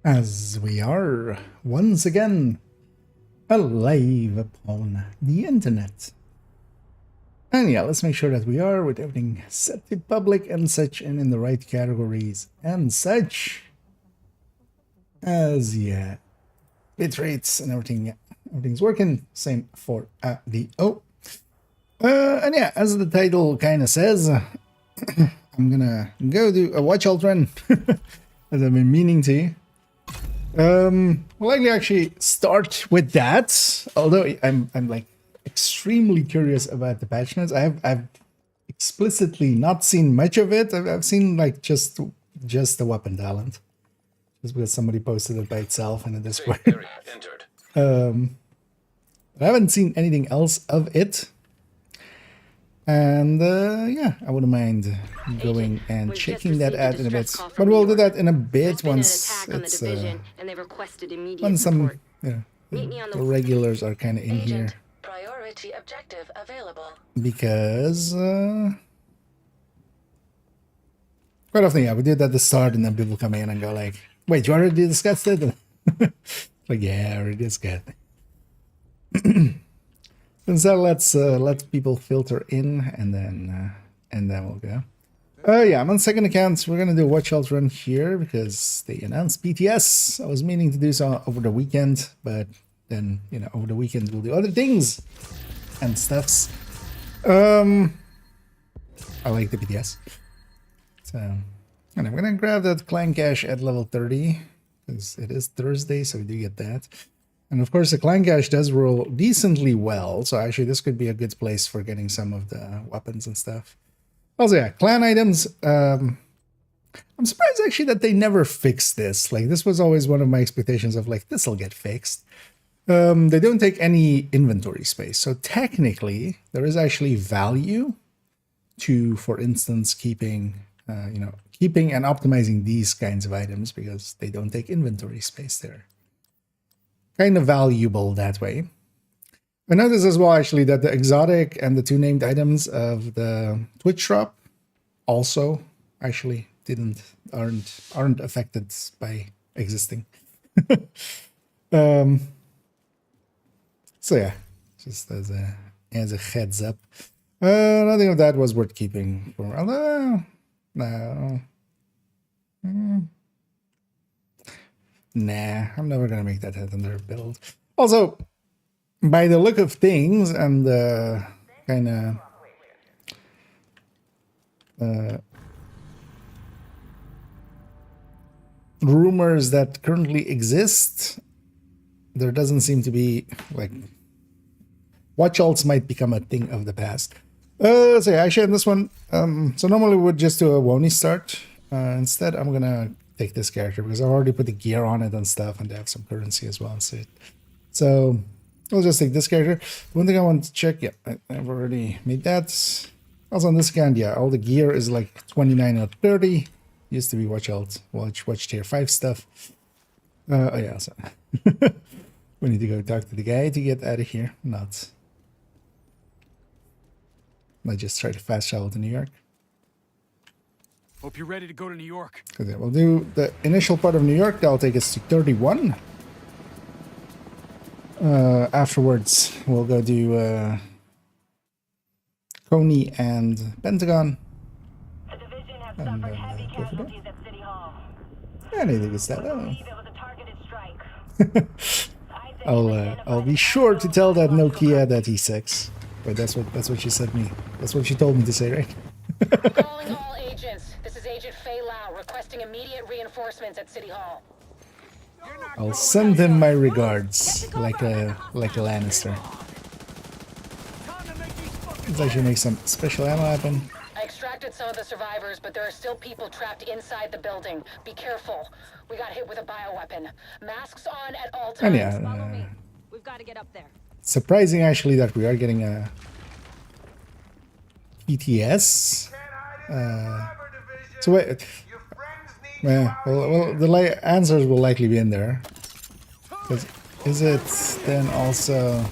As we are once again alive upon the internet. And yeah, let's make sure that we are with everything set to public and such and in the right categories and such. As yeah, bit rates and everything, yeah, everything's working. Same for the O. And yeah, as the title kind of says, I'm gonna go do a watch out run as I've been meaning to. We'll likely actually start with that. Although I'm like extremely curious about the patch notes. I've explicitly not seen much of it. I've seen like just the weapon talent, just because somebody posted it by itself in a Discord. I haven't seen anything else of it. And yeah, I wouldn't mind going and checking that out in a bit. But we'll do that in a bit once it's once some the regulars are kind of in here. Priority objective available. Because quite often, yeah, we did that at the start, and then people come in and go like, "Wait, you already discussed it?" Like, yeah, I already discussed it. So let's people filter in, and then we'll go. Yeah, I'm on second account. We're gonna do a watch out run here because they announced PTS. I was meaning to do so over the weekend, but then over the weekend we'll do other things and stuffs. I like the PTS. So, and I'm gonna grab that clan cache at level 30 because it is Thursday, so we do get that. And of course, the clan cache does roll decently well, so actually this could be a good place for getting some of the weapons and stuff. Also, yeah, clan items. I'm surprised actually that they never fixed this. Like, this was always one of my expectations of like, this'll get fixed. They don't take any inventory space, so technically there is actually value to, for instance, keeping and optimizing these kinds of items because they don't take inventory space there. Kind of valuable that way. I noticed as well actually that the exotic and the two named items of the Twitch shop also actually aren't affected by existing. So yeah, just as a heads up. Nothing of that was worth keeping for no. Nah, I'm never gonna make that head under build. Also, by the look of things and the kind of rumors that currently exist, there doesn't seem to be like watch alts might become a thing of the past. So yeah, actually in this one, so normally we would just do a Woni start. Instead, I'm gonna take this character because I've already put the gear on it and stuff, and they have some currency as well. So I'll just take this character. One thing I want to check, yeah, I've already made that. Also on this account, yeah, all the gear is like 29 or 30. Used to be watch tier 5 stuff. Oh yeah, so we need to go talk to the guy to get out of here. Not just try to fast travel to New York. Hope you're ready to go to New York. Okay, we'll do the initial part of New York. That'll take us to 31. Afterwards, we'll go do Coney and Pentagon. The division has suffered heavy casualties at City Hall. Anything is that. It was a targeted strike. I'll be sure to tell that Nokia that he's 6. But that's what she said me. That's what she told me to say, right? Calling all agents. This is Agent Fei Lau requesting immediate reinforcements at City Hall. I'll send him my regards, like a Lannister. Let's actually make some special ammo happen. I extracted some of the survivors, but there are still people trapped inside the building. Be careful. We got hit with a bioweapon. Masks on at all times. And yeah, Follow me. We've got to get up there. Surprising actually that we are getting a PTS. So wait. Yeah, well, the answers will likely be in there. Is it then also?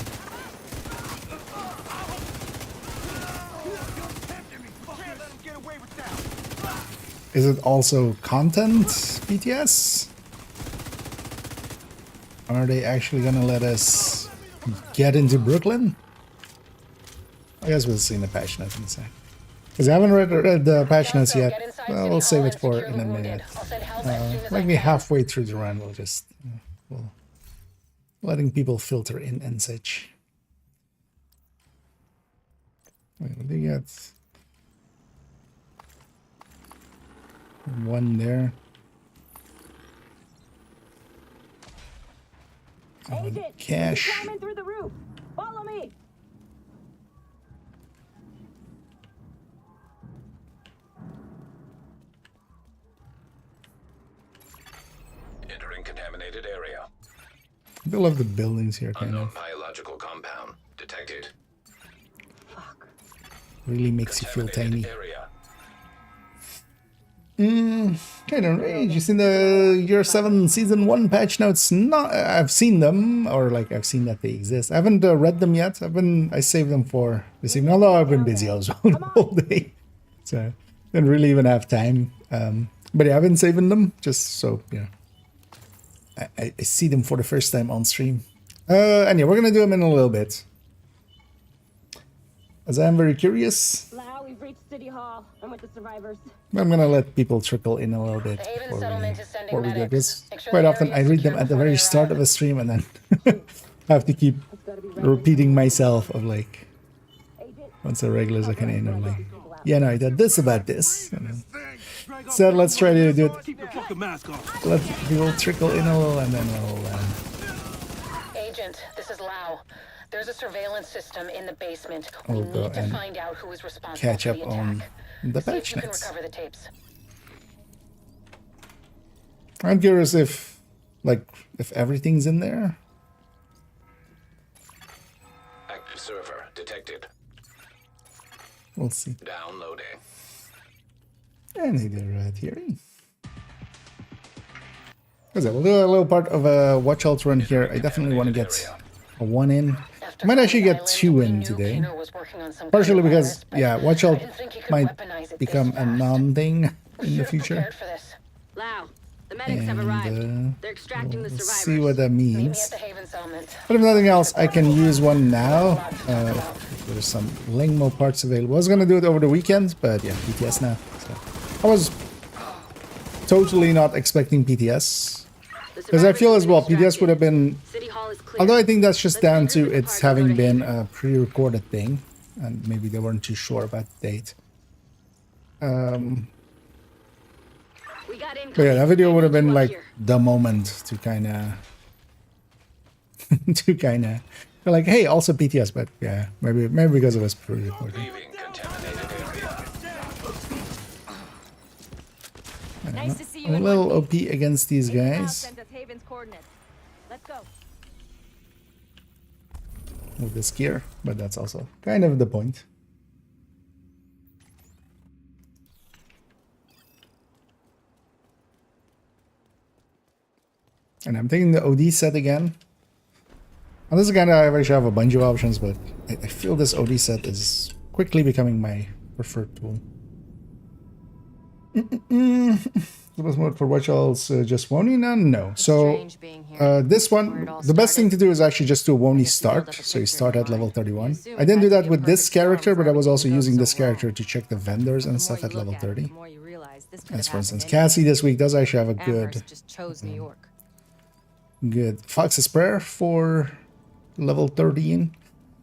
Is it also content PTS? Are they actually gonna let us get into Brooklyn? I guess we'll see in the patch notes in a sec. Because I haven't read the patch notes yet. Well, we'll save it for in a minute. Like me halfway through the run, we'll just we'll letting people filter in and such. Wait, what do you got? One there. Cash. Climbing through the roof. Follow me. Entering contaminated area. I love the buildings here, kind Unknown of. biological compound detected. Really makes you feel tiny. Area. I don't know. You seen the Year 7 Season 1 patch notes? Not, I've seen them, or like I've seen that they exist. I haven't read them yet. I saved them for this evening, although I've been busy also the whole day. So didn't really even have time. But yeah, I've been saving them just so, you know, I see them for the first time on stream. And yeah, we're gonna do them in a little bit. As I am very curious. Now we've reached City Hall. I'm with the survivors. I'm gonna let people trickle in a little bit The Haven before settlement we, is sending before we do medics. this. Make sure Quite the often area I is read them secure at the before very they start arrive. of a stream and then I have to keep It's gotta be ready. repeating myself of like, Agent, once the regulars are kind of in, I'm like, yeah, no, I did this about this. You know. So let's try to do it. Keep your fucking mask off. Let people trickle in a little and then we'll... Agent, this is Lau. There's a surveillance system in the basement. We I'll go need to and find out who is responsible catch for up the on attack. the See if patch you can notes. recover the tapes. I'm curious if, like, if everything's in there. Active server detected. We'll see. Downloading. And either right here. Okay, we'll do a little part of a watch out run here. I definitely want to get a 1 in. I might actually get 2 in today. Partially because, yeah, watch out might become a non-thing in the future. Lau, the medics have arrived. And They're extracting the we'll survivors. see what that Meet me at means. the Haven settlement. But if nothing else, I can use one now. There's some Lingmo parts available. I was gonna do it over the weekend, but yeah, PTS now. So I was totally not expecting PTS. Because I feel as well, PTS would have been... City Hall is clear. Although I think that's just down to its having been a pre-recorded thing. And maybe they weren't too sure about the date. We got in. But yeah, that video would have been like the moment to kind of... feel like, hey, also PTS. But yeah, maybe because it was pre-recorded. Leaving contaminated area. I don't Nice know. to see you I'm a in little one OP against these guys. Send us Haven's coordinates. Let's go. With this gear, but that's also kind of the point. And I'm taking the OD set again. And this is kind of, I actually have a bunch of options, but I feel this OD set is quickly becoming my preferred tool. Was mode for watch alls just Wony now? No. So this one, the best thing to do is actually just do a Wony start. So you start at level 31. I didn't do that with this character, but I was also using this character to check the vendors and stuff at level 30. As for instance, Cassie this week does actually have a good Fox's Prayer for level 13.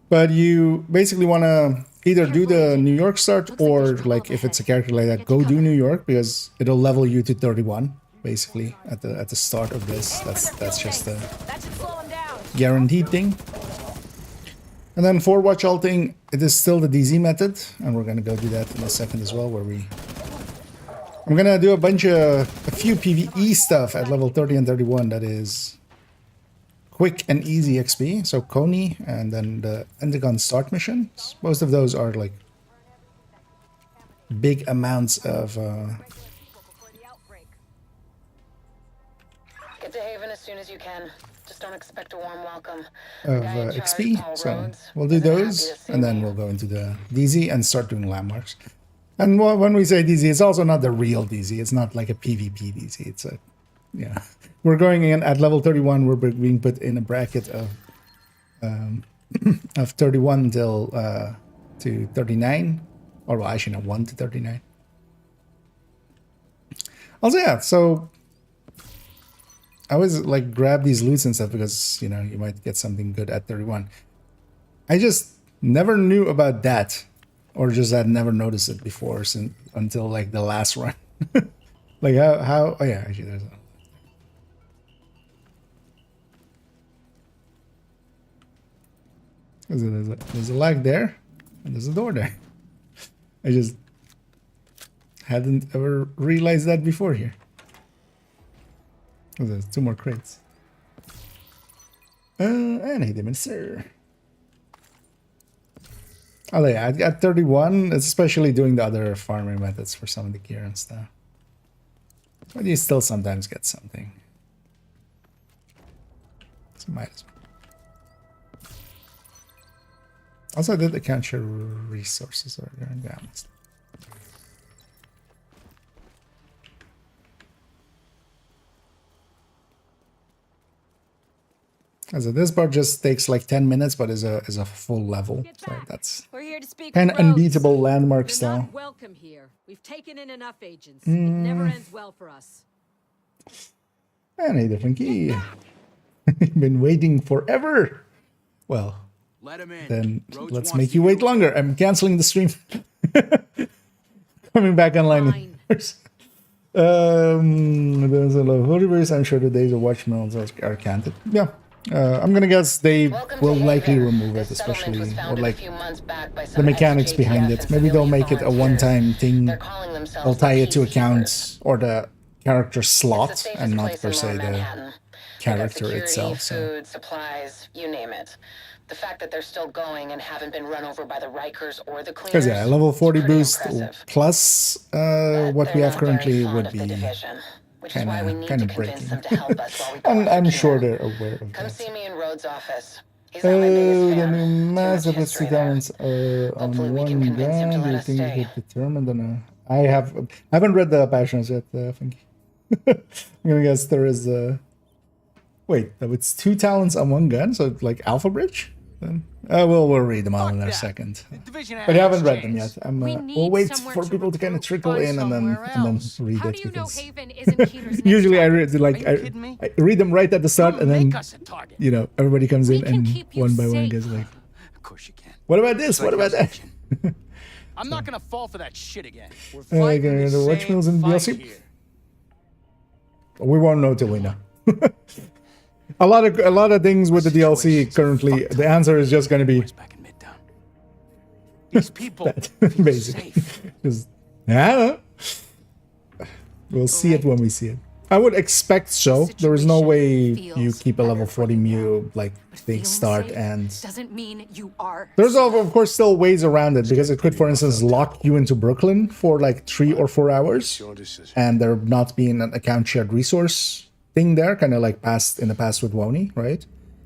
But you basically want to either do the New York start or, like, if it's a character like that, go do New York because it'll level you to 31 basically at the start of this. That's just a guaranteed thing. And then for watch alting, it is still the DZ method, and we're gonna go do that in a second as well. I'm gonna do a few PVE stuff at level 30 and 31 that is quick and easy XP, so Coney and then the Pentagon start missions. Most of those are like big amounts of Get to Haven as soon as you can. Just don't expect a warm welcome. XP. So we'll do those, and then we'll go into the DZ and start doing landmarks. And when we say DZ, it's also not the real DZ. It's not like a PvP DZ. yeah, we're going in at level 31. We're being put in a bracket of 31 till to 39, or well, actually no, 1 to 39. Also, yeah, so I always like grab these loots and stuff because, you know, you might get something good at 31. I just never knew about that, or just I'd never noticed it before until like the last run. Like how oh yeah, actually there's a lag there and there's a door there. I just hadn't ever realized that before here. Oh, there's 2 more crates. And hey, them, sir. Oh yeah, at 31, especially doing the other farming methods for some of the gear and stuff. But you still sometimes get something. So might as well. Also, I did account your resources earlier in the honest. So this part just takes like 10 minutes, but is a full level. So that's We're here to speak kind with of Rhodes. unbeatable landmark You're style. not welcome here. We've taken in enough agents. It never ends well for us. And a different key. Been waiting forever. Well, Let him in. then Rhodes let's wants make to you hear wait longer. I'm canceling the stream. Coming back online. Fine. There's a lot of Modifiers. I'm sure the days of watchmills are counted. Yeah. I'm gonna guess they Welcome will to likely Haven. remove This it, settlement especially was or founded a like few months back by the some mechanics ex-JTF behind and it. Maybe they'll civilian make it a volunteers. one-time thing. They're calling themselves They'll tie the it to Peacekeepers. accounts or the character It's the slot safest and not place per in se Lower the Manhattan. They got character security, itself. So food, supplies, you name it. The fact that they're still going and haven't been run over by the Rikers or the because cleaners yeah, level is 40 pretty boost impressive. plus But what we they're have not very currently fond would of the be division, which is why we need kind to of convince breaking. them to help us while we go And after I'm sure Keenan. they're aware of Come that. see me in Rhodes' office. He's not my biggest Oh, the fan. new Too much massive history there. talents are Hopefully on we can one convince him to gun. Do let you us think you stay. could determine the? I haven't read the passions yet. I think. I'm gonna guess there is a. Wait, no, it's 2 talents on 1 gun, so it's like Alpha Bridge. Then we'll read them all in a that. second. Division But I haven't read changed. them yet. I'm We we'll need wait somewhere for to people to kind of recruit. trickle Find in and then somewhere else. read How it do you know because Haven isn't Keener's next usually I target? read like Are you kidding me? I read them right at the start Don't and then make us a target. you know everybody comes We in can and keep you one by one safe. gets like, Of course you can. what about this? It's What like about your that? section. I'm not gonna fall for that shit again. We're gonna fighting the the watch same mills in fight DLC? here. We won't know till we know. a lot of things with the DLC Situation's currently. fucked The up. answer is just going to be Boys back in Midtown. These people that, feel basically. safe. Just, I don't know. We'll see it when we see it. I would expect so. There is no way you keep a level 40 Mule like big Feeling start safe and doesn't mean you are. there's of course still ways around it because it could for instance lock you into Brooklyn for like 3 or 4 hours and there not being an account shared resource thing there, kind of like in the past with Wony, right?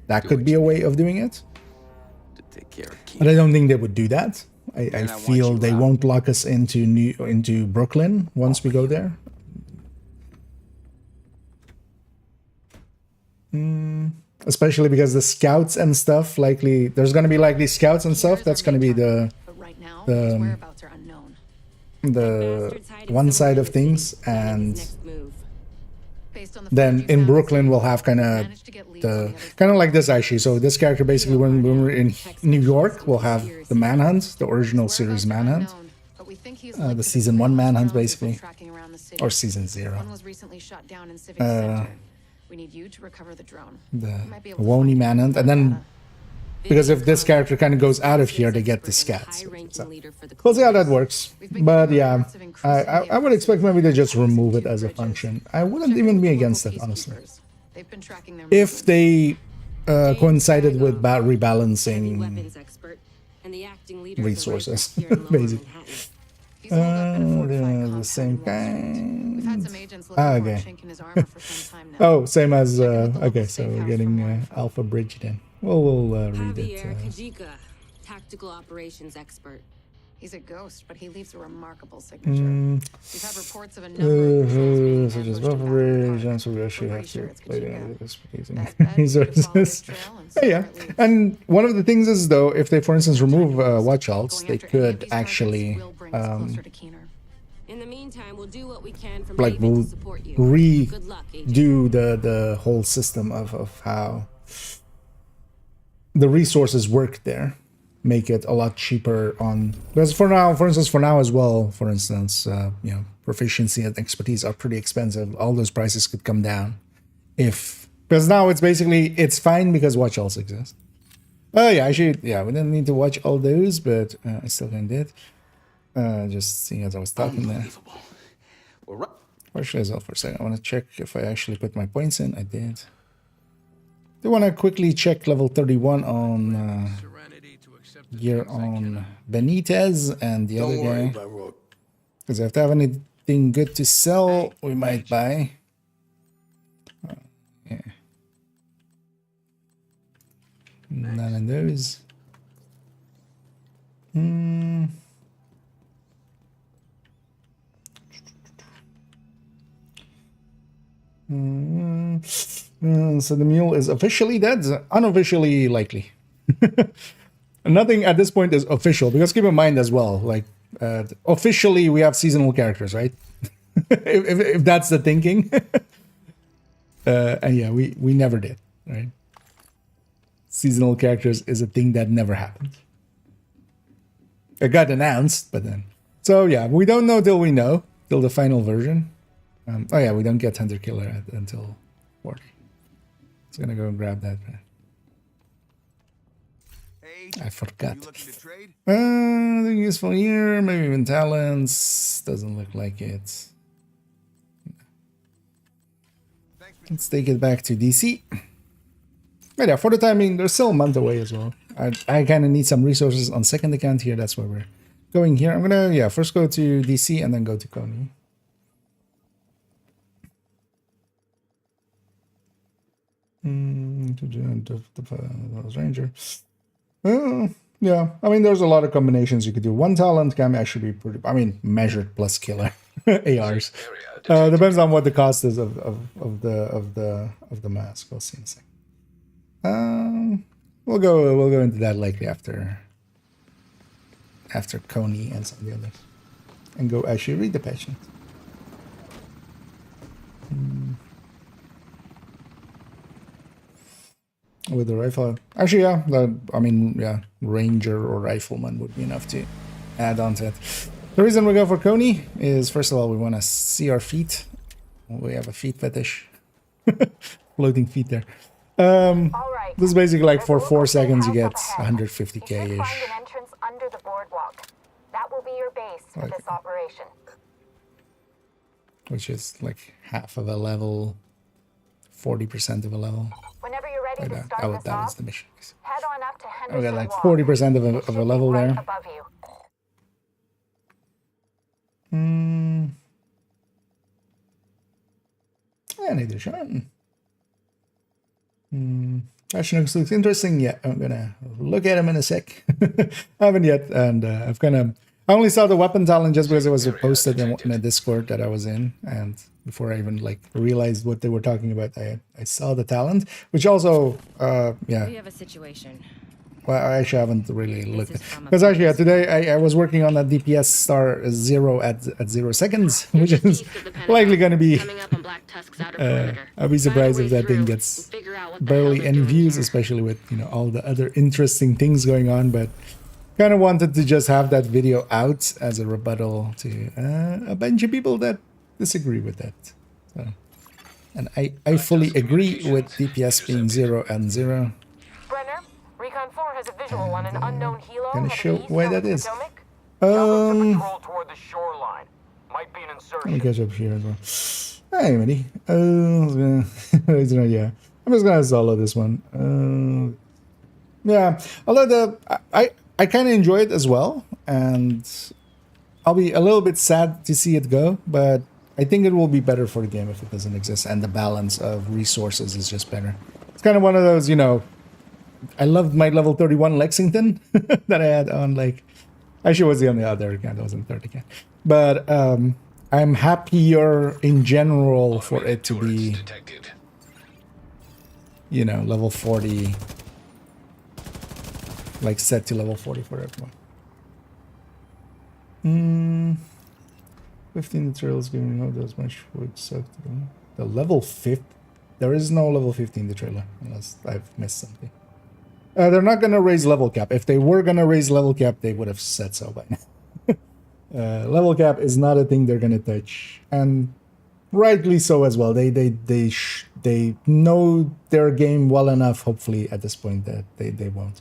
That could be a way of doing it. To take care of But I Keenan. don't think they would do that. I I want feel you they out. won't lock us into Brooklyn once we go there. Especially because the scouts and stuff likely there's going to be likely scouts and stuff. That's going to be the But right now, the, his um, whereabouts are unknown. the one side of things, and Based on the then footage you in found, Brooklyn we'll have kind of managed to get leads on the the other kind of like this actually. So this character basically when we're in New York we'll have the Manhunt, the original series Manhunt, unknown, but we think he's the linked to season criminal 1 Manhunt grounds basically, tracking around the city. or season 0. One was recently shot down in Civic Center. We need you to recover the drone. The You might be able to Wony find it Manhunt, in and then data. because if this character kind of goes out of here, they get the scats. So we'll see how that works. But yeah, I would expect maybe to just remove it as a function. I wouldn't even be against it, honestly. They've been tracking their If they coincided with rebalancing resources, basically. He's holed up in a fortified compound The same in Wall Street. We've had kind. some agents looking for a Okay. chink in his armor for some time now. Oh, same as Check out the okay. local So safe we're house getting for more info. Alpha Bridge then. Well, we'll read it. Javier Kajika, tactical operations expert. He's a ghost, but he leaves a remarkable signature. Mm. We've had reports of a number of patrols being Resources such as buffer bridge, and so we actually have to play That the resources. trail and Yeah, see where it leads. and one of the things is though, if they, for instance, remove watch alts, Going they after any of could these targets actually will bring us closer to Keener. In the meantime, we'll do what we can from like David we'll to support you. Good luck, Agent. redo the whole system of how the resources work there, make it a lot cheaper on, because for now as well, for instance, you know, proficiency and expertise are pretty expensive. All those prices could come down if, because now it's basically, it's fine because watch alts exist. Oh yeah, actually, yeah, we didn't need to watch all those, but I still kind of did. Just seeing as I was talking there. Actually, as well for a second, I want to check if I actually put my points in. I did. Do want to quickly check level 31 on gear on Benitez and the other guy. Because if they have anything good to sell, we might buy. Yeah. None of those. So the mule is officially dead, unofficially likely. Nothing at this point is official, because keep in mind as well, like officially we have seasonal characters, right? if that's the thinking. And yeah, we never did, right? Seasonal characters is a thing that never happened. It got announced, but then. So yeah, we don't know till we know, till the final version. Oh yeah, we don't get Hunter Killer until 40. It's gonna go and grab that. I forgot. Nothing useful here. Maybe even talents. Doesn't look like it. Let's take it back to DC. But yeah, for the time being, there's still a month away as well. I kind of need some resources on second account here. That's where we're going here. I'm gonna, yeah, first go to DC and then go to Coney. Ranger. Yeah, I mean, there's a lot of combinations you could do. One talent can actually be pretty, I mean, measured plus killer ARs. Depends on what the cost is of the mask. We'll see in a second. We'll go into that likely after Coney and some of the others, and go actually read the patient. With the rifle, actually, yeah, I mean, yeah, ranger or rifleman would be enough to add on to it. The reason we go for Coney is, first of all, we want to see our feet. We have a feet fetish. Floating feet there. Alright. This is basically like for There's a 4 local seconds you get gatehouse ahead. You should 150k-ish. find an entrance under the boardwalk. That will be your base for Like- this operation. Which is like half of a level, 40% of a level. Whenever you're ready to Like start that this was off, the mission. head on up to We Henderson got like Walk. 40% It of should a be level right there. above you. Yeah, neither Sean. Actually looks interesting. Yeah, I'm gonna look at him in a sec. I haven't yet, and I only saw the weapon talent just because it was posted in a Discord that I was in, and before I even like realized what they were talking about, I saw the talent, which also yeah. We have a situation. Well, I actually haven't really looked is at, from a because actually, yeah, today I was working on a DPS star 0 at 0 seconds, which is likely going to be. Coming up on Black Tusk's outer perimeter. I'd be surprised if that thing Find a way gets through and figure out what the barely hell they're any doing views, here. especially with, you know, all the other interesting things going on. But kind of wanted to just have that video out as a rebuttal to a bunch of people that disagree with that. So, and I fully agree with DPS being 0 and 0. Brenner, Recon 4 has a visual on an unknown helo Gonna heading show east where over that the is. Potomac. Patrol toward the shoreline. Might be an Let me insertion. catch up here as well. Hey, Minnie. Yeah, I'm just gonna solo this one. Yeah, although I kind of enjoy it as well, and I'll be a little bit sad to see it go, but I think it will be better for the game if it doesn't exist, and the balance of resources is just better. It's kind of one of those, you know, I loved my level 31 Lexington that I had on, like, actually it was the only other account, I wasn't third account. But I'm happier in general for it to be, Detected. you know, level 40, like set to level 40 for everyone. 15 materials giving not as much would suck to them. The level 50, there is no level 15 in the trailer unless I've missed something. They're not gonna raise level cap. If they were gonna raise level cap, they would have said so by now. Level cap is not a thing they're gonna touch, and rightly so as well. They know their game well enough, hopefully, at this point that they won't.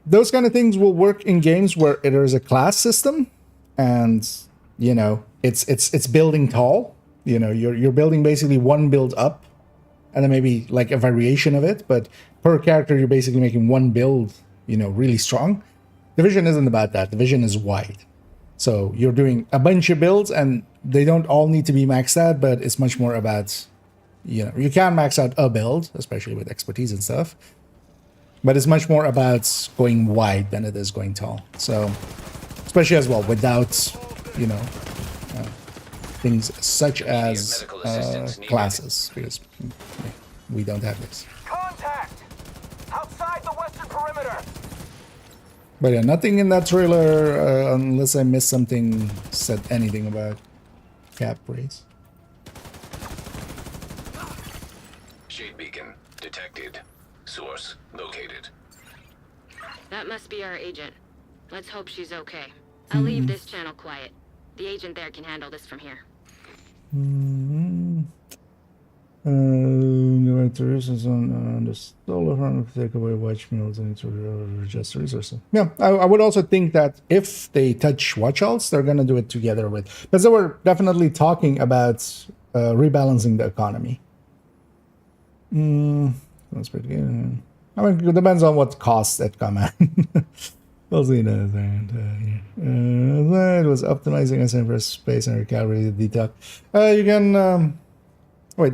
Those kind of things will work in games where there is a class system, and you know it's building tall. You know, you're building basically one build up, and then maybe like a variation of it, but per character you're basically making one build, you know, really strong. Division isn't about that. Division is wide. So you're doing a bunch of builds, and they don't all need to be maxed out, but it's much more about, you know, you can max out a build, especially with expertise and stuff, but it's much more about going wide than it is going tall. So, especially as well, without, you know, things such as classes, because we don't have this. Contact! Outside the western perimeter! But yeah, nothing in that trailer, unless I missed something, said anything about cap raise. Shade beacon detected. Source located. That must be our agent. Let's hope she's okay. I'll leave this channel quiet. The agent there can handle this from here. The terrorists on the solar farm to take away watch mules and to adjust the resources. Yeah, I would also think that if they touch watch alts, they're gonna do it together with, because they were definitely talking about rebalancing the economy. That's pretty good. I mean, it depends on what costs at command. We'll see that. It was optimizing SM for space and recalibrated detox. You can. Wait,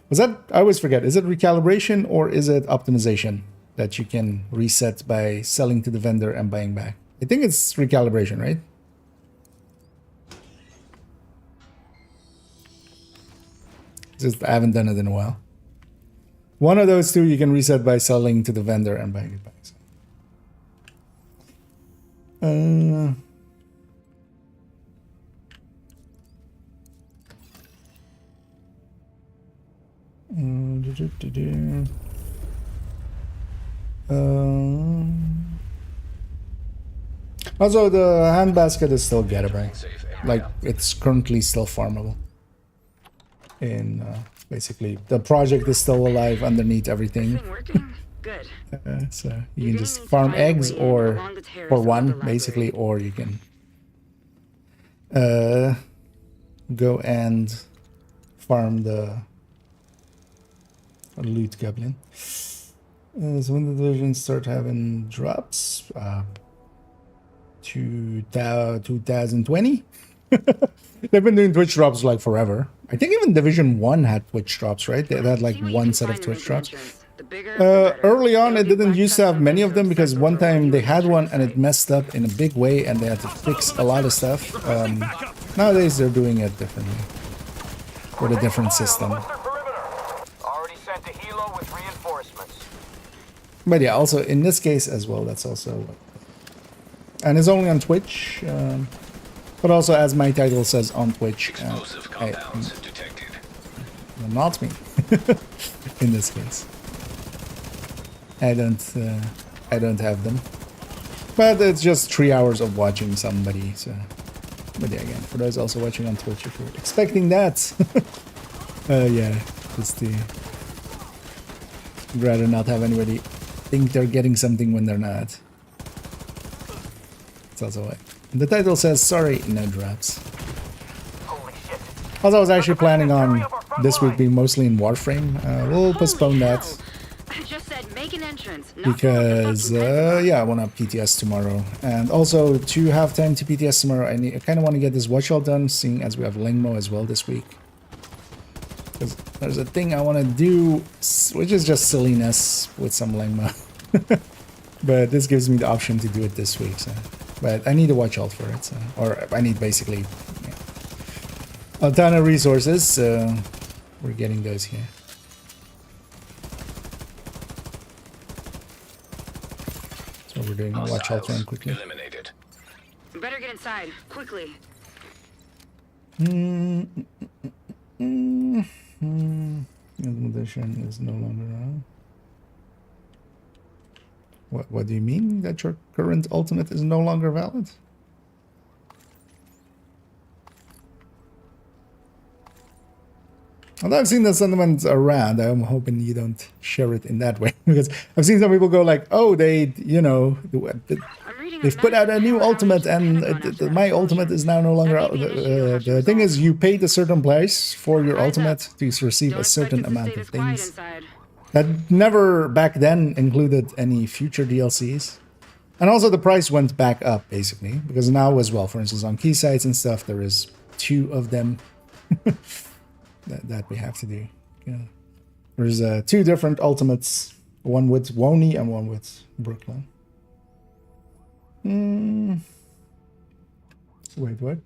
was that? I always forget. Is it recalibration or is it optimization that you can reset by selling to the vendor and buying back? I think it's recalibration, right? Just I haven't done it in a while. One of those two you can reset by selling to the vendor and buying it back. So. Also, the handbasket is still gettable. Like, it's currently still farmable. In basically, the project is still alive underneath everything. Good. So you can just farm eggs or for one, basically, or you can go and farm the loot goblin. So when the divisions start having drops, 2020. They've been doing Twitch drops like forever. I think even Division 1 had Twitch drops, right? They had like one set of Twitch drops. Early on, it didn't used to have many of them because one time they had one and it messed up in a big way and they had to fix a lot of stuff. Nowadays, they're doing it differently with a different system. Already sent a helo with reinforcements. But yeah, also in this case as well, that's also... And it's only on Twitch, but also as my title says on Twitch. Explosive compounds detected. Not me, in this case. I don't have them. But it's just 3 hours of watching somebody, so... But yeah, again, for those also watching on Twitch, if you're expecting that... yeah, just the... I'd rather not have anybody think they're getting something when they're not. It's also why. The title says, sorry, no drops. Holy shit. Also, I was actually planning on this week being mostly in Warframe. We'll postpone that. I just said make an entrance. Because, yeah, I want to have PTS tomorrow. And also, to have time to PTS tomorrow, I kind of want to get this watch all done, seeing as we have Lingmo as well this week. Because there's a thing I want to do, which is just silliness with some Lingmo. But this gives me the option to do it this week, so... But I need a watch out for it, so, or I need basically a ton of resources, so we're getting those here. So we're doing. Watch out turn quickly. Eliminated. Better get inside, quickly. Edition is no longer on. What do you mean that your current ultimate is no longer valid? Although I've seen the sentiment around, I'm hoping you don't share it in that way, because I've seen some people go like, "Oh, they, you know, they've put out a new ultimate, and my ultimate is now no longer." The thing is, you paid a certain price for your ultimate to receive a certain amount of things. That never back then included any future DLCs, and also the price went back up basically because now as well, for instance, on key sites and stuff, there is 2 of them. that we have to do. Yeah. There's 2 different ultimates, one with Wony and one with Brooklyn. Wait, what?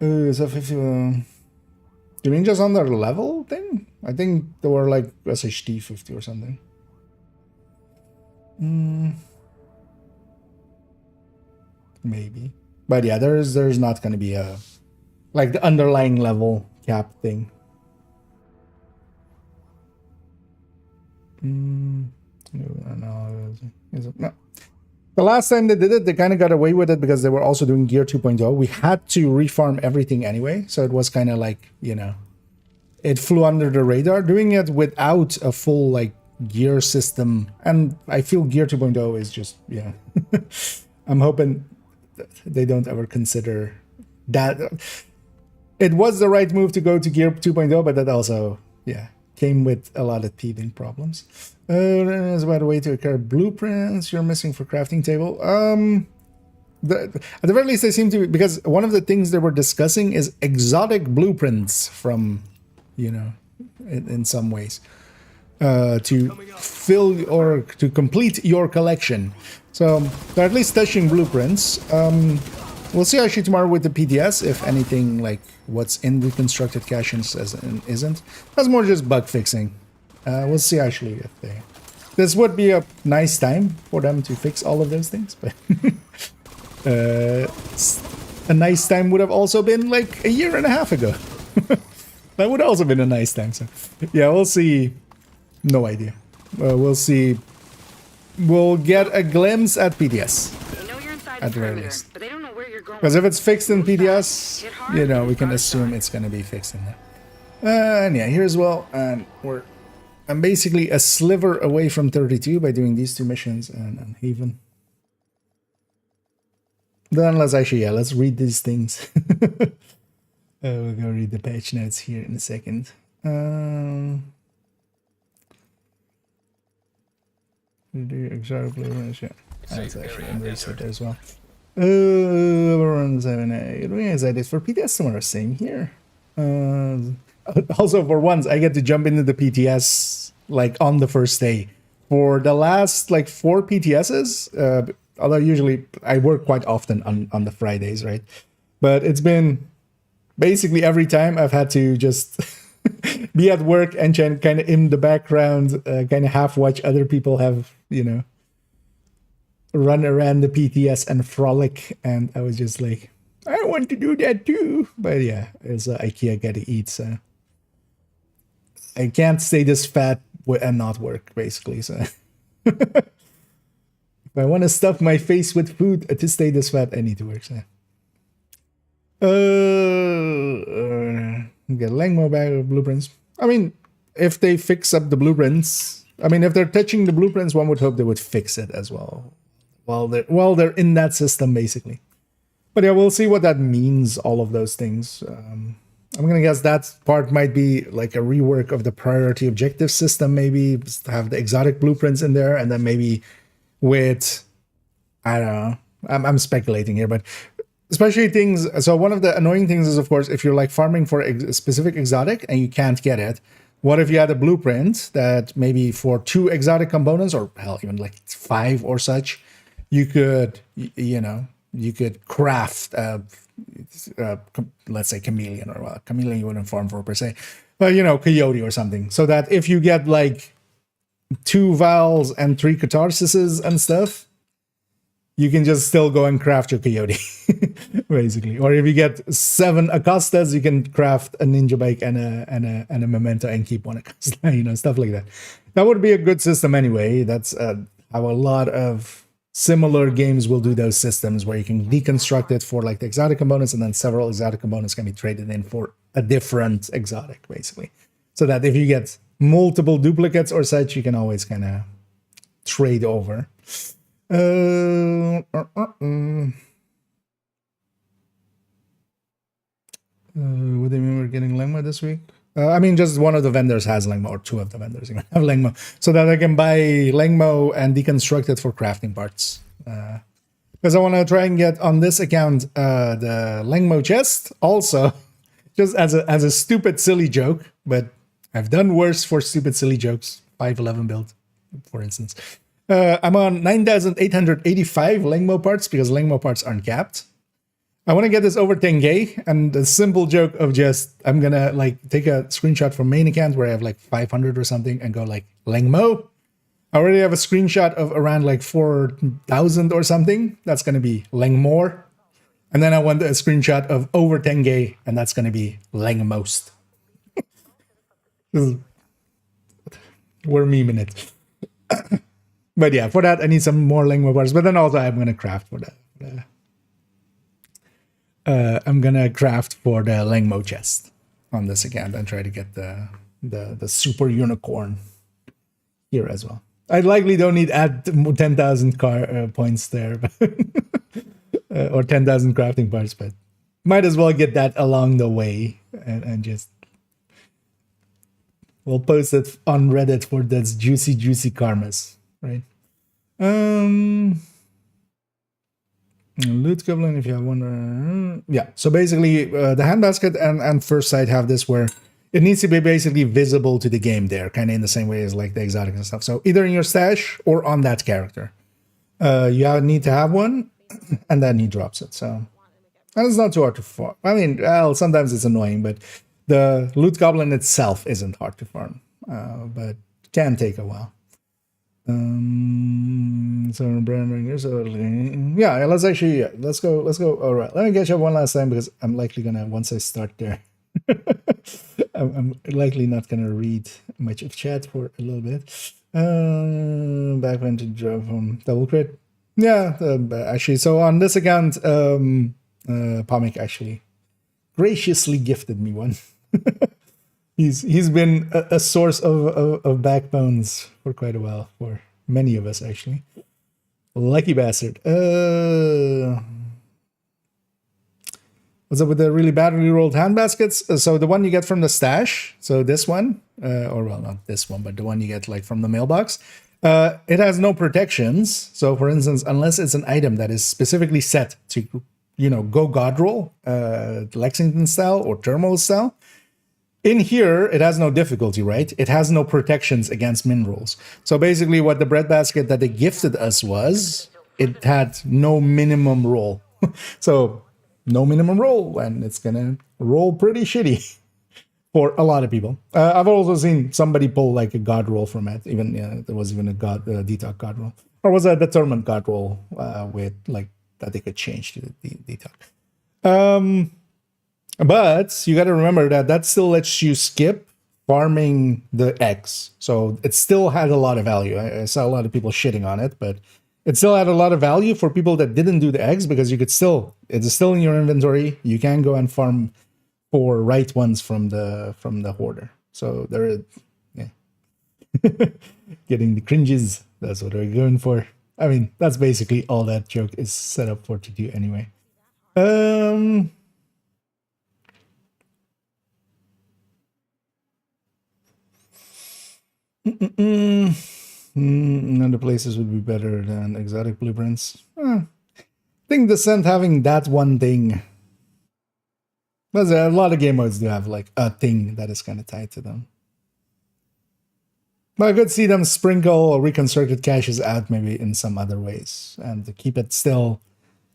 So 50. You mean just on their level thing? I think they were like SHD 50 or something. Maybe, but yeah, there's not going to be a like the underlying level cap thing. No. The last time they did it, they kind of got away with it because they were also doing Gear 2.0. We had to refarm everything anyway, so it was kind of like, you know, it flew under the radar. Doing it without a full like gear system, and I feel Gear 2.0 is just, yeah. I'm hoping they don't ever consider that. It was the right move to go to Gear 2.0, but that also, yeah, came with a lot of teething problems. There's about a way to acquire blueprints you're missing for crafting table. At the very least, they seem to be, because one of the things they were discussing is exotic blueprints from, you know, in some ways, to fill or to complete your collection. So they're at least touching blueprints. We'll see actually tomorrow with the PTS if anything like what's in reconstructed caches isn't. That's more just bug fixing. We'll see actually if they. This would be a nice time for them to fix all of those things, but a nice time would have also been like a year and a half ago. That would have also been a nice time. So yeah, we'll see. No idea. We'll see. We'll get a glimpse at PTS. They know you're inside at the the very perimeter, least. but they don't know where you're going. Because if it's fixed in PTS, you know, we can assume it's going to be fixed in there. And yeah, here as well. And I'm basically a sliver away from 32 by doing these 2 missions and Haven. Then let's actually, yeah, let's read these things. We'll go read the patch notes here in a second. Exotic blueprints, yeah. That's actually embraced it as well. Run 7A. Doing excited for PTS tomorrow. Same here. Also, for once, I get to jump into the PTS like on the first day. For the last like 4 PTSs, although usually I work quite often on the Fridays, right? But it's been basically every time I've had to just be at work and kind of in the background, kind of half watch other people have, you know, run around the PTS and frolic. And I was just like, I want to do that too. But yeah, it's IKEA gotta eat, so I can't stay this fat and not work, basically. So if I want to stuff my face with food to stay this fat, I need to work. So get Langmo bag of blueprints. I mean, if they fix up the blueprints, I mean, if they're touching the blueprints, one would hope they would fix it as well while they're in that system, basically. But yeah, we'll see what that means, all of those things. I'm going to guess that part might be like a rework of the priority objective system, maybe just have the exotic blueprints in there, and then maybe with, I don't know, I'm speculating here, but especially things. So one of the annoying things is, of course, if you're like farming for a specific exotic and you can't get it, what if you had a blueprint that maybe for 2 exotic components, or hell, even like 5 or such, you could, you could craft, let's say chameleon, or well, chameleon you wouldn't farm for per se, but coyote or something, so that if you get like 2 vials and 3 catharsises and stuff, you can just still go and craft your coyote, basically. Or if you get 7 Acostas, you can craft a ninja bike and a memento and keep 1 Acosta, stuff like that. That would be a good system anyway. That's how a lot of similar games will do those systems, where you can deconstruct it for like the exotic components, and then several exotic components can be traded in for a different exotic, basically. So that if you get multiple duplicates or such, you can always kind of trade over. Would they mean we're getting Lengma this week? I mean, just one of the vendors has Lengma, or 2 of the vendors even have Lengma, so that I can buy Lengma and deconstruct it for crafting parts. Because I want to try and get on this account the Lengma chest also, just as a stupid, silly joke. But I've done worse for stupid, silly jokes. 511 build, for instance. I'm on 9,885 Lengmo parts because Lengmo parts aren't capped. I want to get this over 10k, and the simple joke of just, I'm gonna like take a screenshot from main account where I have like 500 or something and go like Lengmo. I already have a screenshot of around like 4,000 or something. That's gonna be Lengmore. And then I want a screenshot of over 10k, and that's gonna be Lengmost. We're memeing it. But yeah, for that I need some more Lengmo parts. But then also I'm gonna craft for that. I'm gonna craft for the Lengmo chest on this account and try to get the super unicorn here as well. I likely don't need add 10,000 points there, but or 10,000 crafting parts, but might as well get that along the way, and just we'll post it on Reddit for those juicy karmas, right? Loot goblin, if you have one. Yeah, so basically the handbasket and first sight have this where it needs to be basically visible to the game there, kind of in the same way as like the exotic and stuff. So either in your stash or on that character. You need to have one, and then he drops it. So, and it's not too hard to farm. I mean, well, sometimes it's annoying, but the loot goblin itself isn't hard to farm, but can take a while. So yeah, let's go. All right, let me catch up one last time, because I'm likely gonna, once I start there, I'm likely not gonna read much of chat for a little bit. Back when to drop from double crit. Yeah, actually, so on this account, Pomic actually graciously gifted me one. He's been a source of backbones for quite a while, for many of us actually. Lucky bastard. What's up with the really badly rolled handbaskets? So the one you get from the stash, so this one, or well, not this one, but the one you get like from the mailbox, it has no protections. So for instance, unless it's an item that is specifically set to, go god roll, Lexington style or Thermal style, in here, it has no difficulty, right? It has no protections against min rolls. So basically what the breadbasket that they gifted us was, it had no minimum roll. So no minimum roll, and it's gonna roll pretty shitty for a lot of people. I've also seen somebody pull like a god roll from it. Even there was even a detox god roll. Or was a determined god roll with like that they could change to the detox. But you got to remember that still lets you skip farming the eggs. So it still had a lot of value. I saw a lot of people shitting on it, but it still had a lot of value for people that didn't do the eggs, because you could still, it's still in your inventory. You can go and farm for right ones from the hoarder. So there, yeah, getting the cringes. That's what we're going for. I mean, that's basically all that joke is set up for to do anyway. Other places would be better than exotic blueprints. I think Descent having that one thing. But a lot of game modes do have like a thing that is kind of tied to them. But I could see them sprinkle reconstructed caches out maybe in some other ways and to keep it still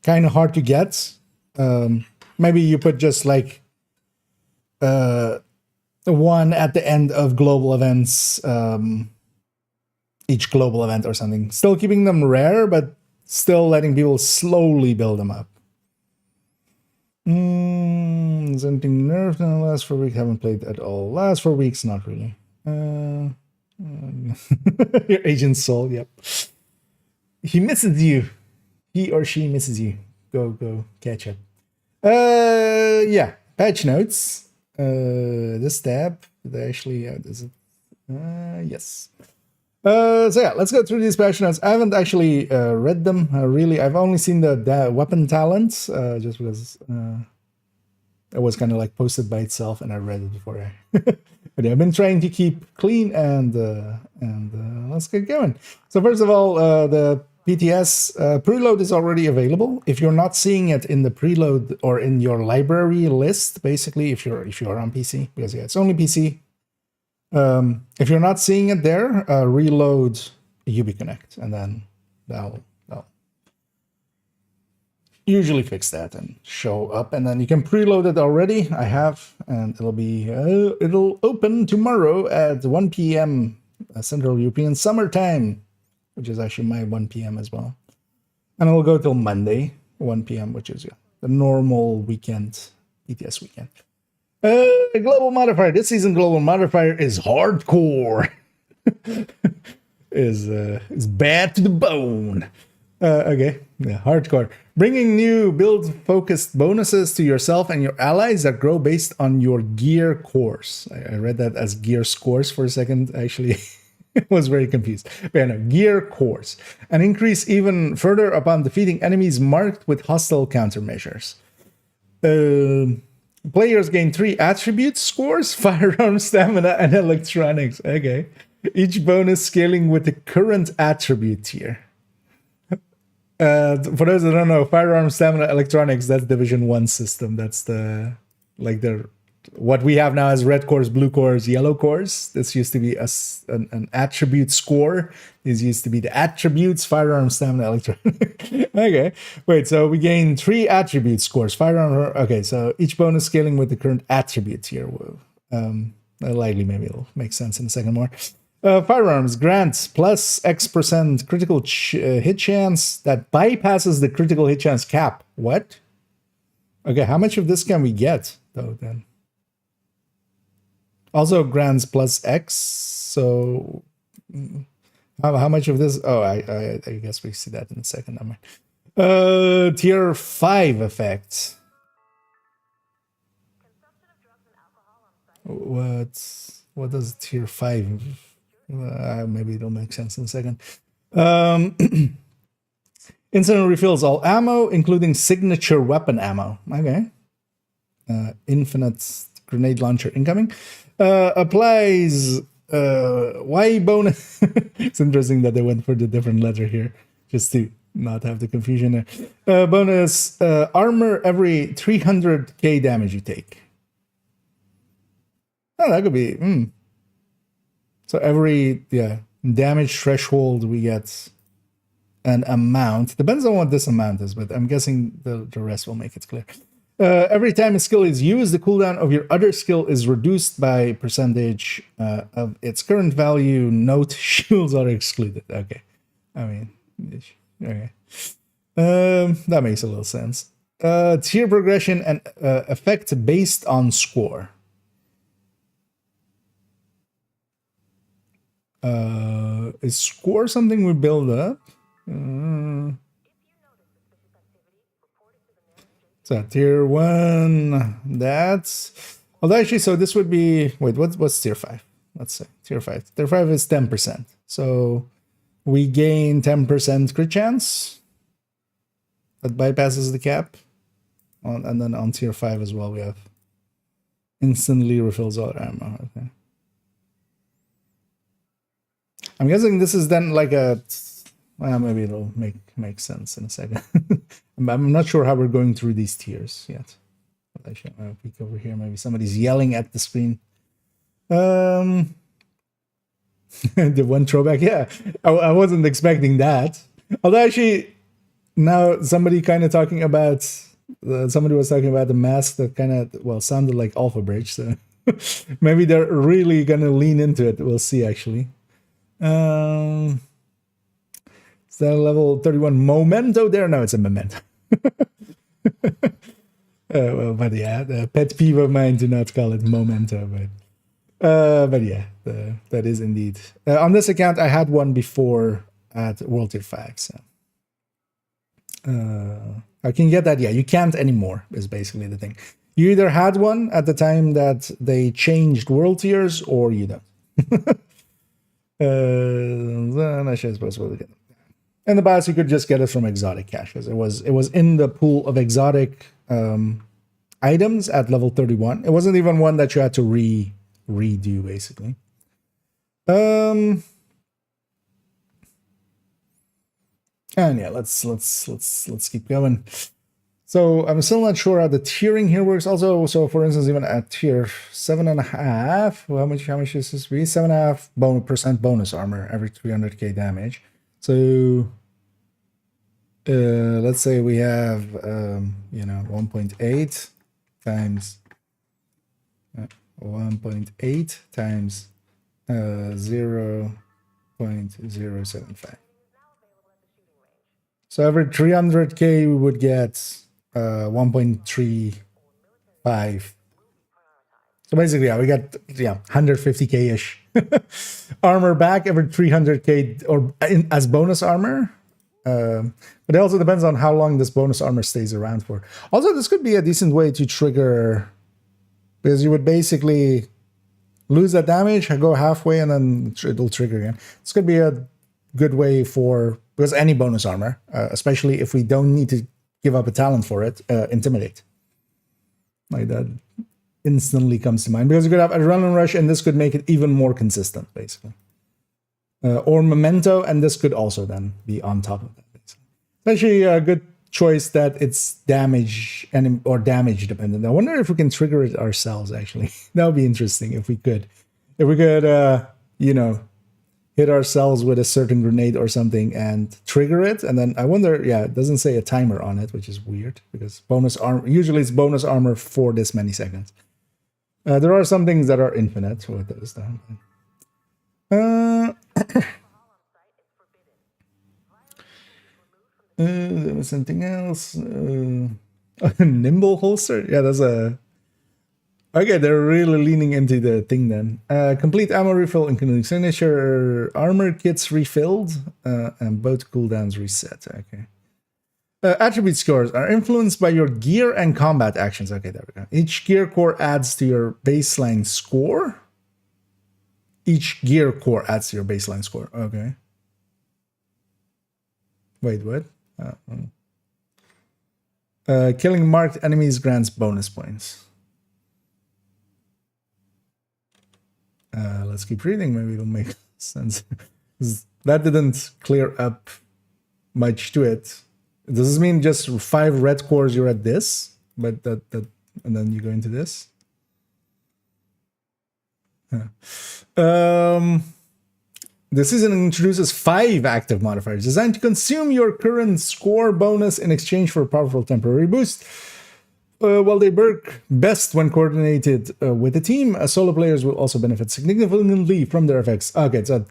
kind of hard to get. Maybe you put just like one at the end of global events, each global event or something. Still keeping them rare, but still letting people slowly build them up. Is anything nerfed in the last 4 weeks? Haven't played at all. Last 4 weeks, not really. Your agent's soul, yep. He misses you. He or she misses you. Go catch up. Yeah, patch notes. This tab, actually, is it? Yes. So yeah, let's go through these patch notes. I haven't actually read them, really. I've only seen the weapon talents, just because it was kind of like posted by itself, and I read it before. But I've been trying to keep clean, and let's get going. So first of all, the PTS preload is already available. If you're not seeing it in the preload or in your library list, basically, if you're on PC, because yeah, it's only PC. If you're not seeing it there, reload UbiConnect, and then that'll usually fix that and show up, and then you can preload it already. I have, and it'll open tomorrow at 1 p.m. Central European Summer Time, which is actually my 1 p.m. as well, and it will go till Monday 1 p.m., which is the normal weekend, PTS weekend. Global modifier. This season, global modifier is hardcore. is bad to the bone. Okay, yeah, hardcore. Bringing new build-focused bonuses to yourself and your allies that grow based on your gear cores. I read that as gear scores for a second. Actually, I was very confused. But yeah, no, gear cores. And increase even further upon defeating enemies marked with hostile countermeasures. Players gain 3 attribute scores: firearm, stamina, and electronics. Okay. Each bonus scaling with the current attribute tier. For those that don't know, firearm, stamina, electronics, that's Division 1 system. That's what we have now as red cores, blue cores, yellow cores. This used to be an attribute score. This used to be the attributes: firearm, stamina, electronic. Okay, wait, so we gain 3 attribute scores. Firearm, okay, so each bonus scaling with the current attribute here. Likely, maybe it'll make sense in a second more. Firearms grants plus X% critical hit chance that bypasses the critical hit chance cap. What? Okay, how much of this can we get, though, then? Also grants plus X, so how much of this? Oh, I guess we see that in a second. Tier 5 effect. What does tier 5? Maybe it'll make sense in a second. Instantly refills all ammo, including signature weapon ammo. Okay. Infinite grenade launcher incoming. Applies Y bonus. It's interesting that they went for the different letter here, just to not have the confusion there. Bonus armor every 300k damage you take. Oh, that could be. So every damage threshold we get an amount. Depends on what this amount is, but I'm guessing the rest will make it clear. Every time a skill is used, the cooldown of your other skill is reduced by percentage of its current value. Note: shields are excluded. Okay, I mean, okay, that makes a little sense. Tier progression and effect based on score. Is score something we build up? So tier 1, that's... Oh, actually, so this would be... Wait, what's tier 5? Let's say tier 5. Tier 5 is 10%. So we gain 10% crit chance. That bypasses the cap. And then on tier 5 as well, we have instantly refills all ammo. Okay. I'm guessing this is then like a... Well, maybe it'll make sense in a second. I'm not sure how we're going through these tiers yet. But I should peek over here. Maybe somebody's yelling at the screen. The one throwback, yeah. I wasn't expecting that. Although actually, now somebody kind of talking about, somebody was talking about the mask that kind of, well, sounded like Alpha Bridge. So maybe they're really going to lean into it. We'll see, actually. Is that a level 31 memento there? No, it's a memento. Well, but yeah, the pet peeve of mine, do not call it memento, but yeah, that is indeed. On this account, I had one before at World Tier 5, so. I can get that, yeah, you can't anymore, is basically the thing. You either had one at the time that they changed World Tiers, or you don't. Then I suppose we'll get them. In the past, you could just get it from exotic cache, because it was in the pool of exotic items at level 31. It wasn't even one that you had to redo, basically. And yeah, let's keep going. So I'm still not sure how the tiering here works. Also, so for instance, even at tier 7.5, well, how much is this? 7.5% bonus armor every 300k damage. So let's say we have 1.8 times 1.8 times 0.075. So every 300k we would get 1.35. So basically, yeah, we got 150k ish armor back every 300k, or as bonus armor. But it also depends on how long this bonus armor stays around for. Also, this could be a decent way to trigger, because you would basically lose that damage, go halfway, and then it'll trigger again. This could be a good way for, because any bonus armor, especially if we don't need to give up a talent for it, Intimidate. Like that instantly comes to mind, because you could have Adrenaline Rush, and this could make it even more consistent, basically. Or Memento, and this could also then be on top of that. Basically. It's actually a good choice that it's damage or damage dependent. I wonder if we can trigger it ourselves, actually. That would be interesting if we could. If we could, hit ourselves with a certain grenade or something and trigger it. And then I wonder, yeah, it doesn't say a timer on it, which is weird, because bonus armor, usually it's bonus armor for this many seconds. There are some things that are infinite with those though. There was something else. Nimble holster? Yeah, that's a... Okay, they're really leaning into the thing then. Complete ammo refill, including signature armor kits refilled, and both cooldowns reset. Okay. Attribute scores are influenced by your gear and combat actions. Okay, there we go. Each gear core adds to your baseline score. Each gear core adds to your baseline score. Okay. Wait, what? Killing marked enemies grants bonus points. Let's keep reading. Maybe it'll make sense. That didn't clear up much to it. Does this mean just 5 red cores you're at this? But that and then you go into this? The season introduces 5 active modifiers designed to consume your current score bonus in exchange for a powerful temporary boost. While they work best when coordinated with a team, solo players will also benefit significantly from their effects. Okay, so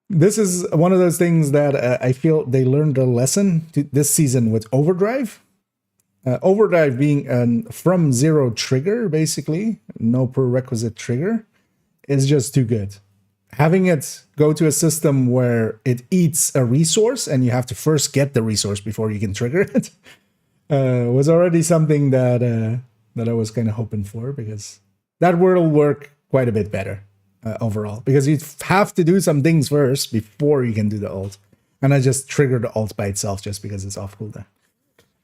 this is one of those things that I feel they learned a lesson this season with Overdrive. Overdrive being a from zero trigger, basically, no prerequisite trigger, is just too good. Having it go to a system where it eats a resource and you have to first get the resource before you can trigger it was already something that I was kind of hoping for, because that will work quite a bit better overall, because you have to do some things first before you can do the ult. And I just triggered the ult by itself just because it's off cooldown.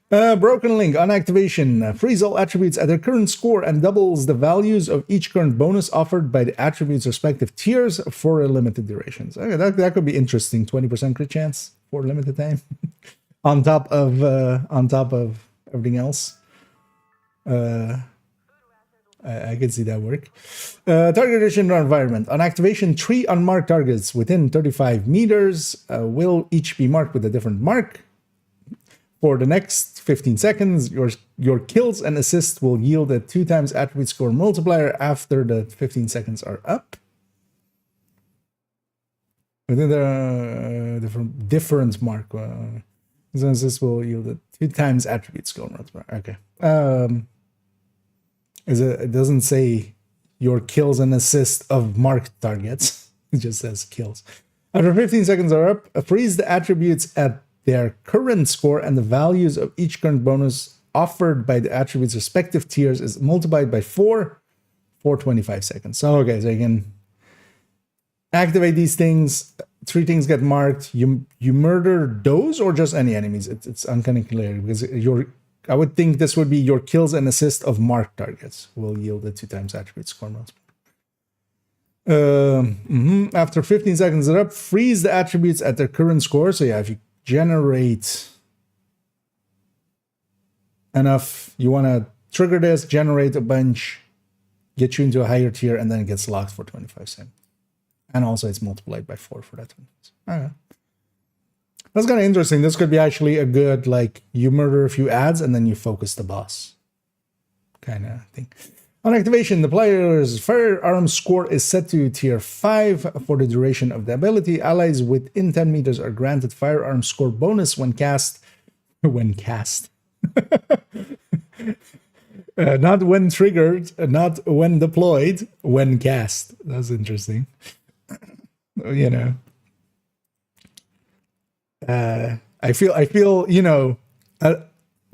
Broken Link on activation frees all attributes at their current score and doubles the values of each current bonus offered by the attributes' respective tiers for a limited duration. So, okay, that could be interesting. 20% crit chance for a limited time. on top of everything else. I I can see that work. Target addition or environment. On activation, 3 unmarked targets within 35 meters will each be marked with a different mark. For the next 15 seconds, your kills and assists will yield a 2 times attribute score multiplier after the 15 seconds are up. Within the different mark. This will yield a 2 times attribute score multiplier. Okay. It doesn't say your kills and assists of marked targets. It just says kills. After 15 seconds are up, freeze the attributes at their current score, and the values of each current bonus offered by the attributes' respective tiers is multiplied by 4 for 25 seconds. So, okay, so you can activate these things. 3 things get marked. You murder those or just any enemies? It's uncanny clear because I would think this would be your kills and assists of marked targets will yield a 2 times attribute score multiplier. After 15 seconds are up, freeze the attributes at their current score. So yeah, if you generate enough, you want to trigger this, generate a bunch, get you into a higher tier, and then it gets locked for 25 seconds. And also it's multiplied by 4 for that. Okay. That's kind of interesting. This could be actually a good, like, you murder a few ads and then you focus the boss kind of thing. On activation, the player's firearm score is set to tier 5 for the duration of the ability. Allies within 10 meters are granted firearm score bonus when cast. Not when triggered, not when deployed, when cast. That's interesting. You know. I feel, you know,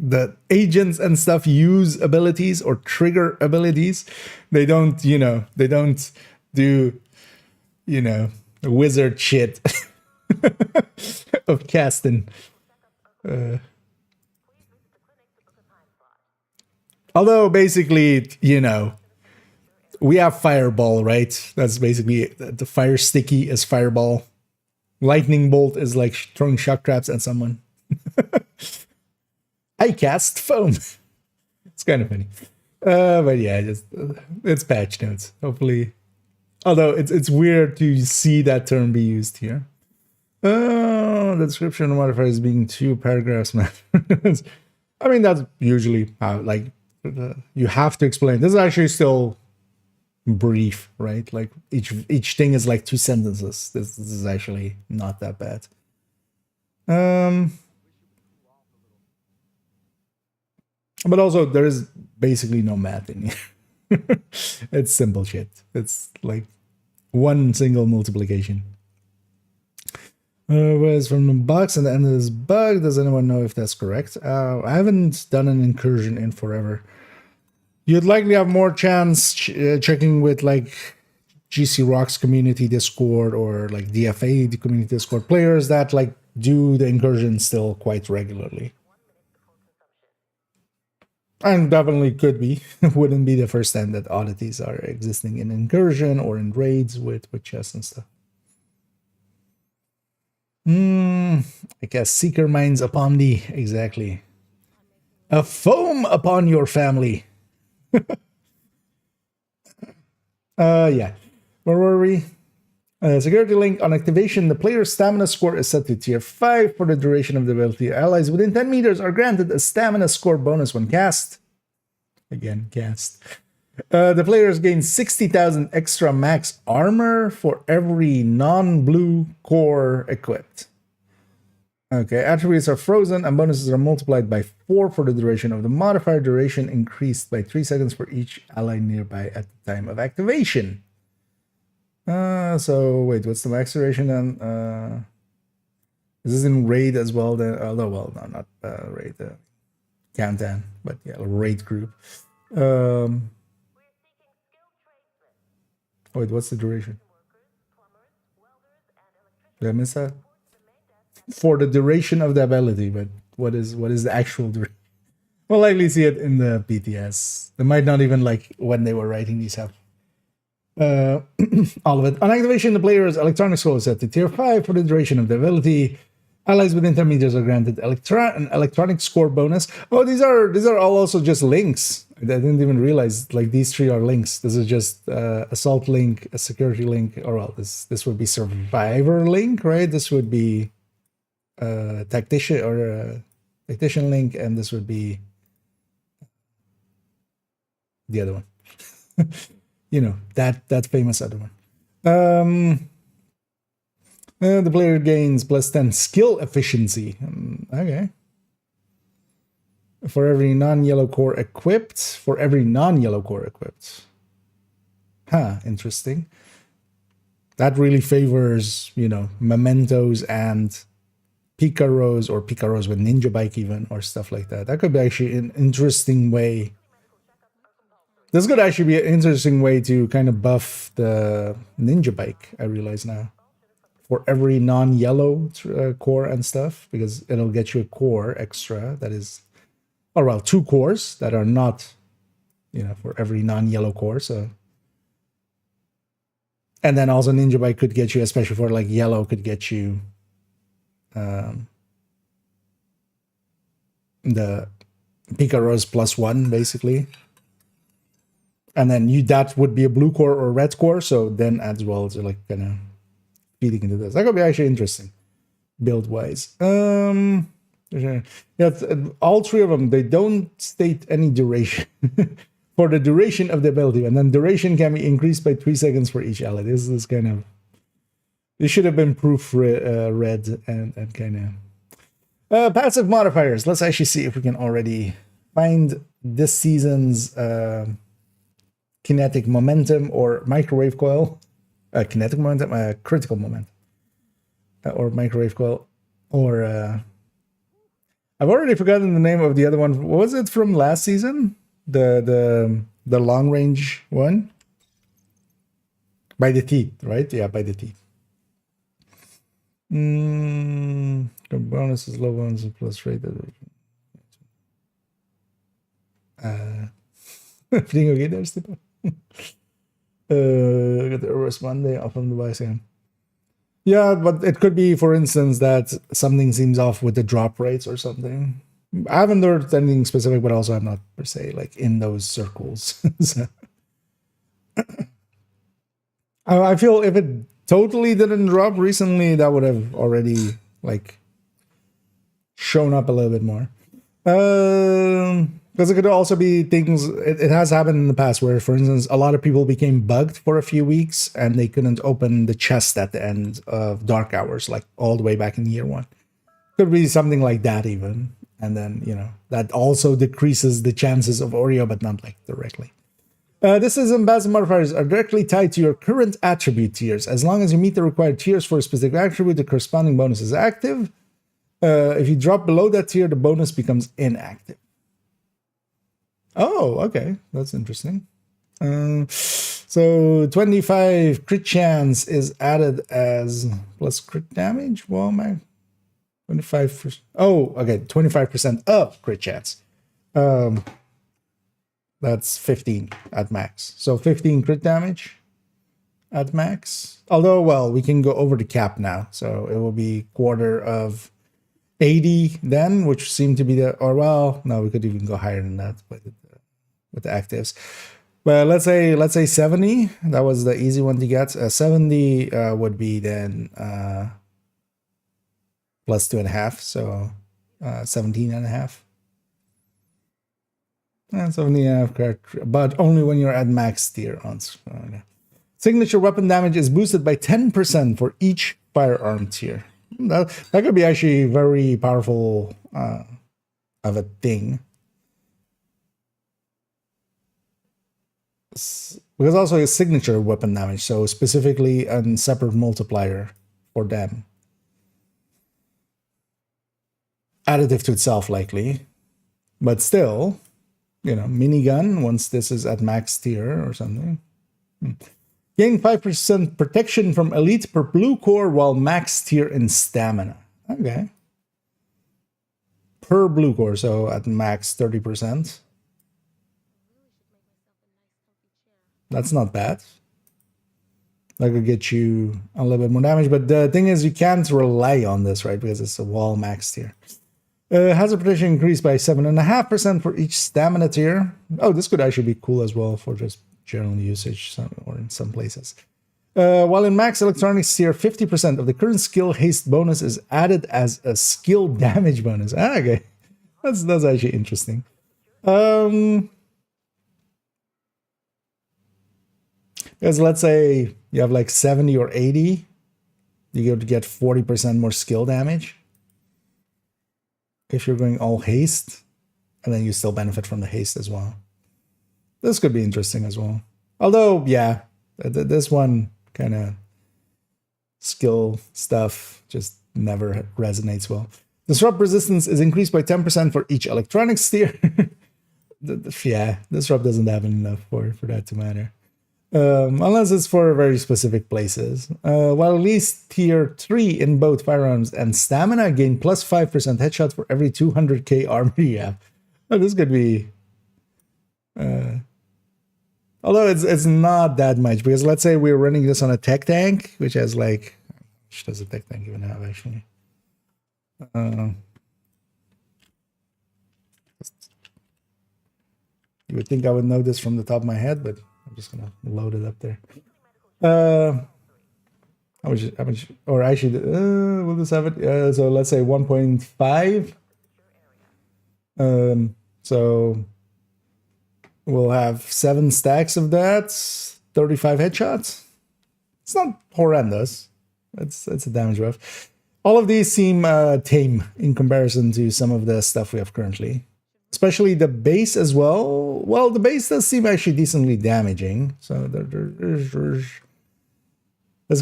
the agents and stuff use abilities or trigger abilities. They don't, you know, they don't do, you know, wizard shit of casting. Although basically, you know, we have fireball, right? That's basically the fire sticky is fireball. Lightning bolt is like throwing shock traps at someone. I cast foam. It's kind of funny. But yeah, just it's patch notes. Hopefully. Although it's weird to see that term be used here. The description of modifiers being 2 paragraphs. I mean, that's usually how, like, you have to explain. This is actually still brief, right? Like each thing is like 2 sentences. This is actually not that bad. But also there is basically no math in here. It's simple shit. It's like 1 single multiplication. Whereas from the box and the end of this bug, does anyone know if that's correct? I haven't done an incursion in forever. You'd likely have more chance checking with like GC Rocks community Discord or like DFA, the community Discord players that like do the incursion still quite regularly. And definitely could be. Wouldn't be the first time that oddities are existing in incursion or in raids with chests and stuff. I guess Seeker Minds upon thee. Exactly. A foam upon your family. Yeah. Where were we? Security link. On activation, the player's stamina score is set to tier 5 for the duration of the ability. Allies within 10 meters are granted a stamina score bonus when cast. Again, cast. The players gain 60,000 extra max armor for every non-blue core equipped. Okay, attributes are frozen and bonuses are multiplied by 4 for the duration of the modifier. Duration increased by 3 seconds for each ally nearby at the time of activation. So wait, what's the max duration then? Is this in raid as well? Then, although, well, no, not raid. Countdown, but yeah, raid group. Wait, what's the duration? Did I miss that? For the duration of the ability, but what is the actual duration? We'll likely see it in the PTS. They might not even like when they were writing these up. All of it. On activation, the player's electronic score is set to tier 5 for the duration of the ability. Allies within 10 meters are granted an electronic score bonus. Oh, these are all also just links. I didn't even realize like these three are links. This is just assault link, a security link, or well, this would be survivor link, right? This would be tactician or tactician link, and this would be the other one. You know, that famous other one. The player gains +10 skill efficiency. Okay. For every non-yellow core equipped. Huh, interesting. That really favors, you know, mementos and picaros, or picaros with ninja bike even, or stuff like that. That could be actually an interesting way. This could actually be an interesting way to kind of buff the ninja bike, I realize now. For every non-yellow core and stuff, because it'll get you a core extra that is, or well, 2 cores that are not, you know, for every non-yellow core. So, and then also ninja bike could get you, especially for like yellow, could get you the picaros +1 basically. And then that would be a blue core or red core. So then as well, it's like kind of feeding into this. That could be actually interesting, build wise. Yeah, all 3 of them, they don't state any duration for the duration of the ability, and then duration can be increased by 3 seconds for each ally. This is kind of, this should have been read and kind of passive modifiers. Let's actually see if we can already find this season's kinetic momentum or microwave coil. Kinetic momentum, critical momentum, or microwave coil, or I've already forgotten the name of the other one. What was it from last season? The long range one? By the teeth, right? Yeah, by the teeth. The bonus is low bonus plus rate. Everything okay there, Stipa? Got the reverse Monday off on the device again. Yeah, but it could be, for instance, that something seems off with the drop rates or something. I haven't heard anything specific, but also I'm not per se like in those circles. So, I feel if it totally didn't drop recently, that would have already like shown up a little bit more. Because it could also be things, it has happened in the past where, for instance, a lot of people became bugged for a few weeks and they couldn't open the chest at the end of Dark Hours, like all the way back in year 1. Could be something like that even. And then, you know, that also decreases the chances of Oreo, but not like directly. This is passive modifiers are directly tied to your current attribute tiers. As long as you meet the required tiers for a specific attribute, the corresponding bonus is active. If you drop below that tier, the bonus becomes inactive. Oh, okay. That's interesting. So 25 crit chance is added as plus crit damage. Well, man, 25%. Oh, okay. 25% of crit chance. That's 15 at max. So 15 crit damage at max. Although, well, we can go over the cap now. So it will be quarter of 80 then, which seemed to be the, or well, no, we could even go higher than that with the actives. But let's say 70. That was the easy one to get. 70 would be then plus 2.5, so 17.5. 17.5, but only when you're at max tier. Signature weapon damage is boosted by 10% for each firearm tier. That could be actually very powerful of a thing. Because also a signature weapon damage, so specifically a separate multiplier for them. Additive to itself, likely. But still, you know, minigun, once this is at max tier or something. Gain 5% protection from elite per blue core while max tier in stamina. Okay. Per blue core, so at max 30%. That's not bad. That could get you a little bit more damage, but the thing is you can't rely on this, right? Because it's a wall max tier. Hazard protection increased by 7.5% for each stamina tier. Oh, this could actually be cool as well for just general usage or in some places. While in max electronics tier, 50% of the current skill haste bonus is added as a skill damage bonus. Ah, okay. That's actually interesting. Because let's say you have like 70 or 80, you get 40% more skill damage. If you're going all haste, and then you still benefit from the haste as well. This could be interesting as well. Although, yeah, this one kind of skill stuff just never resonates well. Disrupt resistance is increased by 10% for each electronics tier. Yeah, disrupt doesn't have enough for that to matter. Unless it's for very specific places. While at least tier 3 in both firearms and stamina gain plus 5% headshot for every 200k armor you have. Oh, this could be... although it's not that much, because let's say we're running this on a tech tank, which has like... How much does a tech tank even have, actually? You would think I would know this from the top of my head, but I'm just gonna load it up there. How much, or actually, we'll just have it. So let's say 1.5. So we'll have 7 stacks of that, 35 headshots. It's not horrendous. It's a damage buff. All of these seem tame in comparison to some of the stuff we have currently. Especially the base as well. Well, the base does seem actually decently damaging. So there's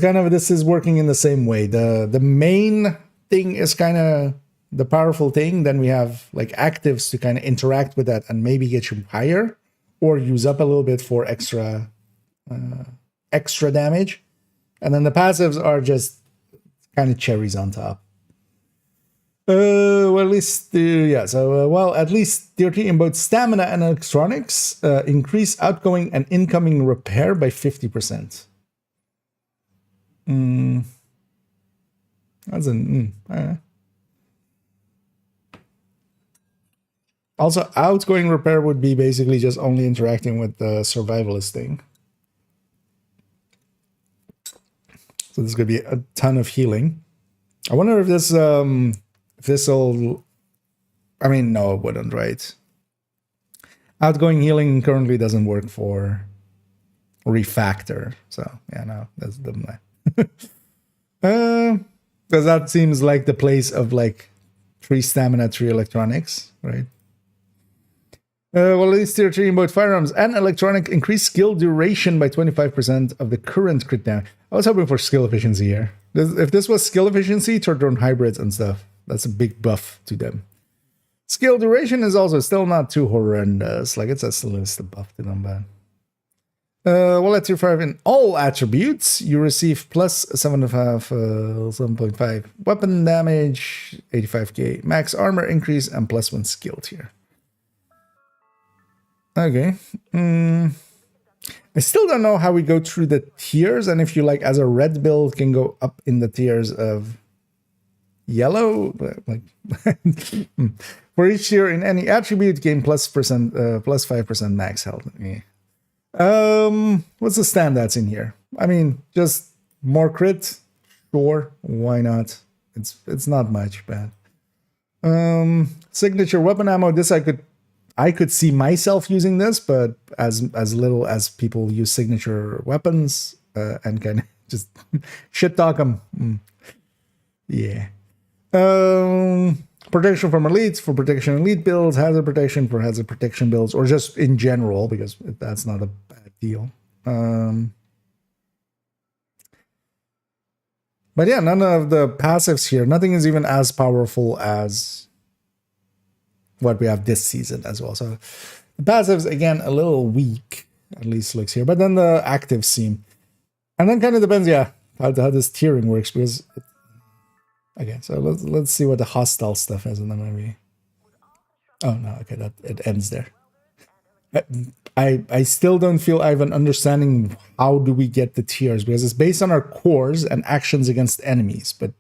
kind of, this is working in the same way. The main thing is kind of the powerful thing. Then we have like actives to kind of interact with that and maybe get you higher or use up a little bit for extra damage. And then the passives are just kind of cherries on top. Well, at least, yeah, so, well, at least tier 3 in both stamina and electronics increase outgoing and incoming repair by 50%. That's also, outgoing repair would be basically just only interacting with the survivalist thing. So this could be a ton of healing. I wonder if this, this'll, I mean, no, it wouldn't, right? Outgoing healing currently doesn't work for refactor. So, yeah, no, that's the because that seems like the place of like 3 stamina, 3 electronics, right? Well, at least tier 3 in both firearms and electronic increase skill duration by 25% of the current crit damage. I was hoping for skill efficiency here. If this was skill efficiency, turn on hybrids and stuff. That's a big buff to them. Skill duration is also still not too horrendous. Like, it's still a buff to them, but... well, at tier 5 in all attributes, you receive plus 7.5 weapon damage, 85k max armor increase, and plus 1 skill tier. Okay. I still don't know how we go through the tiers, and if you like, as a red build, can go up in the tiers of yellow. Like for each tier in any attribute, gain plus 5% max health. Yeah. What's the standouts in here? I mean, just more crit. Sure, why not? It's not much bad. Signature weapon ammo. This I could see myself using this, but as little as people use signature weapons and kind of just shit talk them. Yeah. Protection from elites for protection elite builds, hazard protection for hazard protection builds, or just in general, because that's not a bad deal. But yeah, none of the passives here, nothing is even as powerful as what we have this season as well. So the passives, again, a little weak, at least looks here. But then the actives seem... And then kind of depends, yeah, how this tiering works, because... Okay, so let's see what the hostile stuff is, and then maybe... Oh, no, okay, that it ends there. I still don't feel I have an understanding how do we get the tiers, because it's based on our cores and actions against enemies, but...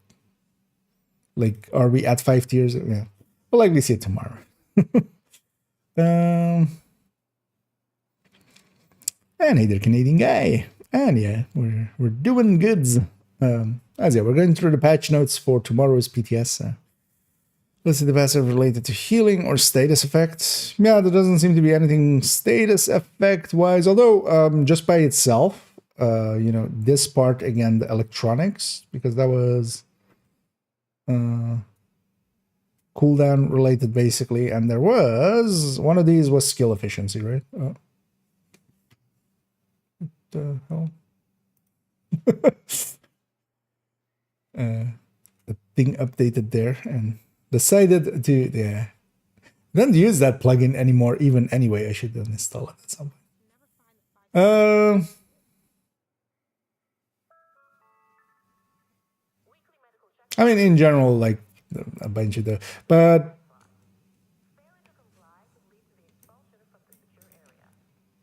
Like, are we at 5 tiers? Yeah. We'll likely see it tomorrow. And hey there, Canadian guy. And yeah, we're doing goods. As yeah, we're going through the patch notes for tomorrow's PTS. Let's see the passive related to healing or status effects. Yeah, there doesn't seem to be anything status effect wise, although just by itself, you know, this part again, the electronics, because that was cooldown related basically, and there was one of these was skill efficiency, right? Oh. What the hell? The thing updated there and decided to, yeah, don't use that plugin anymore even anyway. I should uninstall it at some point. I mean, in general, like a bunch of the, but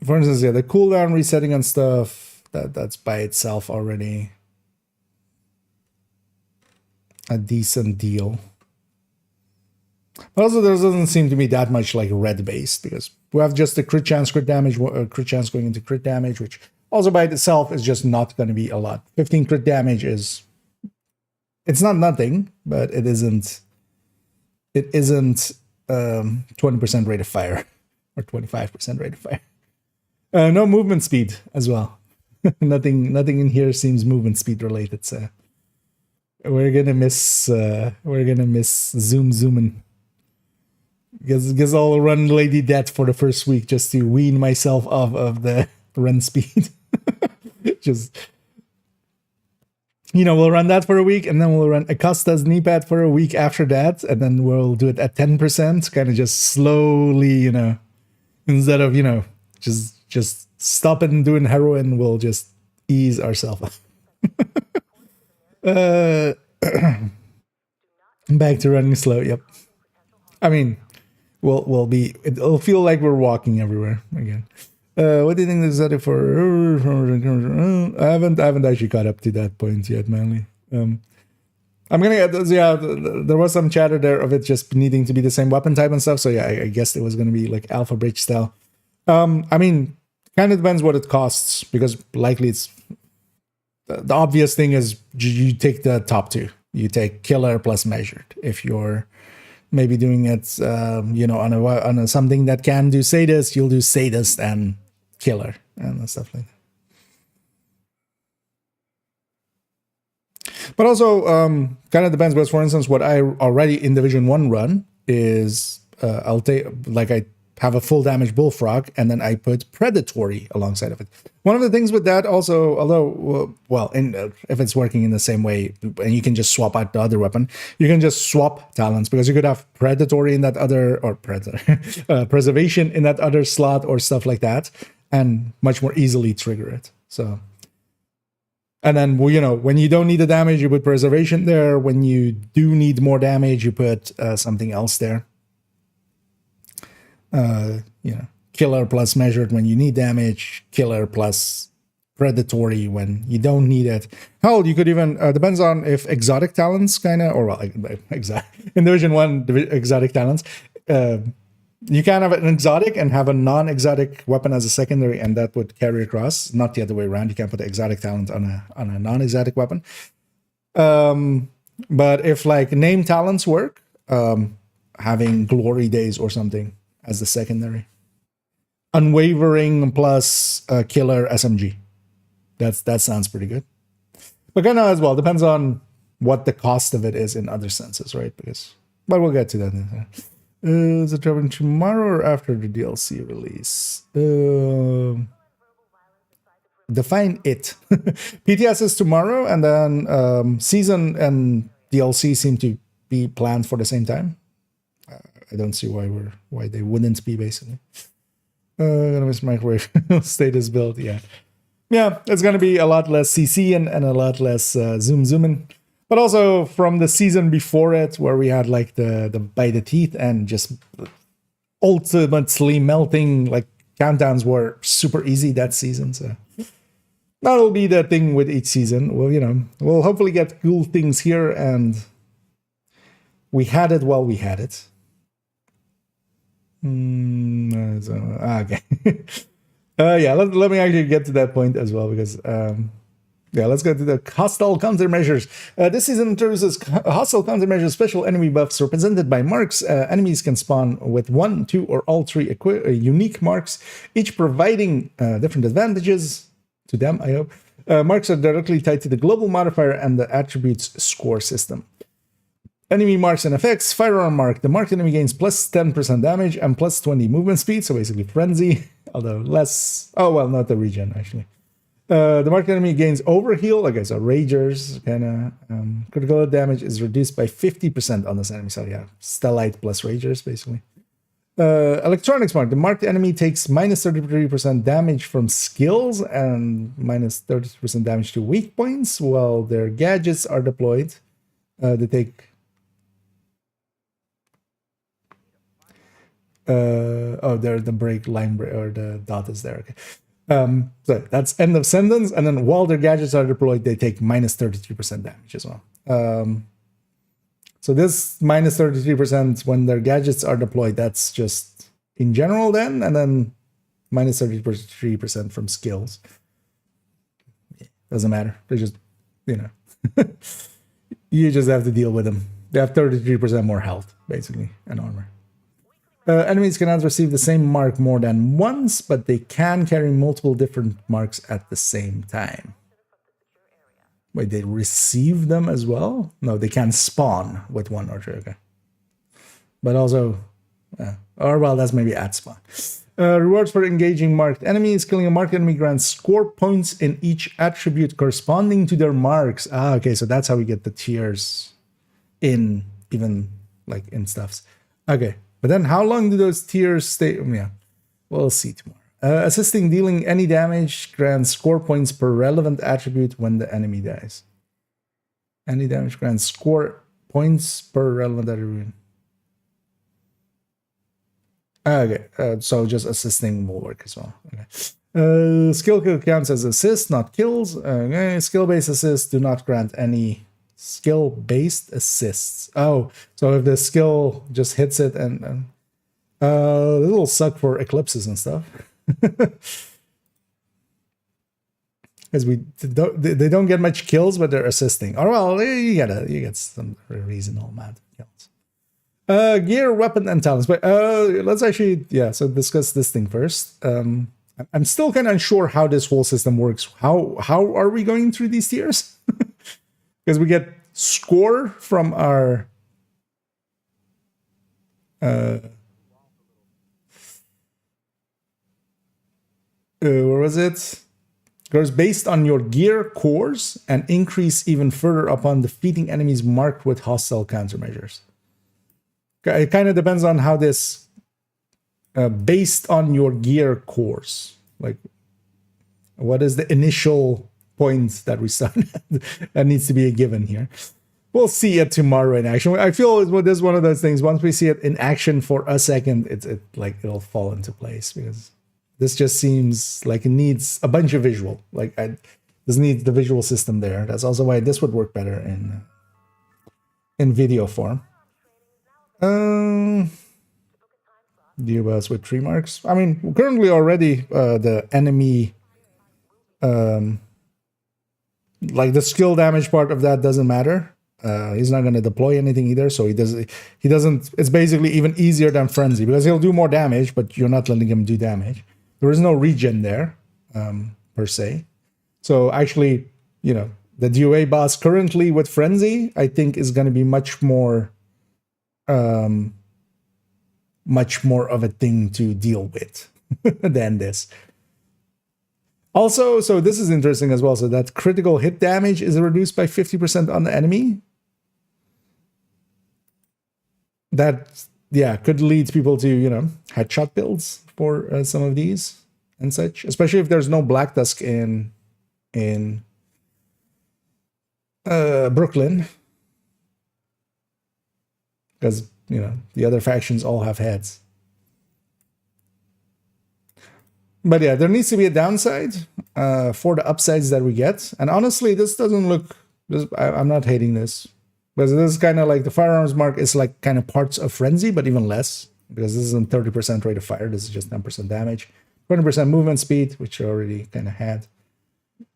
for instance, yeah, the cooldown resetting and stuff, that's by itself already a decent deal. But also, there doesn't seem to be that much like red based because we have just the crit chance, crit damage, crit chance going into crit damage, which also by itself is just not going to be a lot. 15 crit damage is, it's not nothing, but it isn't 20% rate of fire or 25% rate of fire. No movement speed as well. nothing in here seems movement speed related. So we're gonna miss zooming. Guess I'll run Lady Death for the first week just to wean myself off of the run speed. Just, you know, we'll run that for a week and then we'll run Acosta's knee pad for a week after that, and then we'll do it at 10%, kind of just slowly, you know, instead of, you know, just stop it and doing heroin, we'll just ease ourselves. Back to running slow. Yep. I mean, it'll feel like we're walking everywhere again. What do you think is that for? I haven't actually caught up to that point yet, Manly. I'm gonna get those. Yeah, there was some chatter there of it just needing to be the same weapon type and stuff. So yeah, I guess it was gonna be like Alpha Bridge style. I mean, kind of depends what it costs because likely it's the obvious thing is you take the top two. You take killer plus measured. If you're maybe doing it, you know, on a something that can do sadist, you'll do sadist and killer and stuff like that. But also, kind of depends. Because for instance, what I already in Division 1 run is I'll take, like, I have a full damage bullfrog and then I put predatory alongside of it. One of the things with that also, although, well, if it's working in the same way and you can just swap out the other weapon, you can just swap talents because you could have predatory in that other, or preservation in that other slot or stuff like that, and much more easily trigger it. So, and then, you know, when you don't need the damage, you put preservation there. When you do need more damage, you put something else there. You know, killer plus measured when you need damage, killer plus predatory when you don't need it. Hell, you could even, depends on if exotic talents kind of, or well, in Division 1, exotic talents, you can have an exotic and have a non-exotic weapon as a secondary, and that would carry across, not the other way around. You can put the exotic talent on a non-exotic weapon. But if like name talents work, having glory days or something as the secondary. Unwavering plus killer SMG. That sounds pretty good. But kind of as well, depends on what the cost of it is in other senses, right? But we'll get to that. Is it dropping tomorrow or after the DLC release? Define it. PTS is tomorrow, and then season and DLC seem to be planned for the same time. I don't see why they wouldn't be, basically. Gonna miss microwave status build, yeah. Yeah, it's gonna be a lot less CC and a lot less zooming. But also from the season before it, where we had like the by the teeth and just ultimately melting, like countdowns were super easy that season. So that'll be the thing with each season. Well, you know, we'll hopefully get cool things here, and we had it while we had it. Okay. Yeah, let me actually get to that point as well, because yeah, let's go to the hostile countermeasures. This season introduces hostile countermeasures, special enemy buffs represented by marks. Enemies can spawn with 1, 2, or all 3 unique marks, each providing different advantages to them, I hope. Marks are directly tied to the global modifier and the attributes score system. Enemy marks and effects. Firearm mark. The marked enemy gains plus 10% damage and plus 20 movement speed, so basically frenzy, although less... Oh, well, not the regen, actually. The marked enemy gains overheal, okay, so ragers, kind of... critical damage is reduced by 50% on this enemy, so yeah, stellite plus ragers, basically. Electronics mark. The marked enemy takes minus 33% damage from skills and minus 33% damage to weak points, while their gadgets are deployed. They take... oh, there the break line or the dot is there. Okay. So that's end of sentence, and then while their gadgets are deployed, they take minus 33% damage as well. So this minus 33% when their gadgets are deployed, that's just in general then, and then minus 33% from skills. Doesn't matter. They just, you know, you just have to deal with them. They have 33% more health, basically, and armor. Enemies cannot receive the same mark more than once, but they can carry multiple different marks at the same time. Wait, they receive them as well? No, they can spawn with 1 or 2, okay. But also, or well, that's maybe at spawn. Rewards for engaging marked enemies. Killing a marked enemy grants score points in each attribute corresponding to their marks. Ah, okay, so that's how we get the tiers in, even like in stuffs. Okay. But then how long do those tiers stay? Yeah, we'll see tomorrow. Assisting dealing any damage grants score points per relevant attribute when the enemy dies. Any damage grants score points per relevant attribute. Okay, so just assisting will work as well. Okay. Skill kill counts as assists, not kills. Okay. Skill-based assists do not grant any skill-based assists. Oh, so if the skill just hits it, and this will suck for eclipses and stuff. Because they don't get much kills, but they're assisting. Or well, you get some reasonable amount of kills. Gear, weapon, and talents. But let's actually, yeah, so discuss this thing first. I'm still kind of unsure how this whole system works. How are we going through these tiers? Because we get score from our where was it? Goes based on your gear cores and increase even further upon defeating enemies marked with hostile countermeasures. It kind of depends on how this based on your gear cores. Like, what is the initial point that we start that needs to be a given here. We'll see it tomorrow in action. I feel this is one of those things. Once we see it in action for a second, it'll fall into place, because this just seems like it needs a bunch of visual. Like this needs the visual system there. That's also why this would work better in video form. Debuffs with 3 marks. I mean, currently already the enemy. Like the skill damage part of that doesn't matter. He's not going to deploy anything either, so he doesn't. It's basically even easier than frenzy, because he'll do more damage, but you're not letting him do damage. There is no regen there, per se. So actually, you know, the DOA boss currently with frenzy, I think, is going to be much more of a thing to deal with than this. Also, so this is interesting as well. So that critical hit damage is reduced by 50% on the enemy. That, yeah, could lead people to, you know, headshot builds for some of these and such. Especially if there's no Black Tusk in Brooklyn. Because, you know, the other factions all have heads. But yeah, there needs to be a downside for the upsides that we get. And honestly, this doesn't look... I'm not hating this. Because this is kind of like the firearms mark is like kind of parts of frenzy, but even less. because this isn't 30% rate of fire. This is just 10% damage. 20% movement speed, which I already kind of had.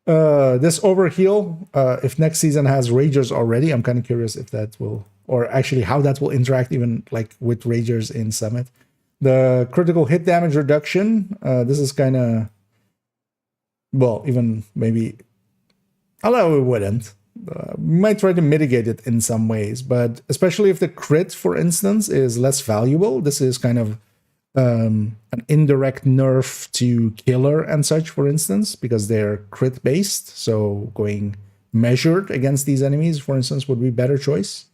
This overheal, if next season has Ragers already, I'm kind of curious if that will, or actually how that will interact even like with Ragers in Summit. The critical hit damage reduction, this is kind of, well, even maybe, although it wouldn't. We might try to mitigate it in some ways, but especially if the crit, for instance, is less valuable, this is kind of an indirect nerf to killer and such, for instance, because they're crit based. So going measured against these enemies, for instance, would be a better choice.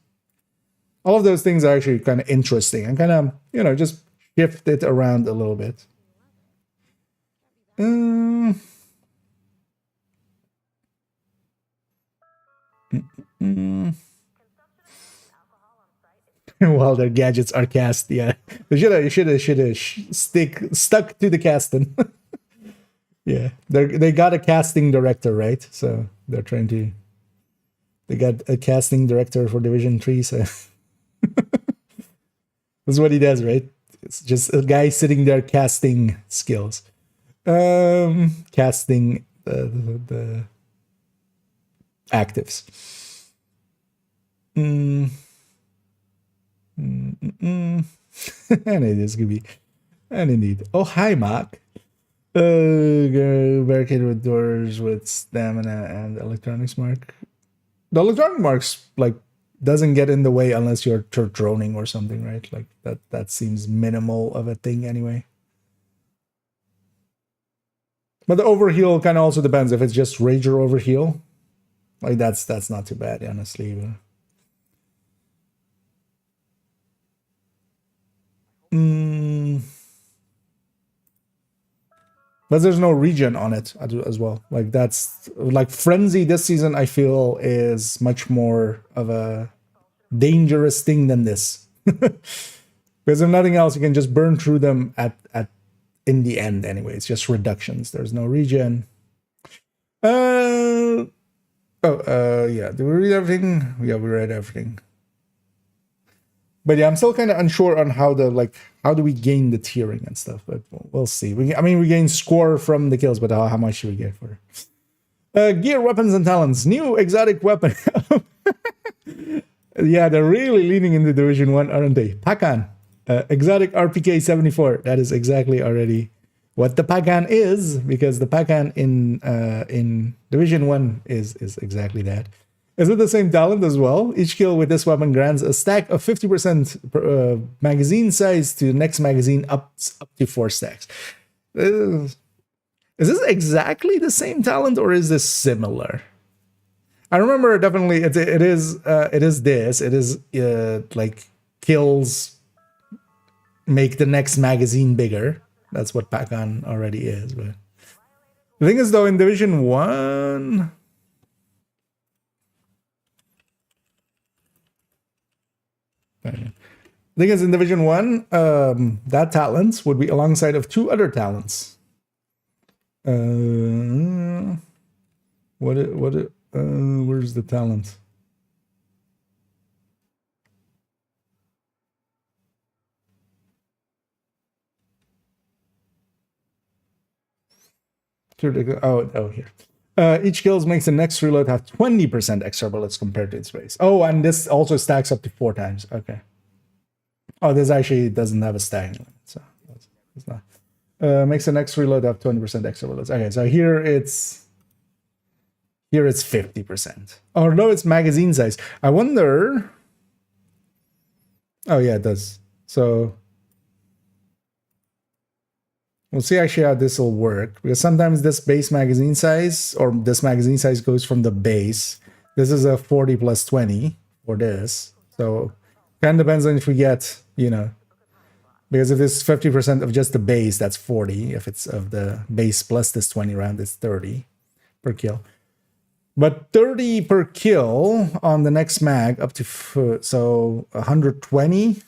All of those things are actually kind of interesting and kind of, you know, just shift it around a little bit. While their gadgets are cast, yeah, they should have stuck to the casting. Yeah, they got a casting director, right? So they're trying to. They got a casting director for Division 3, so that's what he does, right? It's just a guy sitting there casting skills, casting the actives. And it is gonna be, and indeed. Oh, hi, Mark. Barricade with doors with stamina and electronics mark. The electronic marks like doesn't get in the way unless you're droning or something, right? Like that seems minimal of a thing anyway. But the overheal kind of also depends if it's just Rager overheal. Like that's not too bad, honestly. But there's no regen on it as well. Like that's like Frenzy this season, I feel is much more of a dangerous thing than this. Because if nothing else, you can just burn through them at in the end anyway. It's just reductions. There's no regen. Yeah. Did we read everything? Yeah, we read everything. But yeah, I'm still kind of unsure on how do we gain the tiering and stuff, but we'll see. We gain score from the kills, but how much should we get for it? Gear, weapons, and talents. New exotic weapon. Yeah, they're really leaning into Division 1, aren't they? Pakan. Exotic RPK 74. That is exactly already what the Pakan is, because the Pakan in Division 1 is exactly that. Is it the same talent as well? Each kill with this weapon grants a stack of 50% magazine size to the next magazine up to 4 stacks. Is this exactly the same talent or is this similar? I remember definitely it is this. It is like kills make the next magazine bigger. That's what Pakan already is. But the thing is though, in Division 1... The thing is, in Division 1, that talent would be alongside of 2 other talents. Where's the talent? Oh, here. Each kills makes the next reload have 20% extra bullets compared to its base. Oh, and this also stacks up to 4 times. Okay. Oh, this actually doesn't have a stacking limit, so it's not. Makes the next reload have 20% extra bullets. Okay, so here it's 50%. Although it's magazine size. I wonder. Oh yeah, it does. So we'll see actually how this will work, because sometimes this base magazine size, or this magazine size goes from the base. This is a 40 plus 20 for this. So kind of depends on if we get, because if it's 50% of just the base, that's 40. If it's of the base plus this 20 round, it's 30 per kill. But 30 per kill on the next mag up to, so 120.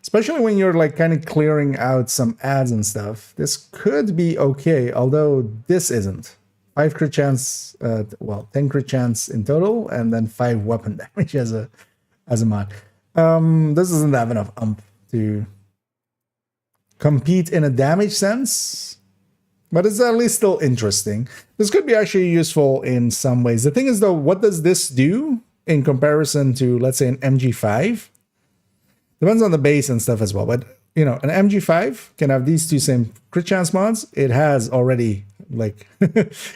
Especially when you're like kind of clearing out some ads and stuff. This could be okay, although this isn't. 5 crit chance, 10 crit chance in total, and then 5 weapon damage as a mod. This doesn't have enough ump to compete in a damage sense, but it's at least still interesting. This could be actually useful in some ways. The thing is, though, what does this do in comparison to, let's say, an MG5? Depends on the base and stuff as well. But, you know, an MG5 can have these two same crit chance mods. It has already, like,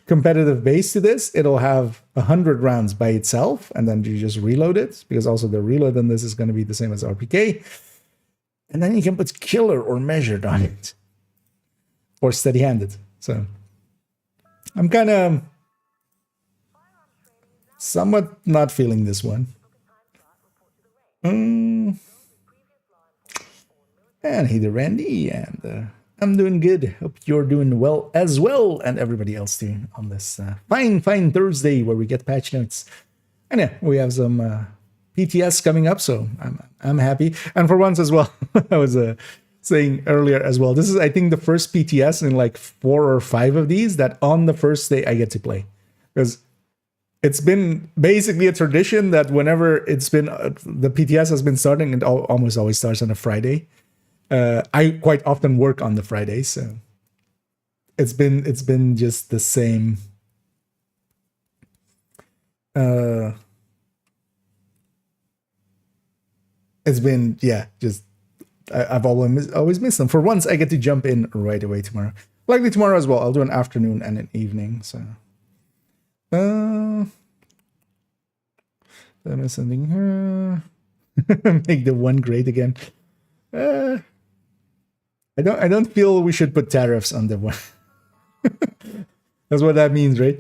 competitive base to this. It'll have 100 rounds by itself, and then you just reload it, because also the reload on this is going to be the same as RPK. And then you can put killer or measured on it, or steady-handed. So I'm kind of somewhat not feeling this one. And hey there, Randy, and I'm doing good. Hope you're doing well as well, and everybody else too on this fine Thursday where we get patch notes. And yeah, we have some PTS coming up, so I'm happy. And for once as well, I was saying earlier as well, this is, I think, the first PTS in like 4 or 5 of these that on the first day I get to play, because it's been basically a tradition that whenever it's been the PTS has been starting, it almost always starts on a Friday. I quite often work on the Friday, so it's been just the same. It's been, yeah, just I've always missed them. For once, I get to jump in right away tomorrow. Likely tomorrow as well. I'll do an afternoon and an evening. So, did I miss something here? Make the one great again. I don't feel we should put tariffs on the one. That's what that means, right?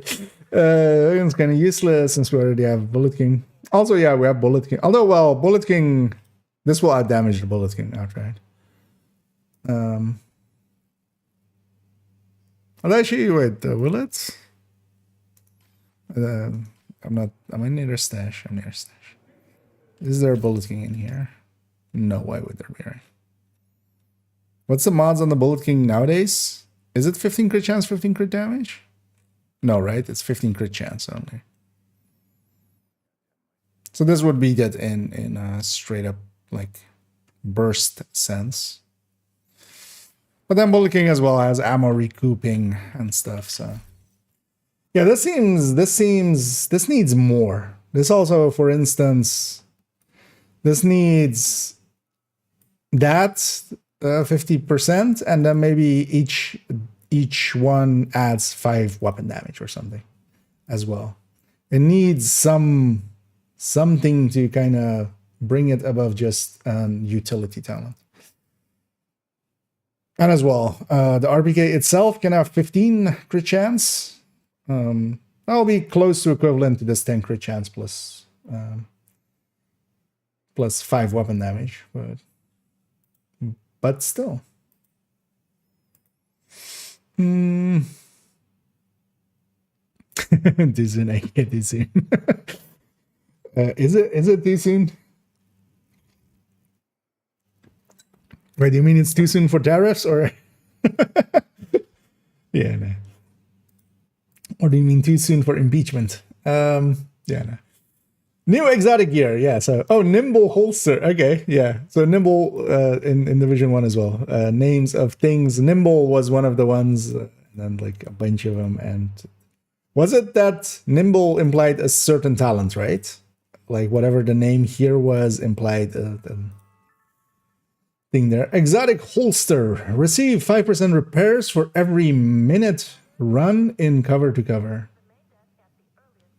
It's kind of useless since we already have Bullet King. Also, yeah, we have Bullet King. Although, well, Bullet King, this will outdamage the Bullet King outright. I'll actually wait. Will it? Am I near a stash? I'm near a stash. Is there a Bullet King in here? No, why would there be, right? What's the mods on the Bullet King nowadays? Is it 15 crit chance, 15 crit damage? No, right? It's 15 crit chance only. So this would be that in a straight up like burst sense. But then Bullet King as well has ammo recouping and stuff, so yeah, this needs more. This also, for instance, this needs that 50%, and then maybe each one adds 5 weapon damage or something as well. It needs something to kind of bring it above just utility talent. And as well, the RPK itself can have 15 crit chance. That'll be close to equivalent to this 10 crit chance plus 5 weapon damage, but still. Too soon, I get too soon. Is it too soon? Wait, do you mean it's too soon for tariffs, or? Yeah, no. Or do you mean too soon for impeachment? Yeah, no. New exotic gear, yeah. So, nimble holster. Okay, yeah. So nimble in Division 1 as well. Names of things. Nimble was one of the ones, and then like a bunch of them. And was it that nimble implied a certain talent, right? Like whatever the name here was implied thing there. Exotic holster. Receive 5% repairs for every minute run in cover to cover.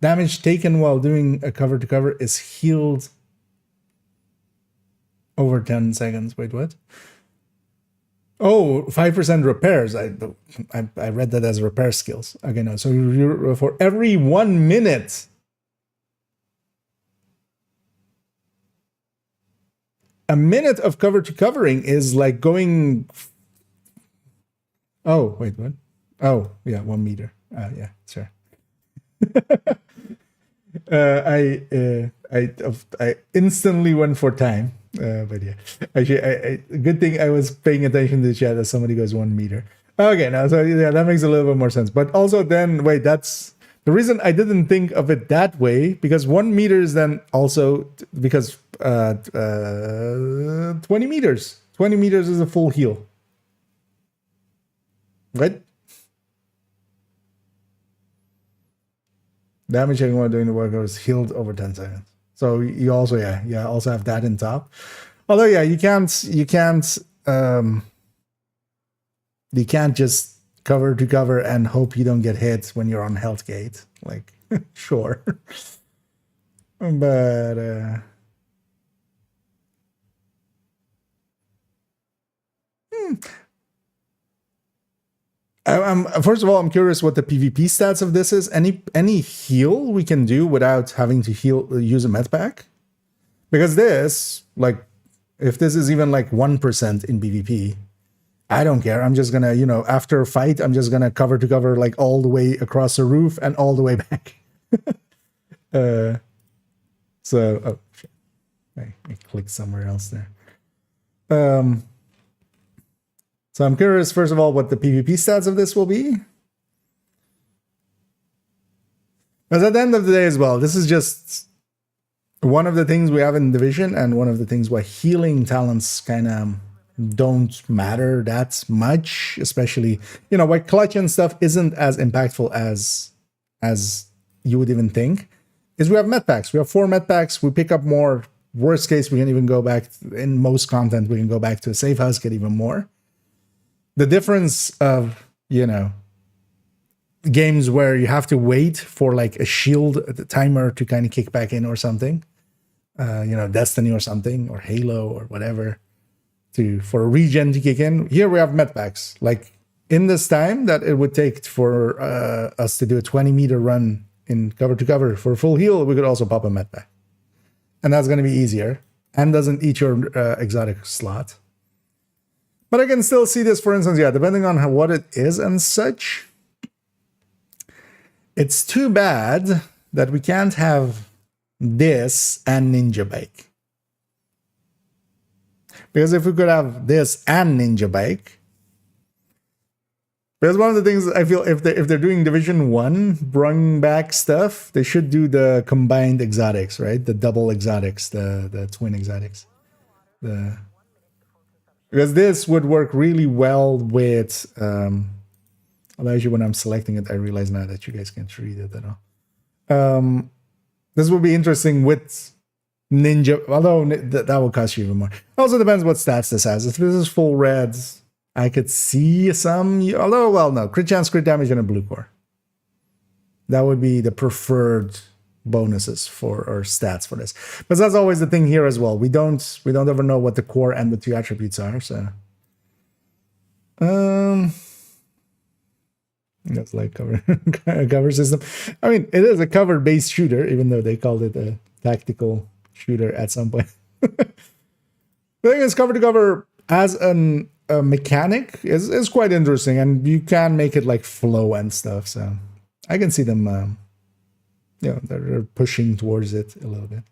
Damage taken while doing a cover to cover is healed over 10 seconds. Wait, what? Oh, 5% repairs. I read that as repair skills. Okay, no. So you're, for every 1 minute. A minute of cover to covering is like going. Oh, wait, what? Oh, yeah, 1 meter. Yeah, sure. I instantly went for time, but yeah. Actually, good thing I was paying attention to the chat as somebody goes 1 meter. Okay, now so yeah, that makes a little bit more sense. But also, then wait, that's the reason I didn't think of it that way, because 1 meter is then also because 20 meters. 20 meters is a full heal. What? Damage taken while doing the work is healed over 10 seconds. So you also, yeah, also have that in top. Although, yeah, you can't just cover to cover and hope you don't get hit when you're on health gate. Like, sure. But, first of all, I'm curious what the PvP stats of this is. Any heal we can do without having to use a med pack? Because this, like, if this is even like 1% in PvP, I don't care. I'm just gonna, after a fight, I'm just gonna cover to cover like all the way across the roof and all the way back. Oh shit. I clicked somewhere else there. So I'm curious, first of all, what the PvP stats of this will be. Because at the end of the day as well, this is just one of the things we have in Division and one of the things why healing talents kind of don't matter that much, especially, why clutch and stuff isn't as impactful as you would even think, is we have med packs. We have 4 med packs. We pick up more. Worst case, we can even go back, in most content, we can go back to a safe house, get even more. The difference of, games where you have to wait for like a shield timer to kind of kick back in or something, Destiny or something, or Halo or whatever, for a regen to kick in. Here we have med packs. Like, in this time that it would take for us to do a 20-meter run in cover to cover for a full heal, we could also pop a med pack. And that's going to be easier and doesn't eat your exotic slot. But I can still see this, for instance, depending on what it is and such. It's too bad that we can't have this and Ninja Bike. Because if we could have this and Ninja Bike, because one of the things I feel, if they're doing Division 1 brung back stuff, they should do the combined exotics, right? The double exotics, the twin exotics. Because this would work really well with, actually when I'm selecting it, I realize now that you guys can't read it at all. This would be interesting with Ninja, although that will cost you even more. Also depends what stats this has. If this is full red, I could see some, although, well, no, crit chance, crit damage, and a blue core. That would be the preferred bonuses for, or stats for this. But that's always the thing here as well. We don't ever know what the core and the 2 attributes are, so. That's like cover system. I mean, it is a cover-based shooter, even though they called it a tactical shooter at some point. The thing is, cover to cover as a mechanic is quite interesting, and you can make it like flow and stuff. So I can see them, they're pushing towards it a little bit.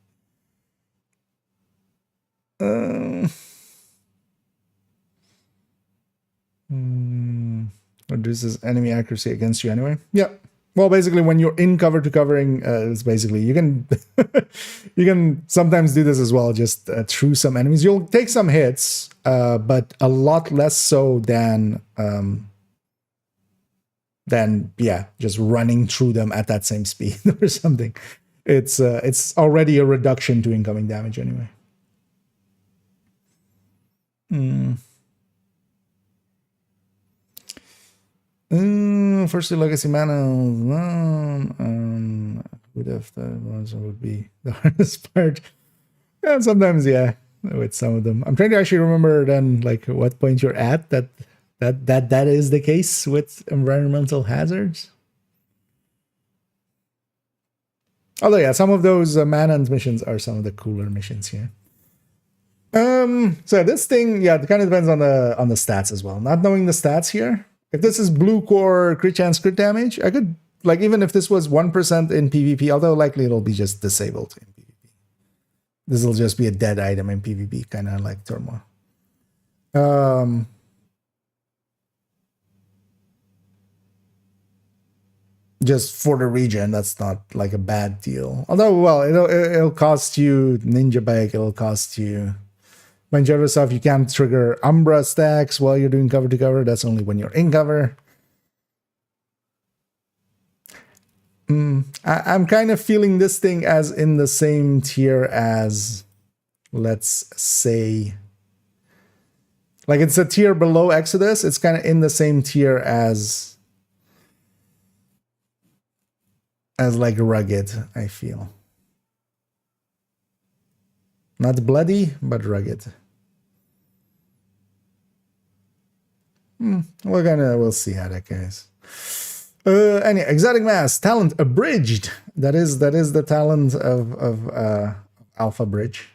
Reduces enemy accuracy against you anyway. Yeah. Well, basically, when you're in cover to covering, it's basically you can you can sometimes do this as well. Just through some enemies, you'll take some hits, but a lot less so than just running through them at that same speed or something. It's already a reduction to incoming damage anyway. Firstly, legacy mana. Would be the hardest part. Yeah, sometimes, yeah, with some of them. I'm trying to actually remember then, like, what point you're at that is the case with environmental hazards. Although, yeah, some of those Manhunt missions are some of the cooler missions here. So this thing, yeah, it kind of depends on the stats as well. Not knowing the stats here. If this is blue core, crit chance, crit damage, I could, like, even if this was 1% in PvP, although likely it'll be just disabled in PvP. This will just be a dead item in PvP, kind of like Turmoil. Just for the region, that's not like a bad deal. Although, well, it'll cost you Ninja Bike, it'll cost you bunch of other stuff. You can't trigger Umbra stacks while you're doing cover to cover. That's only when you're in cover. I'm kind of feeling this thing as in the same tier as, let's say, like it's a tier below Exodus. It's kind of in the same tier as like rugged, I feel. Not bloody, but rugged. We'll see how that goes. Any exotic mask talent abridged. That is the talent of Alpha Bridge.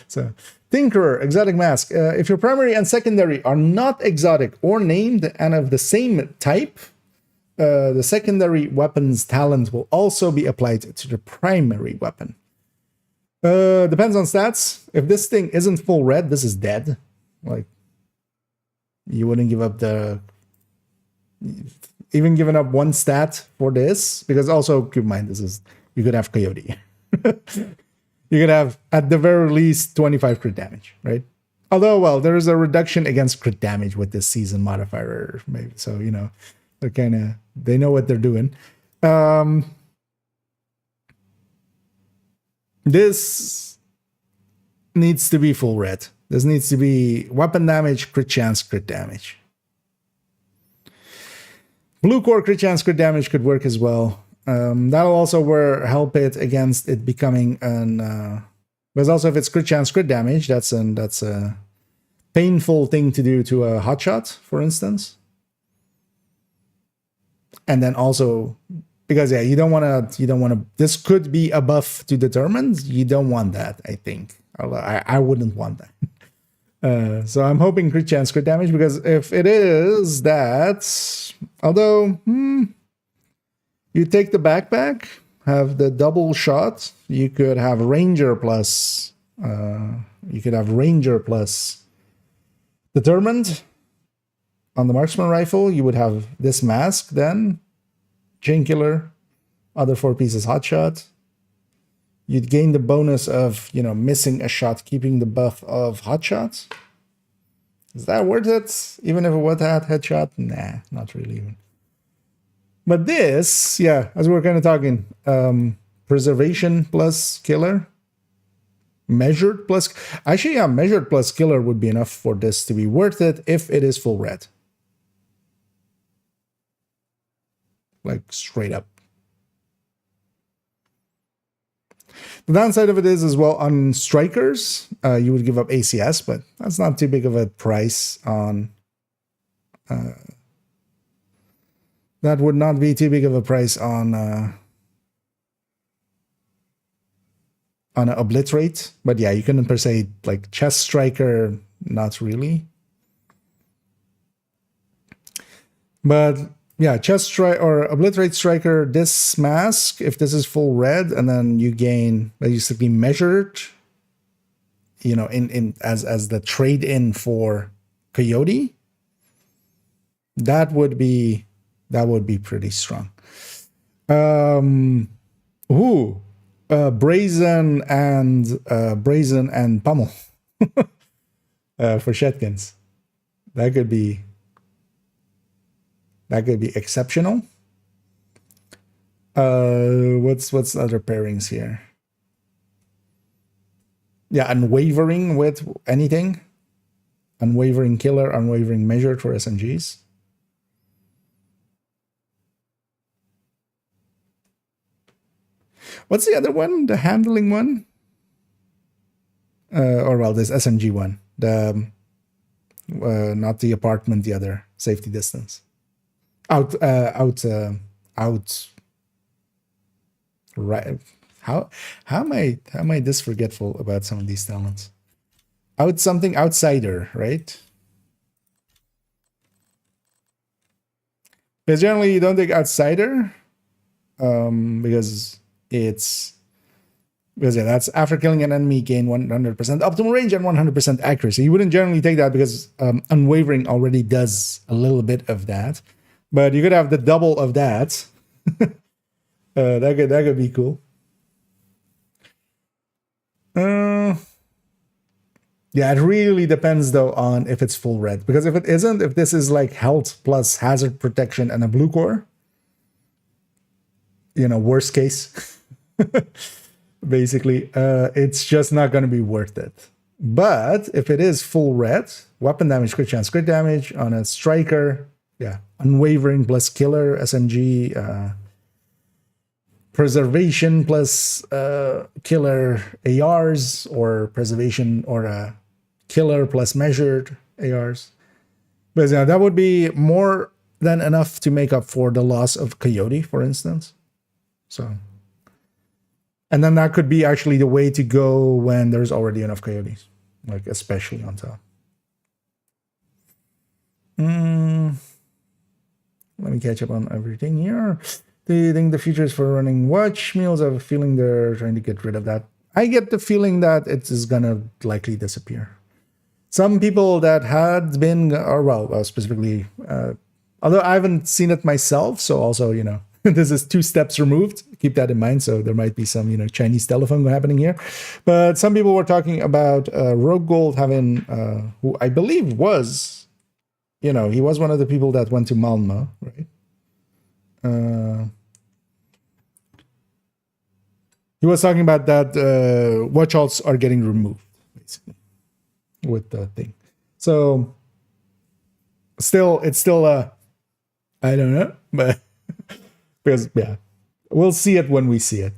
So Tinkerer exotic mask. If your primary and secondary are not exotic or named and of the same type, the secondary weapon's talent will also be applied to the primary weapon. Depends on stats. If this thing isn't full red, this is dead. Like, you wouldn't give up even giving up one stat for this, because also keep in mind you could have Coyote. You could have at the very least 25 crit damage, right? Although, well, there is a reduction against crit damage with this season modifier, maybe. So, you know, they know what they're doing. This needs to be full red. This needs to be weapon damage, crit chance, crit damage. Blue core crit chance, crit damage could work as well. That'll also help it against it becoming an. Because also if it's crit chance, crit damage, that's a painful thing to do to a hotshot, for instance. And then also because you don't want to. This could be a buff to determined. You don't want that. I think I wouldn't want that. So I'm hoping crit chance, crit damage, because if it is that, although you take the backpack, have the double shot, you could have Ranger plus determined on the marksman rifle. You would have this mask, then chain killer, other 4 pieces hotshot. You'd gain the bonus of, missing a shot, keeping the buff of hotshots. Is that worth it? Even if it was that headshot? Nah, not really even. But this, as we were kind of talking, preservation plus killer. Measured plus... Actually, measured plus killer would be enough for this to be worth it if it is full red. Like, straight up. The downside of it is as well on strikers, you would give up ACS, but that's not too big of a price on. That would not be too big of a price on an obliterate. But yeah, you couldn't per se like chest striker, not really. But yeah, chest strike or obliterate striker, this mask, if this is full red, and then you gain basically measured, as the trade-in for Coyote, that would be pretty strong. Brazen and pummel for Shetkins. That could be exceptional. What's other pairings here? Yeah, unwavering with anything. Unwavering killer, unwavering measured for SMGs. What's the other one? The handling one? This SMG one. The not the apartment, the other safety distance. Out. Right. How am I this forgetful about some of these talents? Outsider, right? Because generally you don't take outsider, because that's after killing an enemy gain 100% optimal range and 100% accuracy. You wouldn't generally take that because unwavering already does a little bit of that. But you could have the double of that. That could be cool. Yeah, it really depends though on if it's full red. Because if it isn't, if this is like health plus hazard protection and a blue core, worst case. Basically, it's just not going to be worth it. But if it is full red, weapon damage, crit chance, crit damage on a striker, yeah, unwavering plus killer, SMG, preservation plus killer ARs, or preservation or killer plus measured ARs. But yeah, that would be more than enough to make up for the loss of Coyote, for instance. So, and then that could be actually the way to go when there's already enough Coyotes, like especially on top. Let me catch up on everything here. Do you think the future is for running watch meals? I have a feeling they're trying to get rid of that. I get the feeling that it is gonna likely disappear. Some people that had been, or well, specifically, although I haven't seen it myself, so also, this is 2 steps removed. Keep that in mind. So there might be some, Chinese telephone happening here. But some people were talking about Rogue Gold having, who I believe was, he was one of the people that went to Malmö, right? He was talking about that watch alts are getting removed, basically, with the thing. So it's still I don't know, but because yeah, we'll see it when we see it.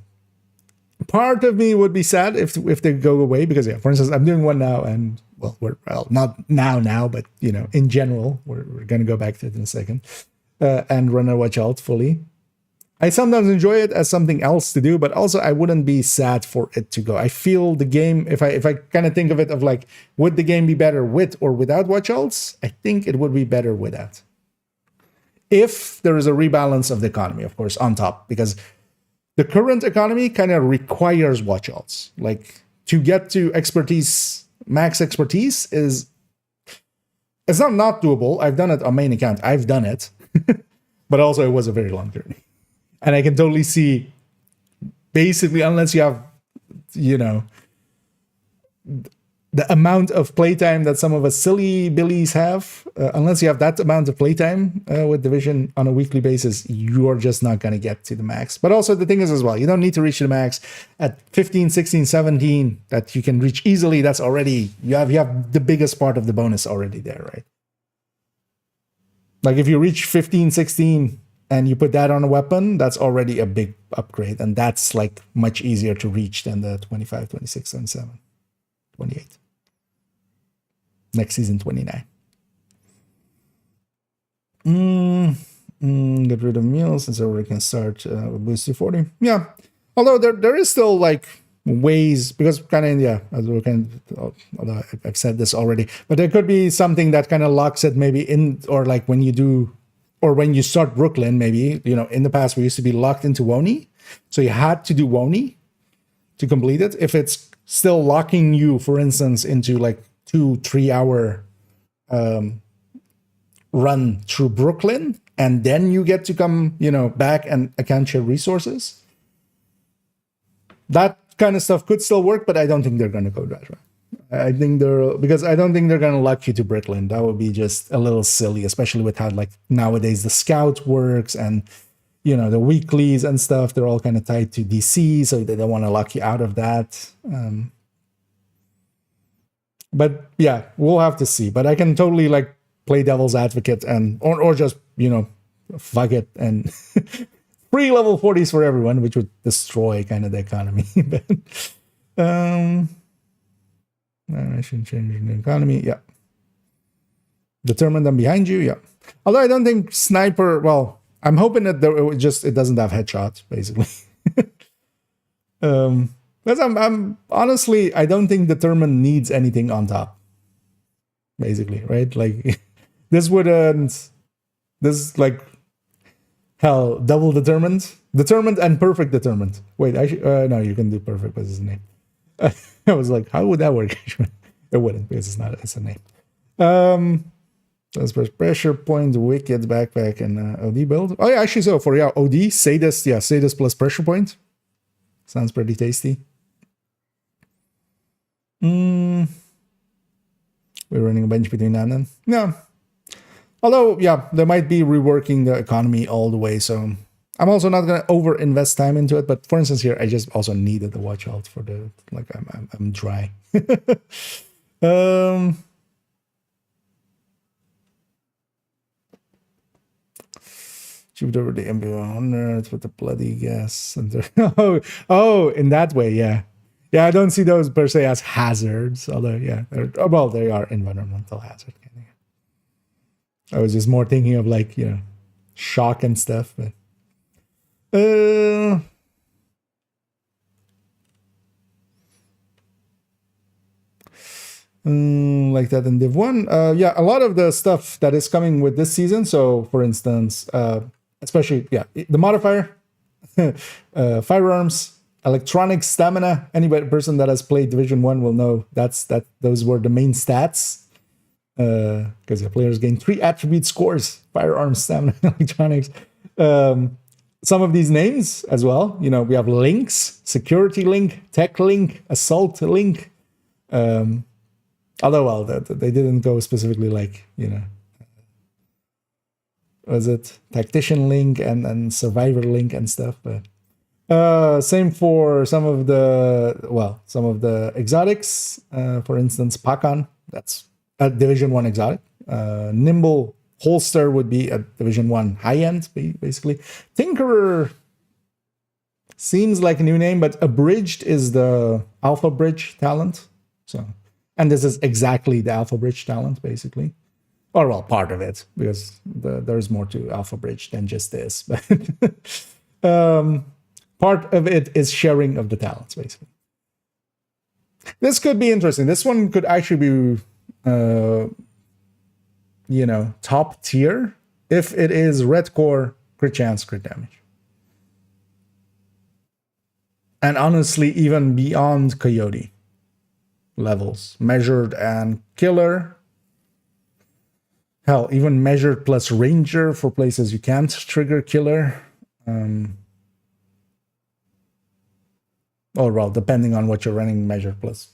Part of me would be sad if they go away, because yeah, for instance, I'm doing one now, and we're not now, but in general, we're gonna go back to it in a second, and run a watch alt fully. I sometimes enjoy it as something else to do, but also I wouldn't be sad for it to go. I feel the game, if I kind of think of it of like, would the game be better with or without watch alts? I think it would be better without. If there is a rebalance of the economy, of course, on top, because the current economy kind of requires watch alts. Like, to get to expertise, max expertise it's not doable. I've done it on main account. I've done it, but also it was a very long journey. And I can totally see, basically, unless you have, the amount of playtime that some of us silly billies have, unless you have that amount of playtime with Division on a weekly basis, you're just not going to get to the max. But also the thing is as well, you don't need to reach the max at 15, 16, 17 that you can reach easily. That's already, you have the biggest part of the bonus already there, right? Like if you reach 15, 16, and you put that on a weapon, that's already a big upgrade. And that's like much easier to reach than the 25, 26, 27, 28. Next season, 29. Get rid of meals, and so we can start with boost to 40. Yeah. Although there is still like ways, because kind of, yeah, as we can, although I've said this already, but there could be something that kind of locks it maybe in, or like when you do, or when you start Brooklyn, maybe, in the past we used to be locked into WONI. So you had to do WONI to complete it. If it's still locking you, for instance, into like 2-3 hour run through Brooklyn, and then you get to come, back and account your resources, that kind of stuff could still work, but I don't think they're going to go that way. I think because I don't think they're going to lock you to Brooklyn. That would be just a little silly, especially with how like nowadays the scout works, and the weeklies and stuff, they're all kind of tied to DC, so they don't want to lock you out of that. But yeah, we'll have to see. But I can totally like play devil's advocate or just, fuck it and free level 40s for everyone, which would destroy kind of the economy. But I shouldn't change the economy. Yeah. Determined and behind you. Yeah. Although I don't think sniper, well, I'm hoping that it doesn't have headshot, basically. Because I'm honestly, I don't think determined needs anything on top. Basically, right? Like this like hell, double determined and perfect determined. Wait, no, you can do perfect with his name. I was like, how would that work? It wouldn't, because it's a name. Let's press pressure point, wicked backpack, and OD build. Oh yeah, actually, so for OD, sadist, sadist plus pressure point. Sounds pretty tasty. We're running a bench between now and then. Yeah. Although, yeah, they might be reworking the economy all the way, so I'm also not gonna over invest time into it, but for instance here, I just also needed the watch out for the like I'm dry. Jupiter with the MB100 with the bloody gas. Oh, in that way, yeah. Yeah, I don't see those per se as hazards, although, yeah, well, they are environmental hazard. I was just more thinking of like, you know, shock and stuff, but like that in Div 1. Yeah, a lot of the stuff that is coming with this season. So, for instance, especially, yeah, the modifier, firearms, electronic stamina. Any person that has played Division 1 will know those were the main stats. Because the players gain 3 attribute scores: firearms, stamina, electronics. Some of these names as well. You know, we have links: security link, tech link, assault link. Although, well, they didn't go specifically like, you know, was it tactician link and survivor link and stuff, but same for some of the exotics. For instance, Pakan, that's a Division 1 exotic. Nimble holster would be a Division 1 high-end, basically. Tinkerer seems like a new name, but Abridged is the Alpha Bridge talent. So, and this is exactly the Alpha Bridge talent, basically. Or, well, part of it, because there's more to Alpha Bridge than just this. But part of it is sharing of the talents, basically. This could be interesting. This one could actually be, you know, top tier if it is red core, crit chance, crit damage. And honestly, even beyond Coyote levels, measured and killer. Hell, even measured plus ranger for places you can't trigger killer. Or, well, depending on what you're running, measured plus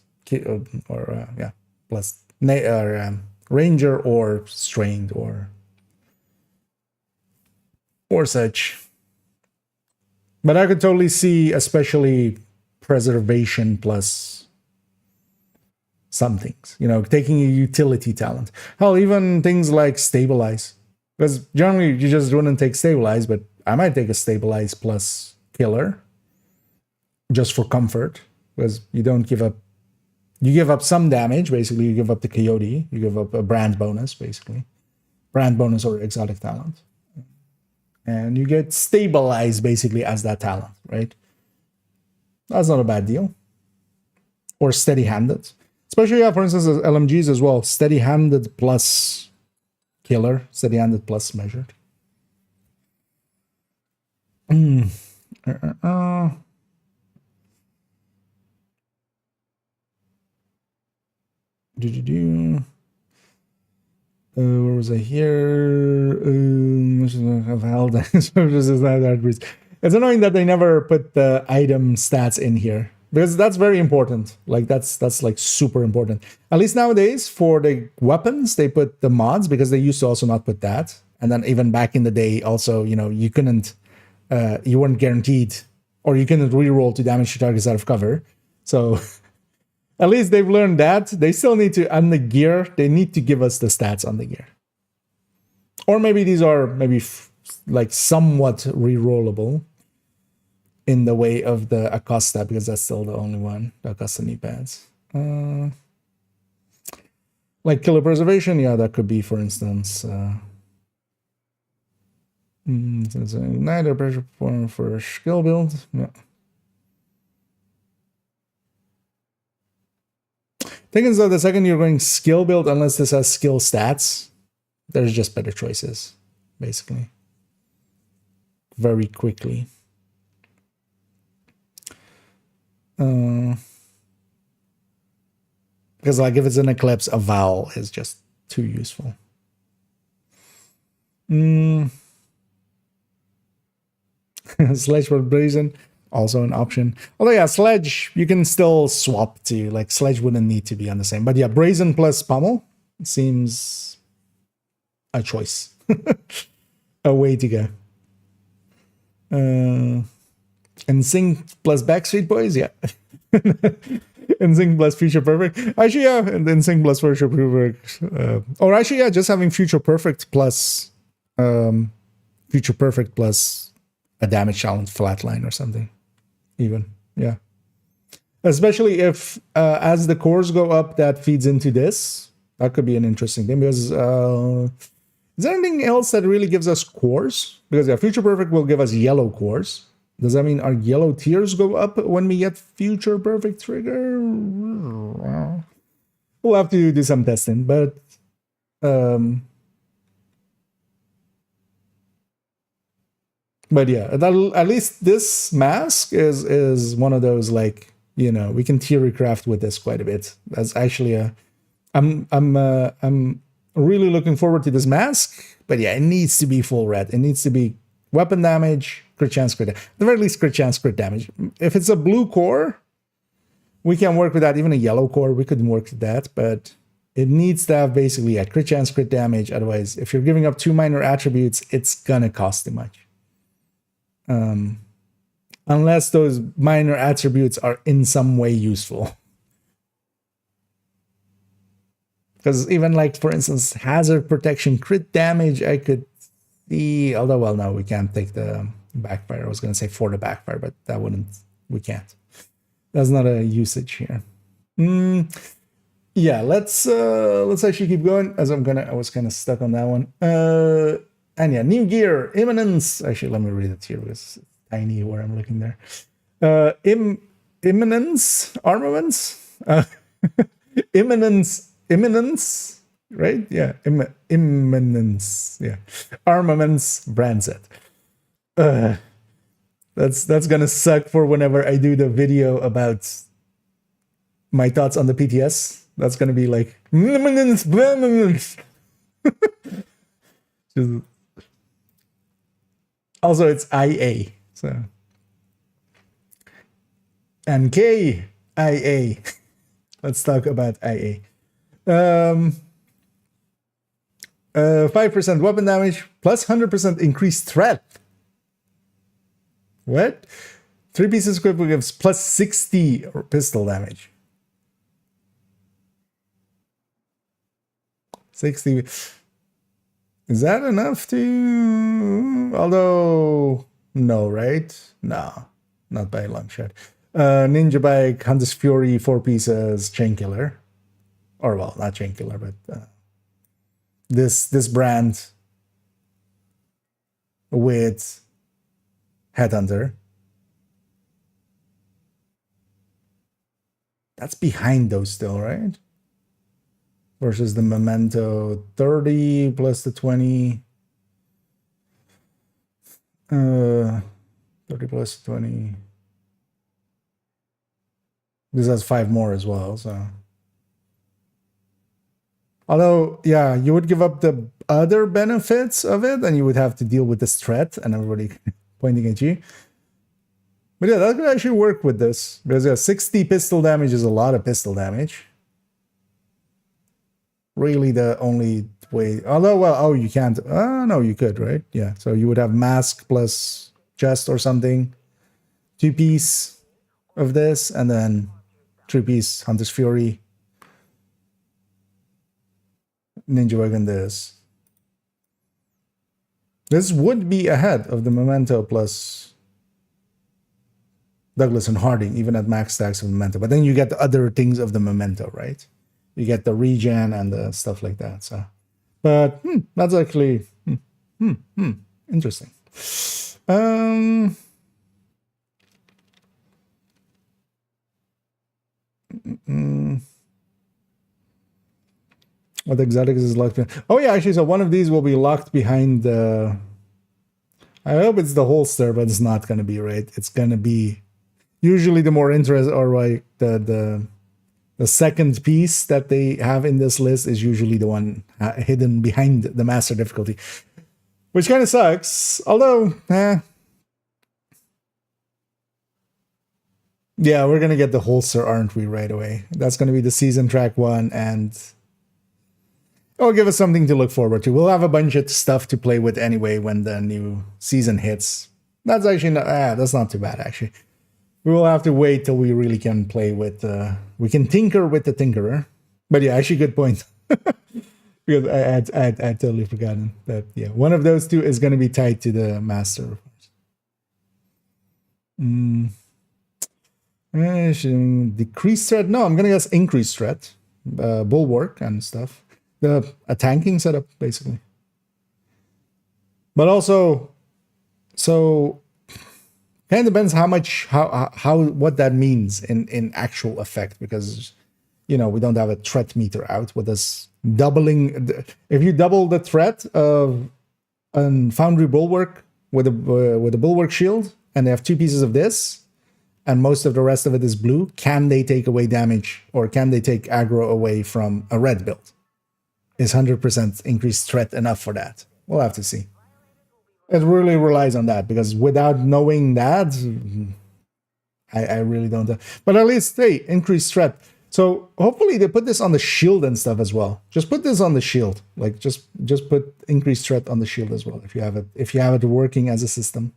plus ranger or strained or such. But I could totally see, especially preservation plus some things, you know, taking a utility talent. Hell, even things like stabilize. Because generally you just wouldn't take stabilize, but I might take a stabilize plus killer just for comfort, because you don't give up. You give up some damage, basically. You give up the Coyote. You give up a brand bonus, basically. Brand bonus or exotic talent. And you get stabilized, basically, as that talent, right? That's not a bad deal. Or steady-handed. Especially, yeah, for instance, LMGs as well. Steady-handed plus killer. Steady-handed plus measured. Where was I here? I've held it's annoying that they never put the item stats in here, because that's very important. Like that's like super important. At least nowadays for the weapons, they put the mods, because they used to also not put that. And then even back in the day, also, you know, you couldn't, you weren't guaranteed, or you couldn't reroll to damage your targets out of cover. So at least they've learned that. They still need to, on the gear, they need to give us the stats on the gear. Or maybe these are like somewhat rerollable in the way of the Acosta, because that's still the only one, the Acosta knee pads. Like killer preservation, yeah, that could be, for instance, neither pressure performer for skill build. Yeah. Thing is that the second you're going skill build, unless this has skill stats, there's just better choices, basically. Very quickly. Because like if it's an Eclipse, a vowel is just too useful. Sledge for brazen. Also an option. Although, yeah, Sledge, you can still swap to, like, Sledge wouldn't need to be on the same. But yeah, Brazen plus Pommel seems a choice. A way to go. NSYNC plus Backstreet Boys, yeah. NSYNC plus Future Perfect. Actually, yeah, and NSYNC plus Future Perfect. Or actually, yeah, just having Future Perfect plus Future Perfect plus a damage challenge flatline or something. Even, yeah. Especially if as the cores go up, that feeds into this. That could be an interesting thing because is there anything else that really gives us cores? Because yeah, Future Perfect will give us yellow cores. Does that mean our yellow tiers go up when we get Future Perfect trigger? We'll have to do some testing, but yeah, at least this mask is one of those, like, you know, we can theory craft with this quite a bit. That's actually I'm really looking forward to this mask, but yeah, it needs to be full red. It needs to be weapon damage, crit chance, crit damage. At the very least, crit chance, crit damage. If it's a blue core, we can work with that. Even a yellow core, we could work with that, but it needs to have basically a crit chance, crit damage. Otherwise, if you're giving up 2 minor attributes, it's gonna cost too much. Unless those minor attributes are in some way useful. Because even, like, for instance, hazard protection, crit damage, I could see, although, well, no, we can't take the backfire. I was going to say for the backfire, but that wouldn't, we can't. That's not a usage here. Yeah, let's actually keep going, as I was kind of stuck on that one. And yeah, new gear, imminence. Actually, let me read it here because it's tiny where I'm looking there. Imminence, armaments, imminence, right? Yeah, imminence. Yeah, armaments brand set. That's gonna suck for whenever I do the video about my thoughts on the PTS. That's gonna be like imminence. Also, it's IA, so and KIA. Let's talk about IA. 5% weapon damage plus 100% increased threat. What? 3 pieces equipped gives plus 60 pistol damage. 60. Is that enough to... Although... No, right? No. Not by a long shot. Ninja Bike, Hunter's Fury, 4 pieces, Chain Killer. Or, well, not Chain Killer, but... This brand... with... Headhunter. That's behind those still, right? Versus the Memento 30 plus the 20. 30 plus 20. This has 5 more as well, so. Although, yeah, you would give up the other benefits of it, and you would have to deal with this threat and everybody pointing at you. But yeah, that could actually work with this. Because yeah, 60 pistol damage is a lot of pistol damage. Really the only way, although, well, oh, you can't, no, you could, right? Yeah, so you would have mask plus chest or something, 2-piece of this, and then 3-piece Hunter's Fury, Ninja Wagon this. This would be ahead of the Memento plus Douglas and Harding, even at max stacks of Memento, but then you get the other things of the Memento, right? You get the regen and the stuff like that. So, but that's actually interesting. What exotics is locked behind? Oh yeah, actually, so one of these will be locked behind the... I hope it's the holster, but it's not going to be, right? It's going to be usually the more interest, or like the second piece that they have in this list is usually the one hidden behind the master difficulty, which kind of sucks. Although, yeah, we're gonna get the holster, aren't we, right away? That's gonna be the season track 1, and it'll give us something to look forward to. We'll have a bunch of stuff to play with anyway when the new season hits. That's actually not, that's not too bad, actually. We will have to wait till we really can play with, we can tinker with the tinkerer. But yeah, actually good point. Because I totally forgotten that, yeah, one of those two is going to be tied to the master. Decrease threat? No, I'm going to guess increase threat. Bulwark and stuff. A tanking setup, basically. But also, so kind of depends what that means in actual effect, because you know we don't have a threat meter out. What does doubling? If you double the threat of a foundry bulwark with a bulwark shield, and they have 2 pieces of this, and most of the rest of it is blue, can they take away damage, or can they take aggro away from a red build? Is 100% increased threat enough for that? We'll have to see. It really relies on that, because without knowing that, I really don't know. But at least, hey, increased threat. So hopefully they put this on the shield and stuff as well. Just put this on the shield. Like just put increased threat on the shield as well, if you have it working as a system.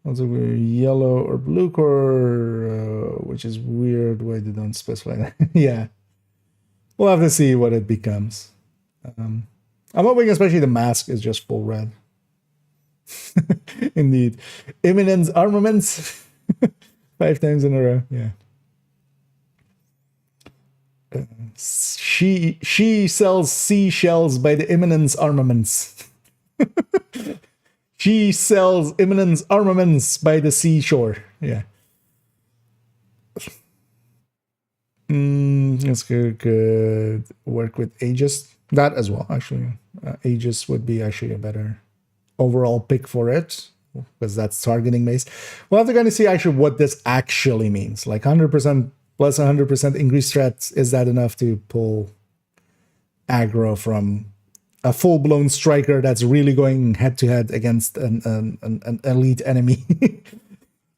Also, yellow or blue core, which is weird. Why they don't specify that? Yeah, we'll have to see what it becomes. I'm hoping especially the mask is just full red. Indeed. Imminence armaments. 5 times in a row. Yeah. She sells seashells by the Imminence armaments. She sells Imminence armaments by the seashore. Yeah. Let's go work with Aegis. That as well, actually. Aegis would be actually a better overall pick for it, because that's targeting based. We'll have to kind of see actually what this actually means. Like 100% plus 100% increased threat, is that enough to pull aggro from a full-blown striker that's really going head-to-head against an elite enemy?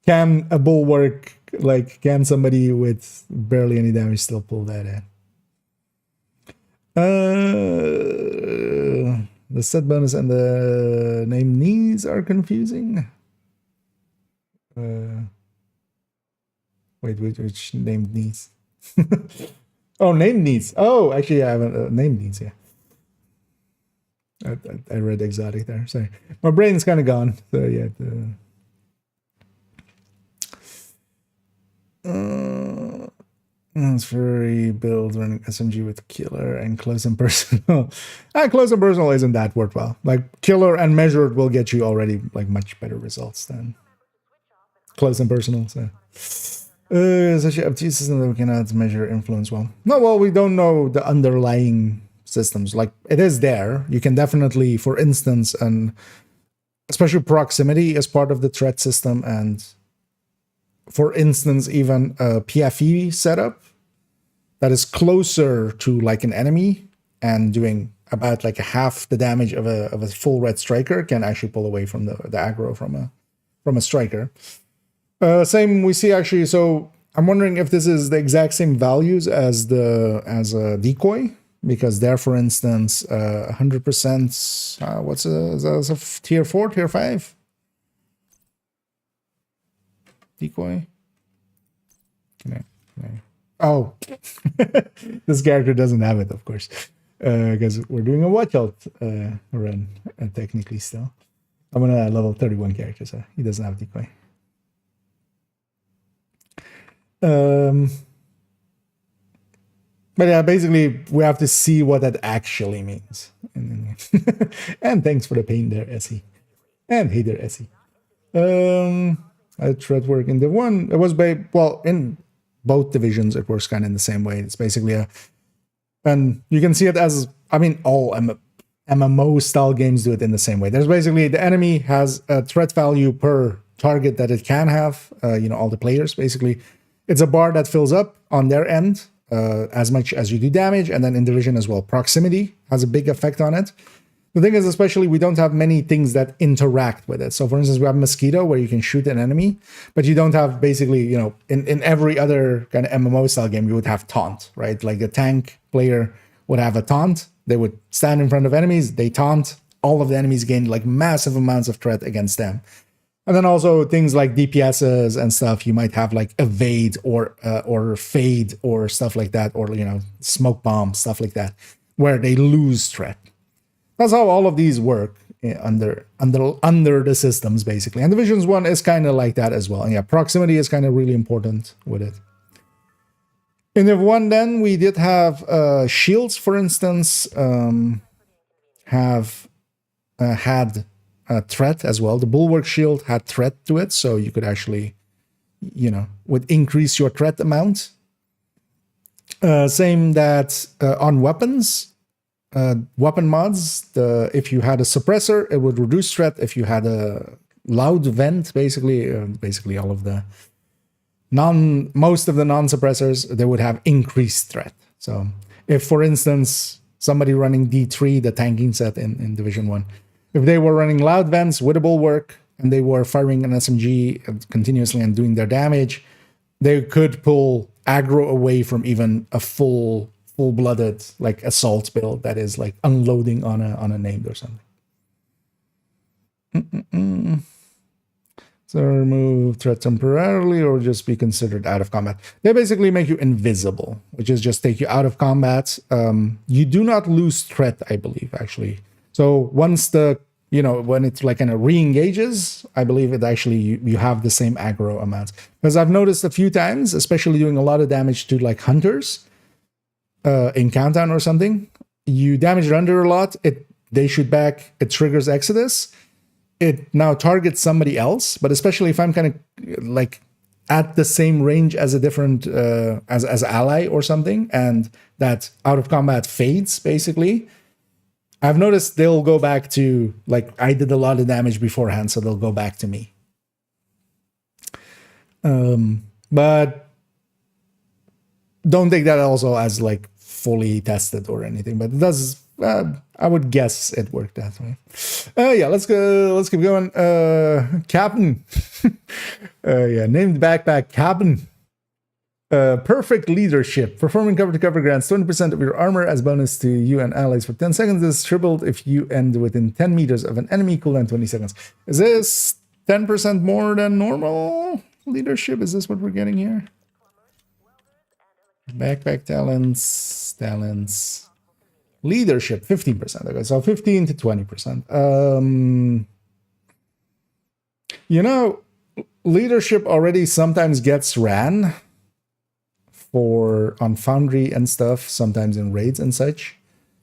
Can a bulwark, like, can somebody with barely any damage still pull that in? The set bonus and the named knees are confusing. Wait, which named knees? Oh, named knees. Oh, actually, I haven't named knees. Yeah, I read exotic there. Sorry, my brain's kind of gone. So yeah. Transfer build running SMG with killer and close and personal. Close and personal isn't that worthwhile. Like killer and measured will get you already like much better results than close and personal. So such a FT system that we cannot measure influence well. No, well, we don't know the underlying systems. Like it is there. You can definitely, for instance, and especially proximity is part of the threat system, and for instance, even a PVE setup that is closer to like an enemy and doing about like half the damage of a full red striker can actually pull away from the aggro from a striker. Same we see actually. So I'm wondering if this is the exact same values as a decoy, because there, for instance, 100%. What's a tier 4, tier 5? Decoy. Oh, this character doesn't have it, of course, because we're doing a watch out run technically still. I'm on a level 31 character, so he doesn't have decoy. But yeah, basically we have to see what that actually means. And thanks for the pain there, Essie. And hey there, Essie. Threat work in the one. It was in both divisions. It works kind of in the same way. It's basically and you can see it as, I mean, all MMO style games do it in the same way. There's basically the enemy has a threat value per target that it can have. All the players basically. It's a bar that fills up on their end as much as you do damage, and then in division as well. Proximity has a big effect on it. The thing is, especially, we don't have many things that interact with it. So, for instance, we have Mosquito, where you can shoot an enemy, but you don't have basically, in every other kind of MMO style game, you would have Taunt, right? Like the tank player would have a Taunt They would stand in front of enemies, they taunt, all of the enemies gain like massive amounts of threat against them. And then also things like DPSs and stuff, you might have like evade or fade or stuff like that, or, you know, smoke bomb, stuff like that, where they lose threat. That's how all of these work under the systems, basically. And Divisions 1 is kind of like that as well. And yeah, proximity is kind of really important with it. In Div 1 then, we did have shields, for instance, had a threat as well. The Bulwark Shield had threat to it, so you could actually, you know, would increase your threat amount. Same that on weapons, weapon mods, if you had a suppressor, it would reduce threat. If you had a loud vent, basically all of the most of the non-suppressors, they would have increased threat. So if, for instance, somebody running D3, the tanking set in Division 1, if they were running loud vents with a bulwark and they were firing an SMG continuously and doing their damage, they could pull aggro away from even a full-blooded like assault build that is like unloading on a named or something. So remove threat temporarily or just be considered out of combat. They basically make you invisible, which is just take you out of combat. You do not lose threat, I believe, actually. So once when it's like kind of re-engages, I believe it actually, you have the same aggro amount. Because I've noticed a few times, especially doing a lot of damage to like hunters in Countdown or something, you damage the hunter a lot, they shoot back, it triggers Exodus. It now targets somebody else, but especially if I'm kind of like at the same range as a different, as ally or something, and that out of combat fades, basically, I've noticed they'll go back to, like, I did a lot of damage beforehand, so they'll go back to me. But don't take that also as, like, fully tested or anything, but it does, I would guess it worked that way. Yeah, let's keep going. Captain. Named backpack Captain. Perfect leadership. Performing cover-to-cover grants 20% of your armor as bonus to you and allies for 10 seconds. This is tripled if you end within 10 meters of an enemy. Cooldown 20 seconds. Is this 10% more than normal leadership? Is this what we're getting here? Backpack talents. Leadership 15%. Okay, so 15 to 20%. Leadership already sometimes gets ran on Foundry and stuff, sometimes in raids and such,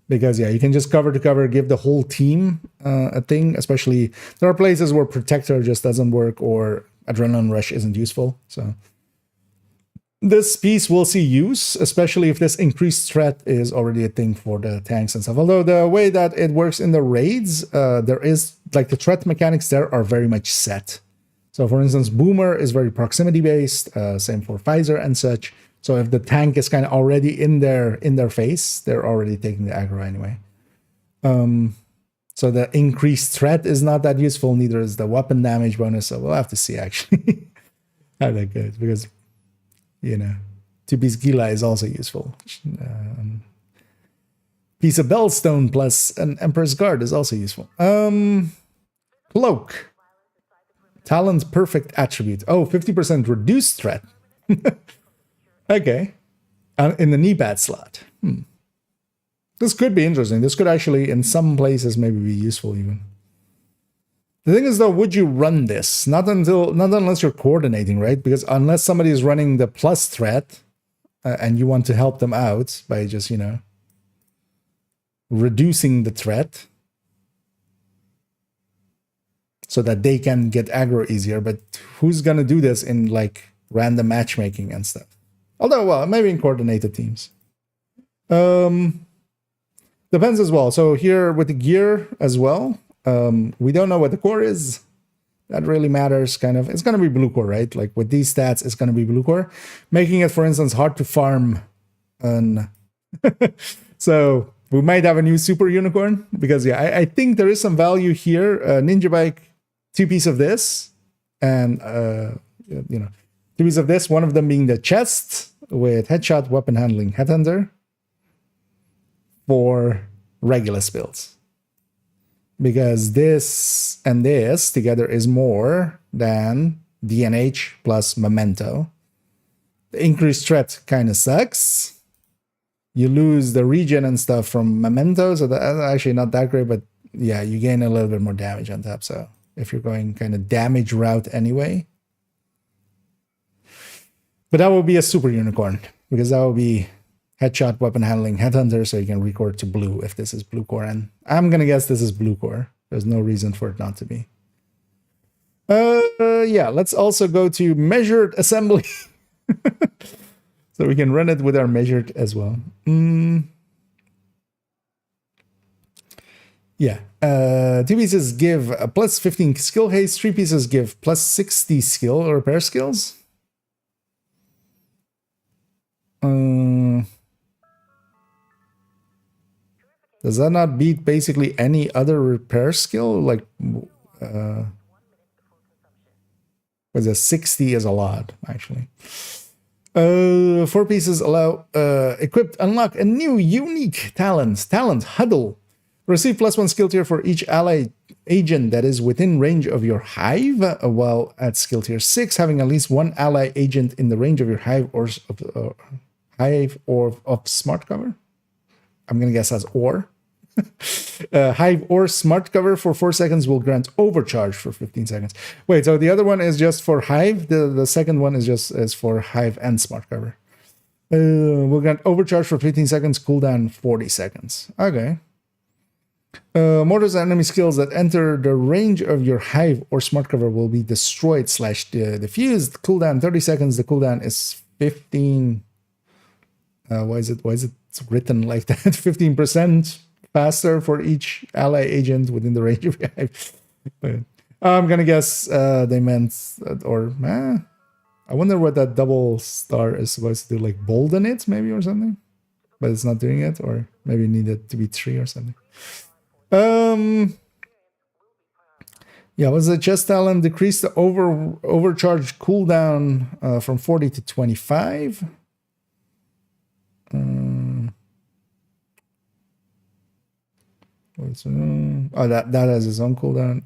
because you can just cover to cover, give the whole team a thing. Especially there are places where Protector just doesn't work or Adrenaline Rush isn't useful. So this piece will see use, especially if this increased threat is already a thing for the tanks and stuff. Although the way that it works in the raids, there is like the threat mechanics there are very much set. So for instance, Boomer is very proximity based, same for Pfizer and such. So if the tank is kind of already in their face, they're already taking the aggro anyway. So the increased threat is not that useful, neither is the weapon damage bonus. So we'll have to see actually how that goes, because two-piece Gila is also useful. Piece of Bellstone plus an Emperor's Guard is also useful. Cloak. Talent perfect attribute. Oh, 50% reduced threat. Okay. In the knee pad slot. This could be interesting. This could actually, in some places, maybe be useful even. The thing is, though, would you run this? Not unless you're coordinating, right? Because unless somebody is running the plus threat, and you want to help them out by just, reducing the threat so that they can get aggro easier. But who's going to do this in, like, random matchmaking and stuff? Although, well, maybe in coordinated teams. Depends as well. So here with the gear as well, we don't know what the core is. That really matters, kind of. It's going to be blue core, right? Like with these stats, it's going to be blue core. Making it, for instance, hard to farm. So we might have a new super unicorn because, I think there is some value here. Ninja bike, 2 pieces of this, and, 2 pieces of this. One of them being the chest with headshot, weapon handling, headhunter. For Regulus builds. Because this and this together is more than DNH plus Memento. The increased threat kind of sucks. You lose the regen and stuff from Memento, so that's actually not that great, but yeah, you gain a little bit more damage on top. So if you're going kind of damage route anyway. But that would be a super unicorn, because that would be headshot, weapon handling, headhunter, so you can record to blue if this is blue core. And I'm going to guess this is blue core. There's no reason for it not to be. Yeah, let's also go to measured assembly. So we can run it with our measured as well. Yeah, 2 pieces give a plus 15 skill haste, 3 pieces give plus 60 skill or repair skills. Does that not beat basically any other repair skill? Like, was it 60 is a lot, actually. 4 pieces allow equipped unlock a new unique talent huddle. Receive +1 skill tier for each ally agent that is within range of your hive, while at skill tier 6 having at least one ally agent in the range of your hive or of smart cover. I'm gonna guess that's or. Hive or smart cover for 4 seconds will grant overcharge for 15 seconds. Wait, so the other one is just for hive. The second one is for hive and smart cover. Will grant overcharge for 15 seconds, cooldown 40 seconds. Okay. Mortars and enemy skills that enter the range of your hive or smart cover will be destroyed / diffused. Cooldown 30 seconds. The cooldown is 15. Why is it written like that? 15% faster for each ally agent within the range of your hive. But I'm gonna guess they meant, I wonder what that double star is supposed to do, like bolden it maybe or something, but it's not doing it, or maybe you need it to be 3 or something. Yeah, was the chest talent decrease the overcharge cooldown from 40 to 25? Oh, that has its own cooldown.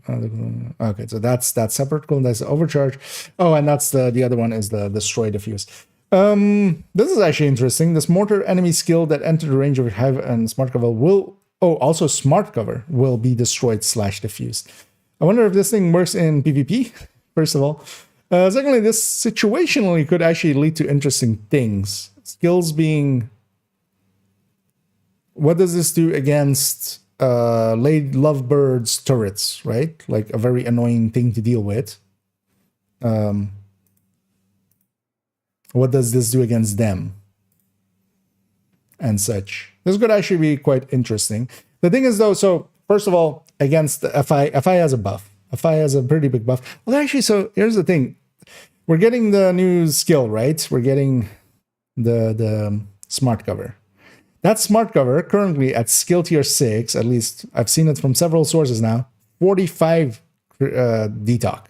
Okay, so that's that separate cooldown. That's the overcharge. Oh, and that's the other one is the destroy diffuse. This is actually interesting. This mortar enemy skill that enter the range of your hive and smart cover will also smart cover will be destroyed / diffused. I wonder if this thing works in PvP. First of all, secondly, this situationally could actually lead to interesting things. Skills being, what does this do against laid lovebirds turrets, right? Like a very annoying thing to deal with. What does this do against them and such? This could actually be quite interesting. The thing is though, so first of all, against the FI has a buff. FI has a pretty big buff. Well, actually, so here's the thing. We're getting the new skill, right? We're getting the smart cover. That smart cover currently at skill tier 6, at least I've seen it from several sources now, 45 detox.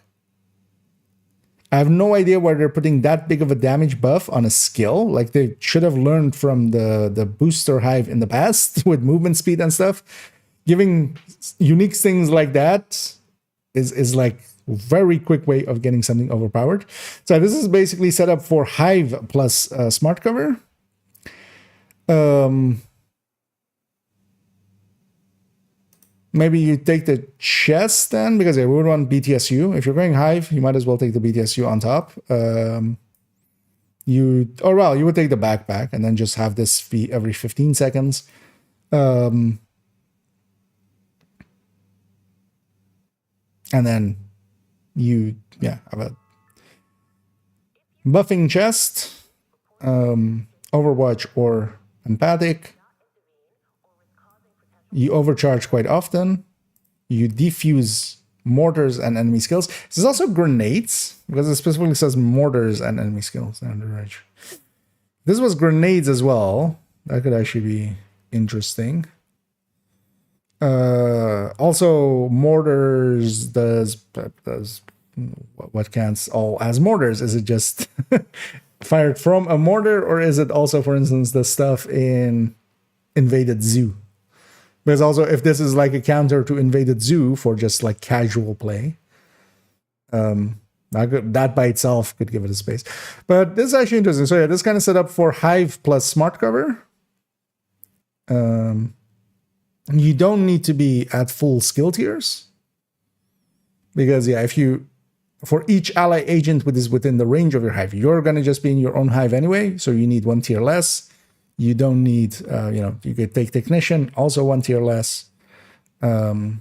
I have no idea why they're putting that big of a damage buff on a skill. Like they should have learned from the booster hive in the past with movement speed and stuff. Giving unique things like that is like a very quick way of getting something overpowered. So this is basically set up for hive plus smart cover. Maybe you take the chest then, because we would want BTSU. If you're going hive, you might as well take the BTSU on top. You would take the backpack and then just have this every 15 seconds. And then you have a buffing chest, Overwatch or empathic. You overcharge quite often. You defuse mortars and enemy skills. This is also grenades, because it specifically says mortars and enemy skills. This was grenades as well. That could actually be interesting. Also, mortars does what counts all as mortars? Is it just fired from a mortar, or is it also, for instance, the stuff in Invaded Zoo? Because also, if this is like a counter to Invaded Zoo for just like casual play, that by itself could give it a space. But this is actually interesting. So yeah, this kind of set up for Hive plus Smart Cover. You don't need to be at full skill tiers. Because yeah, for each ally agent that is within the range of your Hive, you're going to just be in your own Hive anyway, so you need 1 tier less. You don't need, you could take Technician, also 1 tier less. And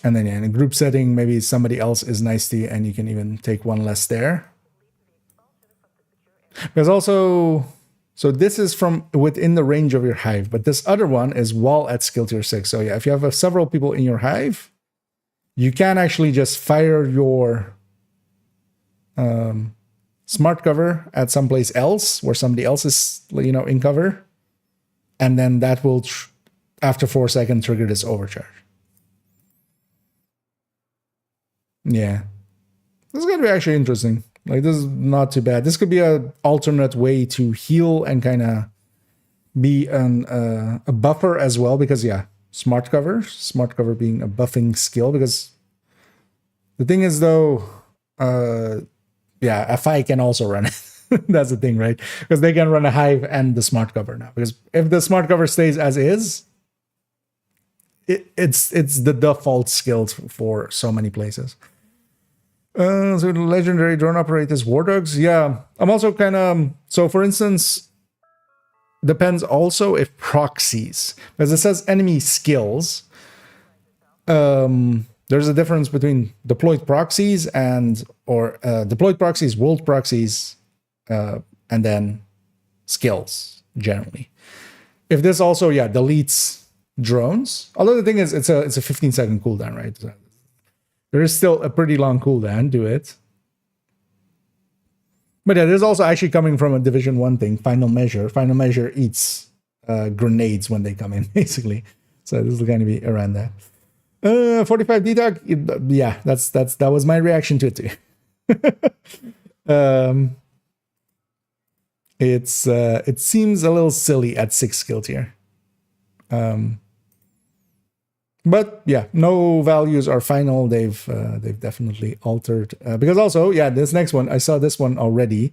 then in a group setting, maybe somebody else is nice to you and you can even take 1 less there. Because also, so this is from within the range of your Hive, but this other one is while at skill tier 6. So yeah, if you have several people in your Hive, you can actually just fire your Smart Cover at someplace else where somebody else is, in cover. And then that will, after 4 seconds, trigger this overcharge. Yeah. This is going to be actually interesting. Like, this is not too bad. This could be an alternate way to heal and kind of be a buffer as well. Because, yeah, Smart Cover being a buffing skill. Because the thing is, though, FI can also run it. That's the thing, right? Because they can run a Hive and the Smart Cover now. Because if the Smart Cover stays as is, it's the default skill for so many places. So the legendary drone operators, war dogs. Yeah, I'm also kind of, so for instance, depends also if proxies, because it says enemy skills. There's a difference between deployed proxies deployed proxies, world proxies, and then skills generally. If this also, deletes drones, although the thing is, it's a 15-second cooldown, right? So there is still a pretty long cooldown to it. But yeah, there's also actually coming from a Division 1 thing, Final Measure. Final Measure eats grenades when they come in, basically. So this is going to be around that. 45 detox, yeah, that was my reaction to it too. It seems a little silly at 6 skill tier. But yeah, no values are final. They've definitely altered because also, yeah, this next one, I saw this one already.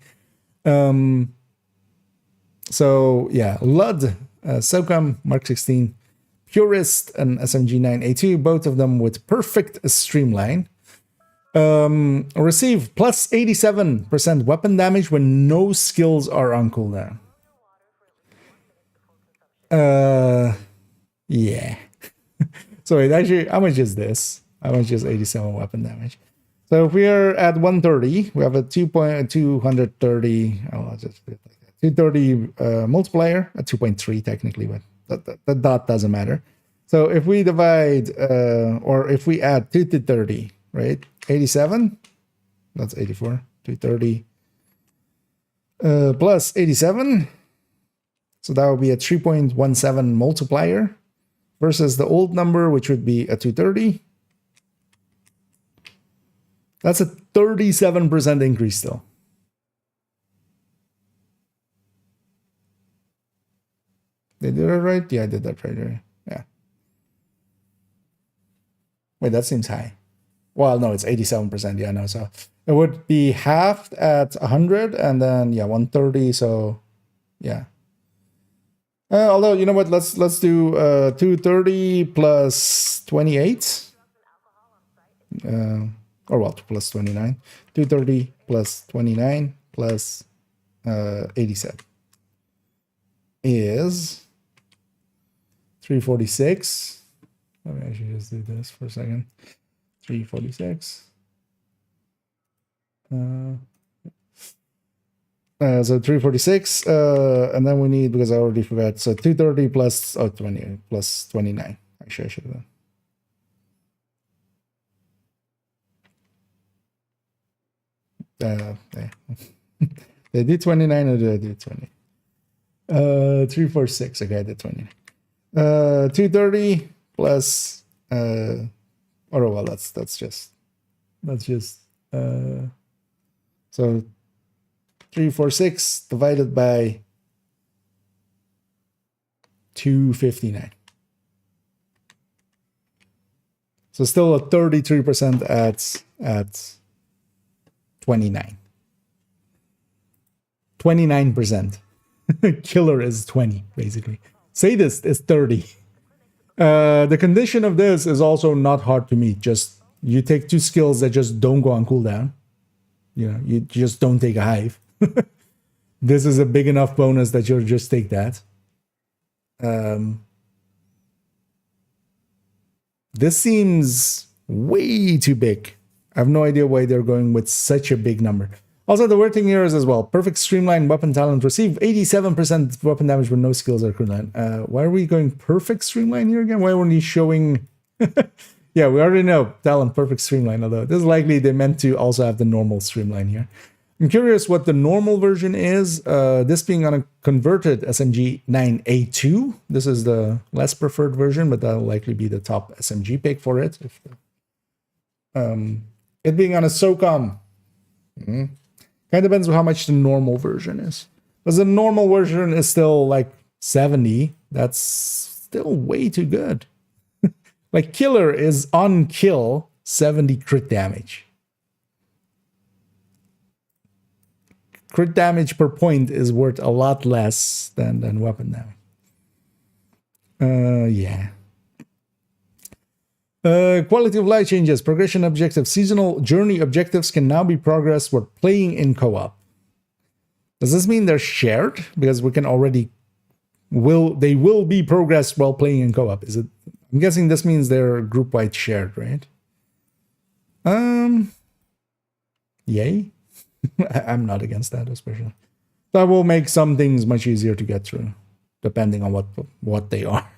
So yeah, Lud, SOCOM Mark 16, Purist, and SMG9A2, both of them with perfect streamline. Receive plus 87% weapon damage when no skills are on cooldown. Yeah. So wait, actually, how much is this? How much is 87 weapon damage? So if we are at 130, we have a 230. I'll just put it like that. 230 multiplier at 2.3 technically, but the dot doesn't matter. So if we divide, or if we add 2 to 30, right? 87, that's 84. 230 plus 87. So that would be a 3.17 multiplier versus the old number, which would be a 230. That's a 37% increase still. Did I do that right? Yeah, I did that right. Yeah. Wait, that seems high. Well, no, it's 87%. Yeah, no. So it would be halved at 100 and then, yeah, 130. So, yeah. Although, you know what? Let's do 230 plus 28. Or well, plus 29. 230 plus 29 plus 87 is 346. Let me actually just do this for a second. 346. So 346, and then we need, because I already forgot, so 230 plus 20 plus 29. Actually, I should have done. They did 29 or did I do 20? 346. Okay, I did 29. 230 plus oh well, that's just so 346 divided by 259. So still a 33% at 29. 29%. Killer is 20, basically. Sadist is 30. The condition of this is also not hard to meet. Just you take 2 skills that just don't go on cooldown. You know, you just don't take a hive. This is a big enough bonus that you'll just take that. This seems way too big. I have no idea why they're going with such a big number. Also, the wording here is as well. Perfect streamline weapon talent. Receive 87% weapon damage with no skills or cooldown. Why are we going perfect streamline here again? Why weren't you showing... Yeah, we already know talent perfect streamline, although this is likely they meant to also have the normal streamline here. I'm curious what the normal version is. This being on a converted SMG 9A2. This is the less preferred version, but that'll likely be the top SMG pick for it. If it being on a SOCOM. Kind of depends on how much the normal version is. Because the normal version is still like 70. That's still way too good. Like killer is on kill 70 crit damage. Crit damage per point is worth a lot less than weapon damage. Yeah. Quality of life changes. Progression objectives. Seasonal journey objectives can now be progressed when playing in co-op. Does this mean they're shared? Because we can already... They will be progressed while playing in co-op. Is it... I'm guessing this means they're group-wide shared, right? Yay. I'm not against that, especially. That will make some things much easier to get through, depending on what they are.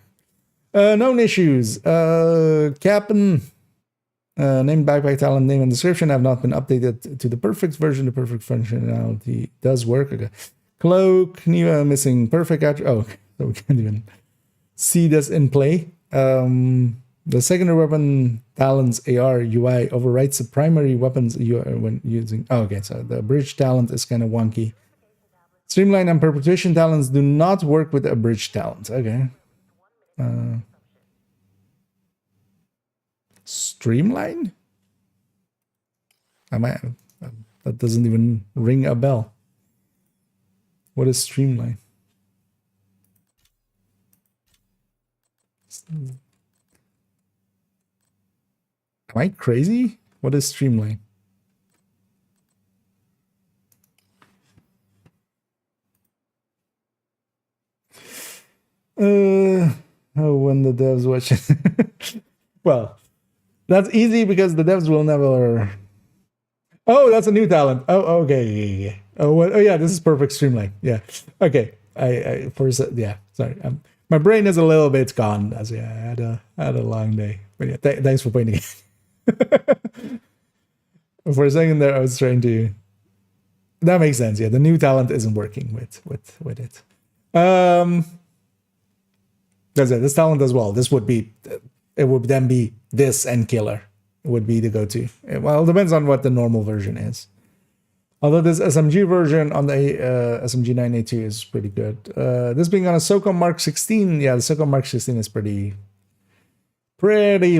Known issues. Captain, name, backpack, talent, name, and description have not been updated to the perfect version. The perfect functionality does work. Okay. Cloak, Neva missing perfect attribute. Oh, so we can't even see this in play. The secondary weapon talent's AR UI overwrites the primary weapons UI when using... Oh, okay, so the bridge talent is kind of wonky. Streamline and perpetuation talents do not work with a bridge talent. Okay. Streamline? That doesn't even ring a bell. What is streamline? Am I crazy? What is streamline? Oh, when the devs watch it. Well, that's easy because the devs will never... Oh, that's a new talent. Oh, okay. Oh, yeah, this is perfect streamline. Yeah. Okay. Yeah, sorry. My brain is a little bit gone. As yeah, I had a long day. But yeah, thanks for pointing it. For a second there, I was trying to... That makes sense. Yeah, the new talent isn't working with it. That's it. This talent as well. This would be... It would then be this and killer. It would be the go-to. Well, it depends on what the normal version is. Although this SMG version on the SMG 9A2 is pretty good. This being on a SOCOM Mark 16, yeah, the SOCOM Mark 16 is pretty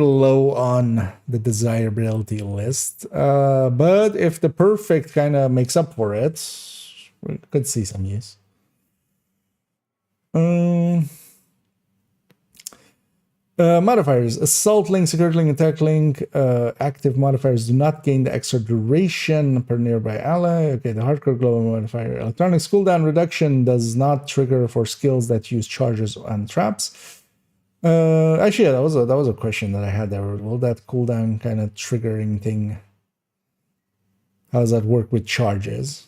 low on the desirability list. But if the perfect kind of makes up for it, we could see some use. Modifiers. Assault link, security link, attack link. Active modifiers do not gain the extra duration per nearby ally. Okay, the hardcore global modifier. Electronics cooldown reduction does not trigger for skills that use charges and traps. Actually, yeah, that was a question that I had there. Will that cooldown kind of triggering thing? How does that work with charges?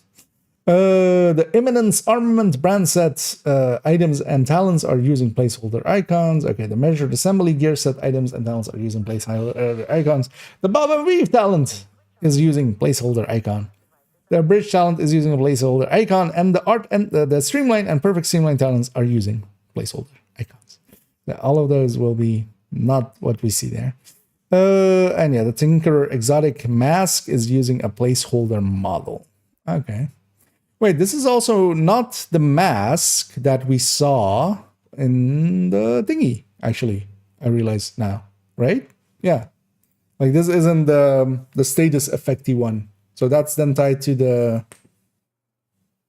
The Imminence Armament brand set items and talents are using placeholder icons. Okay, the Measured Assembly gear set items and talents are using placeholder icons. The Bob and Weave talent is using placeholder icon. The Bridge talent is using a placeholder icon, and the Art and the Streamline and Perfect Streamline talents are using placeholder icons. All of those will be not what we see there. And yeah, the Tinkerer Exotic Mask is using a placeholder model. Okay. Wait, this is also not the mask that we saw in the thingy, actually. I realize now, right? Yeah. Like this isn't the status effecty one. So that's then tied to the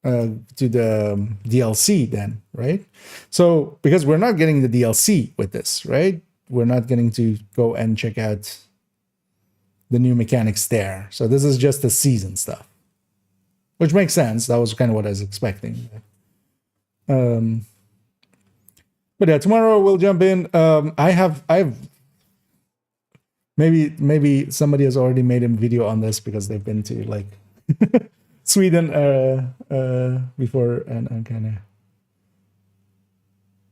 DLC then, right? So because we're not getting the DLC with this, right? We're not getting to go and check out the new mechanics there. So this is just the season stuff, which makes sense. That was kind of what I was expecting. But yeah, tomorrow we'll jump in. I've maybe somebody has already made a video on this because they've been to like Sweden before, and kind of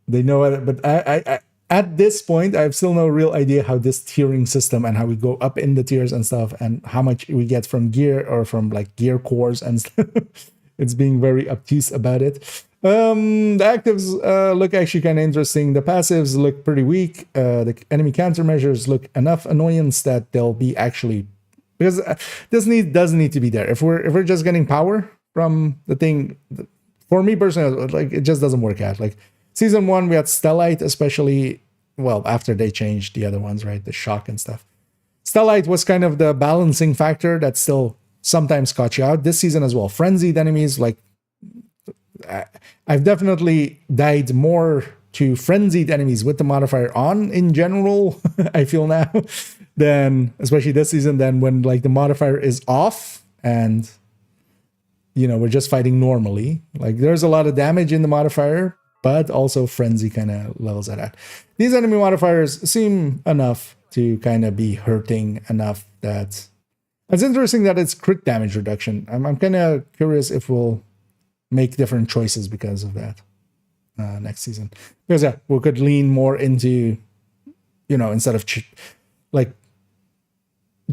they know it. But I at this point I have still no real idea how this tiering system and how we go up in the tiers and stuff, and how much we get from gear or from like gear cores and stuff. It's being very obtuse about it. The actives look actually kind of interesting. The passives look pretty weak. The enemy countermeasures look enough annoyance that they'll be actually, because this does need to be there. If we're just getting power from the thing, for me personally, like it just doesn't work out. Like season 1, we had Stellite, especially, well, after they changed the other ones, right? The shock and stuff. Stellite was kind of the balancing factor that still sometimes caught you out. This season as well. Frenzied enemies, like I've definitely died more to frenzied enemies with the modifier on in general, I feel now, than, especially this season, than when like the modifier is off and, you know, we're just fighting normally. Like there's a lot of damage in the modifier, but also frenzy kind of levels that out. These enemy modifiers seem enough to kind of be hurting enough that it's interesting that it's crit damage reduction. I'm kind of curious if we'll make different choices because of that next season. Because yeah, we could lean more into, you know, instead of like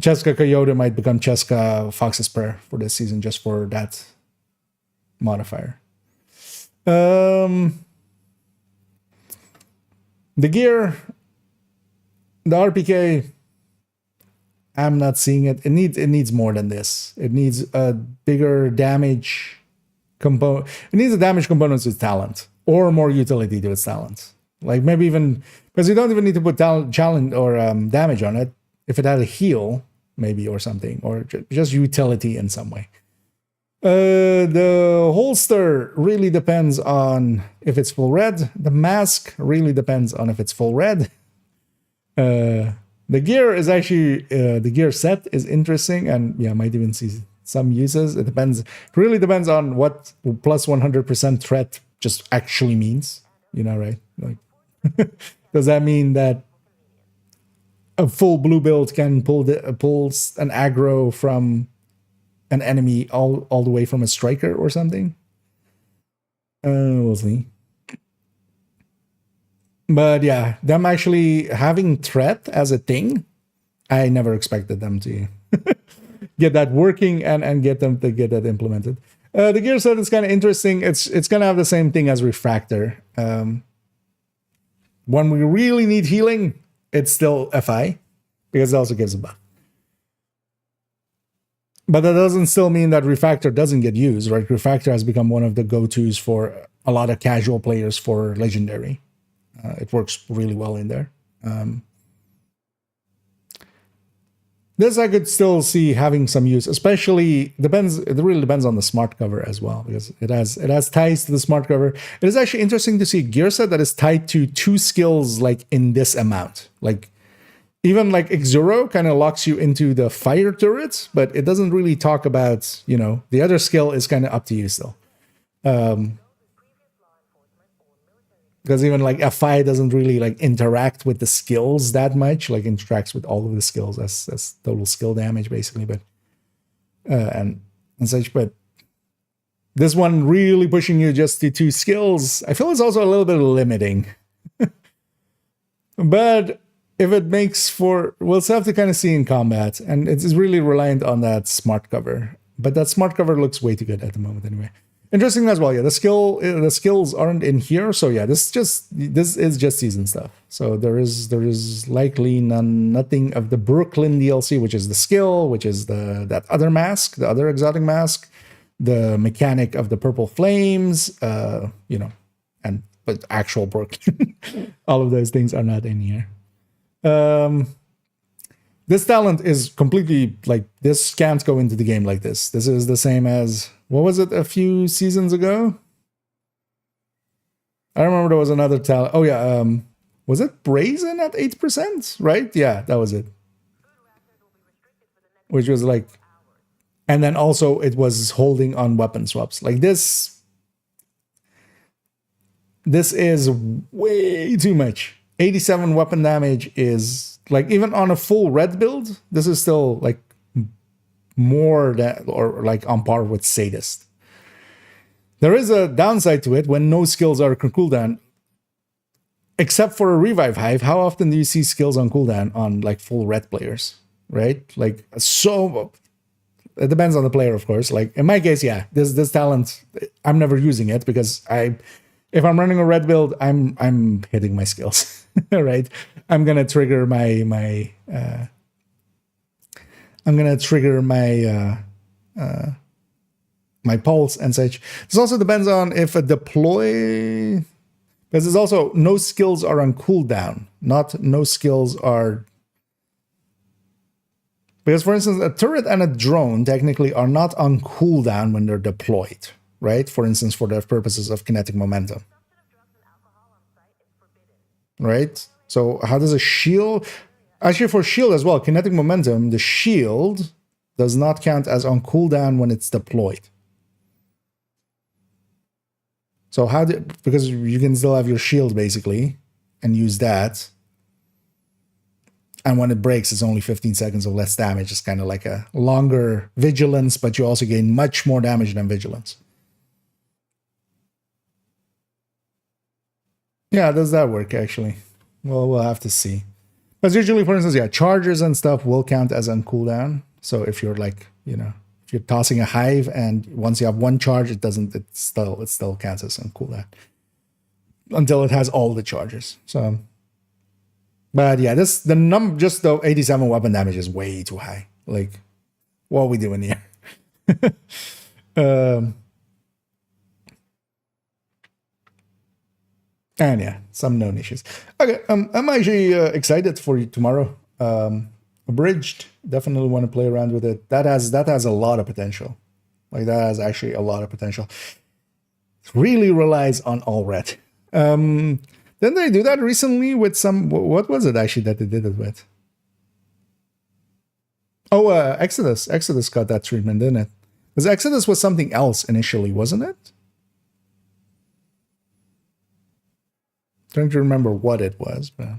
Cheska Coyote might become Cheska Fox's Prayer for this season, just for that modifier. The gear, the RPK, I'm not seeing it. It needs more than this. It needs a bigger damage component. It needs a damage component to its talent, or more utility to its talent. Like maybe even, because you don't even need to put challenge or damage on it. If it had a heal, maybe, or something, or just utility in some way. The holster really depends on if it's full red. The mask really depends on if it's full red. The gear is actually, the gear set is interesting, and yeah, might even see some uses. It depends. It really depends on what plus 100% threat just actually means. You know, right? Like, does that mean that a full blue build can pulls an aggro from an enemy all the way from a striker or something? We'll see. But yeah, them actually having threat as a thing, I never expected them to get that working and get them to get that implemented. The gear set is kind of interesting. It's going to have the same thing as Refractor. When we really need healing, it's still FI, because it also gives a buff. But that doesn't still mean that Refractor doesn't get used, right? Refractor has become one of the go-tos for a lot of casual players for Legendary. It works really well in there. This I could still see having some use, especially it really depends on the smart cover as well, because it has ties to the smart cover. It is actually interesting to see a gear set that is tied to 2 skills like in this amount. Like even like Exuro kind of locks you into the fire turrets, but it doesn't really talk about, you know, the other skill is kind of up to you still. Because even like FI doesn't really like interact with the skills that much, like interacts with all of the skills as total skill damage basically, but and such. But this one really pushing you just to 2 skills, I feel it's also a little bit limiting. But if it makes for, we'll have to kind of see in combat, and it's really reliant on that smart cover. But that smart cover looks way too good at the moment anyway. Interesting as well, yeah. The skills aren't in here, so yeah. This is just season stuff. So there is likely nothing of the Brooklyn DLC, which is the skill, which is that other mask, the other exotic mask, the mechanic of the purple flames, you know, and but actual broken. All of those things are not in here. This talent is completely like, this can't go into the game like this. This is the same as, what was it a few seasons ago? I remember there was another talent. Oh yeah, was it Brazen at 8%? Right? Yeah, that was it. Which was like, and then also it was holding on weapon swaps. Like this is way too much. 87 weapon damage is like, even on a full red build, this is still like more than, or like on par with Sadist. There is a downside to it when no skills are on cooldown. Except for a revive hive, how often do you see skills on cooldown on like full red players? Right? Like, so it depends on the player, of course. Like in my case, yeah, this talent, I'm never using it because if I'm running a red build, I'm hitting my skills. Right? I'm gonna trigger my my pulse and such. This also depends on if a deploy, because there's also no skills are on cooldown, not no skills are. Because for instance, a turret and a drone technically are not on cooldown when they're deployed, right? For instance, for the purposes of kinetic momentum. Right? So how does a shield, actually for shield as well, kinetic momentum, the shield does not count as on cooldown when it's deployed. So how do, because you can still have your shield basically and use that. And when it breaks, it's only 15 seconds of less damage. It's kind of like a longer vigilance, but you also gain much more damage than vigilance. Yeah, does that work actually? Well, we'll have to see. But usually, for instance, yeah, chargers and stuff will count as on cooldown. So if you're like, you know, if you're tossing a hive and once you have one charge, it still counts as on cooldown until it has all the charges. So, but yeah, just the 87 weapon damage is way too high. Like, what are we doing here? And yeah, some known issues. Okay, I'm actually excited for tomorrow. Abridged, definitely want to play around with it. That has a lot of potential. Like that has actually a lot of potential. It really relies on all red. Didn't they do that recently with some? What was it actually that they did it with? Oh, Exodus. Exodus got that treatment, didn't it? Because Exodus was something else initially, wasn't it? Trying to remember what it was, but I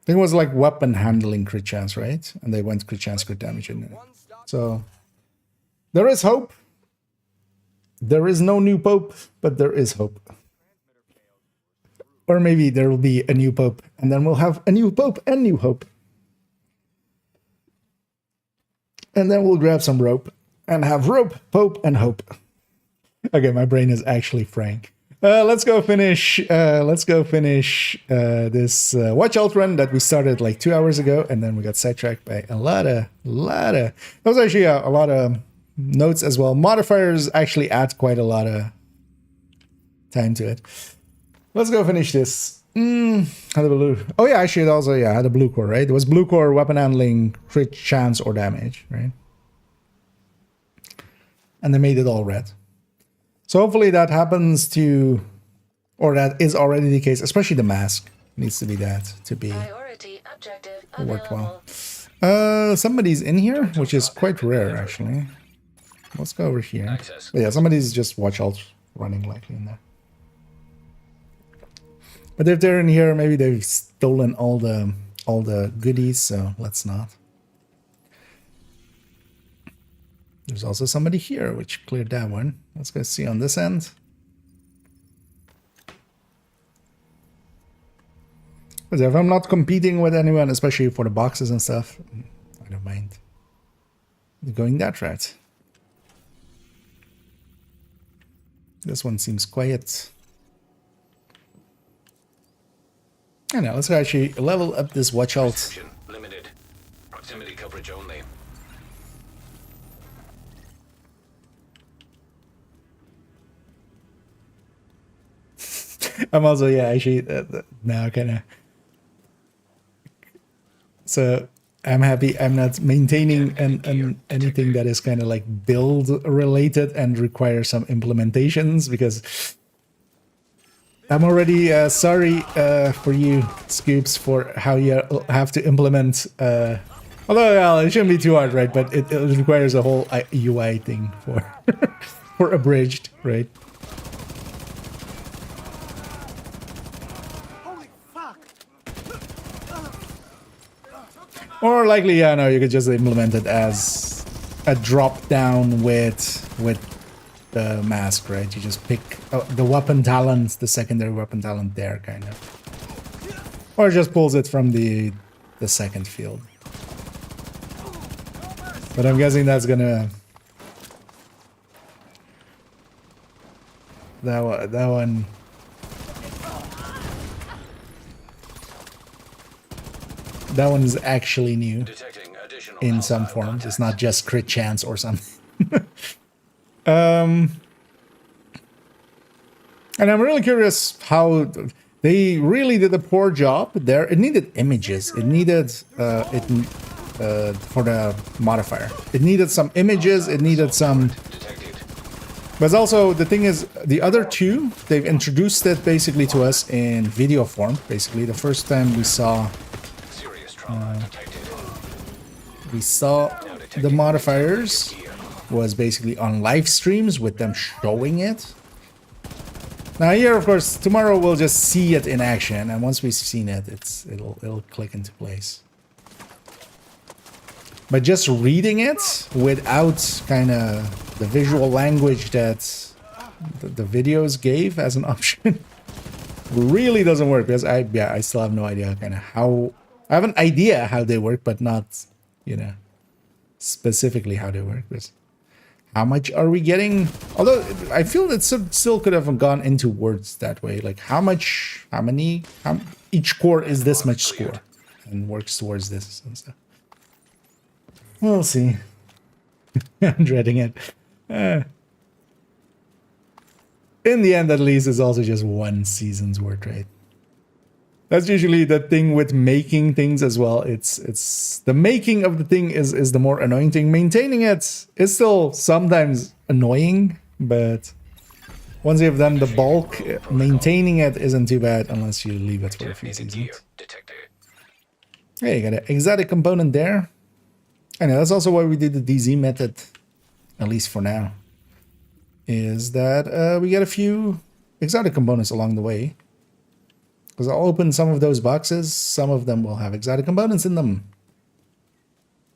think it was like weapon handling crit chance, right? And they went crit chance, crit damage in it. So there is hope. There is no new pope, but there is hope. Or maybe there will be a new pope, and then we'll have a new pope and new hope. And then we'll grab some rope and have rope, pope, and hope. Okay, my brain is actually frank. Let's go finish this watch out run that we started like 2 hours ago, and then we got sidetracked by a lot of that was actually a lot of notes as well. Modifiers actually add quite a lot of time to it. Let's go finish this. Had a blue. Oh yeah, actually it also had a blue core, right? It was blue core, weapon handling, crit chance or damage, right? And they made it all red. So hopefully that happens to, or that is already the case, especially the mask needs to be that to be worthwhile. Somebody's in here, which is quite rare actually. Let's go over here. But yeah, somebody's just watch out running likely in there. But if they're in here, maybe they've stolen all the goodies, so let's not. There's also somebody here, which cleared that one. Let's go see on this end. But if I'm not competing with anyone, especially for the boxes and stuff, I don't mind going that route. This one seems quiet. I know, let's actually level up this watch out. Limited. Proximity coverage only. I'm also, yeah, actually now kind of. So I'm happy I'm not maintaining anything that is kind of like build related and requires some implementations, because I'm already sorry for you, Scoops, for how you have to implement. Although well, it shouldn't be too hard, right? But it requires a whole UI thing for for abridged, right? Or likely, yeah, no, you could just implement it as a drop down with the mask, right? You just pick the weapon talent, the secondary weapon talent there, kind of, or just pulls it from the second field. But I'm guessing that's gonna that one. That one is actually new in some forms. It's not just crit chance or something. And I'm really curious how they really did a poor job there. It needed images. It needed for the modifier. It needed some images. It needed some. But also the thing is, the other two, they've introduced it basically to us in video form. Basically, the first time we saw the modifiers was basically on live streams with them showing it. Now here, of course, tomorrow we'll just see it in action, and once we've seen it, it'll click into place. But just reading it without kind of the visual language that the videos gave as an option really doesn't work, because I still have no idea kind of how. I have an idea how they work, but not, you know, specifically how they work. But how much are we getting? Although I feel that still could have gone into words that way. Like how each core is this much score and works towards this and stuff. We'll see. I'm dreading it. In the end, at least, it's also just one season's worth, right? That's usually the thing with making things as well. It's the making of the thing is the more annoying thing. Maintaining it is still sometimes annoying, but once you've done the bulk, maintaining it isn't too bad unless you leave it for a few seasons. Hey, you got an exotic component there. I know that's also why we did the DZ method, at least for now. Is that we get a few exotic components along the way. Because I'll open some of those boxes, some of them will have exotic components in them.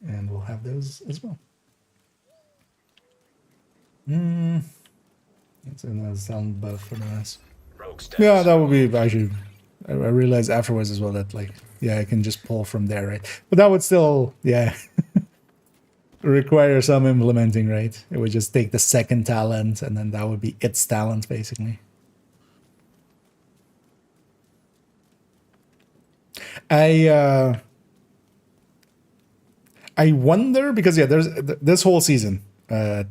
And we'll have those as well. That's another sound buff for the rest. Yeah, that would be actually. I realized afterwards as well that, like, yeah, I can just pull from there, right? But that would still, yeah, require some implementing, right? It would just take the second talent, and then that would be its talent, basically. I wonder, because yeah, there's this whole season, the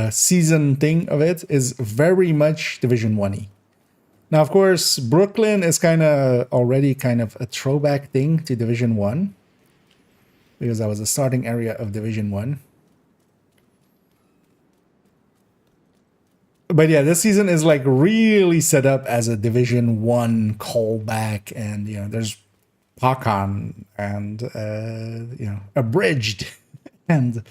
season thing of it is very much Division 1-y. Now, of course, Brooklyn is kind of already kind of a throwback thing to Division 1, because that was the starting area of Division 1. But yeah, this season is like really set up as a Division 1 callback, and you know, there's Pakan and you know, abridged and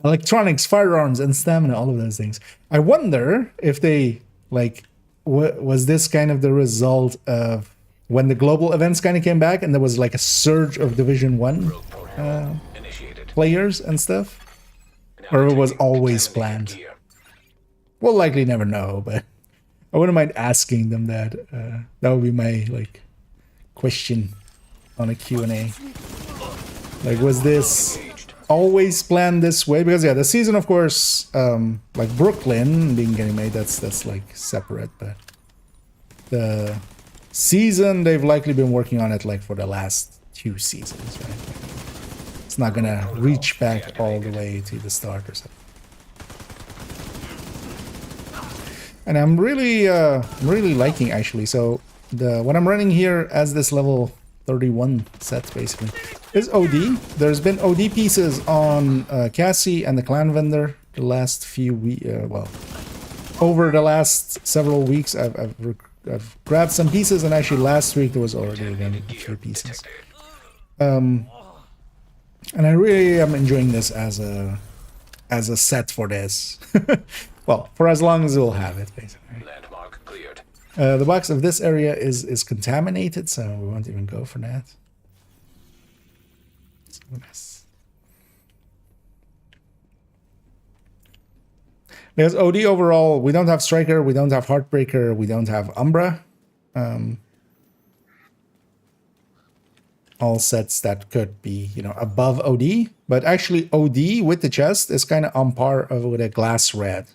electronics, firearms, and stamina, all of those things. I wonder if they like was this kind of the result of when the global events kind of came back and there was like a surge of Division 1 players and stuff, or it was always planned. We'll likely never know, but I wouldn't mind asking them that. That would be my like question on a Q&A. Like, was this always planned this way? Because yeah, the season, of course, like Brooklyn being getting made, that's like separate, but the season they've likely been working on it like for the last 2 seasons, right? It's not gonna reach back all the way to the start or something. And I'm really liking actually. So what I'm running here as this level 31 set basically is OD. There's been OD pieces on Cassie and the Clan Vendor the last few weeks. Well, over the last several weeks, I've grabbed some pieces, and actually last week there was already again a few pieces. And I really am enjoying this as a set for this. Well, for as long as we'll have it, basically. Landmark cleared. The box of this area is contaminated, so we won't even go for that. So nice. There's OD overall. We don't have Striker, we don't have Heartbreaker, we don't have Umbra. All sets that could be, you know, above OD. But actually OD with the chest is kind of on par with a Glass Red.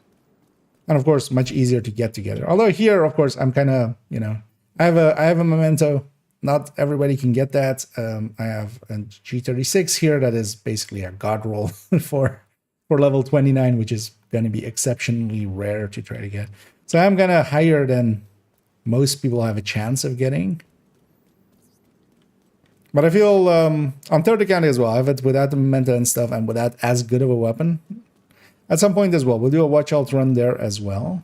And of course, much easier to get together. Although here, of course, I'm kind of, you know, I have a memento. Not everybody can get that. I have a G36 here that is basically a god roll for level 29, which is going to be exceptionally rare to try to get. So I'm going to higher than most people have a chance of getting. But I feel on third account as well, I have it without the memento and stuff and without as good of a weapon. At some point as well, we'll do a watch out run there as well.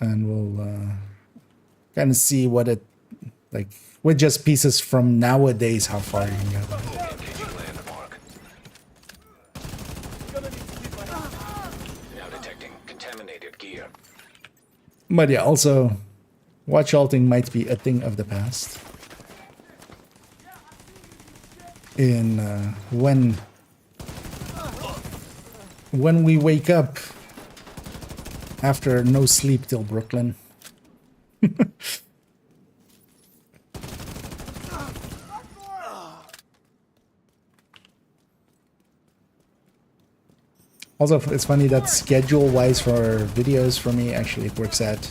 And we'll kind of see what it, like, with just pieces from nowadays, how far you can get. Engaging landmark. Now detecting contaminated gear. But yeah, also, watch halting might be a thing of the past. In when we wake up after no sleep till Brooklyn. Also, it's funny that schedule-wise for videos for me, actually it works out.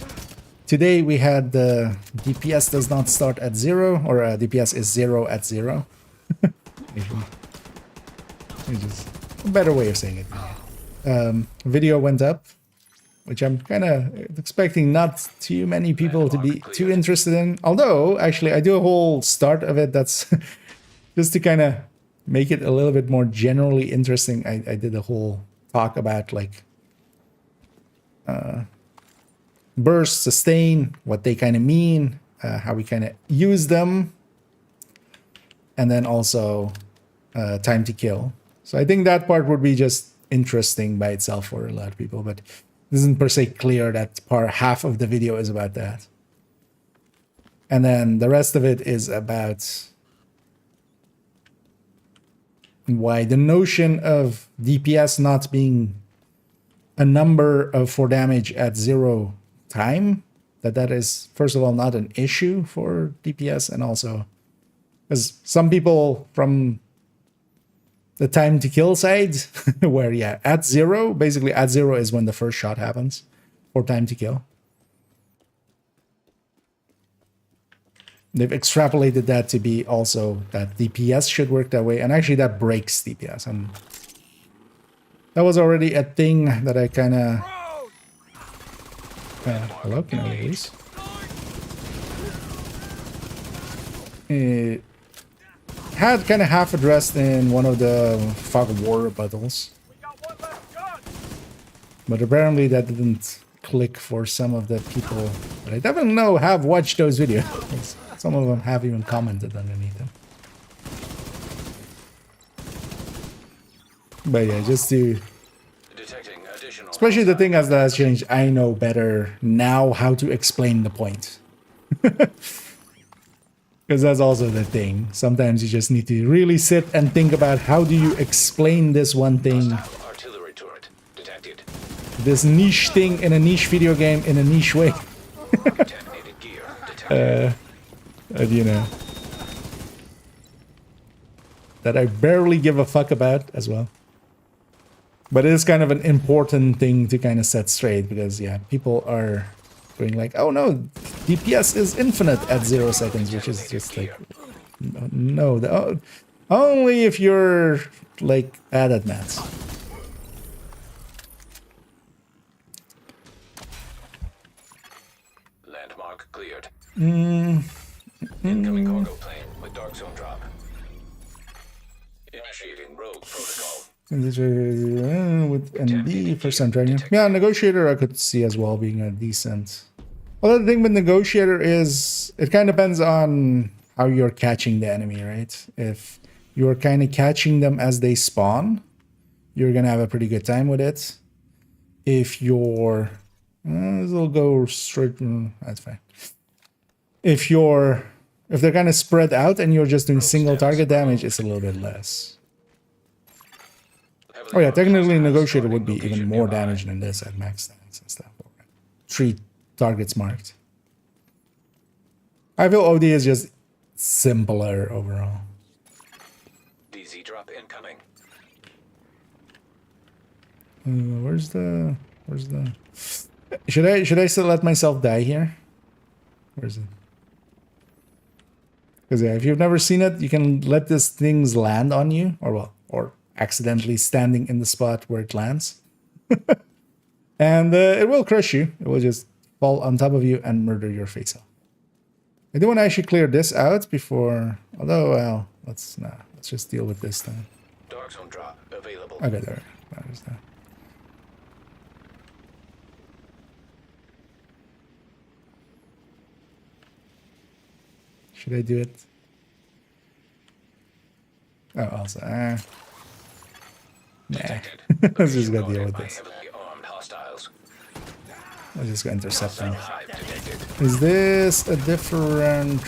Today we had the DPS does not start at 0, or DPS is 0 at 0. Which is a better way of saying it. Video went up, which I'm kind of expecting not too many people to be too interested in. Although, actually, I do a whole start of it that's just to kind of make it a little bit more generally interesting. I did a whole talk about like burst, sustain, what they kind of mean, how we kind of use them, and then also time to kill. So I think that part would be just interesting by itself for a lot of people, but it isn't per se clear that half of the video is about that. And then the rest of it is about why the notion of DPS not being a number for damage at 0 time, that is, first of all, not an issue for DPS, and also because some people from the time to kill side, where, yeah, at 0, basically at 0 is when the first shot happens for time to kill. They've extrapolated that to be also that DPS should work that way, and actually that breaks DPS. And that was already a thing that I kind of... hello, can I release? Had kind of half addressed in one of the Fog of War battles. But apparently that didn't click for some of the people that I definitely know have watched those videos. Some of them have even commented underneath them. But yeah, just to... Especially the thing as that has changed, I know better now how to explain the point. Because that's also the thing. Sometimes you just need to really sit and think about how do you explain this one thing. Artillery turret detected. This niche thing in a niche video game in a niche way. Contaminated gear detected. And you know. That I barely give a fuck about as well. But it is kind of an important thing to kind of set straight because, yeah, people are going like, oh no, DPS is infinite at 0 seconds, which is just like, no, only if you're like bad at maths. Mark cleared. Incoming cargo plane with dark zone drop. Initiating rogue protocol. And these are with ND first time trying. Yeah, negotiator I could see as well being a decent. Well, the thing with negotiator is it kind of depends on how you're catching the enemy, right? If you're kind of catching them as they spawn, you're gonna have a pretty good time with it. If you're, this will go straight. That's fine. If they're kind of spread out and you're just doing single target damage, it's a little bit less. Oh yeah, technically negotiator would be even more damage than this at max stats and stuff. 3 targets marked. I feel OD is just simpler overall. DZ drop incoming. Where's the? Should I still let myself die here? Where is it? Because yeah, if you've never seen it, you can let these things land on you, or accidentally standing in the spot where it lands, and it will crush you. It will just fall on top of you and murder your face off. I do want to actually clear this out before. Although, well, let's just deal with this then. Dark zone drop available. Okay, there. That is that. Should I do it? Oh, also, nah. Let's just go deal with this. Let's just go intercept them. Is this a different?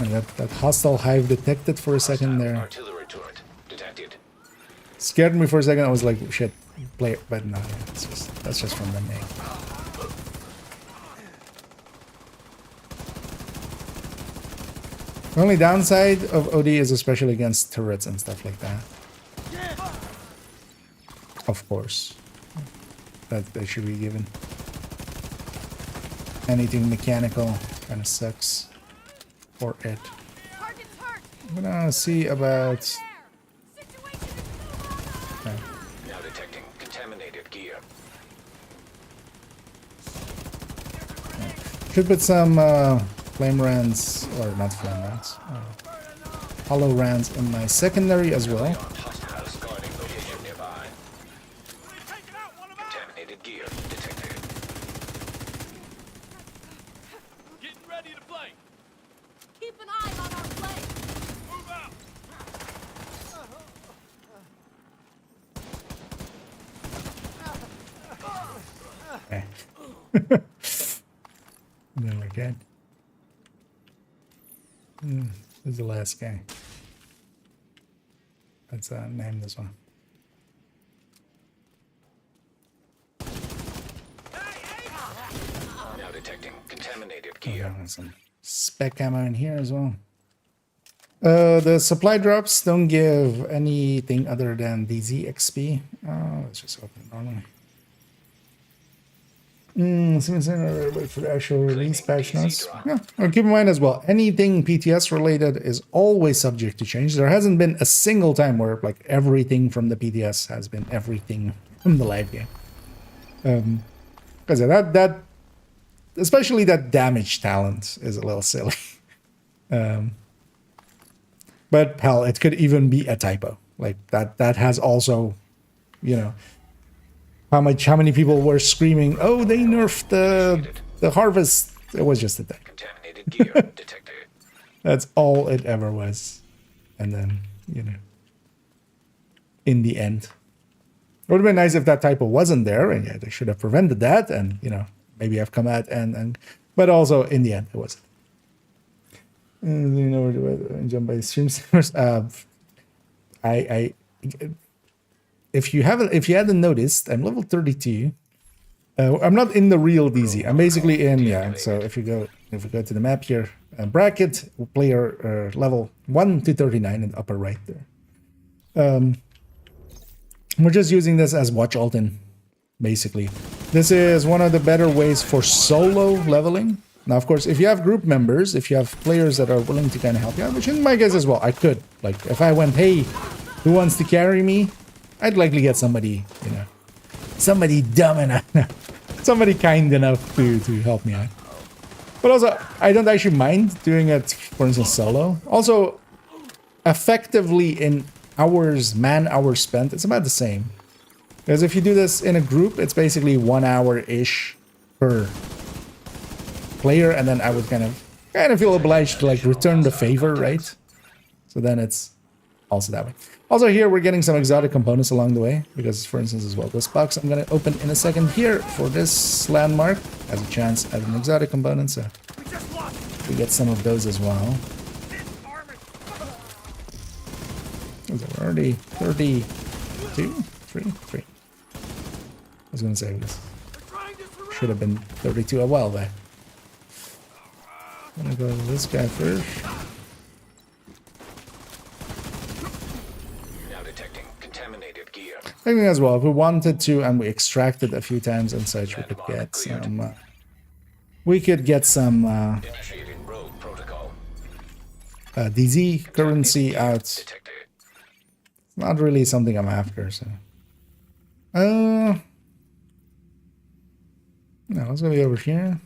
And that hostile hive detected for a second there. Artillery turret detected. Scared me for a second. I was like, shit, play it, but no, that's just from the name. The only downside of OD is especially against turrets and stuff like that. Of course. That should be given. Anything mechanical kind of sucks for it. I'm gonna see about... Okay. Now detecting contaminated gear. Should put some flame rounds, or not flame rounds, hollow rounds in my secondary as well. Hostiles guarding location nearby. Contaminated gear detected. Getting ready to play. Keep an eye on our play. Move out. Okay. Then we're good. This is the last guy. Let's name this one. Now detecting contaminated Oh, gear. there's some spec ammo in here as well. The supply drops don't give anything other than DZ XP. Let's just open it normally. Wait for the actual release patch notes. Yeah, well, keep in mind as well, anything PTS related is always subject to change. There hasn't been a single time where like everything from the PTS has been everything from the live game. Because that especially that damage talent is a little silly. But hell, it could even be a typo. Like that has also, you know, how many people were screaming, "Oh, they nerfed the harvest." It was just a thing. Contaminated gear detected. That's all it ever was. And then, you know, in the end, it would have been nice if that typo wasn't there, and yeah, they should have prevented that, and you know, maybe I've come out and but also in the end, it wasn't. You know, jump by streams. If you hadn't noticed, I'm level 32. I'm not in the real DZ. I'm basically in, yeah. So if we go to the map here, bracket player level 1 to 39 in the upper right there. We're just using this as watch Alton, basically. This is one of the better ways for solo leveling. Now, of course, if you have group members, if you have players that are willing to kind of help you out, which in my case as well, I could. Like, if I went, hey, who wants to carry me? I'd likely get somebody, you know, somebody dumb enough. somebody kind enough to help me out. But also, I don't actually mind doing it, for instance, solo. Also, effectively in hours, man-hours spent, it's about the same. Because if you do this in a group, it's basically 1 hour-ish per player, and then I would kind of feel obliged to like return the favor, right? So then it's also that way. Also here we're getting some exotic components along the way, because for instance as well, this box I'm going to open in a second here for this landmark has a chance at an exotic component, so we get some of those as well. We're already 32, 3. I was going to say this should have been 32 a while back. I'm going to go to this guy first. I think as well, if we wanted to and we extracted a few times and such, we could get some DZ currency out. It's not really something I'm after, so no, let's go over here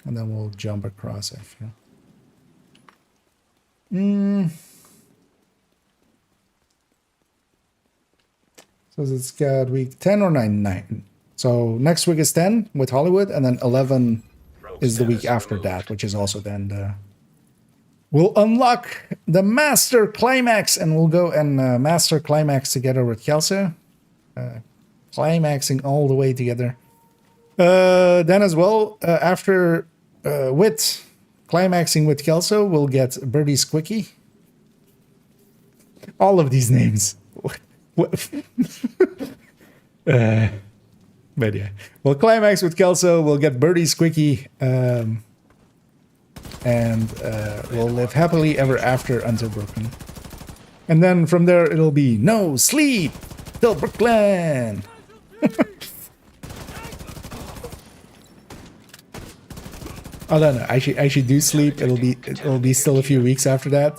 and then we'll jump across, I feel. So it's got week 10 or 9. So next week is 10 with Hollywood, and then 11 is the week after that, which is also then we'll unlock the Master Climax, and we'll go and Master Climax together with Kelso. Climaxing all the way together. Then as well, after with Climaxing with Kelso, we'll get Birdie's Quickie. All of these names. But yeah, we'll climax with Kelso, we'll get Birdie's Quickie, and we'll live happily ever after until Brooklyn. And then from there it'll be no sleep till Brooklyn. Oh no, I should do sleep. It'll be still a few weeks after that.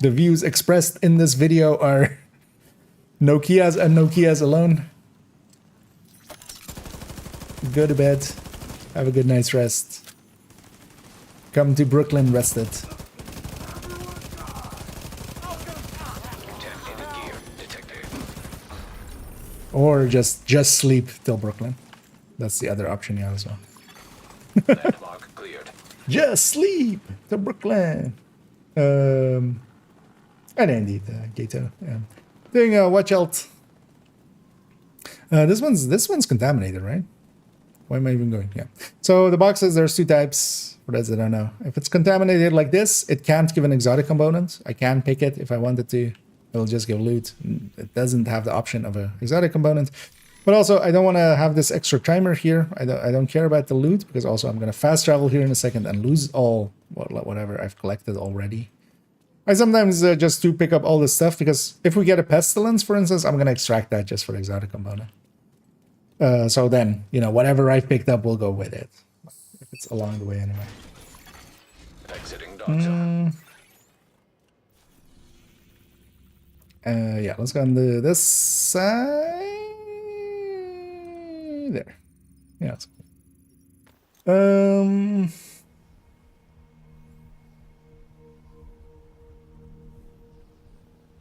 The views expressed in this video are Nokias and Nokias alone. Go to bed. Have a good night's rest. Come to Brooklyn rested. Or just sleep till Brooklyn. That's the other option here as well. Landmark cleared. Just sleep till Brooklyn. And indeed, Gato. Yeah. Doing watch out. This one's contaminated, right? Why am I even going? Yeah. So the boxes, there's 2 types. For those that don't know, if it's contaminated like this, it can't give an exotic component. I can pick it if I wanted to. It'll just give loot. It doesn't have the option of an exotic component. But also, I don't want to have this extra timer here. I don't care about the loot, because also I'm going to fast travel here in a second and lose all whatever I've collected already. I sometimes just do pick up all this stuff, because if we get a pestilence, for instance, I'm going to extract that just for the exotic component. So then, you know, whatever I picked up will go with it. If it's along the way anyway. Exiting dark zone. Yeah, let's go on this side. There. Yeah, that's cool.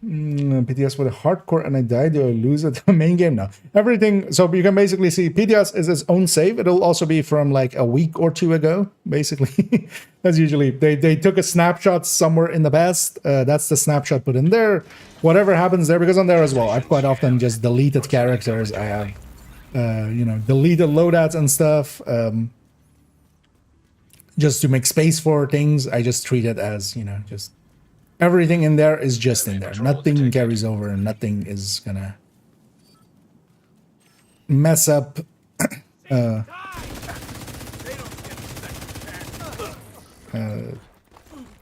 PTS with a hardcore and I died, do I lose at the main game? No. Everything, so you can basically see PTS is its own save. It'll also be from like a week or 2 ago, basically. That's usually, they took a snapshot somewhere in the past. That's the snapshot put in there. Whatever happens there, because on there as well, I've quite often just deleted characters. I have, you know, deleted loadouts and stuff. Just to make space for things, I just treat it as, you know, just everything in there is just in there. Nothing carries over and nothing is gonna mess up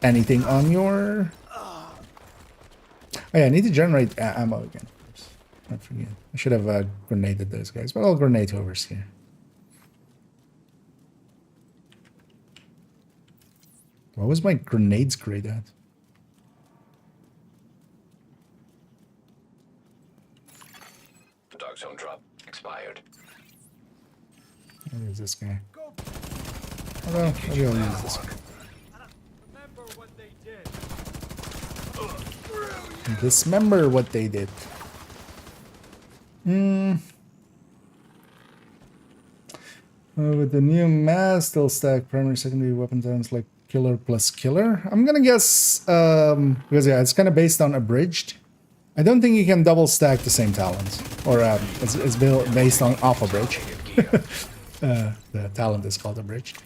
anything on your... Oh yeah, I need to generate ammo again. I forget. I should have grenaded those guys, but I'll grenade whoever's here. What was my grenades great at? dark zone drop expired. I'll use this guy. Although, maybe I'll use this guy. Dismember what they did. With the new mass, still stack primary, secondary weapon talents like killer plus killer. I'm gonna guess, because yeah, it's kind of based on abridged. I don't think you can double stack the same talent, or it's based on off abridged. The talent is called abridged,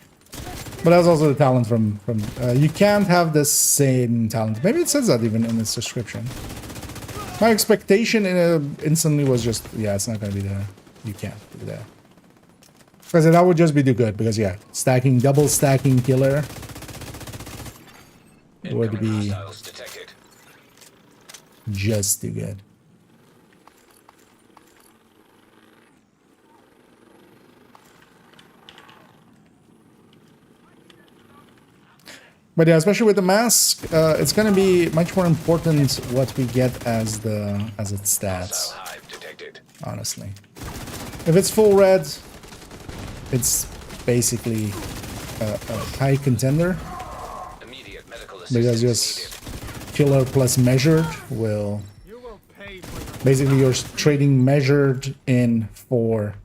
but that's also the talent from you can't have the same talent. Maybe it says that even in its description. My expectation instantly was just, yeah, it's not gonna be the, you can't do that. Because that would just be too good, because yeah, double stacking killer would be just too good. But yeah, especially with the mask, it's gonna be much more important what we get as its stats. Honestly, if it's full red, it's basically a high contender, because just killer plus measured will basically you're trading measured in for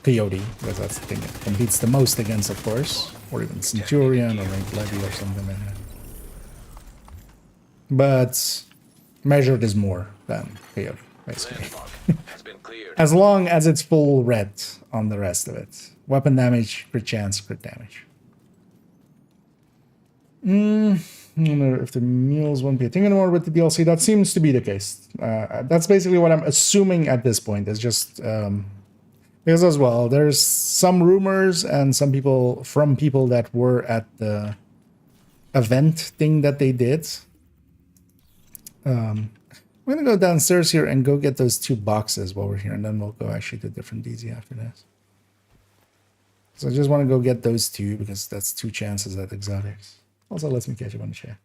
Coyote, because that's the thing it competes the most against, of course, or even Centurion or maybe Levy or something like that. But measured is more than Coyote, basically. As long as it's full red on the rest of it. Weapon damage, crit chance, crit damage. I wonder if the mules won't be a thing anymore with the DLC. That seems to be the case. That's basically what I'm assuming at this point. It's just because as well, there's some rumors and some people that were at the event thing that they did. I'm gonna go downstairs here and go get those 2 boxes while we're here, and then we'll go actually to different DZ after this. So I just want to go get those 2 because that's 2 chances at exotics. Also lets me catch up on the chat.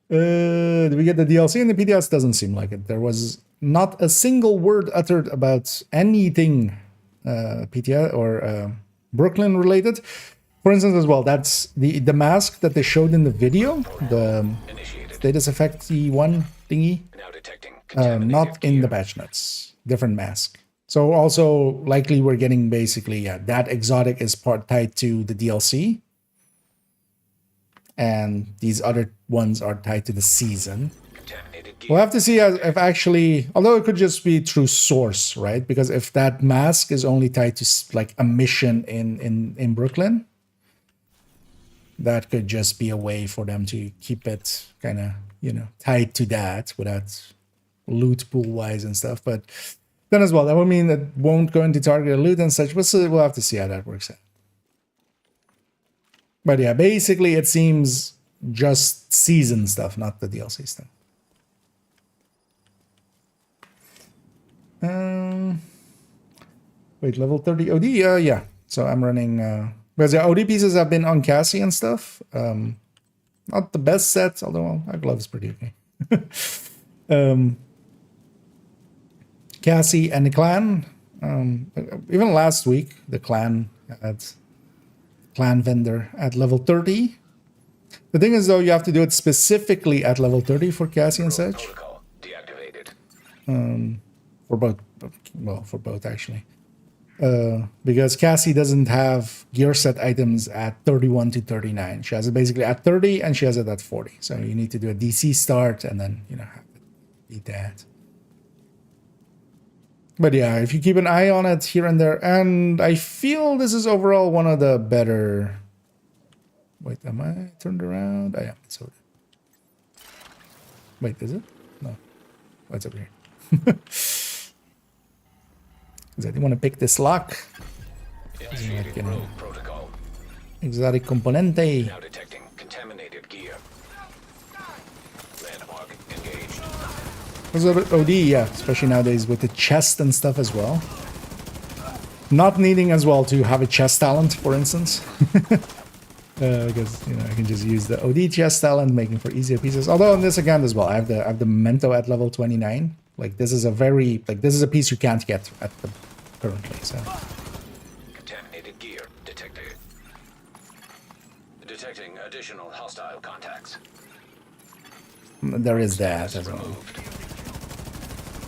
Did we get the DLC in the PTS? Doesn't seem like it. There was not a single word uttered about anything PTS or Brooklyn related. For instance, as well, that's the mask that they showed in the video, the status effect one thingy, not in the patch notes. Different mask. So also likely we're getting basically, yeah, that exotic is part tied to the DLC. And these other ones are tied to the season. We'll have to see if actually, although it could just be through source, right? Because if that mask is only tied to like a mission in Brooklyn, that could just be a way for them to keep it kind of, you know, tied to that without loot pool wise and stuff. But then as well, that would mean that won't go into target loot and such. But we'll have to see how that works out. But yeah, basically it seems just season stuff, not the DLC stuff. Wait, level 30 OD? Yeah. So I'm running... because the OD pieces have been on Cassie and stuff. Not the best set, although our glove is pretty okay. Cassie and the clan. Even last week, the clan had... clan vendor at level 30. The thing is, though, you have to do it specifically at level 30 for Cassie and such. For both actually. Because Cassie doesn't have gear set items at 31 to 39. She has it basically at 30 and she has it at 40. So you need to do a DC start and then, you know, have it be that. But yeah, if you keep an eye on it here and there, and I feel this is overall one of the better... Wait, am I turned around? I am. So, wait, is it? No. What's over here? Because I didn't want to pick this lock. Exotic componente. Now detecting contaminated gear. Landmark engaged. Was it OD? Yeah, especially nowadays with the chest and stuff as well. Not needing as well to have a chest talent, for instance. Because, you know, I can just use the OD chest talent, making for easier pieces. Although on this account as well, I have the Memento at level 29. Like, this is a very, like, this is a piece you can't get at the currently, so. Contaminated gear detected. Detecting additional hostile contacts. There is that as well.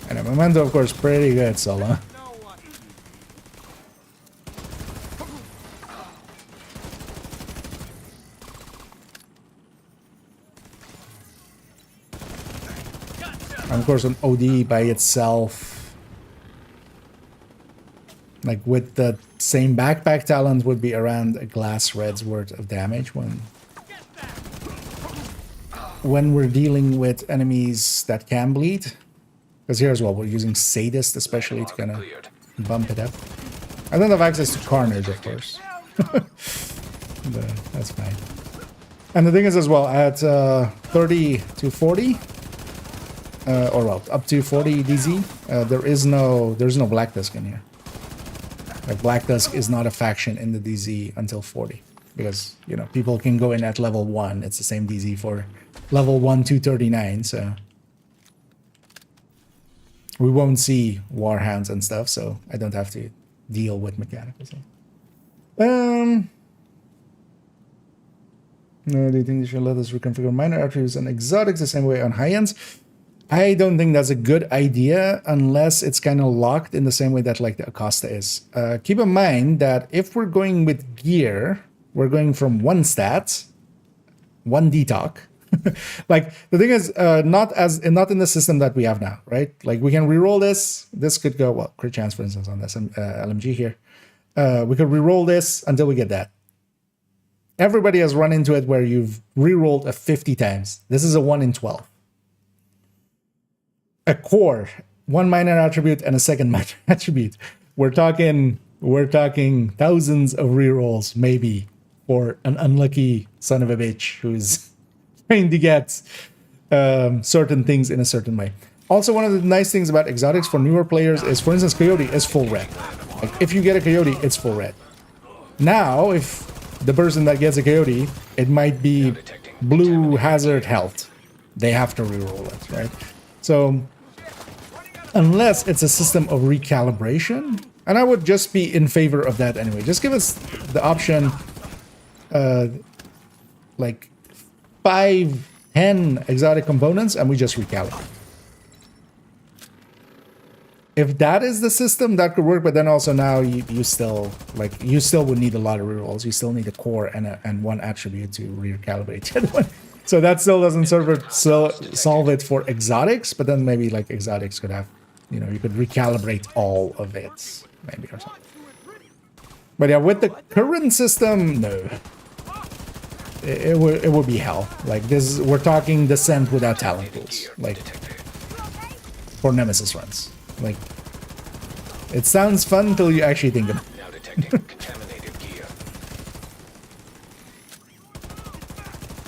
And a Memento, of course, pretty good solo. And of course, an OD by itself, like with the same backpack talent, would be around a glass red's worth of damage when we're dealing with enemies that can bleed. Because here as well, we're using Sadist especially to kind of bump it up. I don't have access to Carnage, of course. But that's fine. And the thing is as well, at 30 to 40, or well, up to 40 DZ, there's no Black Dusk in here. Like, Black Dusk is not a faction in the DZ until 40. Because, you know, people can go in at level 1. It's the same DZ for level 1 to 39, so... We won't see Warhounds and stuff, so I don't have to deal with mechanical stuff. No, do you think they should let us reconfigure minor attributes and exotics the same way on high ends? I don't think that's a good idea unless it's kind of locked in the same way that like the Acosta is. Keep in mind that if we're going with gear, we're going from 1 stat, 1 detox. Like, the thing is, not in the system that we have now, right? Like, we can reroll this. This could go, well, crit chance, for instance, on this LMG here. We could reroll this until we get that. Everybody has run into it where you've rerolled a 50 times. This is a 1 in 12. A core, 1 minor attribute and a 2nd minor attribute. We're talking thousands of rerolls, maybe, for an unlucky son of a bitch who's trying to get certain things in a certain way. Also, one of the nice things about exotics for newer players is, for instance, Coyote is full red. Like, if you get a Coyote, it's full red. Now, if the person that gets a Coyote, it might be blue hazard health. They have to reroll it, right? So, unless it's a system of recalibration, and I would just be in favor of that anyway. Just give us the option, like 5, 10 exotic components, and we just recalibrate. If that is the system, that could work, but then also now you still would need a lot of rerolls. You still need a core and 1 attribute to recalibrate the other one. So that still doesn't solve it for exotics, but then maybe like exotics could have, you know, you could recalibrate all of it, maybe, or something. But yeah, with the current system, no. It would be hell. Like, this, we're talking Descent without talent pools. Like, for Nemesis runs. Like, it sounds fun until you actually think of it. Now detecting contaminated gear.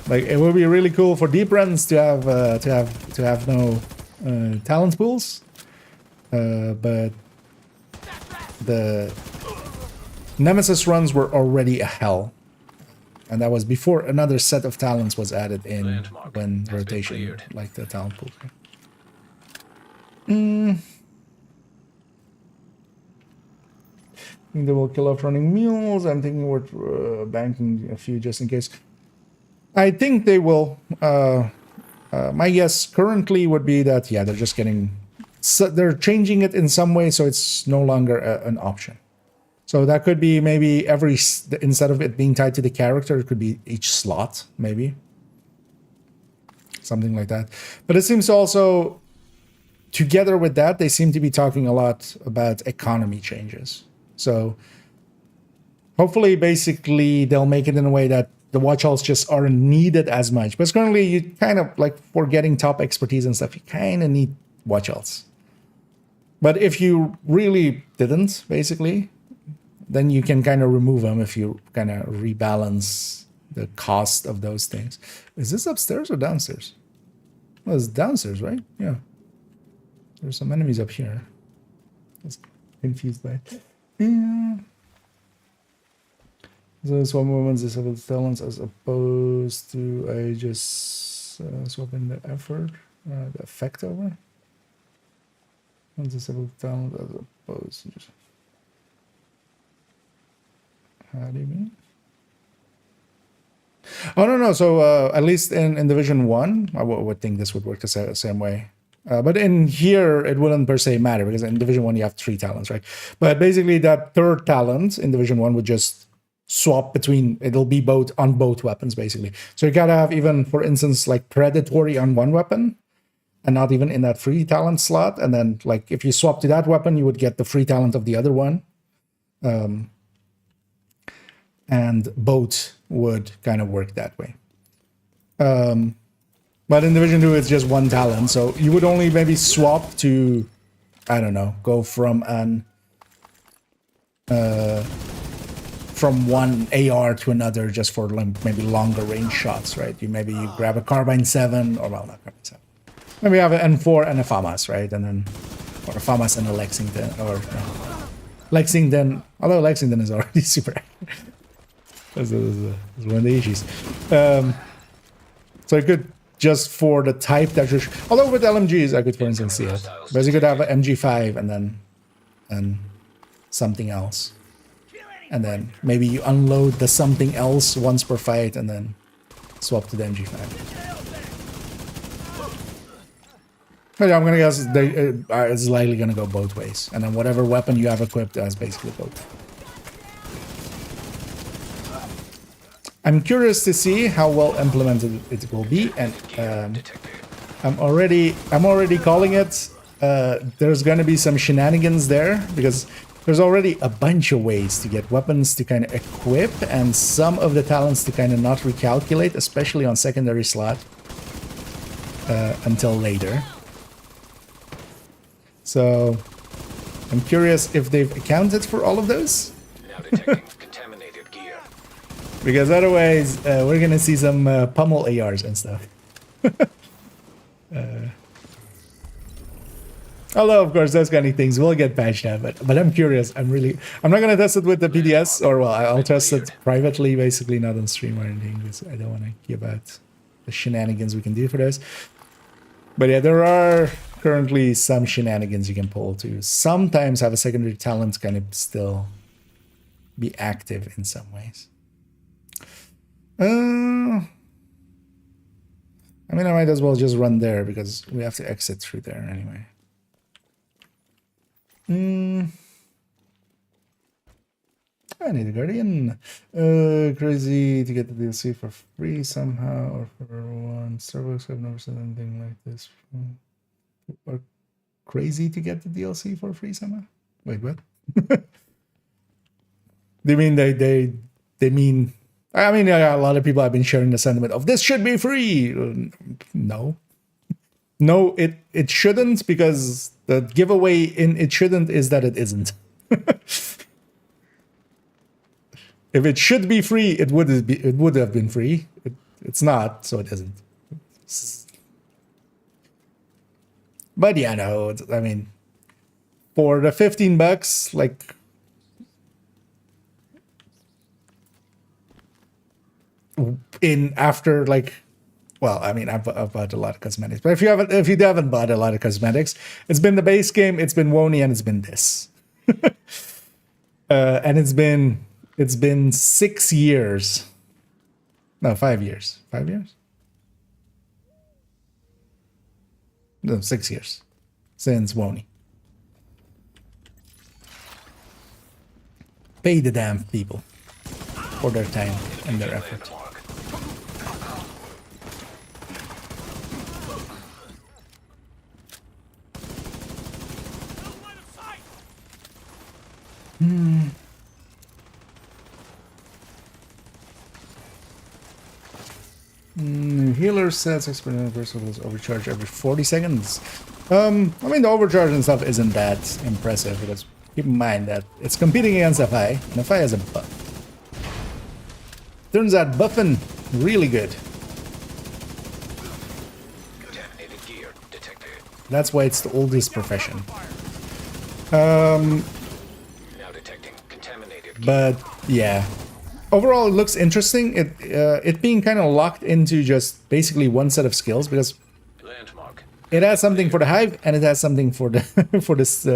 Like, it would be really cool for deep runs to have no talent pools, but the Nemesis runs were already a hell, and that was before another set of talents was added in when rotation, like the talent pool. I think they will kill off running mules. I'm thinking we're banking a few just in case. I think they will. My guess currently would be that, yeah, they're just getting... So they're changing it in some way so it's no longer an option. So that could be maybe instead of it being tied to the character, it could be each slot, maybe. Something like that. But it seems also, together with that, they seem to be talking a lot about economy changes. So hopefully, basically, they'll make it in a way that the watch-alls just aren't needed as much. Because currently, you kind of, like, for getting top expertise and stuff, you kind of need watch-alls. But if you really didn't, basically, then you can kind of remove them if you kind of rebalance the cost of those things. Is this upstairs or downstairs? Well, it's downstairs, right? Yeah. There's some enemies up here. I was confused by it. Yeah. So swap movements disable talents as opposed to I just swapping the effort, the effect over. Disable talent as opposed to just. How do you mean? Oh no. So at least in Division 1, I would think this would work the same way. But in here, it wouldn't per se matter because in Division 1 you have 3 talents, right? But basically, that third talent in Division 1 would just swap between. It'll be both on both weapons, basically. So you gotta have even, for instance, like predatory on one weapon, and not even in that free talent slot. And then, like, if you swap to that weapon, you would get the free talent of the other one. And both would kind of work that way. But in Division 2, it's just one talent. So you would only maybe swap to, I don't know, go from an from one AR to another just for maybe longer range shots, right? You grab a carbine 7, or well, not carbine 7. Maybe you have an M4 and a FAMAS, right? And then, or a FAMAS and a Lexington, or Lexington. Although Lexington is already super. That's one of the issues. So I could just for the type that you're. Although with LMGs, I could, for instance, see it. But you could have an MG5 and something else. And then maybe you unload the something else once per fight and then swap to the MG5. But yeah, I'm gonna guess it's likely gonna go both ways. And then whatever weapon you have equipped has basically both. I'm curious to see how well implemented it will be, and I'm already calling it. There's gonna be some shenanigans there because there's already a bunch of ways to get weapons to kind of equip and some of the talents to kind of not recalculate, especially on secondary slot until later. So I'm curious if they've accounted for all of those. Now detecting contaminated gear. Because otherwise we're gonna see some pummel ARs and stuff. Although, of course, those kind of things will get patched out, but I'm curious. I'm not gonna test it with the PTS, or well, I'll test it privately, basically, not on stream or anything, because I don't want to give out the shenanigans we can do for those. But yeah, there are currently some shenanigans you can pull to sometimes have a secondary talent kind of still be active in some ways. I mean, I might as well just run there because we have to exit through there anyway. I need a guardian. Crazy to get the DLC for free somehow, or for one. Starbucks, I've never said anything like this. Or crazy to get the DLC for free somehow? Wait, what? They mean they mean? I mean, a lot of people have been sharing the sentiment of this should be free. No. No, it shouldn't, because the giveaway in it shouldn't is that it isn't. If it should be free, it would have been free. It's not, so it isn't. But yeah, no, I mean, for the $15, like, in after like. Well, I mean, I've bought a lot of cosmetics, but if you haven't bought a lot of cosmetics, it's been the base game, it's been Wony, and it's been this, and it's been 6 years, no, 5 years, 5 years, no, 6 years since Wony. Pay the damn people for their time and their effort. Healer sets experimental versatiles overcharge every 40 seconds. I mean, the overcharge and stuff isn't that impressive because keep in mind that it's competing against FI, and FI has a buff. Turns out buffing really good. Contaminated gear detected. That's why it's the oldest profession. Now detecting contaminated gear. But yeah, overall it looks interesting. It being kind of locked into just basically one set of skills, because Landmark. it has something for the hive and it has something for the for this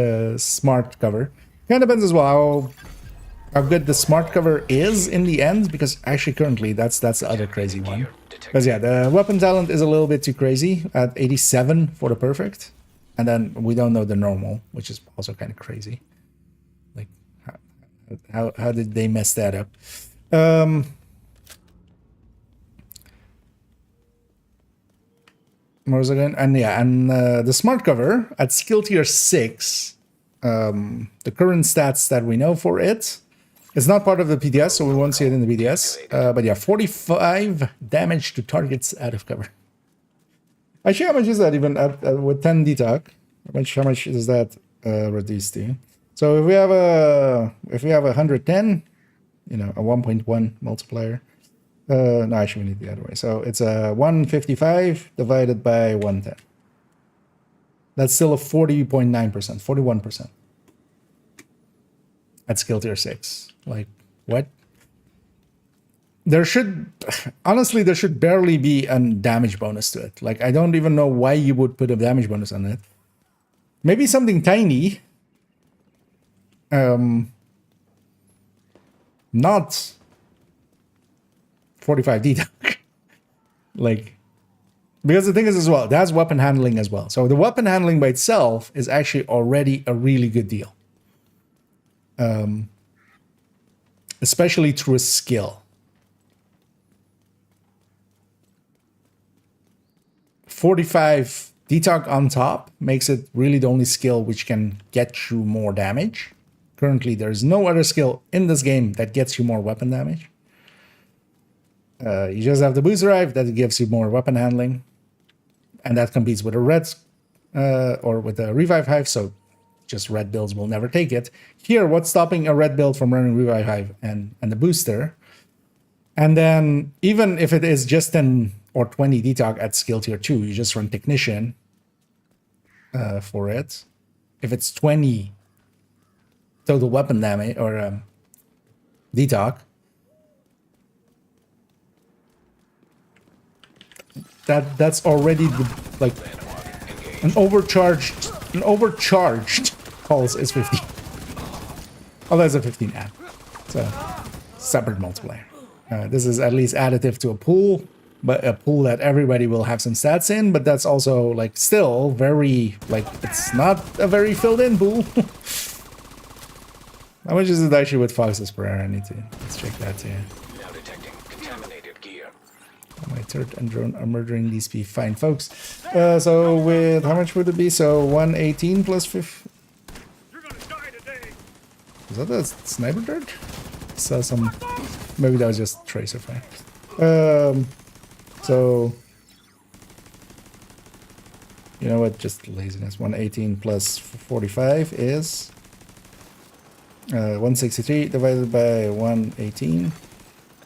smart cover. Kind of depends as well how good the smart cover is in the end, because actually currently that's the other crazy one. Because yeah, the weapon talent is a little bit too crazy at 87 for the perfect, and then we don't know the normal, which is also kind of crazy. Like how did they mess that up? What was it again? And yeah, and the smart cover at skill tier 6, the current stats that we know for it, it's not part of the PTS, so we won't see it in the PTS. But yeah, 45 damage to targets out of cover. Actually, how much is that even with 10 detox? How much does that reduce to? So if we have a 110, you know, a 1.1 multiplier. No, actually we need the other way. So it's a 155 divided by 110. That's still a 40.9%, 41%. At skill tier 6. Like, what? There should barely be a damage bonus to it. Like, I don't even know why you would put a damage bonus on it. Maybe something tiny. Not 45 detox. Like, because the thing is as well, that's weapon handling as well. So the weapon handling by itself is actually already a really good deal. Especially through a skill. 45 detox on top makes it really the only skill which can get you more damage. Currently, there's no other skill in this game that gets you more weapon damage. You just have the boost drive that gives you more weapon handling. And that competes with a red or with a revive hive, so just red builds will never take it. Here, what's stopping a red build from running revive hive and the booster? And then even if it is just 10 or 20 detox at skill tier 2, you just run technician for it. If it's 20 total weapon damage or detox, that's already like an overcharged pulse is 50. Oh, that's a 15 add. So separate multiplier. This is at least additive to a pool, but a pool that everybody will have some stats in, but that's also like still very, like, it's not a very filled in pool. How much is it actually with Fox's Prayer? Let's check that too. Now detecting contaminated gear. My turret and drone are murdering these fine folks. So with, how much would it be? So 118 plus 5. You're gonna die today. Is that a sniper turret? So some, maybe that was just tracer fire. So, you know what, just laziness. 118 plus 45 is 163 divided by 118.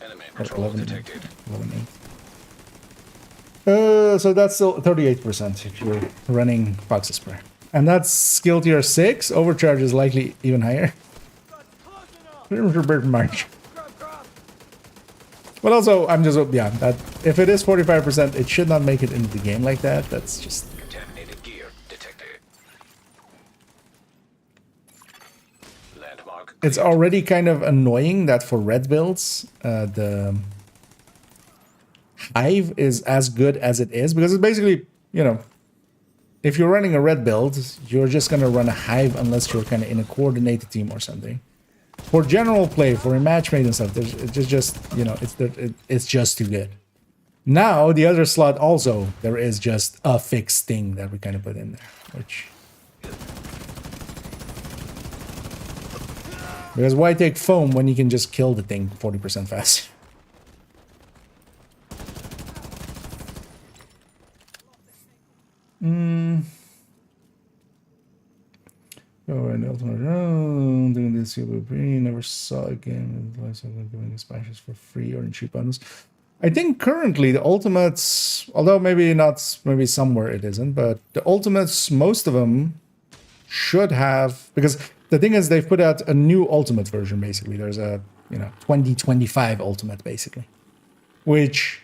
Enemy Or patrol 11, detected. 11.8. So that's still 38% if you're running Fox's Prayer. And that's skill tier 6. Overcharge is likely even higher. March. But also, I'm just, yeah, that if it is 45%, it should not make it into the game like that. That's just... Contaminated gear detected. Landmark. It's already kind of annoying that for red builds, the hive is as good as it is, because it's basically, you know, if you're running a red build, you're just going to run a hive unless you're kind of in a coordinated team or something. For general play, for a matchmade and stuff, it's just, you know, it's just too good. Now, the other slot also, there is just a fixed thing that we kind of put in there, which... Because why take foam when you can just kill the thing 40% faster? Oh, and ultimate round, doing this, you never saw a game with giving splashes for free or in cheap bundles. I think currently the ultimates, although maybe not, maybe somewhere it isn't, but the ultimates, most of them should have, because the thing is they've put out a new ultimate version basically. There's a, 2025 ultimate basically, which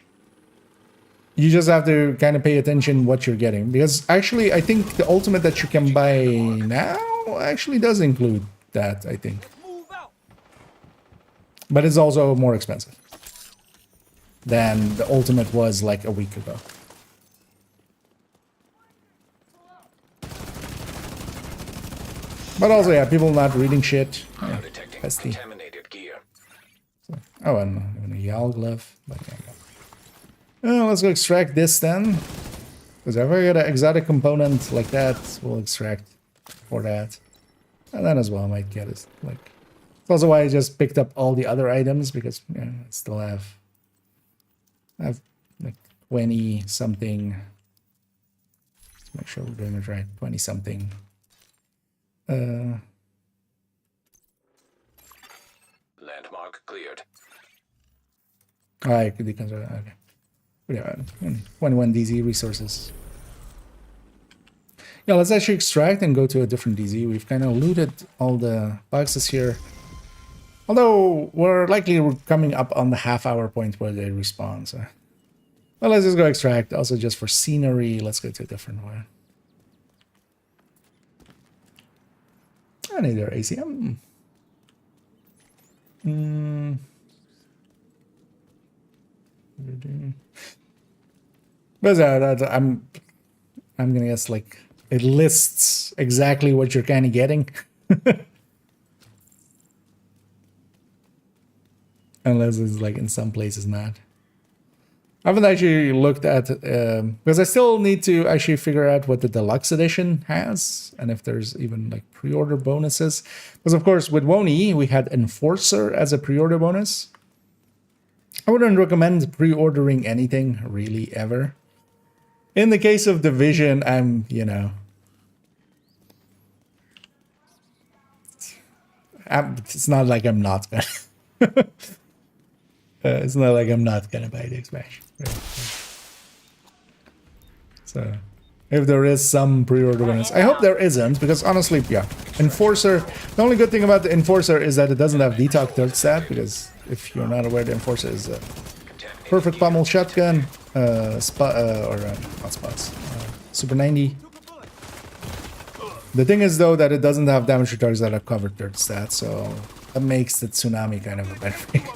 you just have to kind of pay attention what you're getting, because actually I think the ultimate that you can buy now actually does include that, I think. But it's also more expensive than the ultimate was like a week ago. But also, yeah, people not reading shit. Now Yeah, detecting that's the... contaminated gear. Oh, and a Yal glove. But yeah. Let's go extract this then. Because if I get an exotic component like that, we'll extract for that. And then as well, I might get it. Like, that's also why I just picked up all the other items, because I still have like 20 something. Let's make sure we're doing it right. 20 something. Landmark cleared. I could deconsider. Okay. But yeah, 21 DZ resources. Yeah, let's actually extract and go to a different DZ. We've kind of looted all the boxes here. Although we're likely coming up on the half-hour point where they respawn. So, well, let's just go extract. Also, just for scenery, let's go to a different one. I need their ACM. But I'm gonna guess like it lists exactly what you're kind of getting, unless it's like in some places not. I haven't actually looked at because I still need to actually figure out what the deluxe edition has and if there's even like pre-order bonuses. Because of course with WONI we had Enforcer as a pre-order bonus. I wouldn't recommend pre-ordering anything really ever. In the case of Division, I'm it's not like I'm not gonna. It's not like I'm not gonna buy the expansion. So, if there is some pre-order bonus, I hope there isn't, because honestly, yeah, Enforcer. The only good thing about the Enforcer is that it doesn't have detox third stat, because if you're not aware, the Enforcer is a perfect pommel shotgun, not spots, Super 90. The thing is though that it doesn't have damage retards that are covered third stat, so that makes the Tsunami kind of a better thing.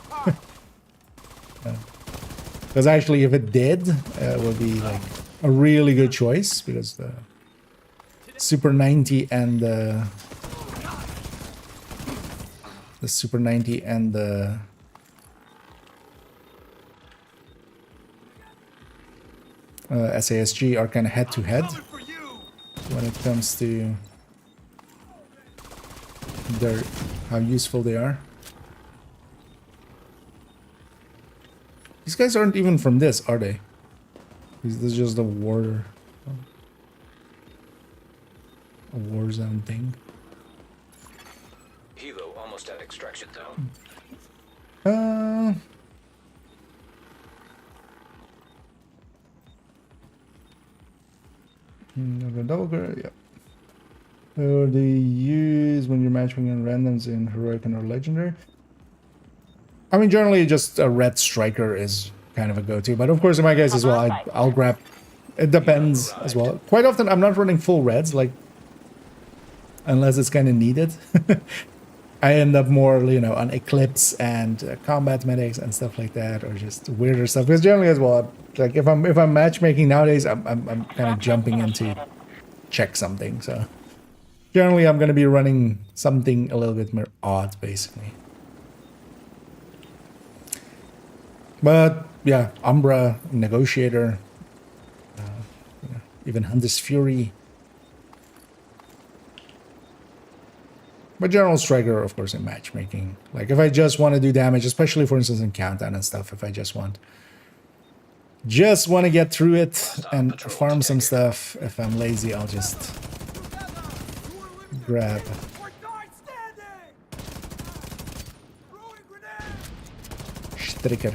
Because actually, if it did, it would be like a really good choice, because the Super 90 and the Super 90 and the SASG are kind of head-to-head when it comes to how useful they are. These guys aren't even from this, are they? This is just a war zone thing. Hilo almost at extraction zone. Yeah. Or they use when you're matching in randoms in heroic and or legendary. I mean, generally, just a red striker is kind of a go-to, but of course, in my case as well, I'll grab. It depends as well. Quite often, I'm not running full reds, like unless it's kind of needed. I end up more, on Eclipse and combat medics and stuff like that, or just weirder stuff. Because generally, as well, like if I'm matchmaking nowadays, I'm kind of jumping into check something. So generally, I'm going to be running something a little bit more odd, basically. But yeah, Umbra, Negotiator, even Hunter's Fury. But General Striker, of course, in matchmaking. Like if I just want to do damage, especially for instance in Countdown and stuff, if I just want to get through it and farm some stuff, if I'm lazy, I'll just grab Striker.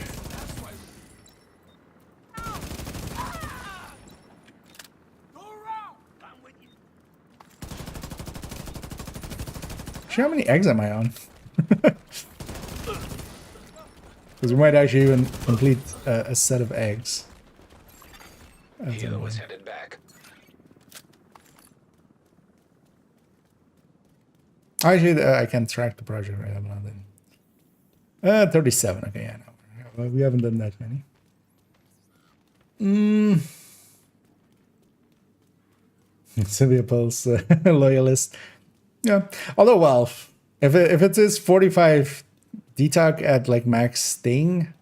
Actually, how many eggs am I on? Because we might actually even complete a set of eggs. Hilo is headed back. Actually, I can track the project right now. 37. Okay, yeah, no. We haven't done that many. Sylvia Pulse, loyalist. Yeah. Although, well, if it is 45 detox at like max thing.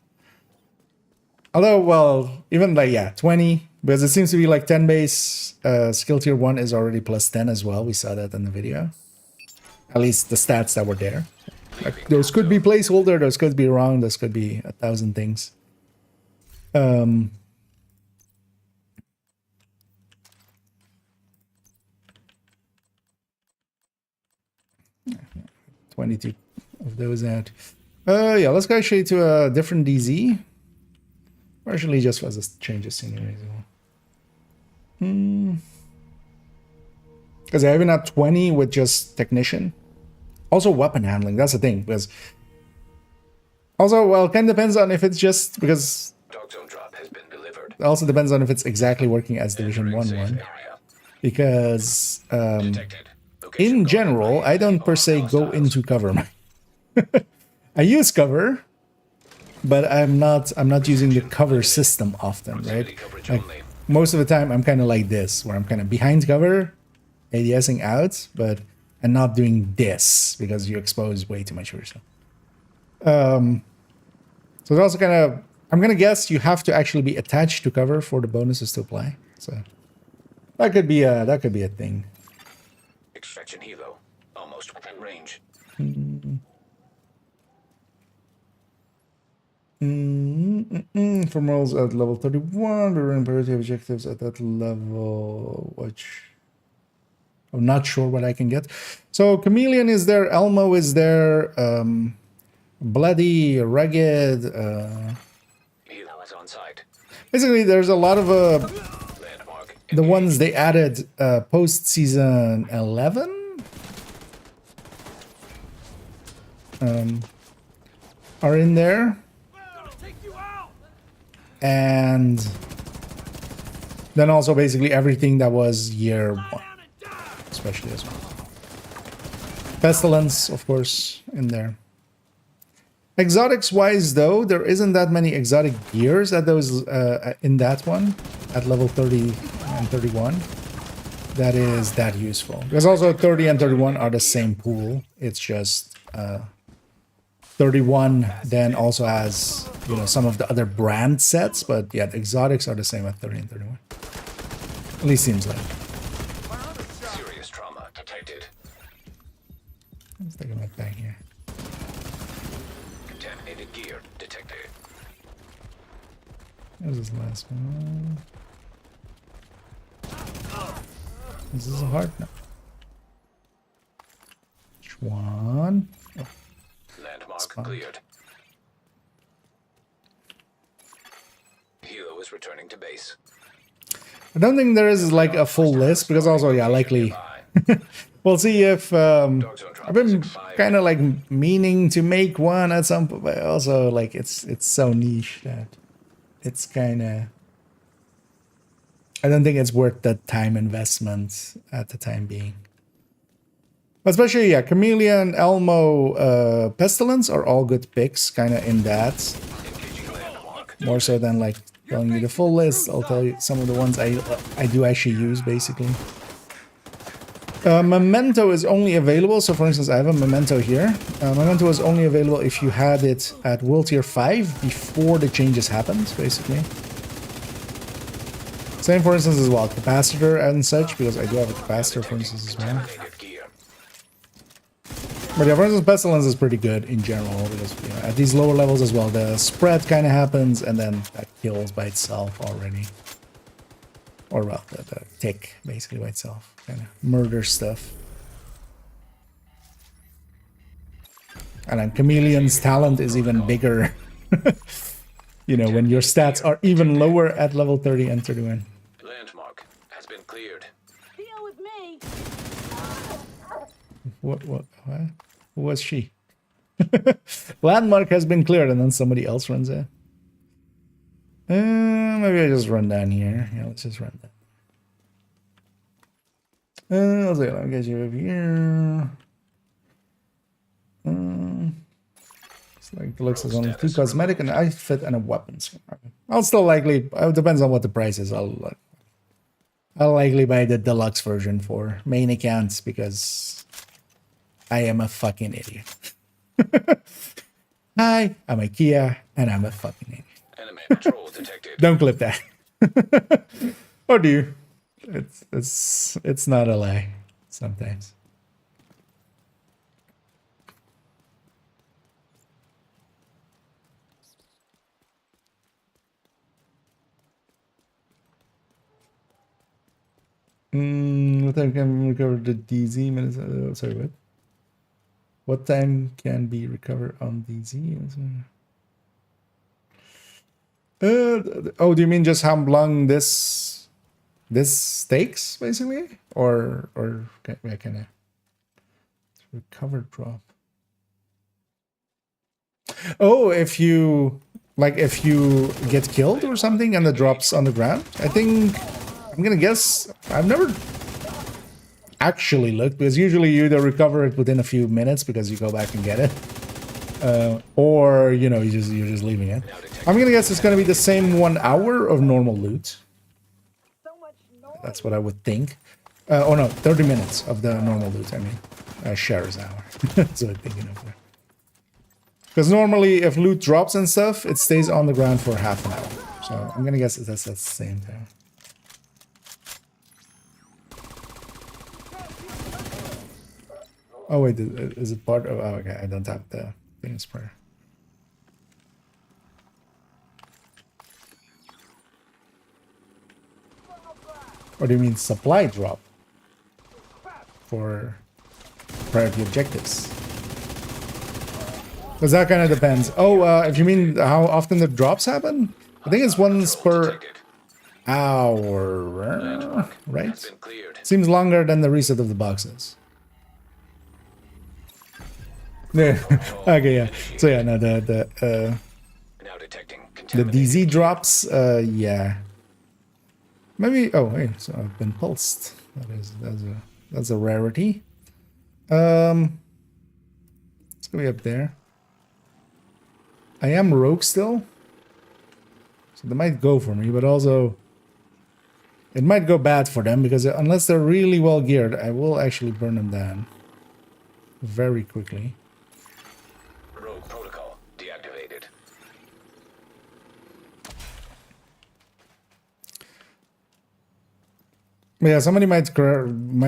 Although, well, even like, yeah, 20. Because it seems to be like 10 base. Skill tier 1 is already plus 10 as well. We saw that in the video. At least the stats that were there. Like, those could be placeholder, those could be wrong, those could be 1,000 things. 22 of those out. Yeah, let's go actually to a different DZ. Partially just as a change of scenery as well. Because I even have 20 with just technician. Also weapon handling, that's the thing. Because also, well, it kind of depends on if it's just because Dog zone drop has been delivered. it also depends on if it's exactly working as Division 1 Safe one. area. Because Detected. Location in gone. general, I don't per se go into cover. I use cover, but I'm not using the cover system often, right? Proximity coverage Like only. most of the time I'm kind of like this, where I'm kind of behind cover, ADSing out, but and not doing this because you expose way too much of yourself. So it's also kind of, I'm gonna guess you have to actually be attached to cover for the bonuses to apply. So that could be a thing. Extraction helo. Almost within range. From roles at level 31, there are imperative objectives at that level, which I'm not sure what I can get. So Chameleon is there, Elmo is there, Bloody, Ragged. Helo is on site. Basically, there's a lot of Landmark. the ones they added post season 11. Are in there. And then also basically everything that was year 1, especially as well. Pestilence, of course, in there. Exotics wise, though, there isn't that many exotic gears at those in that one at level 30 and 31. That is that useful because also 30 and 31 are the same pool. It's just 31 then also has, you know, some of the other brand sets, but yeah, the exotics are the same at 30 and 31. At least seems like. Serious trauma detected. Let's take a look back here. Contaminated gear detected. This is the last one. Is this a hard? No. Which one? Oh. Landmark cleared. Helo is returning to base. I don't think there is like a full list because also, yeah, likely we'll see if I've been kind of like meaning to make one at some point, but also like it's so niche that it's kind of, I don't think it's worth the time investment at the time being. Especially, yeah, Chameleon, Elmo, Pestilence are all good picks, kind of in that. Engaging landmark. More so than like telling you the full list. I'll tell you some of the ones I do actually use, basically. Memento is only available. So, for instance, I have a Memento here. Memento is only available if you had it at World Tier 5 before the changes happened, basically. Same, for instance, as well, Capacitor and such, because I do have a Capacitor, for instance, as well. Contaminated gear. But yeah, for instance, Pestilence is pretty good in general, because you know, at these lower levels as well, the spread kind of happens, and then that kills by itself already. Or, well, the tick, basically, by itself. Kind of murder stuff. And then Chameleon's talent is even bigger. You know, when your stats are even lower at level 30 and 31. Landmark has been cleared. Deal with me. What? Who was she? Landmark has been cleared, and then somebody else runs in. Maybe I just run down here. Yeah, let's just run down. Let's see. Let me get you over here. It's like it looks like only 2 cosmetic and I fit and a weapons. I'll still likely. It depends on what the price is. I'll likely buy the deluxe version for main accounts because I am a fucking idiot. Hi, I'm IKEA and I'm a fucking idiot. Enemy patrol detected. Don't clip that. Or do you? It's not a lie sometimes. What time can we recover the DZ minutes? Sorry, what? What time can be recovered on DZ? Oh, do you mean just how long this takes, basically, or can I recover drop? Oh, if you get killed or something and the drops on the ground, I think I'm gonna guess. I've never actually looked because usually you either recover it within a few minutes because you go back and get it, or you know you're just leaving it. I'm gonna guess it's gonna be the same 1 hour of normal loot. That's what I would think. Oh no, 30 minutes of the normal loot. I mean, shares hour. That's what I'm thinking of there. Because normally, if loot drops and stuff, it stays on the ground for half an hour. So I'm gonna guess that's the same thing. Oh wait, is it part of? Oh, okay, I don't have the thing sprayer. What do you mean supply drop for priority objectives? Because that kind of depends. Oh, if you mean how often the drops happen, I think it's once per hour, right? Seems longer than the reset of the boxes. Yeah. Okay, yeah. So yeah, no, the DZ drops, yeah. Maybe. Oh, hey, so I've been pulsed. That's a rarity. It's gonna be up there. I am rogue still, so they might go for me, but also it might go bad for them because unless they're really well geared, I will actually burn them down very quickly. Rogue protocol deactivated. Yeah, somebody might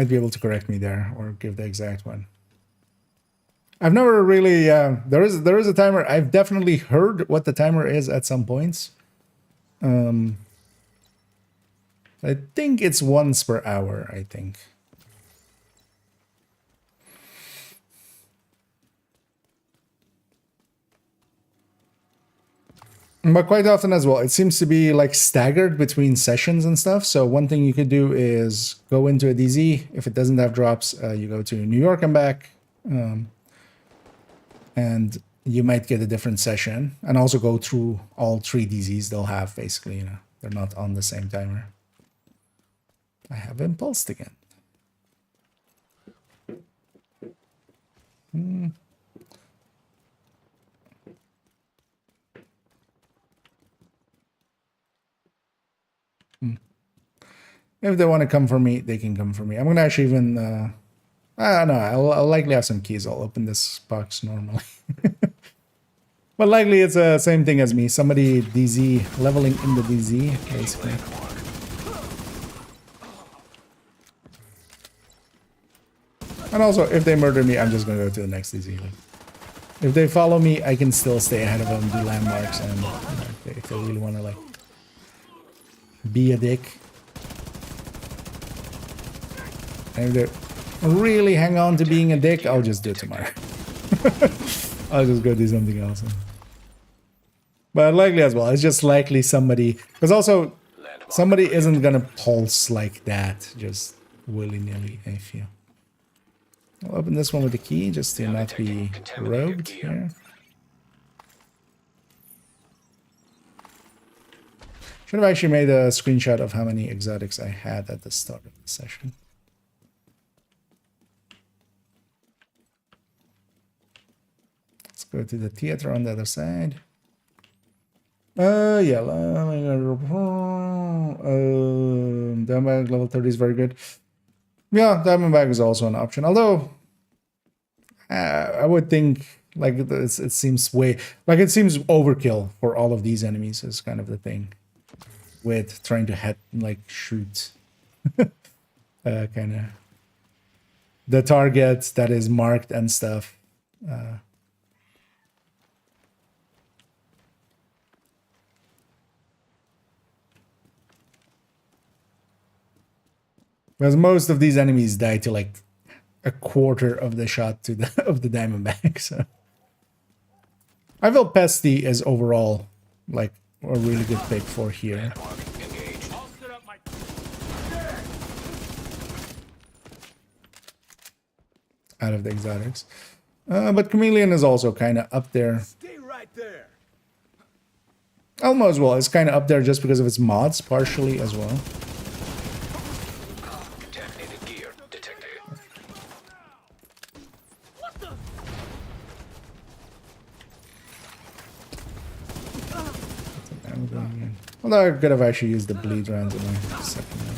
be able to correct me there or give the exact one. I've never really. There is a timer. I've definitely heard what the timer is at some points. I think it's once per hour. I think. But quite often as well, it seems to be like staggered between sessions and stuff. So one thing you could do is go into a DZ. If it doesn't have drops, you go to New York and back. And you might get a different session and also go through all 3 DZs they'll have, basically, you know, they're not on the same timer. I have impulsed again. If they want to come for me, they can come for me. I'm gonna actually even I don't know. I'll likely have some keys. I'll open this box normally. But likely it's the same thing as me. Somebody DZ, leveling in the DZ, basically. And also, if they murder me, I'm just going to go to the next DZ. Like, if they follow me, I can still stay ahead of them, do landmarks, and you know, if they really want to, like, be a dick. And if they really hang on to being a dick, I'll just do it tomorrow. I'll just go do something else. But likely as well, it's just likely somebody, because also somebody isn't gonna pulse like that just willy-nilly, I feel. I'll open this one with the key just to not be rogued here. Should have actually made a screenshot of how many exotics I had at the start of the session. Let's go to the theater on the other side. Yeah, Diamondback level 30 is very good. Yeah, Diamondback is also an option. Although, I would think like it seems overkill for all of these enemies is kind of the thing. With trying to shoot kind of the target that is marked and stuff. Because most of these enemies die to like a quarter of the shot to the of the Diamondback. So I feel Pesty is overall like a really good pick for here. Out of the exotics. But Chameleon is also kind of up there. Stay right there. Elmo as well is kind of up there just because of its mods, partially as well. Contaminated gear detected. Although I could have actually used the bleed rounds in my second round.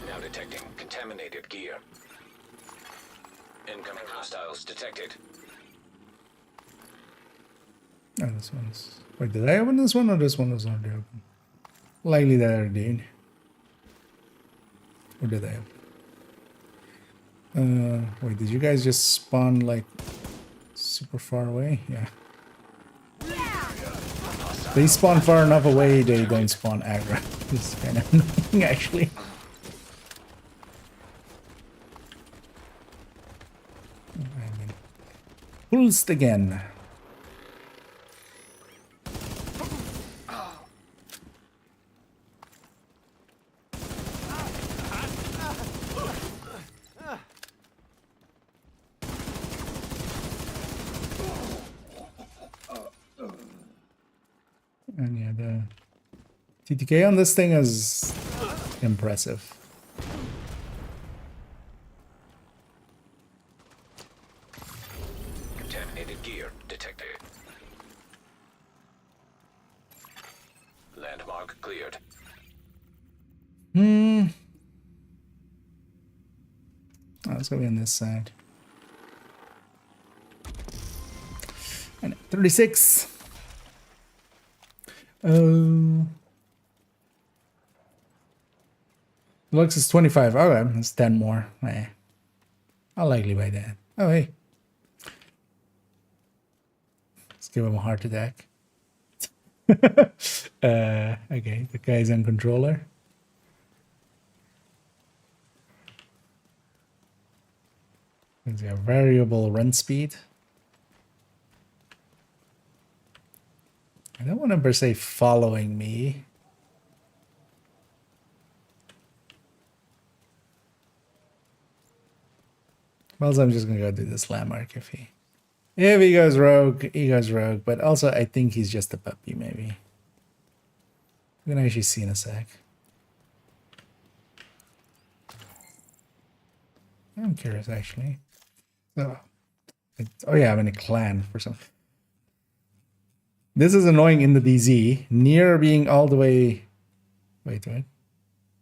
Now detecting contaminated gear. Incoming hostiles detected. Oh, this one's... Wait, did I open this one or this one was already open? Likely that I did. Or did I open? Wait, did you guys just spawn like super far away? Yeah. They spawn far enough away, they don't spawn aggro. It's kind of annoying actually. Pulsed again. And yeah, the TTK on this thing is impressive. Contaminated gear detected. Landmark cleared. Oh, it's gonna be on this side. And 36. Lux is 25. Okay, that's 10 more. I'll likely buy that. Oh, hey. Let's give him a heart attack. Okay, the guy's on controller. There's a variable run speed. I don't want him per se following me. Well, I'm just gonna go do this landmark if he goes rogue, he goes rogue. But also, I think he's just a puppy, maybe. We're gonna actually see in a sec. I'm curious, actually. Oh yeah, I'm in a clan for some. This is annoying in the DZ. Near being all the way... Wait.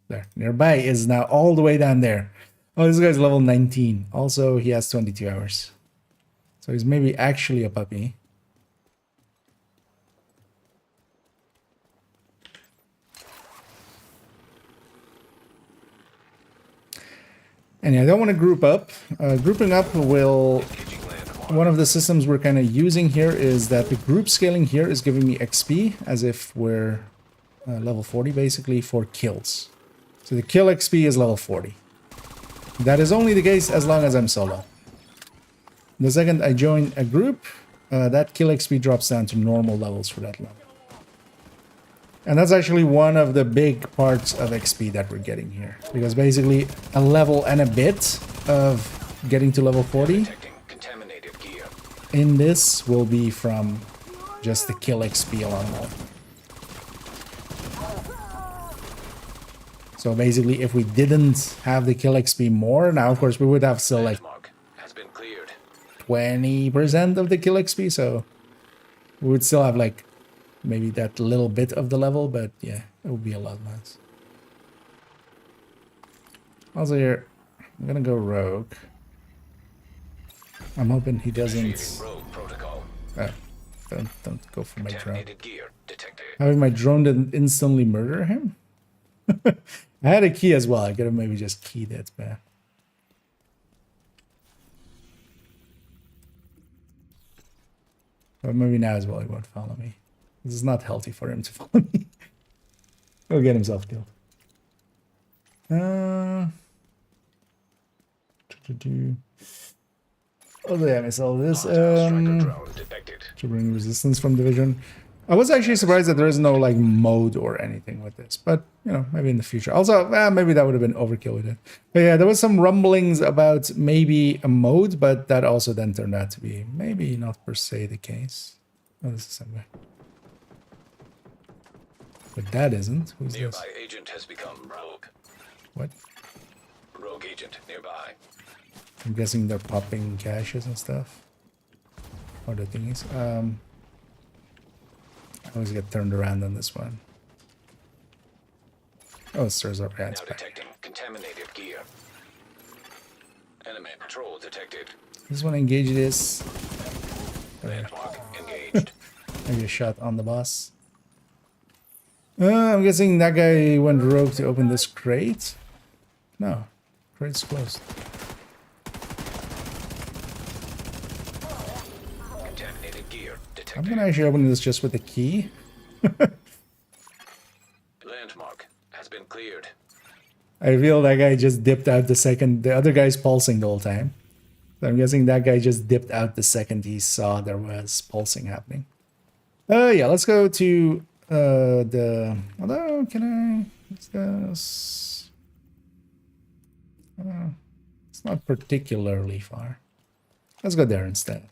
There. Nearby is now all the way down there. Oh, this guy's level 19. Also, he has 22 hours. So he's maybe actually a puppy. And I don't want to group up. Grouping up will... One of the systems we're kind of using here is that the group scaling here is giving me XP as if we're level 40 basically for kills. So the kill XP is level 40. That is only the case as long as I'm solo. The second I join a group, that kill XP drops down to normal levels for that level. And that's actually one of the big parts of XP that we're getting here. Because basically a level and a bit of getting to level 40 Detecting contaminated gear. in this will be from just the kill XP alone. So basically if we didn't have the kill XP more, now of course we would have still like Landmark has been cleared. 20% of the kill XP, so we would still have like maybe that little bit of the level, but yeah, it would be a lot less. Also here, I'm gonna go rogue. I'm hoping he doesn't... Initiating rogue protocol. Don't go for my drone. Contaminated gear detected. Having my drone didn't instantly murder him? I had a key as well, I could have maybe just keyed it, but... But maybe now as well he won't follow me. This is not healthy for him to follow me. He'll get himself killed. Oh yeah, I missed all this. Striker drone detected. To bring resistance from division. I was actually surprised that there is no like mode or anything with this, but you know, maybe in the future. Also, maybe that would have been overkill with it. But yeah, there was some rumblings about maybe a mode, but that also then turned out to be maybe not per se the case. Oh, this is some guy. But that isn't. Who's this? Nearby agent has become rogue. What? Rogue agent nearby. I'm guessing they're popping caches and stuff. Or the thingies. I always get turned around on this one. Oh, it stirs up. Yeah, Now it's back. detecting contaminated gear. Enemy patrol detected. This one engage this. Landmark engaged. Maybe a shot on the boss. I'm guessing that guy went rogue to open this crate. No, crate's closed. Contaminated gear I'm detected. gonna actually open this just with a key. Landmark has been cleared. I feel that guy just dipped out the second. The other guy's pulsing the whole time. So I'm guessing that guy just dipped out the second he saw there was pulsing happening. Yeah, let's go to the... Although, can I... What's this? It's not particularly far. Let's go there instead.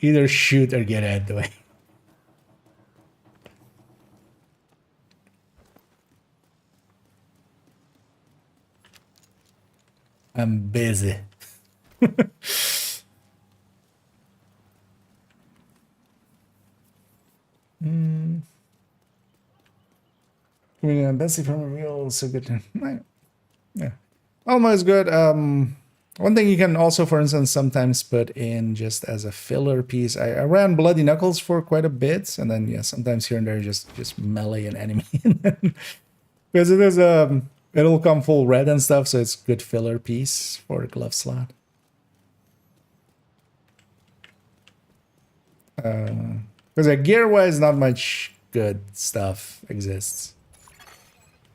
Either shoot or get out of the way. I'm busy. I mean, Bessie from a real so good. Yeah, almost good. One thing you can also, for instance, sometimes put in just as a filler piece. I ran Bloody Knuckles for quite a bit, and then yeah, sometimes here and there just melee an enemy, because it is it'll come full red and stuff, so it's good filler piece for a glove slot. Because gear-wise, not much good stuff exists.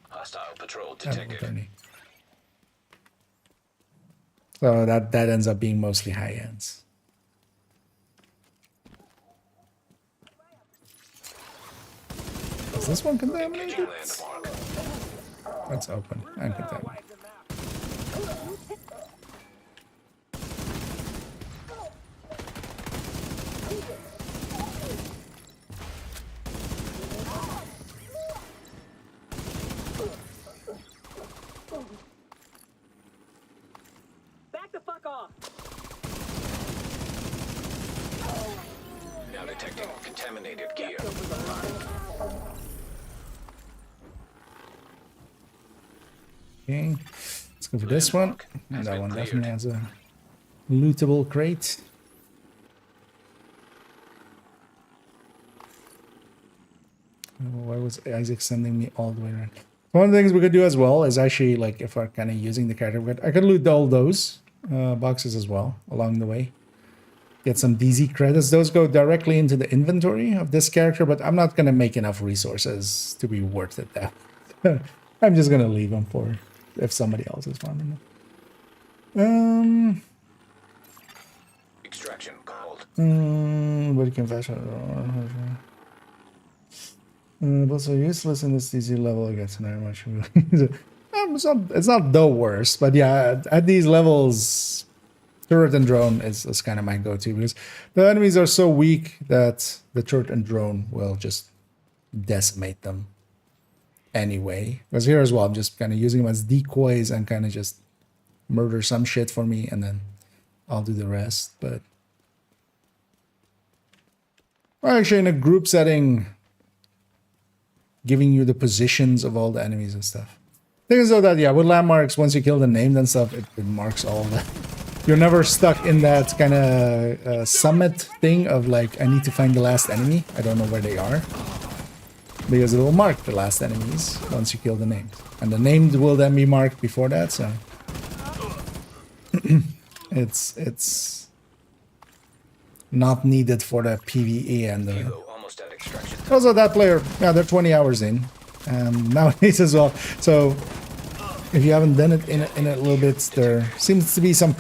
Hostile patrol detected. So that ends up being mostly high ends. Is this one contaminated? Landmark. That's open and contaminated. Now detecting contaminated gear. Okay, let's go for this one. And that one definitely has a lootable crate. Oh, why was Isaac sending me all the way around? One of the things we could do as well is actually, like, if we're kind of using the character, I could loot all those boxes as well along the way. Get some DZ credits. Those go directly into the inventory of this character, but I'm not going to make enough resources to be worth it that I'm just gonna leave them for if somebody else is farming them. Extraction called. But you can fetch but so useless in this DZ level against very much. It's not the worst, but yeah, at these levels, turret and drone is kind of my go-to because the enemies are so weak that the turret and drone will just decimate them anyway. Because here as well, I'm just kind of using them as decoys and kind of just murder some shit for me, and then I'll do the rest. But well, actually, in a group setting, giving you the positions of all the enemies and stuff. Thing is though that, yeah, with landmarks, once you kill the name and stuff, it marks all the... You're never stuck in that kind of summit thing of like, I need to find the last enemy. I don't know where they are. Because it will mark the last enemies once you kill the named. And the named will then be marked before that, so... it's not needed for the PVE and the... Kilo almost at extraction. Also, that player, yeah, they're 20 hours in. Nowadays as well. So, if you haven't done it in a little bit, there seems to be some...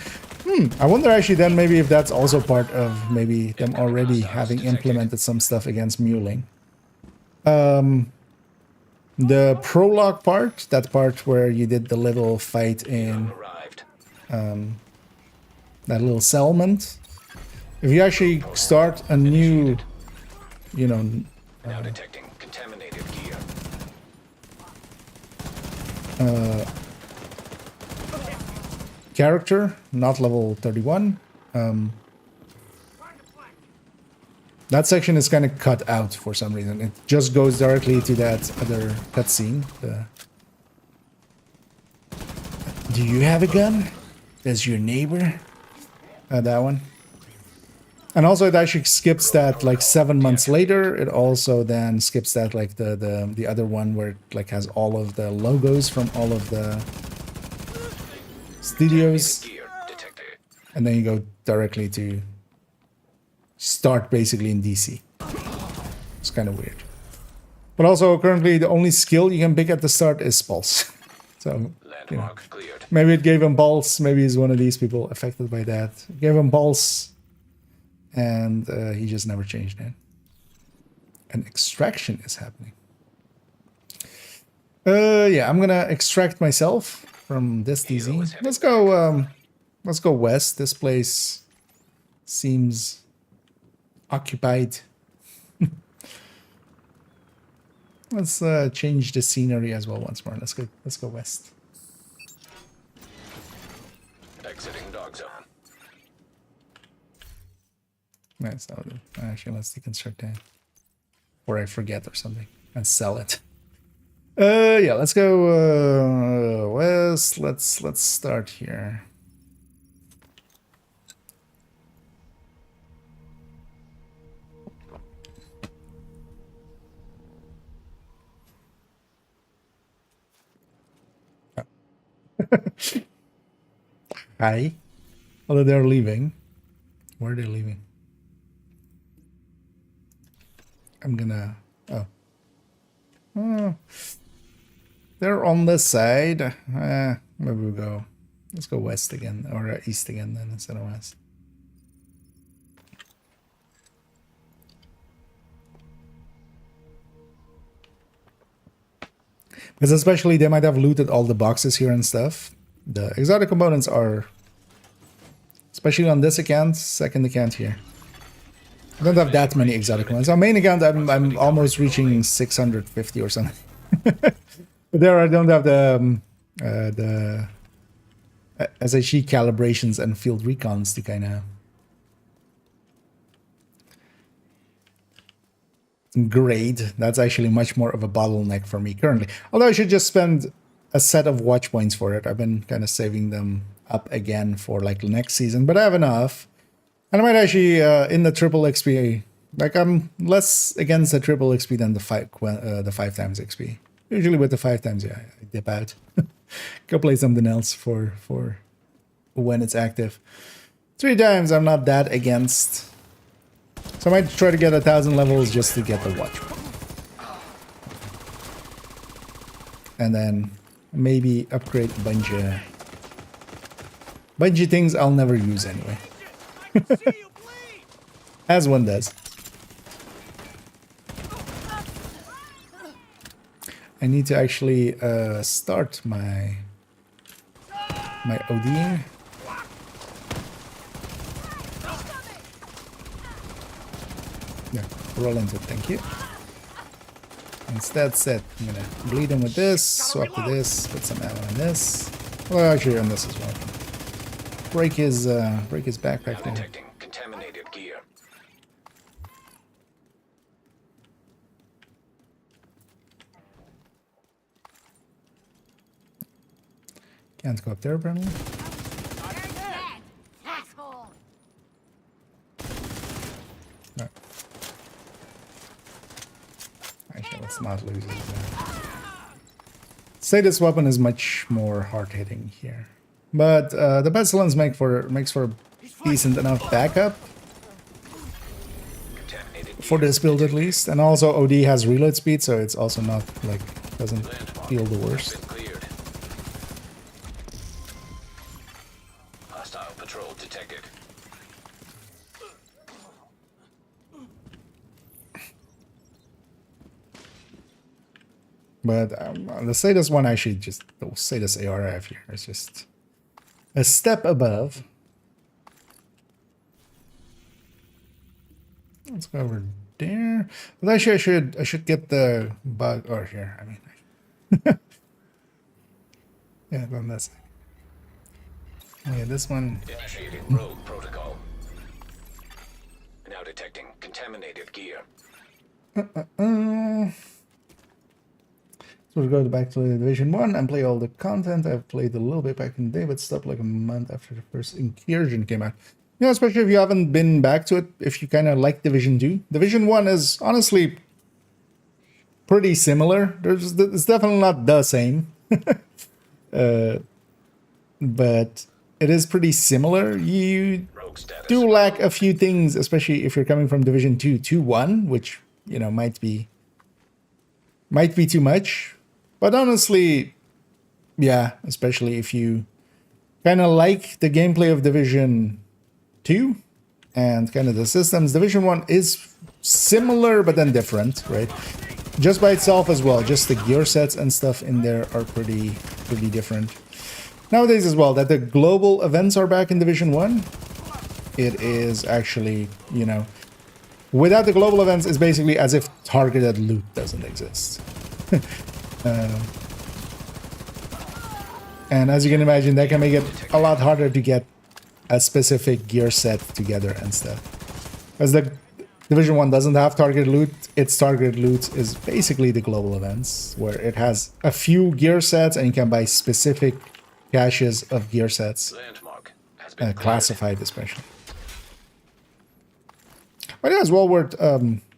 I wonder actually then maybe if that's also part of maybe them already having implemented some stuff against muling. The prologue part, that part where you did the little fight in that little settlement. If you actually start a new, you know... Now detecting contaminated gear. Character, not level 31. That section is kind of cut out for some reason. It just goes directly to that other cutscene. Do you have a gun? Does your neighbor? That one. And also it actually skips that like 7 months later. It also then skips that like the other one where it like has all of the logos from all of the studios. And then you go directly to start basically in DC. It's kind of weird. But also currently the only skill you can pick at the start is Pulse. So, you know, maybe it gave him Pulse. Maybe he's one of these people affected by that. It gave him Pulse. And he just never changed it. An extraction is happening. Yeah, I'm gonna extract myself from this DZ. Let's go west. This place seems occupied. Let's change the scenery as well once more. Let's go west. Exiting dog zone. Nice. Actually, let's deconstruct that. Or I forget or something. And sell it. Yeah, let's go west. Let's start here. Hi. Although they're leaving. Where are they leaving? I'm gonna... Oh. They're on this side. Maybe we'll go... Let's go west again. Or east again then instead of west. Because especially they might have looted all the boxes here and stuff. The exotic components are... Especially on this account, second account here. I don't have that many exotic ones. On main account, I'm almost reaching 650 or something. But there I don't have the SHE calibrations and field recons to kind of grade. That's actually much more of a bottleneck for me currently. Although I should just spend a set of watch points for it. I've been kind of saving them up again for like next season, but I have enough. And I might actually, in the triple XP, like I'm less against the triple XP than the 5 times XP. Usually with the 5 times, yeah, I dip out. Go play something else for when it's active. 3 times, I'm not that against. So I might try to get 1,000 levels just to get the watch. and then maybe upgrade a bunch of things I'll never use anyway. As one does. I need to actually start my ODing. Yeah, roll into it, thank you. Instead set, I'm gonna bleed him with this, swap to this, put some ammo in this. Well, actually on this as well. Break his backpack there. Detecting contaminated gear. Can't go up there apparently. Asshole. No. Actually, let's not lose it there. Say this weapon is much more hard-hitting here. But the pestilence makes for decent enough backup. Contaminated For this build at least. And also OD has reload speed, so it's also not like doesn't feel the worst. been cleared. Hostile patrol detected. But the Sadus one actually just the Sadus AR I have here is just a step above. Let's go over there. But actually I should get the bug or here. I mean yeah, on this. Okay, this one. Initiating rogue protocol. Now detecting contaminated gear. So we'll go back to Division 1 and play all the content. I've played a little bit back in the day, but stopped like a month after the first Incursion came out. You know, especially if you haven't been back to it, if you kind of like Division 2. Division 1 is honestly pretty similar. It's definitely not the same. But it is pretty similar. You Rogue status. do lack a few things, especially if you're coming from Division 2 to 1, which, you know, might be too much. But honestly, yeah, especially if you kind of like the gameplay of Division 2 and kind of the systems. Division 1 is similar, but then different, right? Just by itself as well. Just the gear sets and stuff in there are pretty different. Nowadays as well, that the global events are back in Division 1, it is actually, you know, without the global events, it's basically as if targeted loot doesn't exist. And as you can imagine, that can make it a lot harder to get a specific gear set together and stuff. As the Division 1 doesn't have targeted loot, its targeted loot is basically the global events, where it has a few gear sets and you can buy specific caches of gear sets, Landmark has been classified especially. But yeah, it's well worth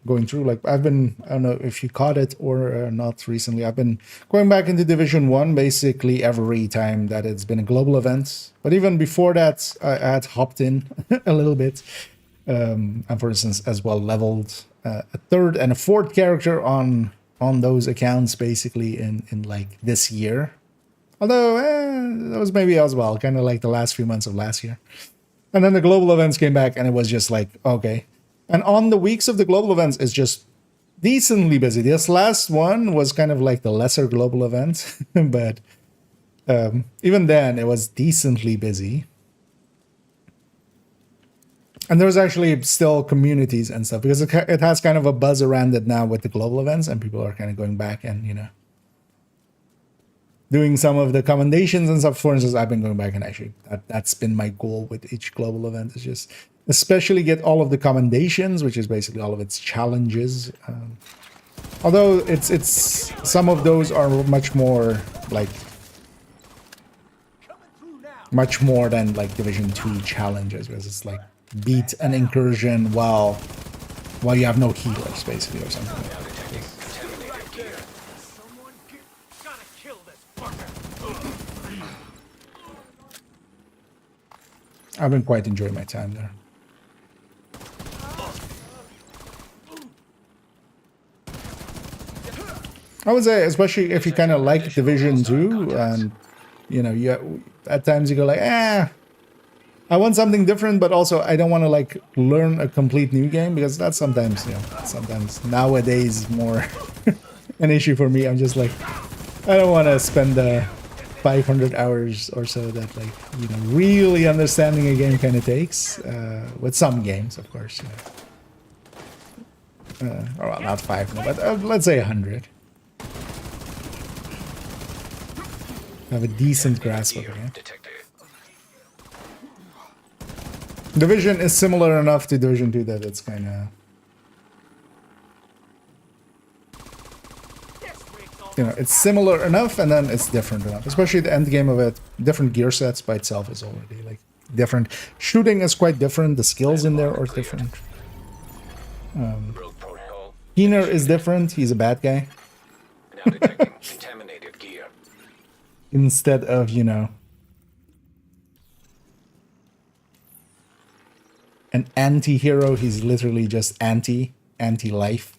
going through. Like I don't know if you caught it or not recently, I've been going back into Division 1 basically every time that it's been a global event. But even before that, I had hopped in a little bit. And for instance, as well leveled a third and a fourth character on those accounts basically in like this year. Although that was maybe as well, kind of like the last few months of last year. And then the global events came back and it was just like, okay. And on the weeks of the global events, it's just decently busy. This last one was kind of like the lesser global event, but even then it was decently busy. And there's actually still communities and stuff because it has kind of a buzz around it now with the global events and people are kind of going back and, you know, doing some of the commendations and stuff. For instance, I've been going back and actually that's been my goal with each global event is just especially get all of the commendations, which is basically all of its challenges. Although it's some of those are much more like much more than like Division 2 challenges because it's like beat an incursion while you have no healers basically or something. now detecting contaminated gear. Someone gotta kill this fucker. I've been quite enjoying my time there. I would say, especially if you kind of like Division 2, and you know, you at times you go like, I want something different, but also I don't want to like learn a complete new game, because that's sometimes, you know, sometimes nowadays more an issue for me. I'm just like, I don't want to spend 500 hours or so that, like, you know, really understanding a game kind of takes, with some games, of course. Well, not 500, but let's say 100. Have a decent grasp of it. Yeah? Detected. Division is similar enough to Division 2 that it's kind of, you know, it's similar enough, and then it's different enough. Especially the end game of it, different gear sets by itself is already like different. Shooting is quite different. The skills in there are different. Rogue protocol. Keener is different. He's a bad guy. Now detecting contaminated gear. Instead of, you know, an anti-hero, he's literally just anti-life.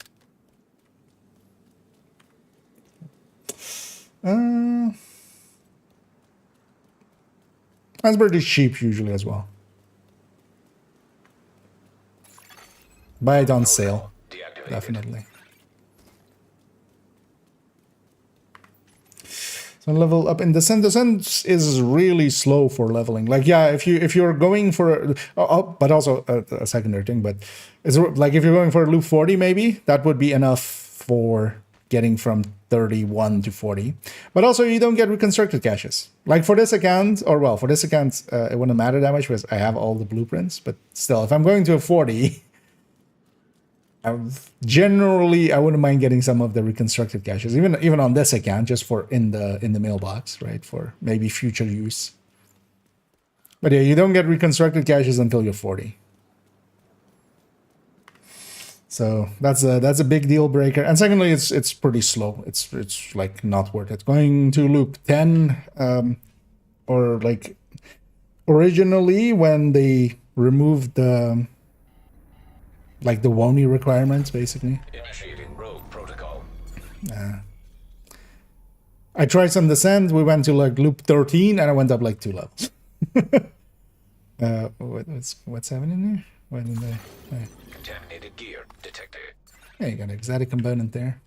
That's pretty cheap usually as well. Buy it on sale, Deactivated. definitely. So level up in Descent. Descent is really slow for leveling. Like, yeah, if you're going for but also a secondary thing. But it's like if you're going for a loop 40, maybe that would be enough for getting from 31 to 40. But also you don't get reconstructed caches. Like for this account, or well, for this account, it wouldn't matter that much because I have all the blueprints. But still, if I'm going to a 40. Generally, I wouldn't mind getting some of the reconstructed caches, even on this account, just for in the mailbox, right? For maybe future use. But yeah, you don't get reconstructed caches until you're 40. So that's a big deal breaker. And secondly, it's pretty slow. It's like not worth it. Going to loop 10, or like originally when they removed the like the WONI requirements, basically. Initiating rogue protocol. I tried some Descent. We went to like loop 13, and I went up like 2 levels. What's happening there? What in the? Contaminated gear detected. Yeah, you got an exotic component there.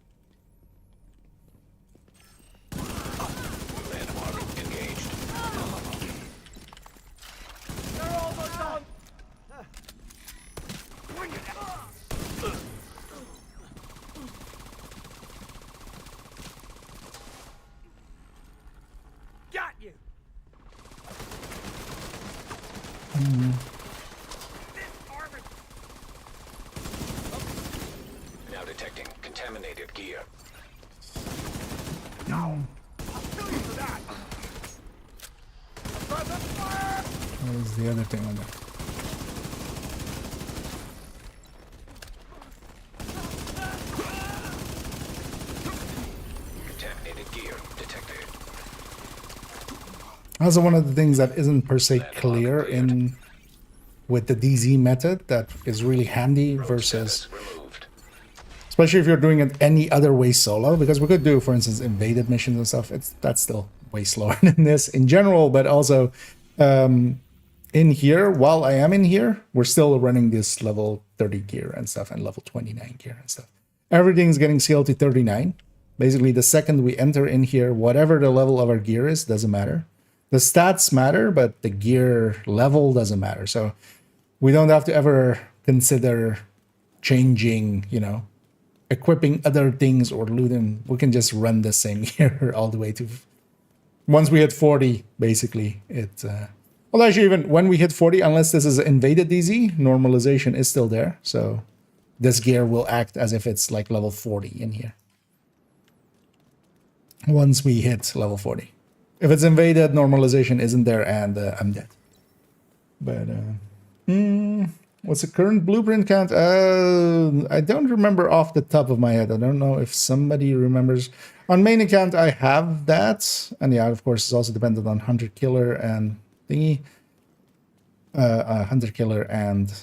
Landmark engaged. Got you. Now detecting contaminated gear. What was the other thing on there? Contaminated gear detected. Also, one of the things that isn't per se clear in with the DZ method that is really handy versus, Status removed. especially if you're doing it any other way solo, because we could do, for instance, invaded missions and stuff. That's still way slower than this in general, but also in here, while I am in here, we're still running this level 30 gear and stuff, and level 29 gear and stuff. Everything's getting scaled to 39. Basically, the second we enter in here, whatever the level of our gear is, doesn't matter. The stats matter, but the gear level doesn't matter. So we don't have to ever consider changing, you know, equipping other things or looting. We can just run the same gear all the way to... Once we hit 40, basically, it... well, actually, even when we hit 40, unless this is invaded DZ, normalization is still there. So this gear will act as if it's like level 40 in here. Once we hit level 40. If it's invaded, normalization isn't there, and I'm dead. But, what's the current blueprint count? I don't remember off the top of my head. I don't know if somebody remembers. On main account, I have that. And yeah, of course, it's also dependent on Hunter Killer and thingy. Hunter Killer and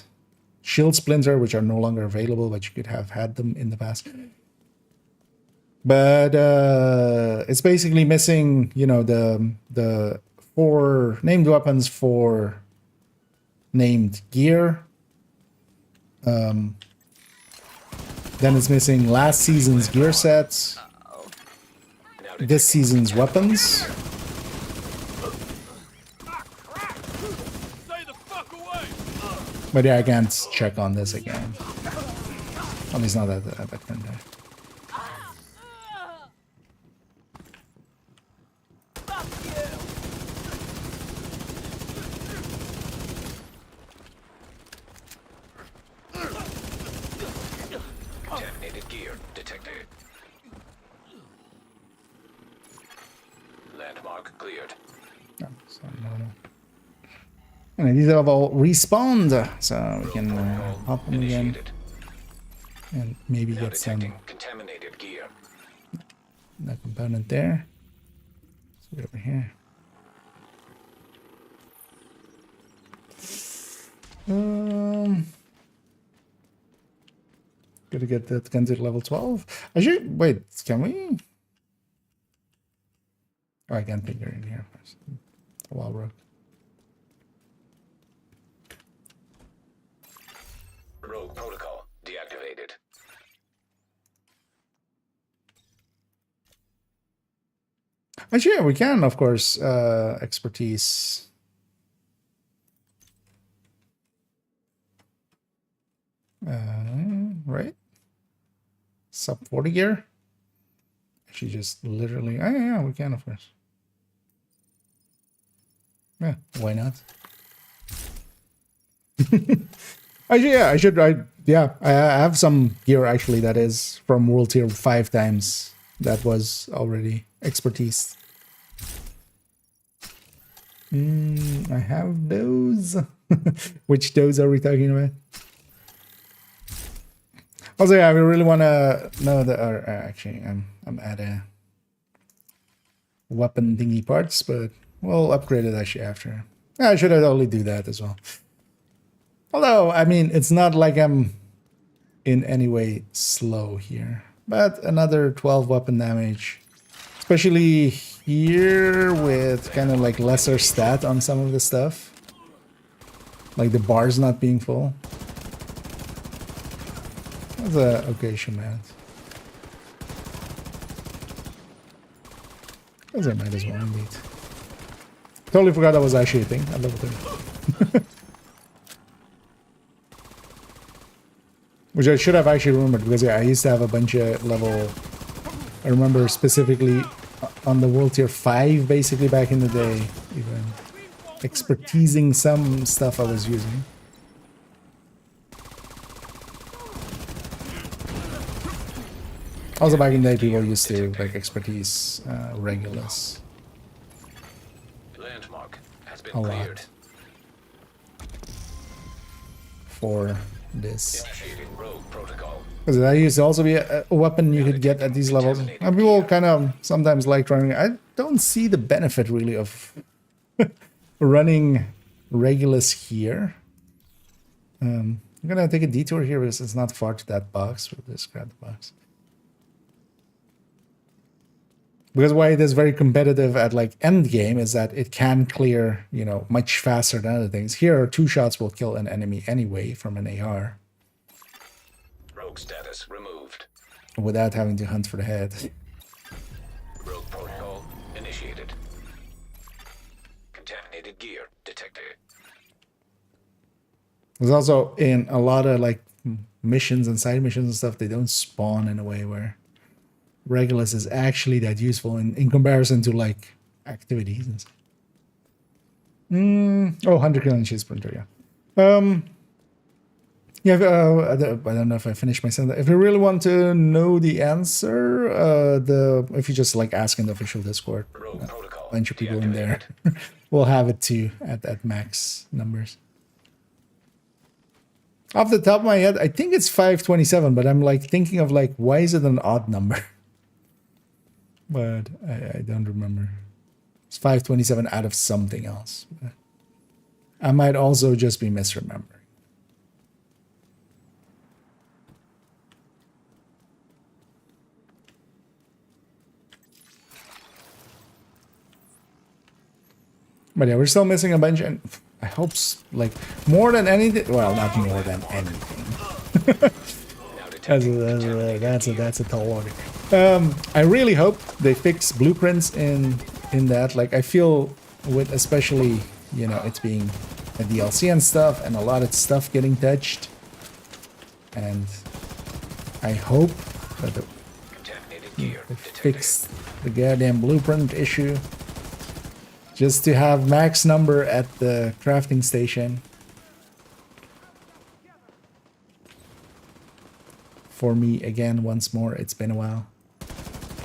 Shield Splinter, which are no longer available, but you could have had them in the past. But it's basically missing, you know, the 4 named weapons for named gear. Then it's missing last season's gear sets, this season's weapons. Stay the fuck away! But yeah, I can't check on this again. At least not at that current time. Contaminated gear detected. Landmark cleared. Oh, so normal. And these have all respawned, so we can pop them again Initiated. and maybe Now get some detecting contaminated gear. that component there. So over here. Gotta get that gun to level 12. Actually, wait, can we? Oh, I can't figure in here first. A wall rope. Rogue protocol deactivated. Actually, yeah, we can, of course, expertise. Right? Sub 40 gear? Actually, just literally. Oh, yeah, we can, of course. Yeah, why not? Actually, yeah, I have some gear actually that is from World Tier 5 times that was already expertise. I have those. Which those are we talking about? Also, yeah, we really want to know that. Or actually, I'm at a weapon thingy parts, but we'll upgrade it actually after. Yeah, I should totally do that as well. Although, I mean, it's not like I'm in any way slow here. But another 12 weapon damage, especially here with kind of like lesser stat on some of the stuff, like the bars not being full. That's a okay shemant. As I might as well indeed. Totally forgot that was actually a thing. I love it. Which I should have actually remembered because yeah, I used to have a bunch of level. I remember specifically on the World Tier 5 basically back in the day, even expertising some stuff I was using. Also back in the day, people used to like expertise Regulus Landmark has been a cleared. lot for this. Initiating rogue protocol. Because that used to also be a weapon you could get at these levels. And people kind of sometimes like running. I don't see the benefit really of running Regulus here. I'm gonna take a detour here because it's not far to that box. We'll just grab the box. Because why it is very competitive at like end game is that it can clear, you know, much faster than other things. Here, 2 shots will kill an enemy anyway from an AR. Rogue status removed. Without having to hunt for the head. Rogue protocol initiated. Contaminated gear detected. There's also in a lot of like missions and side missions and stuff, they don't spawn in a way where Regulus is actually that useful in comparison to like activities and stuff. Oh, 100 kill and sprinter, yeah. Yeah, I don't know if I finished my sentence. If you really want to know the answer, if you just like ask in the official Discord, Rogue protocol a bunch of people in there will have it too at max numbers. Off the top of my head, I think it's 527, but I'm like thinking of like, why is it an odd number? But I don't remember. It's 527 out of something else. But I might also just be misremembering. But yeah, we're still missing a bunch, and I hope like more than anything. Well, not more than anything. That's a tall order. I really hope they fix blueprints in that. Like, I feel with especially, you know, it's being a DLC and stuff, and a lot of stuff getting touched, and I hope that they fix the goddamn blueprint issue, just to have max number at the crafting station. For me, again, once more, it's been a while.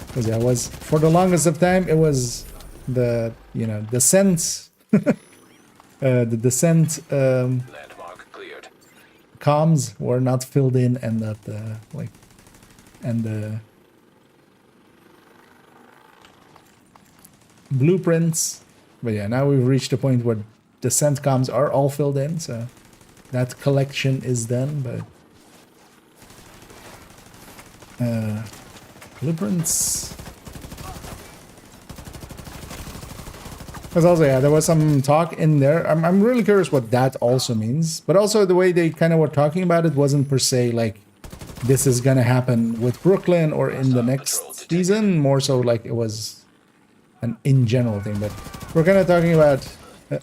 Because I was, for the longest of time, it was the, you know, descent, the descent Landmark cleared. comms were not filled in, and that, like, and the blueprints. But yeah, now we've reached a point where descent comms are all filled in, so that collection is done, but blueprints. Because also, yeah, there was some talk in there. I'm really curious what that also means. But also the way they kind of were talking about it wasn't per se like this is gonna happen with Brooklyn or in the next season. More so like it was an in general thing. But we're kind of talking about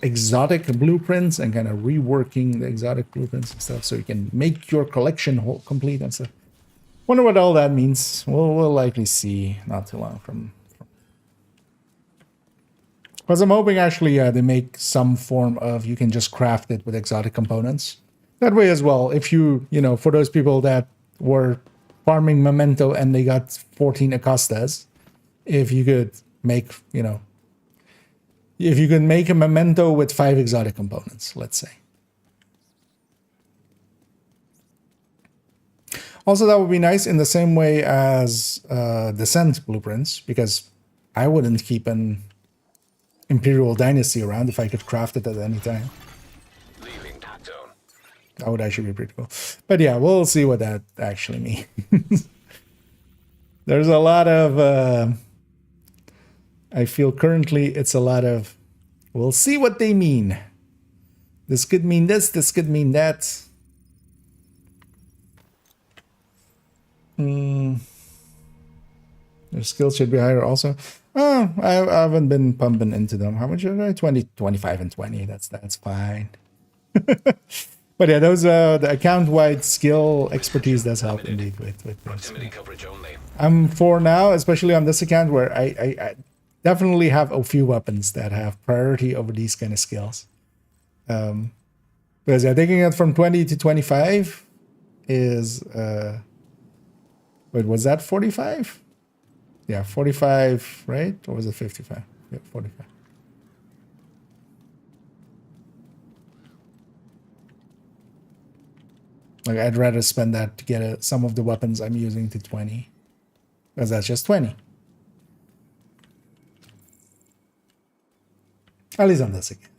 exotic blueprints and kind of reworking the exotic blueprints and stuff, so you can make your collection whole complete and stuff. Wonder what all that means. We'll likely see not too long from. Because I'm hoping actually they make some form of you can just craft it with exotic components. That way as well, if you know, for those people that were farming Memento and they got 14 Acostas, if you could make, you know, if you could make a Memento with 5 exotic components, let's say. Also, that would be nice in the same way as Descent blueprints, because I wouldn't keep an Imperial Dynasty around if I could craft it at any time. Leaving that zone. That would actually be pretty cool. But yeah, we'll see what that actually means. There's a lot of... I feel currently it's a lot of... We'll see what they mean. This could mean this could mean that. Their skills should be higher also. Oh, I haven't been pumping into them. How much are they? 20, 25 and 20. That's fine. But yeah, those the account-wide skill expertise does help indeed with this. Proximity coverage only. I'm for now, especially on this account where I definitely have a few weapons that have priority over these kind of skills. Because yeah, taking it from 20 to 25 is wait, was that 45? Yeah, 45, right? Or was it 55? Yeah, 45. Like, I'd rather spend that to get some of the weapons I'm using to 20. Because that's just 20. At least on this again.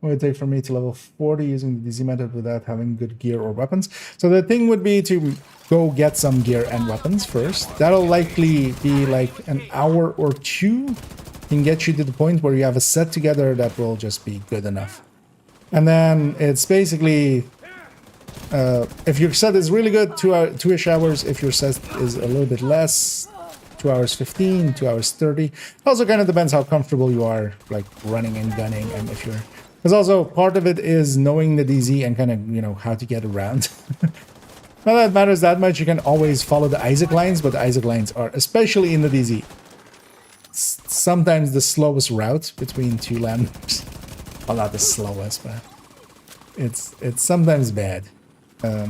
What would it take for me to level 40 using the DZ method without having good gear or weapons? So the thing would be to go get some gear and weapons first. That'll likely be like an hour or two. Can get you to the point where you have a set together that will just be good enough. And then it's basically, if your set is really good, 2-ish hours. If your set is a little bit less, 2 hours 15, 2 hours 30. Also kind of depends how comfortable you are, like running and gunning, and if you're... Because also part of it is knowing the DZ and kind of, you know, how to get around. Not that it matters that much. You can always follow the Isaac lines, but the Isaac lines are, especially in the DZ, sometimes the slowest route between two landmarks. Well, not the slowest, but it's sometimes bad. I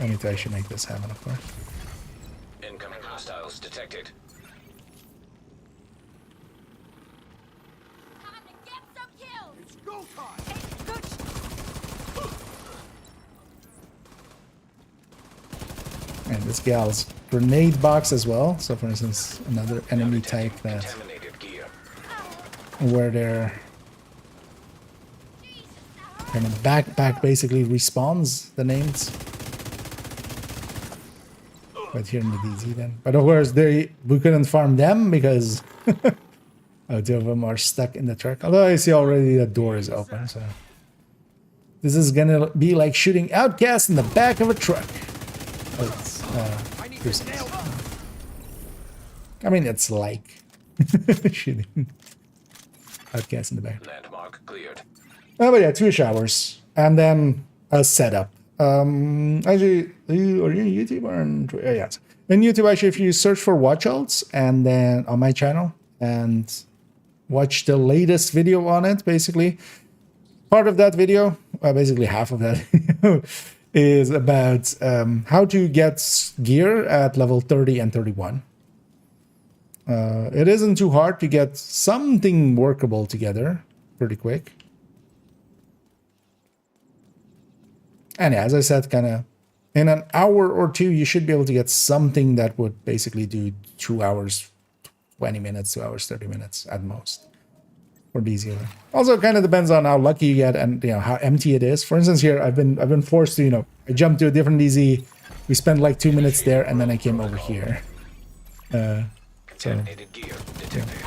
need to actually make this happen, of course. Incoming hostiles detected. And this gal's grenade box as well. So for instance, another enemy type that Contaminated gear. where their kind of backpack basically respawns the names. But here in the DZ then. But of course we couldn't farm them because Oh, two of them are stuck in the truck. Although I see already the door is open, so this is gonna be like shooting outcasts in the back of a truck. Oh, it's, cruisers. I mean, it's like shooting outcasts in the back. Landmark cleared. Oh, but yeah, 2 showers and then a setup. Actually, are you on YouTube or on Twitter? Yes. In YouTube, actually, if you search for watch alts and then on my channel and watch the latest video on it, basically, part of that video, basically half of that video, is about how to get gear at level 30 and 31. It isn't too hard to get something workable together pretty quick. And yeah, as I said, kind of in an hour or two, you should be able to get something that would basically do 2 hours, 20 minutes, 2 hours, 30 minutes at most for these here. Also, it kind of depends on how lucky you get and how empty it is. For instance, here I've been forced to I jumped to a different DZ. We spent like 2 minutes there, and then I came over here. Contaminated gear detected.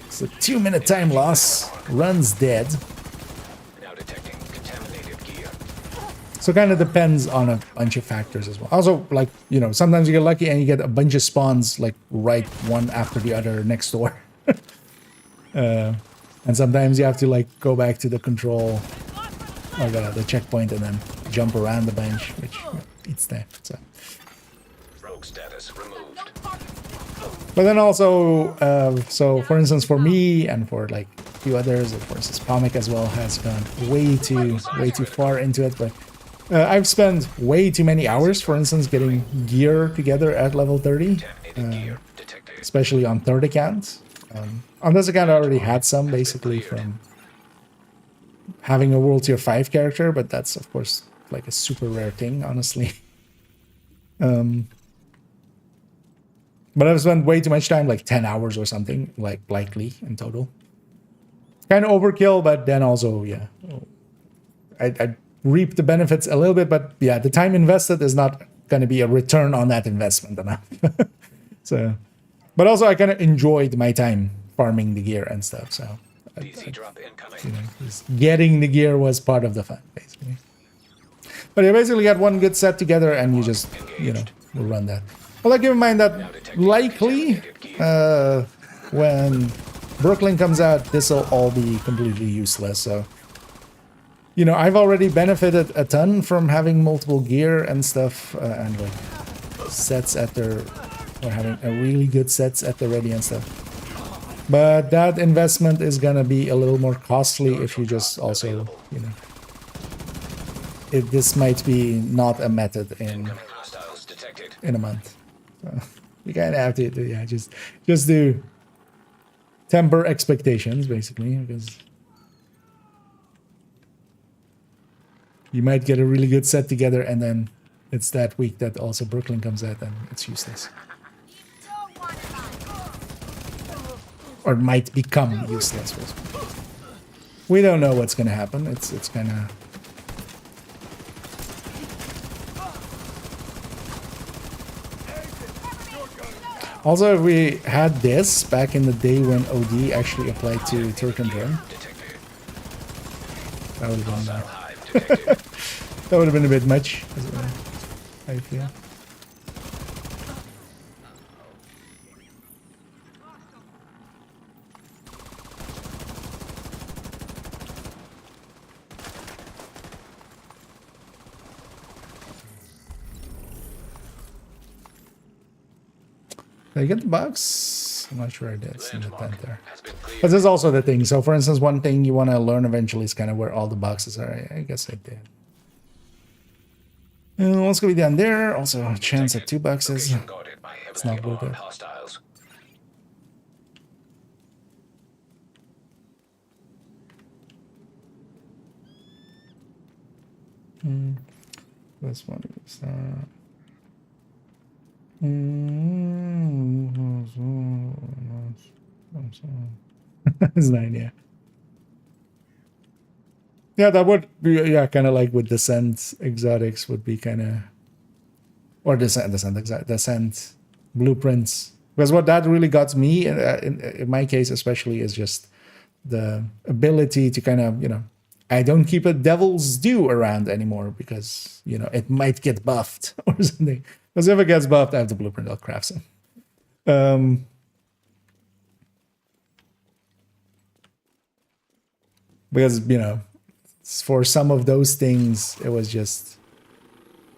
It's a 2-minute time loss. Run's dead. Now detecting contaminated gear. So it kind of depends on a bunch of factors as well. Also, like, sometimes you get lucky and you get a bunch of spawns like right one after the other next door. And sometimes you have to like go back to the control or the checkpoint and then jump around the bench, which it's there. So. Rogue status removed. But then also, so for instance, for me and for like a few others, for instance, Pomic as well has gone way too far into it. But I've spent way too many hours, for instance, getting gear together at level 30, especially on third account. On this account, I already had some basically from having a World Tier 5 character, but that's of course like a super rare thing, honestly. But I've spent way too much time, like 10 hours or something, like likely in total. Kind of overkill, but then also, yeah, I reap the benefits a little bit, but yeah, the time invested is not going to be a return on that investment enough. So, but also I kind of enjoyed my time farming the gear and stuff. So, drop incoming. Just getting the gear was part of the fun, basically. But you basically got one good set together, and you just, will run that. Well, keep in mind that likely when Brooklyn comes out, this will all be completely useless. So, I've already benefited a ton from having multiple gear and stuff, and like sets at their, or having a really good sets at the ready and stuff. But that investment is gonna be a little more costly if you just also, this might be not a method in a month. So you kind of have to, just do temper expectations, basically, because you might get a really good set together, and then it's that week that also Brooklyn comes out, and it's useless. Or might become useless. We don't know what's gonna happen. It's kind of. Also, if we had this back in the day when OD actually applied to Turk and Drum, that would have been that would have been a bit much, I feel. Did I get the box? I'm not sure I did. It's in the tent there. But this is also the thing. So, for instance, one thing you want to learn eventually is kind of where all the boxes are. I guess I did. And what's going to be down there? Also, a chance at 2 boxes. It's not worth it. This one is it's 9, yeah. Yeah, that would be, kind of like with Descent exotics would be kind of, or Descent Blueprints Because what that really got me, in my case especially, is just the ability to kind of, I don't keep a devil's due around anymore because, it might get buffed or something. Because if it gets buffed, I have the blueprint, I'll craft some. Because, for some of those things, it was just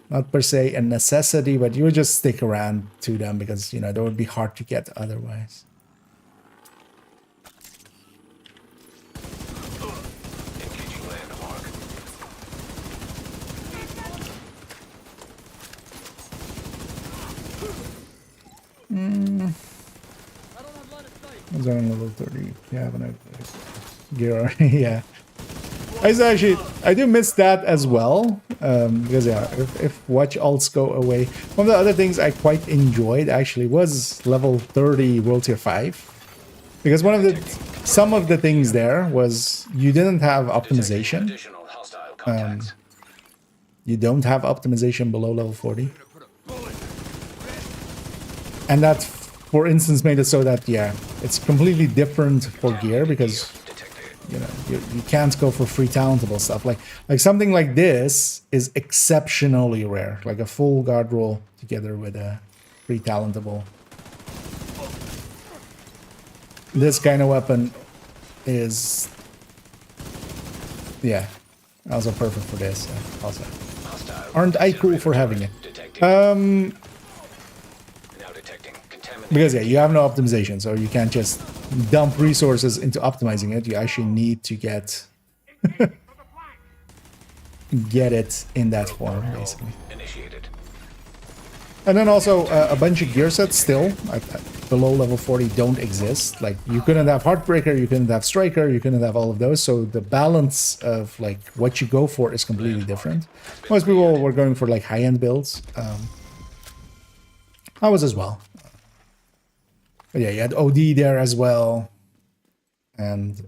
not per se a necessity, but you would just stick around to them because, they would be hard to get otherwise. Engaging landmark. Was on level 30. Yeah, when I gear. Yeah. I do miss that as well. Because if watch alts go away. One of the other things I quite enjoyed actually was level 30 World Tier 5. Because some of the things there was you didn't have optimization. Additional hostile contacts. You don't have optimization below level 40. And that, for instance, made it so that, it's completely different for gear because, you can't go for free talentable stuff. Like something like this is exceptionally rare. Like a full guard roll together with a free talentable. This kind of weapon is, also perfect for this. Also, aren't I cool for having it? Because you have no optimization, so you can't just dump resources into optimizing it. You actually need to get it in that form, basically. And then also a bunch of gear sets still below level 40 don't exist. Like you couldn't have Heartbreaker, you couldn't have Striker, you couldn't have all of those. So the balance of like what you go for is completely different. Most people were going for like high-end builds. I was as well. But you had OD there as well. And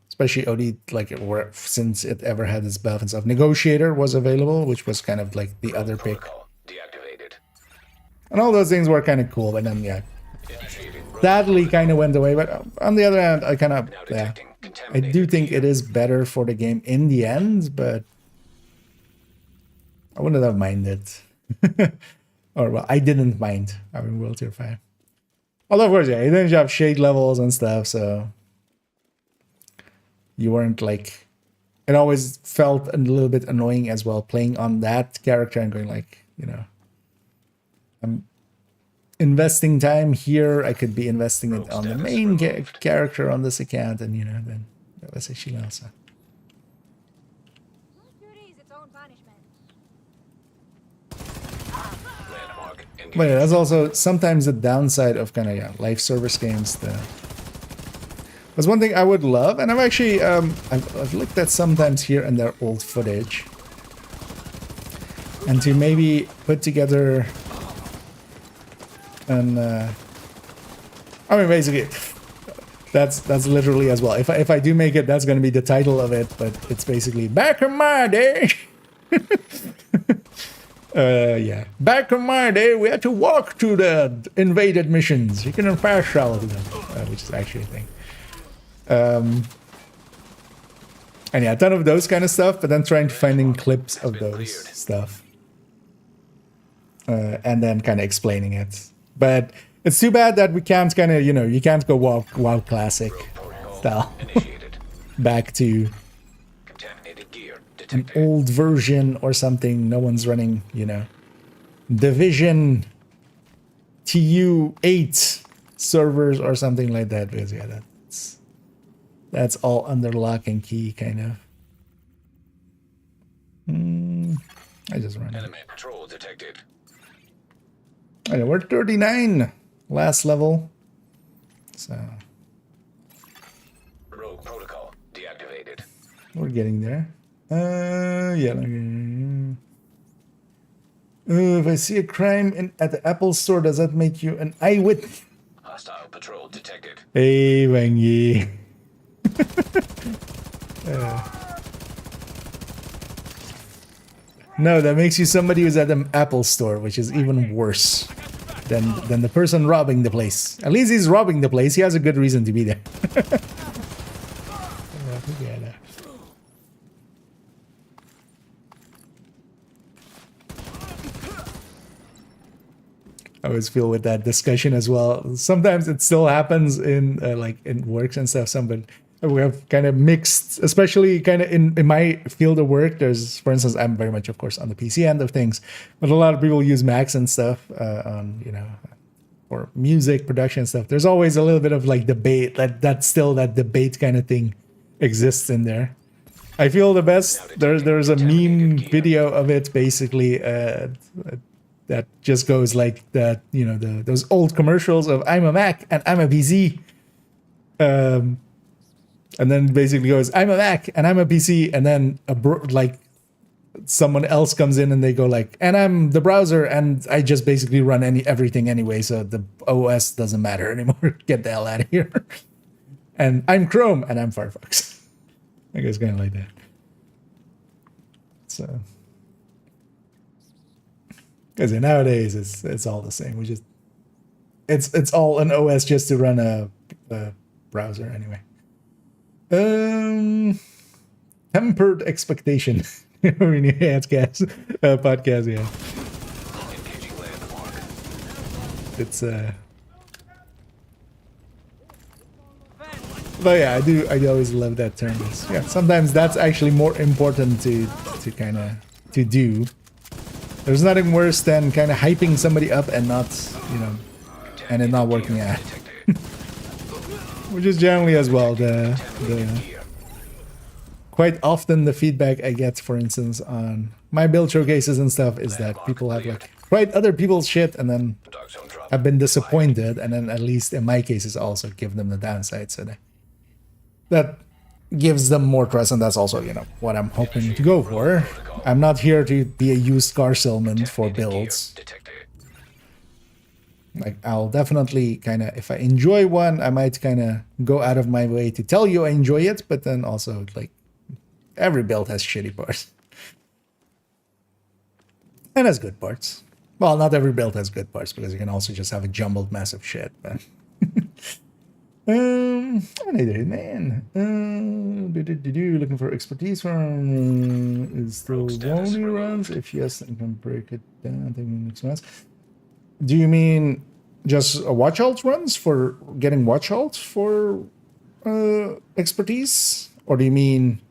especially OD, like since it ever had its buff and stuff. Negotiator was available, which was kind of like the other pick. And all those things were kind of cool, but then sadly kind of went away. But on the other hand, I kind of I do think it is better for the game in the end, but I wouldn't have minded. Or well, I didn't mind having World Tier 5. Although of course, you didn't have shade levels and stuff, so you weren't like. It always felt a little bit annoying as well playing on that character and going like, I'm investing time here. I could be investing it on the main character on this account, and then let's actually also. But that's also sometimes the downside of kind of live service games. That's one thing I would love, and I've actually I've looked at sometimes here and there old footage, and to maybe put together. And I mean, basically, that's literally as well. If I do make it, that's going to be the title of it. But it's basically back in my day. Back in my day, we had to walk to the invaded missions. You can fast travel to them, which is actually a thing. And a ton of those kind of stuff. But then trying to finding clips of those stuff, and then kind of explaining it. But it's too bad that we can't kind of, you can't go WoW Classic style back to an old version or something. No one's running, Division TU8 servers or something like that. Because that's all under lock and key, kind of. I just ran. Enemy patrol detected. Okay, we're 39, last level. So Rogue protocol deactivated. We're getting there. If I see a crime at the Apple store, does that make you an eyewitness? Hostile patrol detected. Hey, Wang Yi. No, that makes you somebody who's at the Apple store, which is even worse. than the person robbing the place. At least he's robbing the place. He has a good reason to be there. I always feel with that discussion as well. Sometimes it still happens in like in works and stuff. We have kind of mixed, especially kind of in my field of work. There's, for instance, I'm very much, of course, on the PC end of things, but a lot of people use Macs and stuff on, you know, for music production and stuff. There's always a little bit of like debate. That's still that debate kind of thing exists in there. I feel the best. There's a meme video of it basically. That just goes like that, you know, those old commercials of I'm a Mac and I'm a PC. And then basically goes, I'm a Mac and I'm a PC. And then like someone else comes in and they go like, and I'm the browser and I just basically run everything anyway. So the OS doesn't matter anymore. Get the hell out of here. And I'm Chrome and I'm Firefox. I guess kind of like that. So. Because nowadays it's all the same. It's all an OS just to run a browser anyway. Tempered expectation. podcast, yeah. It's But yeah, I always love that term. Yeah, sometimes that's actually more important to kind of to do. There's nothing worse than kind of hyping somebody up and not, you know, and it not working out. Which is generally as well the quite often the feedback I get, for instance, on my build showcases and stuff is that people have like tried other people's shit and then have been disappointed, and then at least in my cases also give them the downside, so that gives them more trust, and that's also, you know, what I'm hoping to go for. I'm not here to be a used car salesman for builds. Like, I'll definitely kind of, if I enjoy one, I might kind of go out of my way to tell you I enjoy it, but then also, like, every build has shitty parts. And has good parts. Well, not every build has good parts, because you can also just have a jumbled mess of shit, but... man. Looking for expertise from is still only runs? If yes, I can break it down. Taking next month. Do you mean just watch alt runs for getting watch alt for expertise, or do you mean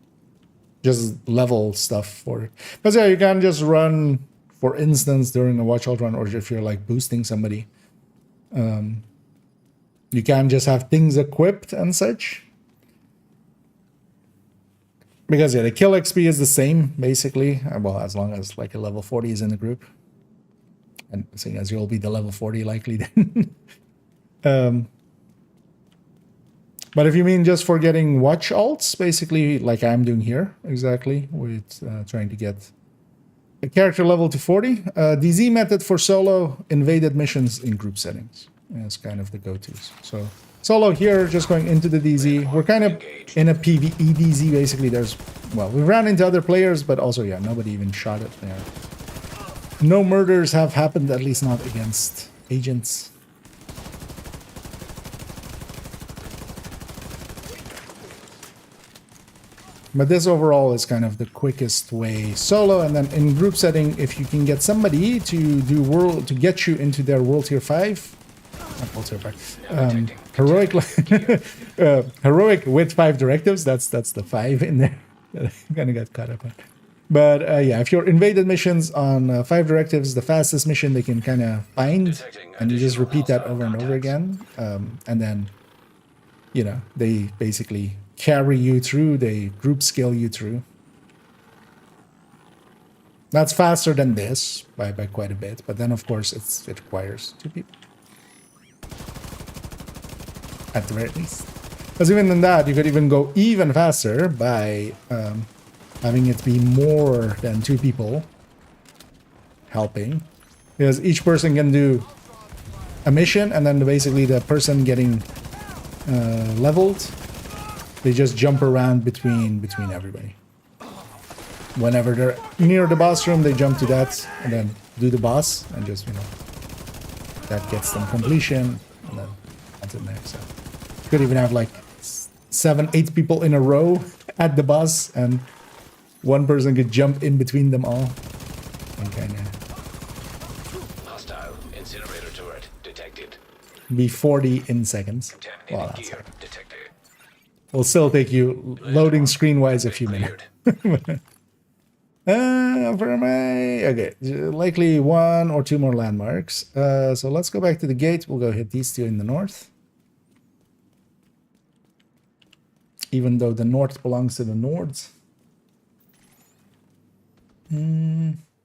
just level stuff for it? Because yeah, you can just run, for instance, during a watch alt run, or if you're like boosting somebody. You can just have things equipped and such. Because yeah, the kill XP is the same, basically. Well, as long as like a level 40 is in the group. And seeing as you'll be the level 40 likely then. But if you mean just for getting watch alts, basically like I'm doing here, exactly, with trying to get a character level to 40. DZ method for solo invaded missions in group settings. It's kind of the go-tos. So solo here, just going into the DZ. We're kind of in a PVE DZ, basically. We ran into other players, but also, yeah, nobody even shot it there. No murders have happened, at least not against agents. But this overall is kind of the quickest way solo, and then in group setting, if you can get somebody to do to get you into their World Tier 5, heroic heroic with 5 directives, that's the 5 in there that I kind of got caught up on. But yeah, if you're invaded missions on 5 directives, the fastest mission they can kind of find, and you just repeat that over and over again, and then, you know, they basically carry you through, they group scale you through. That's faster than this by quite a bit, but then of course it requires 2 people. At the very least. Because even than that, you could even go even faster by having it be more than 2 people helping. Because each person can do a mission, and then basically the person getting leveled, they just jump around between everybody. Whenever they're near the boss room, they jump to that and then do the boss and just, you know, that gets them completion, and then that's in there. So you could even have like 7, 8 people in a row at the bus, and one person could jump in between them all. And kind of Hostile incinerator turret detected. be 40 in seconds. Contaminated Well, that's gear it. detected. Will still take you loading screen wise a few minutes. Cleared. For my okay, likely 1 or 2 more landmarks. So let's go back to the gate. We'll go hit these 2 in the north. Even though the north belongs to the Nords. Immediate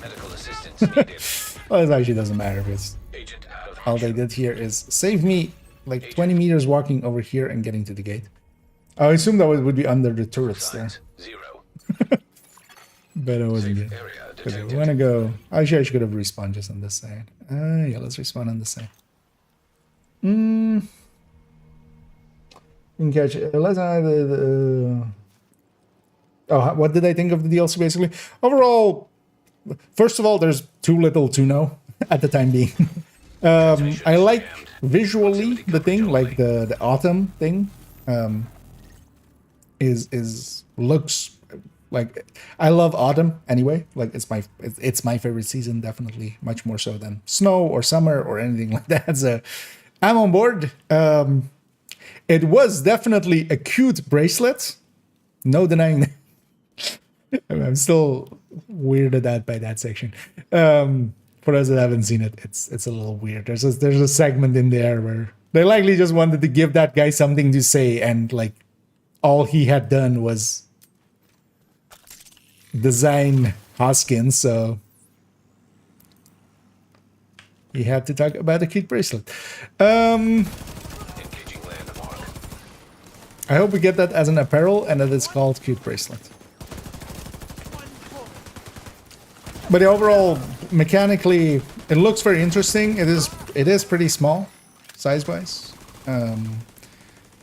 medical assistance needed. Well, it actually doesn't matter because Agent out of all they did here is save me like 20 meters walking over here and getting to the gate. I assume that would be under the turrets there, Signs 0. but I wasn't Safe good. area Okay, we detected. want to go. Actually, I should have respawned just on this side. Yeah, let's respawn on this side. You can catch. Let's. Oh, what did I think of the DLC basically? Overall, first of all, there's too little to know at the time being. I like visually the thing, like the autumn thing. Is looks like I love autumn anyway. Like it's my favorite season, definitely much more so than snow or summer or anything like that. So I'm on board. It was definitely a cute bracelet, no denying that. I'm still weirded out by that section. For those that haven't seen it, it's a little weird. There's a segment in there where they likely just wanted to give that guy something to say, and like all he had done was design Hoskins, so he had to talk about a cute bracelet. Engaging landmark. I hope we get that as an apparel and that it's called cute bracelet. But the overall, mechanically, it looks very interesting. It is pretty small, size-wise.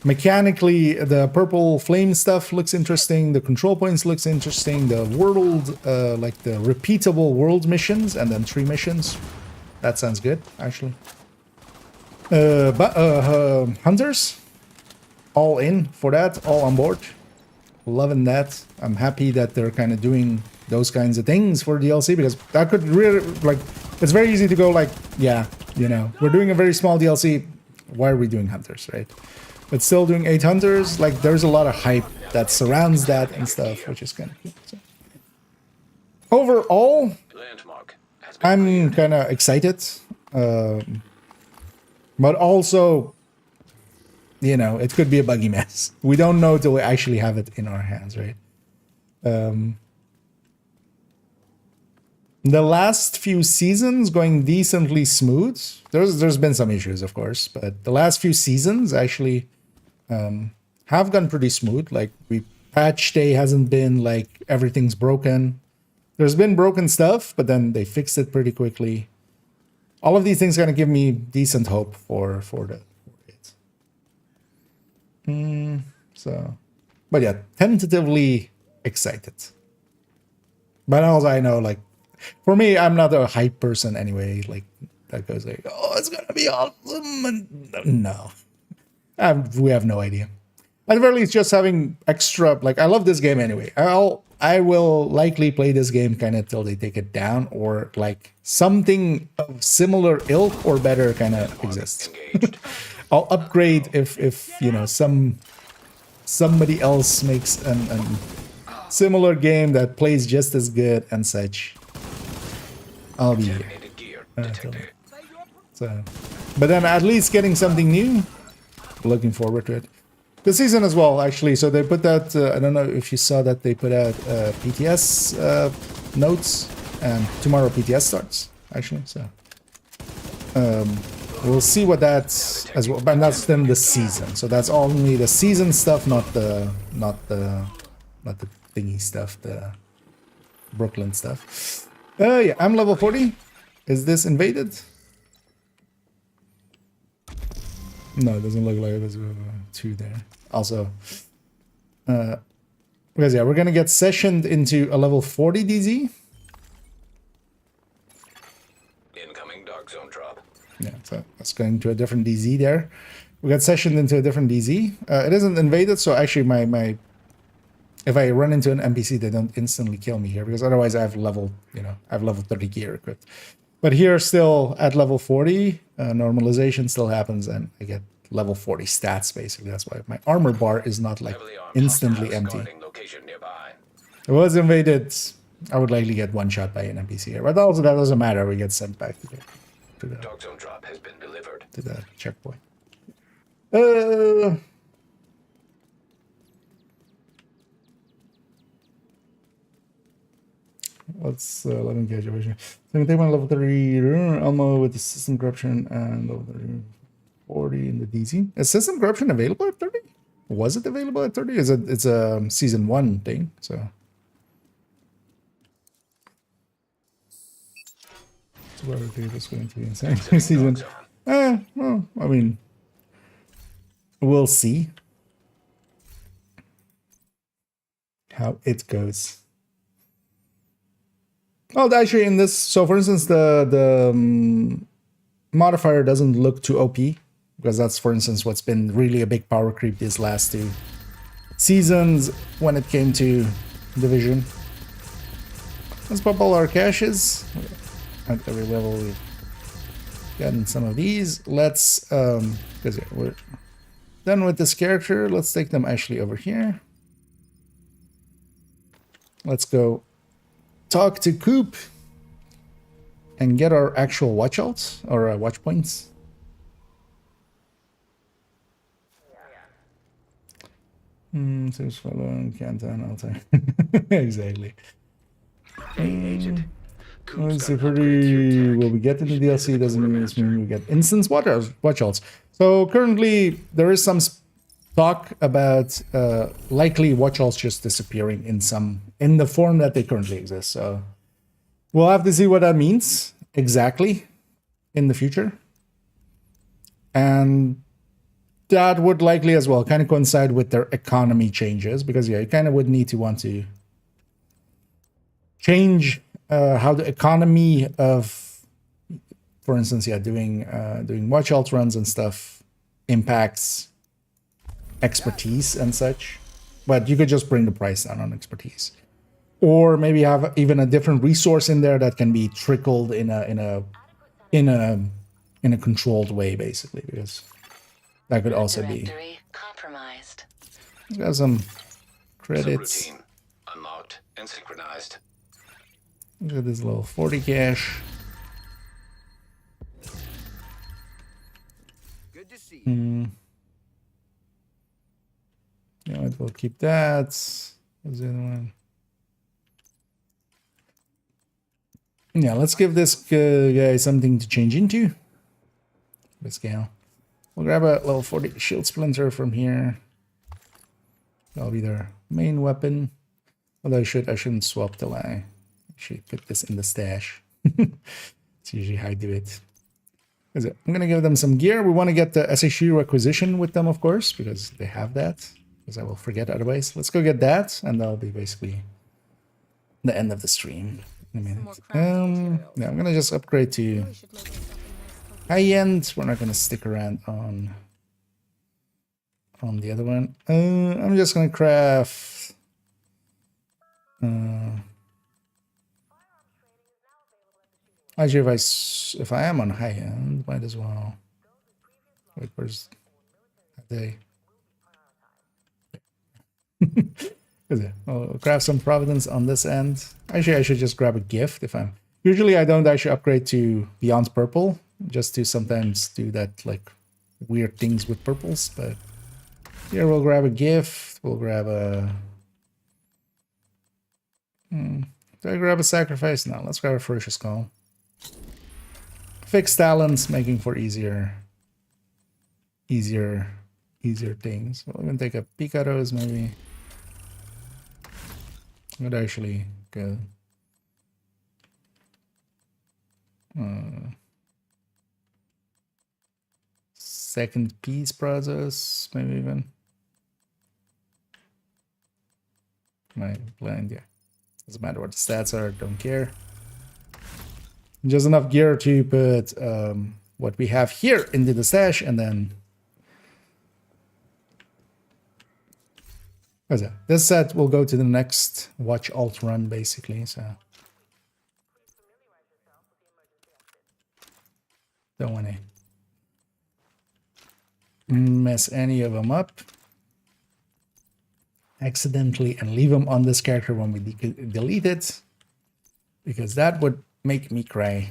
Mechanically, the purple flame stuff looks interesting. The control points looks interesting. The world, like the repeatable world missions, and then 3 missions. That sounds good, actually. Hunters, all in for that, all on board. Loving that. I'm happy that they're kind of doing those kinds of things for DLC, because that could really, like, it's very easy to go like, yeah, you know, we're doing a very small DLC. Why are we doing hunters, right? But still doing 8 hunters, like there's a lot of hype that surrounds that and stuff, which is kind of cool. So. Overall, Landmark has been I'm kind of excited, but also, you know, it could be a buggy mess. We don't know till we actually have it in our hands, right? The last few seasons going decently smooth. There's been some issues, of course, but the last few seasons actually have gone pretty smooth. Like patch day hasn't been like everything's broken. There's been broken stuff, but then they fixed it pretty quickly. All of these things kind of give me decent hope for it. So, but yeah, tentatively excited. But also I know, like, for me, I'm not a hype person anyway. Like that goes like, oh, it's gonna be awesome. And no, we have no idea. At the very least, just having extra. Like, I love this game anyway. I will likely play this game kind of till they take it down, or like something of similar ilk or better kind of exists. engaged. I'll upgrade if you know somebody else makes a similar game that plays just as good and such. I'll be here. Contaminated gear detected. So, but then at least getting something new. Looking forward to it. The season as well, actually. So they put that. I don't know if you saw that they put out PTS notes, and tomorrow PTS starts actually. So we'll see what that's as well. But that's then the season. So that's only the season stuff, not the thingy stuff, the Brooklyn stuff. Yeah, I'm level 40. Is this invaded? No, it doesn't look like there's 2 there. Also, Because yeah, we're gonna get sessioned into a level 40 DZ. Incoming dark zone drop. Yeah, so that's going to a different DZ there. We got sessioned into a different DZ. It isn't invaded, so actually my if I run into an NPC, they don't instantly kill me here, because otherwise I have level, I have level 30 gear equipped. But here still at level 40, normalization still happens, and I get level 40 stats, basically. That's why my armor bar is not like Heavily armed instantly hostiles empty. guarding location nearby. If it was invaded, I would likely get one shot by an NPC here. But also that doesn't matter, we get sent back to the Dark zone drop has been delivered. checkpoint. Let's let me get your vision. So I'm gonna take my level 30 Elmo with the system corruption and level 30, 40 in the DZ. Is system corruption available at 30? Was it available at 30? It's a season 1 thing, so. So that's going to be insane. Season. Well, I mean, we'll see how it goes. Oh, actually, in this, so for instance, the modifier doesn't look too OP, because that's, for instance, what's been really a big power creep these last 2 seasons when it came to Division. Let's pop all our caches. At every level we've gotten some of these. Let's, because we're done with this character, let's take them actually over here. Let's go talk to Coop and get our actual watch outs or watch points. Search follow, Canton, altar. Exactly. Hey, agent. Will we get in the DLC? Doesn't mean we get instance watch outs. So currently there is some talk about likely watch outs just disappearing in the form that they currently exist. So we'll have to see what that means exactly in the future. And that would likely as well kind of coincide with their economy changes, because yeah, you kind of would need to want to change how the economy of, for instance, yeah, doing watch alt runs and stuff impacts expertise and such. But you could just bring the price down on expertise, or maybe have even a different resource in there that can be trickled in a controlled way, basically, because that could also be compromised. Got some credits. Subroutine unlocked and synchronized. Look at this little 40 cash. Good to see you. Yeah, we'll keep that. What's the other one? Yeah, let's give this guy something to change into. This gal. We'll grab a level 40 shield splinter from here. That'll be their main weapon. Although I shouldn't swap till I should put this in the stash. It's usually how I do it. I'm gonna give them some gear. We want to get the SHU requisition with them, of course, because they have that. Because I will forget otherwise. Let's go get that, and that'll be basically the end of the stream in a minute. Yeah, I'm gonna just upgrade to high end. We're not gonna stick around on the other one. I'm just gonna craft. Actually, if I am on high end, might as well. Wait, where's they? I'll grab some Providence on this end. Actually, I should just grab a gift if I'm. Usually, I don't actually upgrade to Beyond Purple, just to sometimes do that like weird things with purples. But here we'll grab a gift. We'll grab a. Do I grab a sacrifice? No, let's grab a ferocious call. Fixed talents, making for easier things. We're gonna take a peek at those, maybe. Would actually go. Second peace process, maybe even. My blind, yeah. Doesn't matter what the stats are, don't care. Just enough gear to put what we have here into the stash, and then what's that? This set will go to the next watch alt run, basically. So don't want to mess any of them up accidentally and leave them on this character when we delete it, because that would make me cry.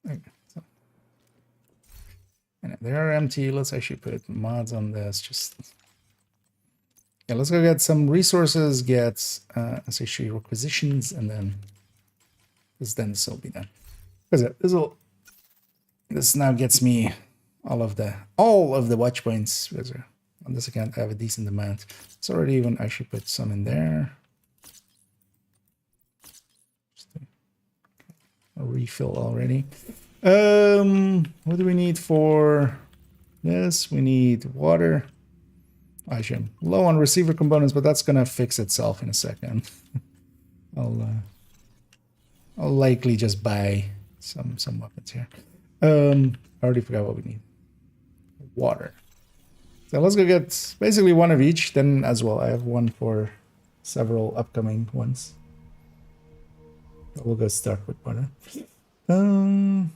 Okay, so. And they are empty. Let's actually put mods on this. Just yeah, let's go get some resources, get let's actually requisitions, and then this will be done. This now gets me all of the watch points. Because on this account I have a decent amount. It's already even actually put some in there. A refill already. What do we need for this? We need water. Actually, I'm low on receiver components, but that's gonna fix itself in a second. I'll likely just buy some weapons here. I already forgot what we need. Water. So let's go get basically one of each. Then as well, I have one for several upcoming ones. We'll go start with water. Oh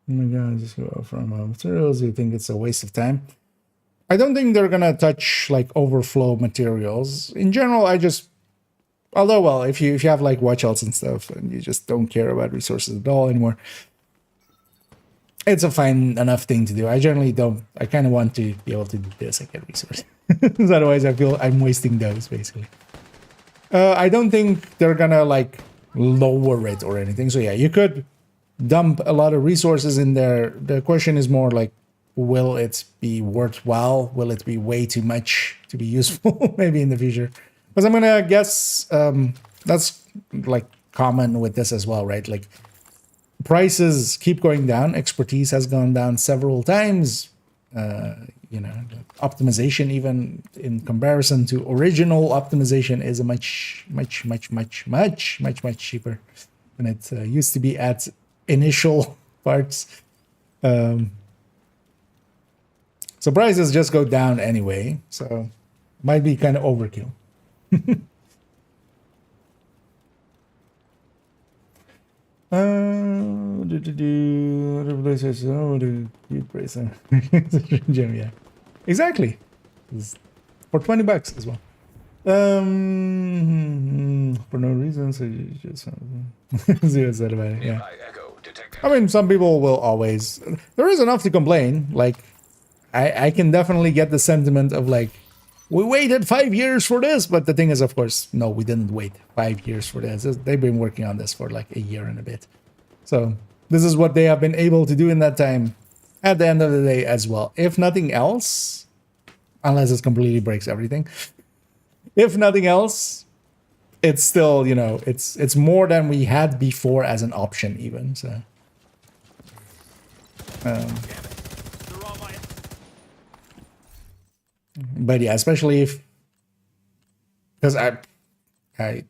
my god, just go from materials. You think it's a waste of time? I don't think they're gonna touch like overflow materials. In general, although well, if you have like watch outs and stuff and you just don't care about resources at all anymore, it's a fine enough thing to do. I generally don't. I kind of want to be able to do this and get resources. Otherwise, I feel I'm wasting those basically. I don't think they're gonna like lower it or anything. So yeah, you could dump a lot of resources in there. The question is more like, will it be worthwhile? Will it be way too much to be useful maybe in the future? Because I'm gonna guess that's like common with this as well, right? Like prices keep going down. Expertise has gone down several times. You know, optimization, even in comparison to original optimization, is a much cheaper than it used to be at initial parts. So prices just go down anyway, so might be kind of overkill. Yeah, exactly. For $20 as well. For no reason, so you just see what's that about it. Yeah. I mean, some people will always. There is enough to complain. Like, I can definitely get the sentiment of like, we waited 5 years for this, but the thing is, of course, no, we didn't wait 5 years for this. They've been working on this for like a year and a bit. So this is what they have been able to do in that time at the end of the day as well. If nothing else, unless it completely breaks everything, if nothing else, it's still, you know, it's more than we had before as an option even. So but yeah, especially if, because I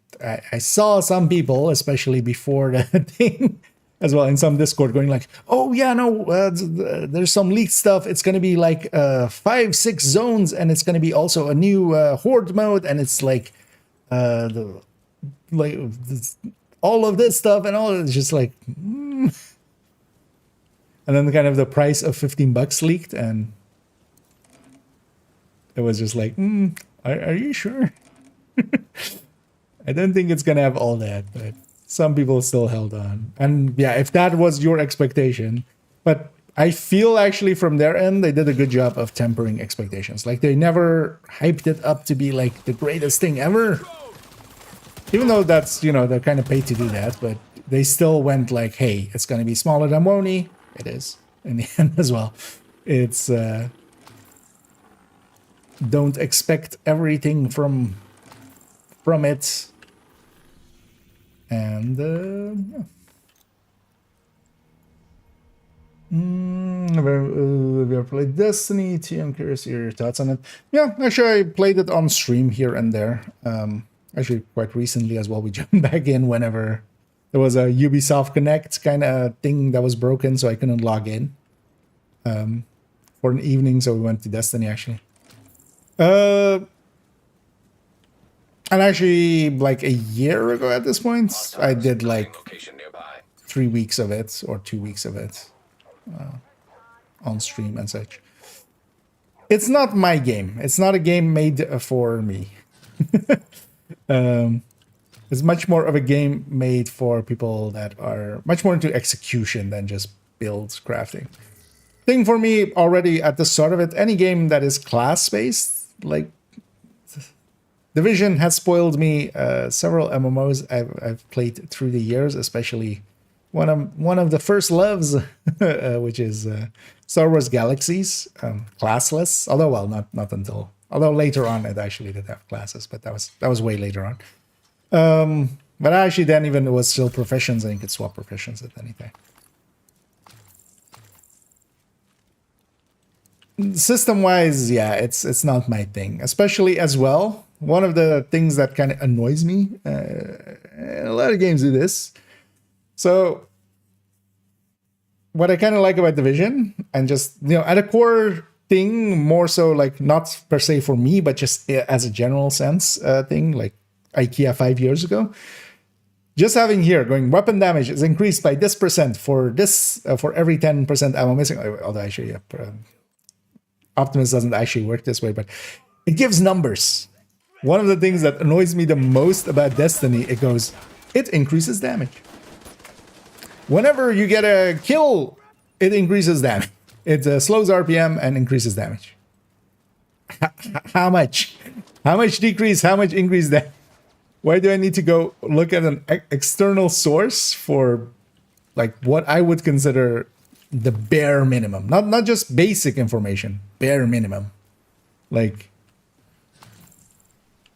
saw some people, especially before the thing as well, in some Discord going like, oh yeah, no, there's some leaked stuff. It's going to be like 5-6 zones, and it's going to be also a new horde mode, and it's like all of this stuff and all. It's just like, and then kind of the price of $15 leaked, and it was just like, are you sure? I don't think it's gonna have all that, but some people still held on. And yeah, if that was your expectation, but I feel actually from their end, they did a good job of tempering expectations. Like they never hyped it up to be like the greatest thing ever. Even though that's, you know, they're kind of paid to do that, but they still went like, hey, it's gonna be smaller than WONI. It is in the end as well. It's don't expect everything from it. And yeah. ever played Destiny 2? I'm curious your thoughts on it. Yeah, actually I played it on stream here and there. Actually quite recently as well. We jumped back in whenever there was a Ubisoft Connect kind of thing that was broken, so I couldn't log in for an evening, so we went to Destiny actually. And actually, like a year ago at this point, I did like Location nearby. 3 weeks of it or 2 weeks of it on stream and such. It's not my game. It's not a game made for me. It's much more of a game made for people that are much more into execution than just build crafting. Thing for me already at the start of it, any game that is class-based, like Division has spoiled me. Several MMOs I've played through the years, especially one of the first loves, which is Star Wars Galaxies, classless. Although, well, not until later on it actually did have classes, but that was way later on. But actually, then even it was still professions, and you could swap professions at any time. System-wise, yeah, it's not my thing, especially as well. One of the things that kind of annoys me, and a lot of games do this. So, what I kind of like about Division, and just, you know, at a core thing, more so like not per se for me, but just as a general sense thing, like IKEA 5 years ago. Just having here going weapon damage is increased by this percent for this for every 10% ammo missing. Although actually, yeah, Optimus doesn't actually work this way, but it gives numbers. One of the things that annoys me the most about Destiny, it increases damage. Whenever you get a kill, it increases damage. It slows RPM and increases damage. How much? How much decrease? How much increase damage? Why do I need to go look at an external source for like what I would consider the bare minimum? Not just basic information, bare minimum. Like,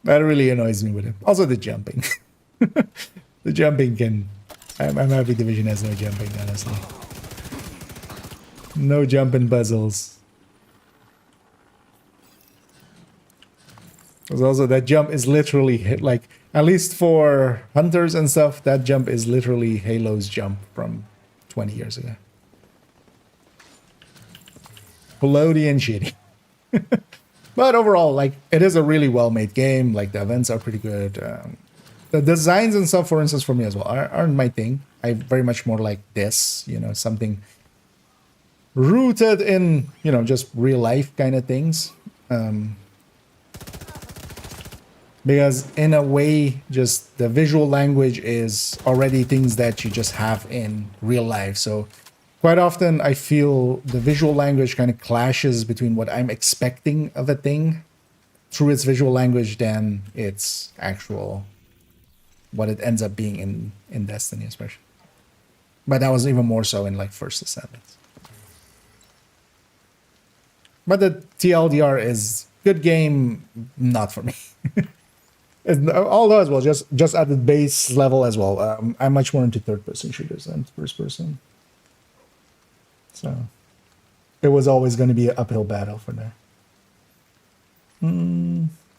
that really annoys me with it. Also the jumping. The jumping can... I'm happy Division has no jumping, honestly. No jumping puzzles. Because also that jump is literally hit, like, at least for hunters and stuff, that jump is literally Halo's jump from 20 years ago. Floaty and shitty. But overall, like, it is a really well-made game. Like, the events are pretty good. The designs and stuff, for instance, for me as well, aren't my thing. I very much more like this, you know, something rooted in, you know, just real life kind of things. Because in a way, just the visual language is already things that you just have in real life. So quite often I feel the visual language kind of clashes between what I'm expecting of a thing through its visual language than its actual, what it ends up being in Destiny especially. But that was even more so in like First Ascendants. But the TLDR is good game, not for me. Although as well, just at the base level as well, I'm much more into third-person shooters than first-person. So it was always going to be an uphill battle for that.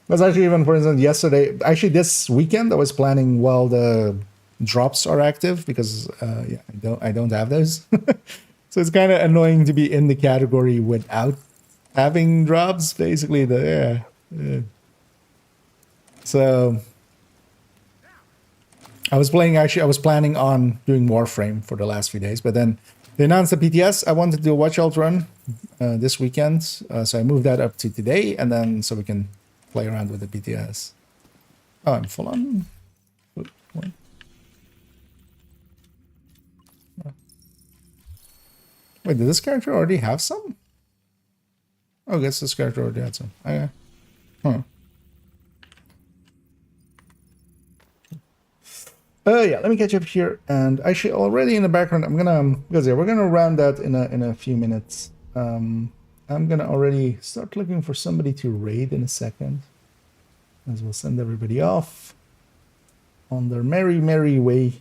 That's actually even, for instance, yesterday, actually this weekend, I was planning while the drops are active because yeah, I don't have those. So it's kind of annoying to be in the category without having drops, basically. So I was planning on doing Warframe for the last few days, but then they announced the PTS. I wanted to do a Watch Alt run this weekend, so I moved that up to today, and then so we can play around with the PTS. Oh, I'm full on. What? Wait, did this character already have some? Oh, I guess this character already had some. Okay. Huh. Yeah, let me catch up here. And actually, already in the background, I'm gonna because yeah, we're gonna round that in a few minutes. I'm gonna already start looking for somebody to raid in a second, as we'll send everybody off on their merry way.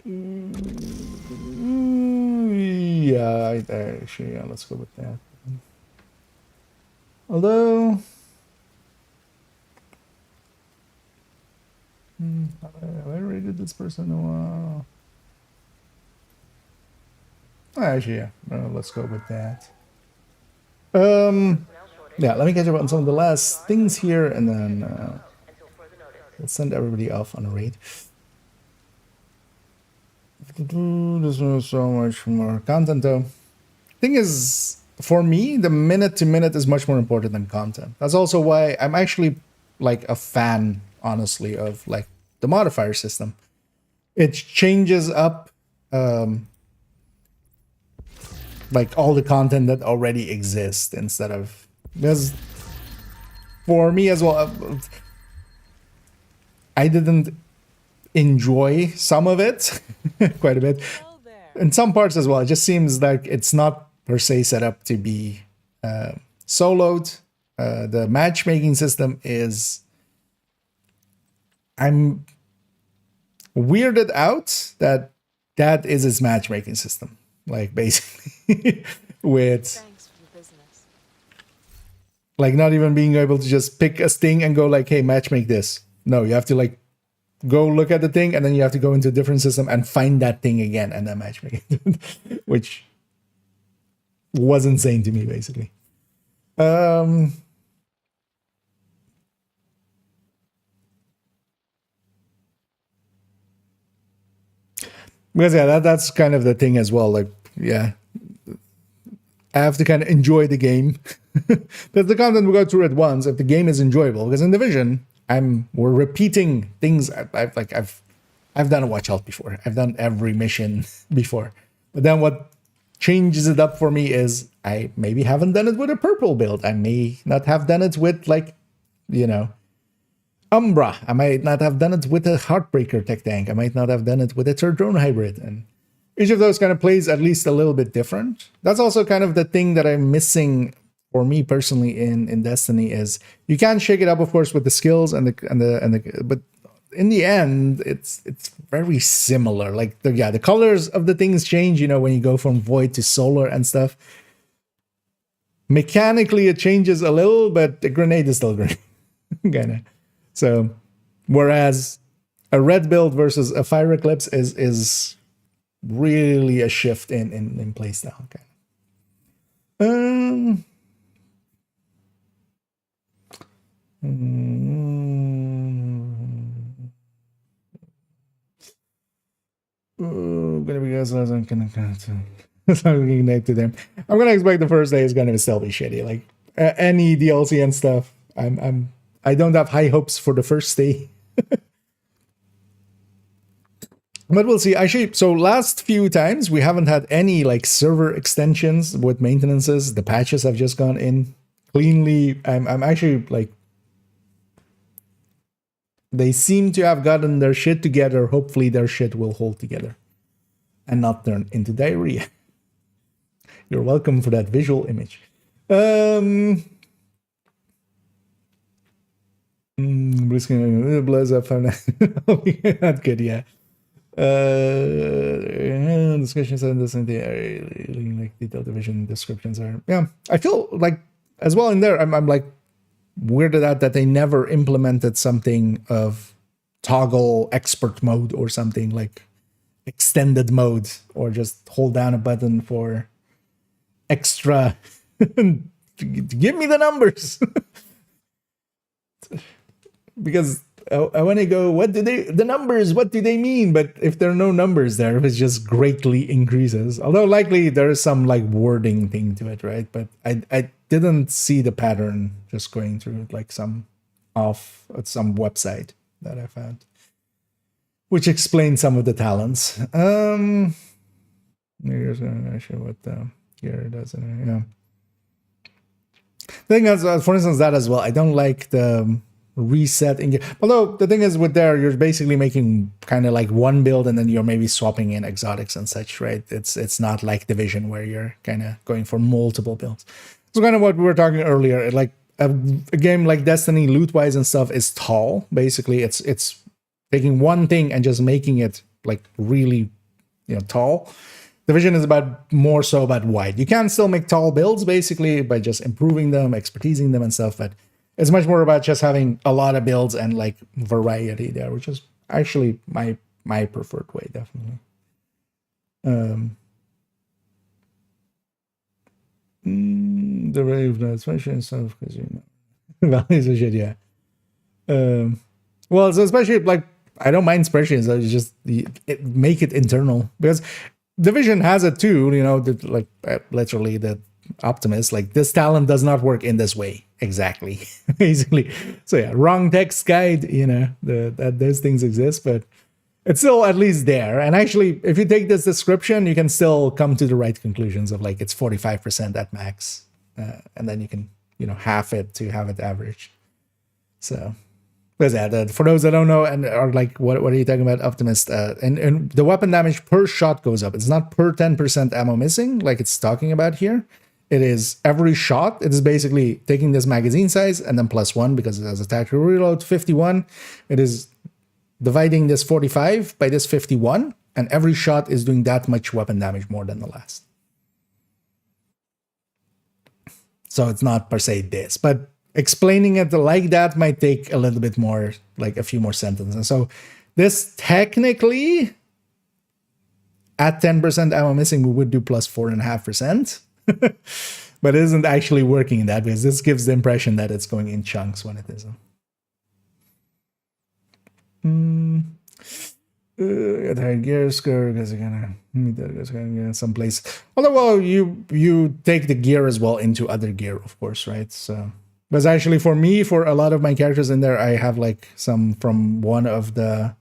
Yeah, actually, yeah, let's go with that. Although, have I rated this person in a while? Actually, yeah, let's go with that. Yeah, let me catch up on some of the last things here, and then we'll send everybody off on a raid. There's not so much more content, though. Thing is, for me, the minute to minute is much more important than content. That's also why I'm actually like a fan, honestly, of like the modifier system. It changes up like all the content that already exists instead of, because for me as well, I didn't enjoy some of it quite a bit. In some parts as well, it just seems like it's not per se set up to be soloed. The matchmaking system is, I'm weirded out that that is its matchmaking system, like basically with like not even being able to just pick a thing and go like, hey, matchmake this. No, you have to like go look at the thing, and then you have to go into a different system and find that thing again and then matchmake it, which was insane to me, basically. Because yeah, that's kind of the thing as well. Like, yeah, I have to kind of enjoy the game. Because the content we go through at once, if the game is enjoyable. Because in Division, we're repeating things. I've done a watch out before. I've done every mission before. But then what changes it up for me is I maybe haven't done it with a purple build. I may not have done it with, like, you know, Umbra. I might not have done it with a Heartbreaker tech tank. I might not have done it with a third drone hybrid. And each of those kind of plays at least a little bit different. That's also kind of the thing that I'm missing for me personally in Destiny, is you can shake it up, of course, with the skills and the but in the end, it's very similar. Like the colors of the things change, you know, when you go from void to solar and stuff. Mechanically, it changes a little, but the grenade is still grenade, kind of. So, whereas a red build versus a fire eclipse is really a shift in playstyle. Okay. Gonna be guys. I'm gonna connect to them. I'm gonna expect the first day is gonna still be shitty. Like any DLC and stuff. I don't have high hopes for the first day. But we'll see. Actually, so last few times we haven't had any like server extensions with maintenances. The patches have just gone in cleanly. I'm actually like, they seem to have gotten their shit together. Hopefully their shit will hold together and not turn into diarrhea. You're welcome for that visual image. Blows up. Not good, yeah. Discussions on this and the like detailed division descriptions are, yeah. I feel like as well in there, I'm like weirded out that they never implemented something of toggle expert mode or something like extended mode, or just hold down a button for extra. Give me the numbers. Because I want to go, the numbers, what do they mean? But if there are no numbers there, if it's just greatly increases, although likely there is some like wording thing to it, right? But I didn't see the pattern just going through like some website that I found, which explains some of the talents. Here's not sure what here it does. Yeah. The thing is, for instance, that as well, I don't like the reset in, although the thing is with there, you're basically making kind of like one build and then you're maybe swapping in exotics and such, right? It's not like Division where you're kind of going for multiple builds. So kind of what we were talking earlier, like a game like Destiny, loot wise and stuff, is tall. Basically, it's taking one thing and just making it like really, tall. Division is more so about wide. You can still make tall builds basically by just improving them, expertising them and stuff, but it's much more about just having a lot of builds and like variety there, which is actually my preferred way, definitely. The rate of that, especially and stuff, because values and shit, yeah. Well, so especially like I don't mind spreadsheets. I just make it internal because Division has it too. Like literally the Optimist, like this talent does not work in this way exactly, basically. So yeah, wrong text guide. That those things exist, but it's still at least there. And actually, if you take this description, you can still come to the right conclusions of like it's 45% at max, and then you can half it to have it average. So. For those that don't know and are like, what are you talking about, Optimist? And the weapon damage per shot goes up. It's not per 10% ammo missing like it's talking about here. It is every shot. It is basically taking this magazine size and then +1 because it has a tactical reload, 51. It is dividing this 45 by this 51, and every shot is doing that much weapon damage more than the last. So it's not per se this, but explaining it like that might take a little bit more, like a few more sentences. So this technically, at 10% ammo missing, we would do +4.5%. But it isn't actually working in that because this gives the impression that it's going in chunks when it isn't. Gear score because you're gonna get someplace. Although, well, you take the gear as well into other gear, of course, right? So. Because actually for me, for a lot of my characters in there, I have like some from one of the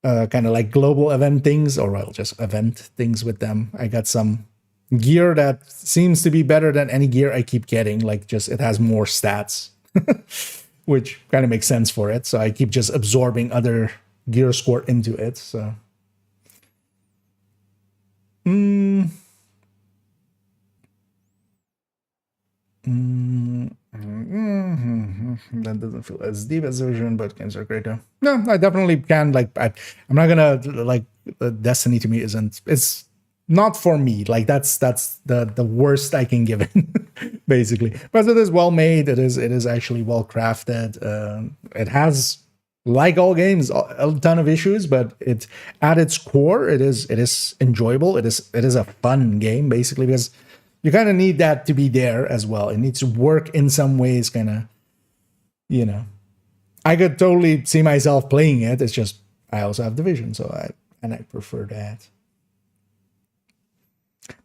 kind of like global event things, or well, just event things with them. I got some gear that seems to be better than any gear I keep getting. Like just it has more stats, which kind of makes sense for it. So I keep just absorbing other gear score into it. So. That doesn't feel as deep as Vision, but games are great. No, I definitely can. Like, I'm not gonna like Destiny to me isn't. It's not for me. Like that's the worst I can give it, basically. But it is well made. It is actually well crafted. It has, like all games, a ton of issues, but it at its core, it is enjoyable. It is a fun game, basically, because you kind of need that to be there as well. It needs to work in some ways, kind of, I could totally see myself playing it. It's just, I also have Division, so I prefer that.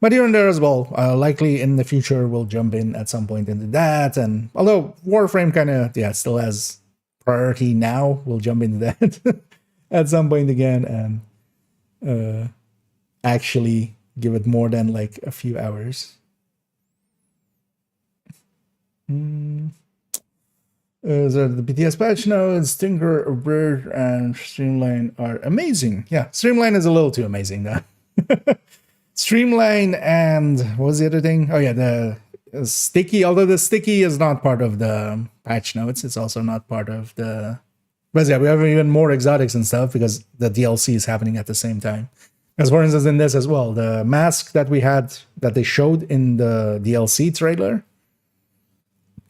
But here and there as well, likely in the future, we'll jump in at some point into that. And although Warframe kind of, still has priority now, we'll jump into that at some point again and actually give it more than like a few hours. So the PTS patch notes, Tinker, Abridge, and Streamline are amazing. Yeah, Streamline is a little too amazing though. Streamline and what was the other thing? Oh yeah, the Sticky. Although the Sticky is not part of the patch notes, it's also not part of the. But yeah, we have even more exotics and stuff because the DLC is happening at the same time. As for instance, in this as well, the mask that we had that they showed in the DLC trailer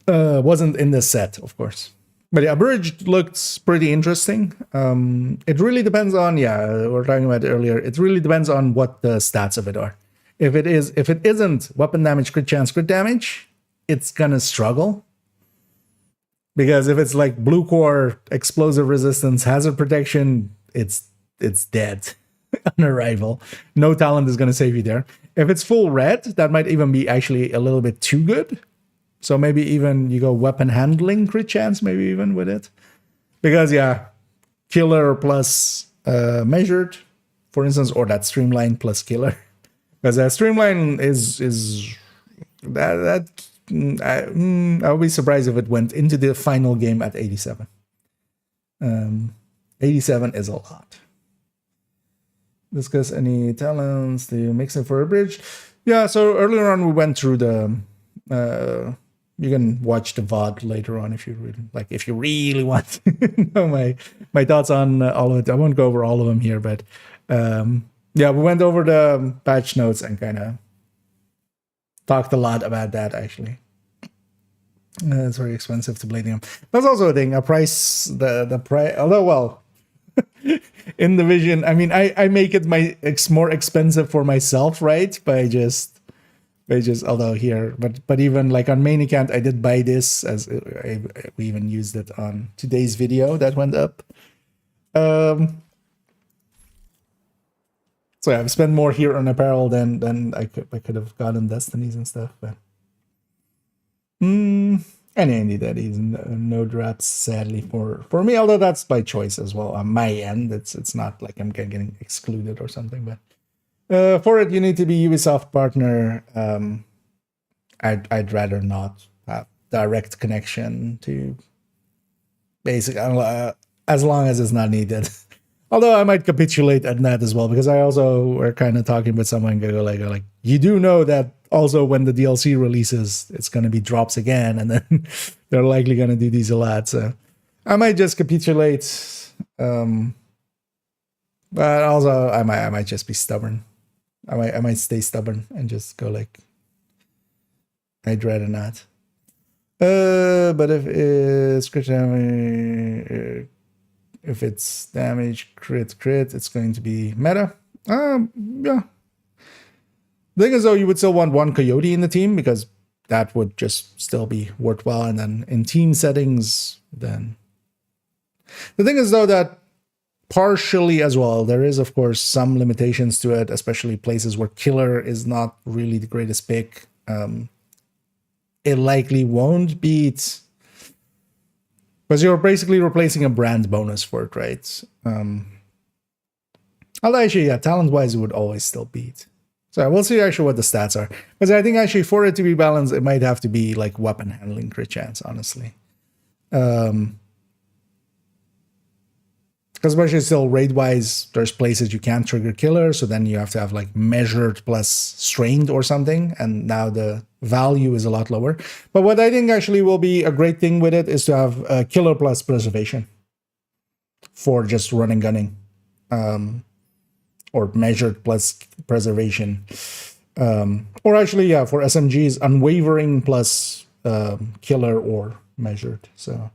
wasn't in this set, of course. But yeah, Abridged looks pretty interesting. It really depends on, we were talking about it earlier, it really depends on what the stats of it are. If it isn't weapon damage, crit chance, crit damage, it's gonna struggle. Because if it's like blue core, explosive resistance, hazard protection, it's dead on arrival. No talent is gonna save you there. If it's full red, that might even be actually a little bit too good. So maybe even you go weapon handling crit chance, maybe even with it. Because killer plus measured, for instance, or that streamline plus killer. Because that streamline is that I would be surprised if it went into the final game at 87. 87 is a lot. Discuss any talents to mix it for a bridge. Yeah, so earlier on we went through the you can watch the VOD later on if you really want to know my thoughts on all of it. I won't go over all of them here, but Yeah, we went over the patch notes and kind of talked a lot about that, actually. It's very expensive to blade him. That's also a thing. A price, the price. Although, well, in the vision, I mean, I make it more expensive for myself, right? By just although here, but even like on main account, I did buy this as we even used it on today's video that went up. So I've spent more here on apparel than I could have gotten Destinies and stuff, but and Andy, that is no drops sadly for me, although that's by choice as well on my end. It's not like I'm getting excluded or something, but for it you need to be Ubisoft partner. I'd rather not have direct connection to basic as long as it's not needed. Although I might capitulate at that as well, because I also were kind of talking with someone go like you do know that also when the DLC releases, it's going to be drops again, and then they're likely going to do these a lot. So I might just capitulate, but also I might just be stubborn. I might stay stubborn and just go like I'd rather not. But if it's if it's damage, crit, it's going to be meta. Yeah. The thing is, though, you would still want one Coyote in the team because that would just still be worthwhile. And then in team settings, then... The thing is, though, that partially as well, there is, of course, some limitations to it, especially places where Killer is not really the greatest pick. It likely won't beat... Because you're basically replacing a brand bonus for it, right? Although actually, yeah, talent-wise, it would always still beat. So we'll see actually what the stats are. Because I think actually for it to be balanced, it might have to be like weapon handling crit chance, honestly. Because especially still raid-wise, there's places you can't trigger Killer, so then you have to have like measured plus strained or something, and now the value is a lot lower. But what I think actually will be a great thing with it is to have Killer plus preservation for just running gunning, or measured plus preservation, or actually, yeah, for SMGs, unwavering plus Killer or measured. So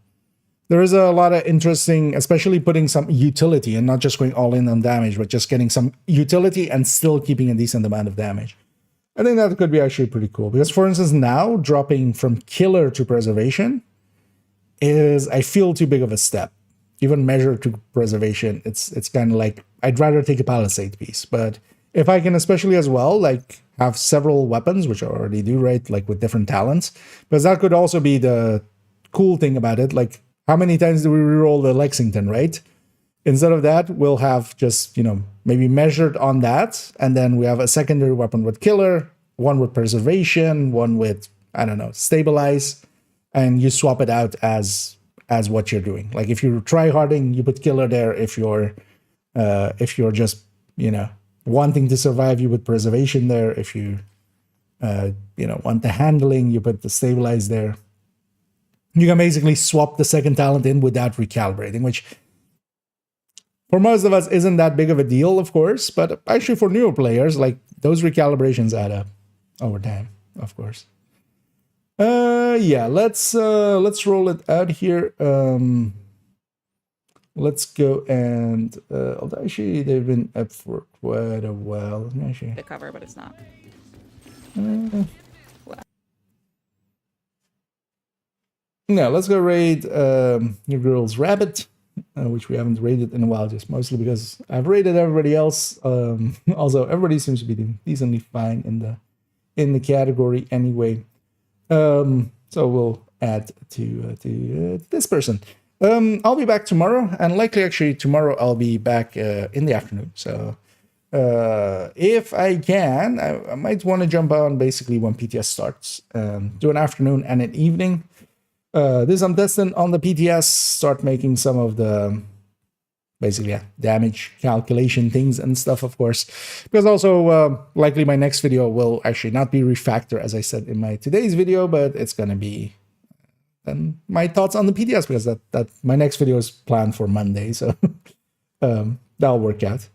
there is a lot of interesting, especially putting some utility and not just going all in on damage, but just getting some utility and still keeping a decent amount of damage. I think that could be actually pretty cool. Because, for instance, now dropping from Killer to Preservation is, I feel, too big of a step. Even measured to Preservation, it's kind of like, I'd rather take a Palisade piece. But if I can especially as well, like, have several weapons, which I already do, right? Like, with different talents. Because that could also be the cool thing about it. Like, how many times do we reroll the Lexington, right? Instead of that, we'll have just, maybe measured on that. And then we have a secondary weapon with Killer, one with Preservation, one with, I don't know, Stabilize. And you swap it out as what you're doing. Like if you're try-harding, you put Killer there. If you're just, wanting to survive, you put Preservation there. If you, want the handling, you put the Stabilize there. You can basically swap the second talent in without recalibrating, which for most of us isn't that big of a deal, of course, but actually for newer players, like those recalibrations add up over time, of course. Yeah, let's roll it out here. Let's go and although actually they've been up for quite a while. Actually, the cover, but it's not. No, let's go raid your girl's rabbit, which we haven't raided in a while, just mostly because I've raided everybody else. Also, everybody seems to be doing decently fine in the category anyway. So we'll add to this person. I'll be back tomorrow, and likely actually tomorrow I'll be back in the afternoon. So if I can, I might want to jump on basically when PTS starts. Do an afternoon and an evening. This I'm testing on the PTS, start making some of the basically damage calculation things and stuff, of course. Because also likely my next video will actually not be refactor as I said in my today's video, but it's gonna be my thoughts on the PTS, because that my next video is planned for Monday, so that'll work out.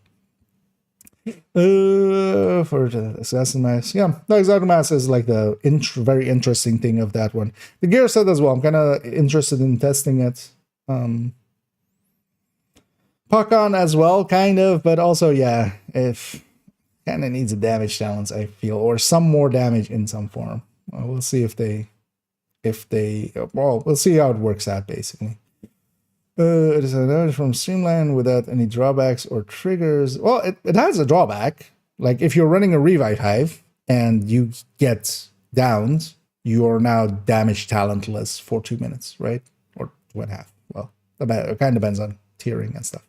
For the assassin mask, yeah, the exotic mask is like the very interesting thing of that one. The gear set as well. I'm kind of interested in testing it. Puck-on as well, kind of, but also yeah, if kind of needs a damage challenge, I feel, or some more damage in some form. We'll see if they, well, we'll see how it works out basically. It is a damage from Streamline without any drawbacks or triggers. Well, it has a drawback. Like if you're running a revive hive and you get downed, you are now damage talentless for 2 minutes, right? Or 2.5. Well, it kind of depends on tiering and stuff.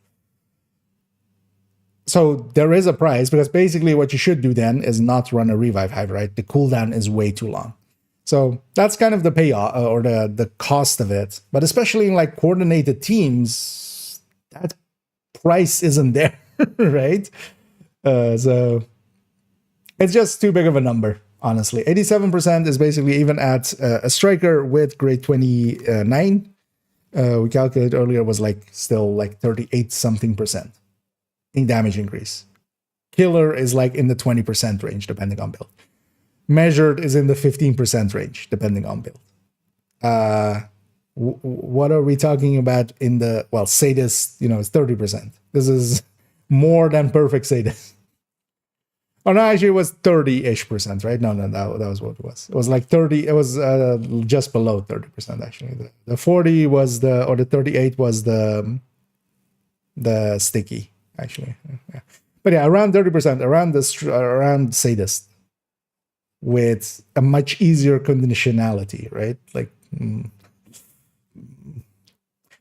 So there is a price, because basically what you should do then is not run a revive hive, right? The cooldown is way too long. So that's kind of the payoff or the cost of it. But especially in like coordinated teams, that price isn't there, right? So it's just too big of a number, honestly. 87% is basically even at a striker with grade 29. We calculated earlier was like still like 38 something percent in damage increase. Killer is like in the 20% range, depending on build. Measured is in the 15% range, depending on build. What are we talking about in the, well, sadist, it's 30%. This is more than perfect sadist. Oh, no, actually it was 30-ish%, right? No, that was what it was. It was like 30, it was just below 30%, actually. The 40 was or the 38 was the sticky, actually. Yeah. But yeah, around 30%, around sadist, with a much easier conditionality, right? Like,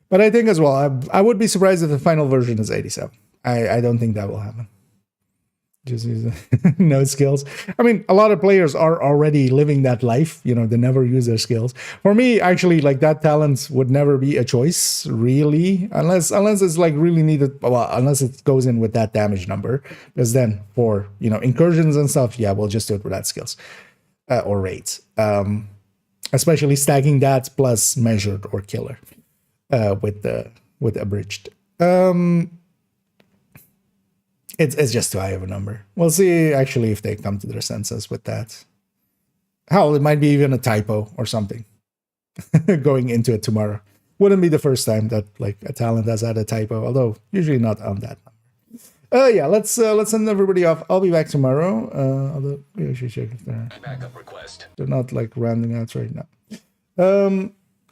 but I think as well, I would be surprised if the final version is 87. I don't think that will happen. Just use no skills. I mean, a lot of players are already living that life. They never use their skills. For me, actually, like that talent would never be a choice, really, unless it's like really needed. Well, unless it goes in with that damage number, because then for incursions and stuff, yeah, we'll just do it without skills or rates. Especially stacking that plus measured or killer with abridged. It's just too high of a number. We'll see actually if they come to their senses with that. Hell, it might be even a typo or something going into it tomorrow. Wouldn't be the first time that like a talent has had a typo, although usually not on that number. Yeah, let's send everybody off. I'll be back tomorrow. Although we should check if Backup request. they're not like rounding out right now.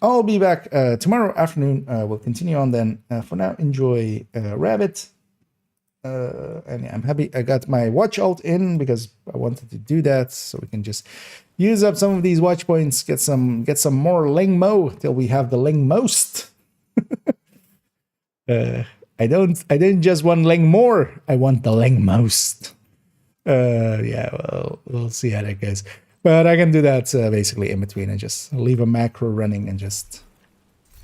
I'll be back tomorrow afternoon. We'll continue on then. For now, enjoy Rabbit. And yeah, I'm happy I got my watch alt in because I wanted to do that so we can just use up some of these watch points, get some more Lengmo till we have the Lengmost. I didn't just want Leng more, I want the Lengmost. Yeah, well, we'll see how that goes. But I can do that basically in between and just leave a macro running and just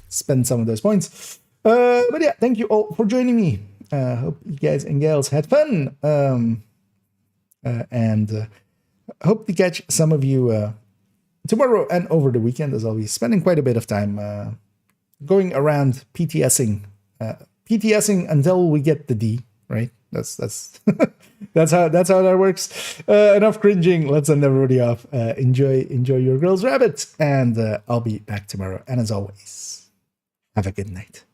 spend some of those points. But yeah, thank you all for joining me. Hope you guys and gals had fun. And hope to catch some of you tomorrow and over the weekend, as I'll be spending quite a bit of time going around PTSing. PTSing until we get the D, right? That's that's how that works. Enough cringing. Let's send everybody off. Enjoy your girl's rabbit, and I'll be back tomorrow. And as always, have a good night.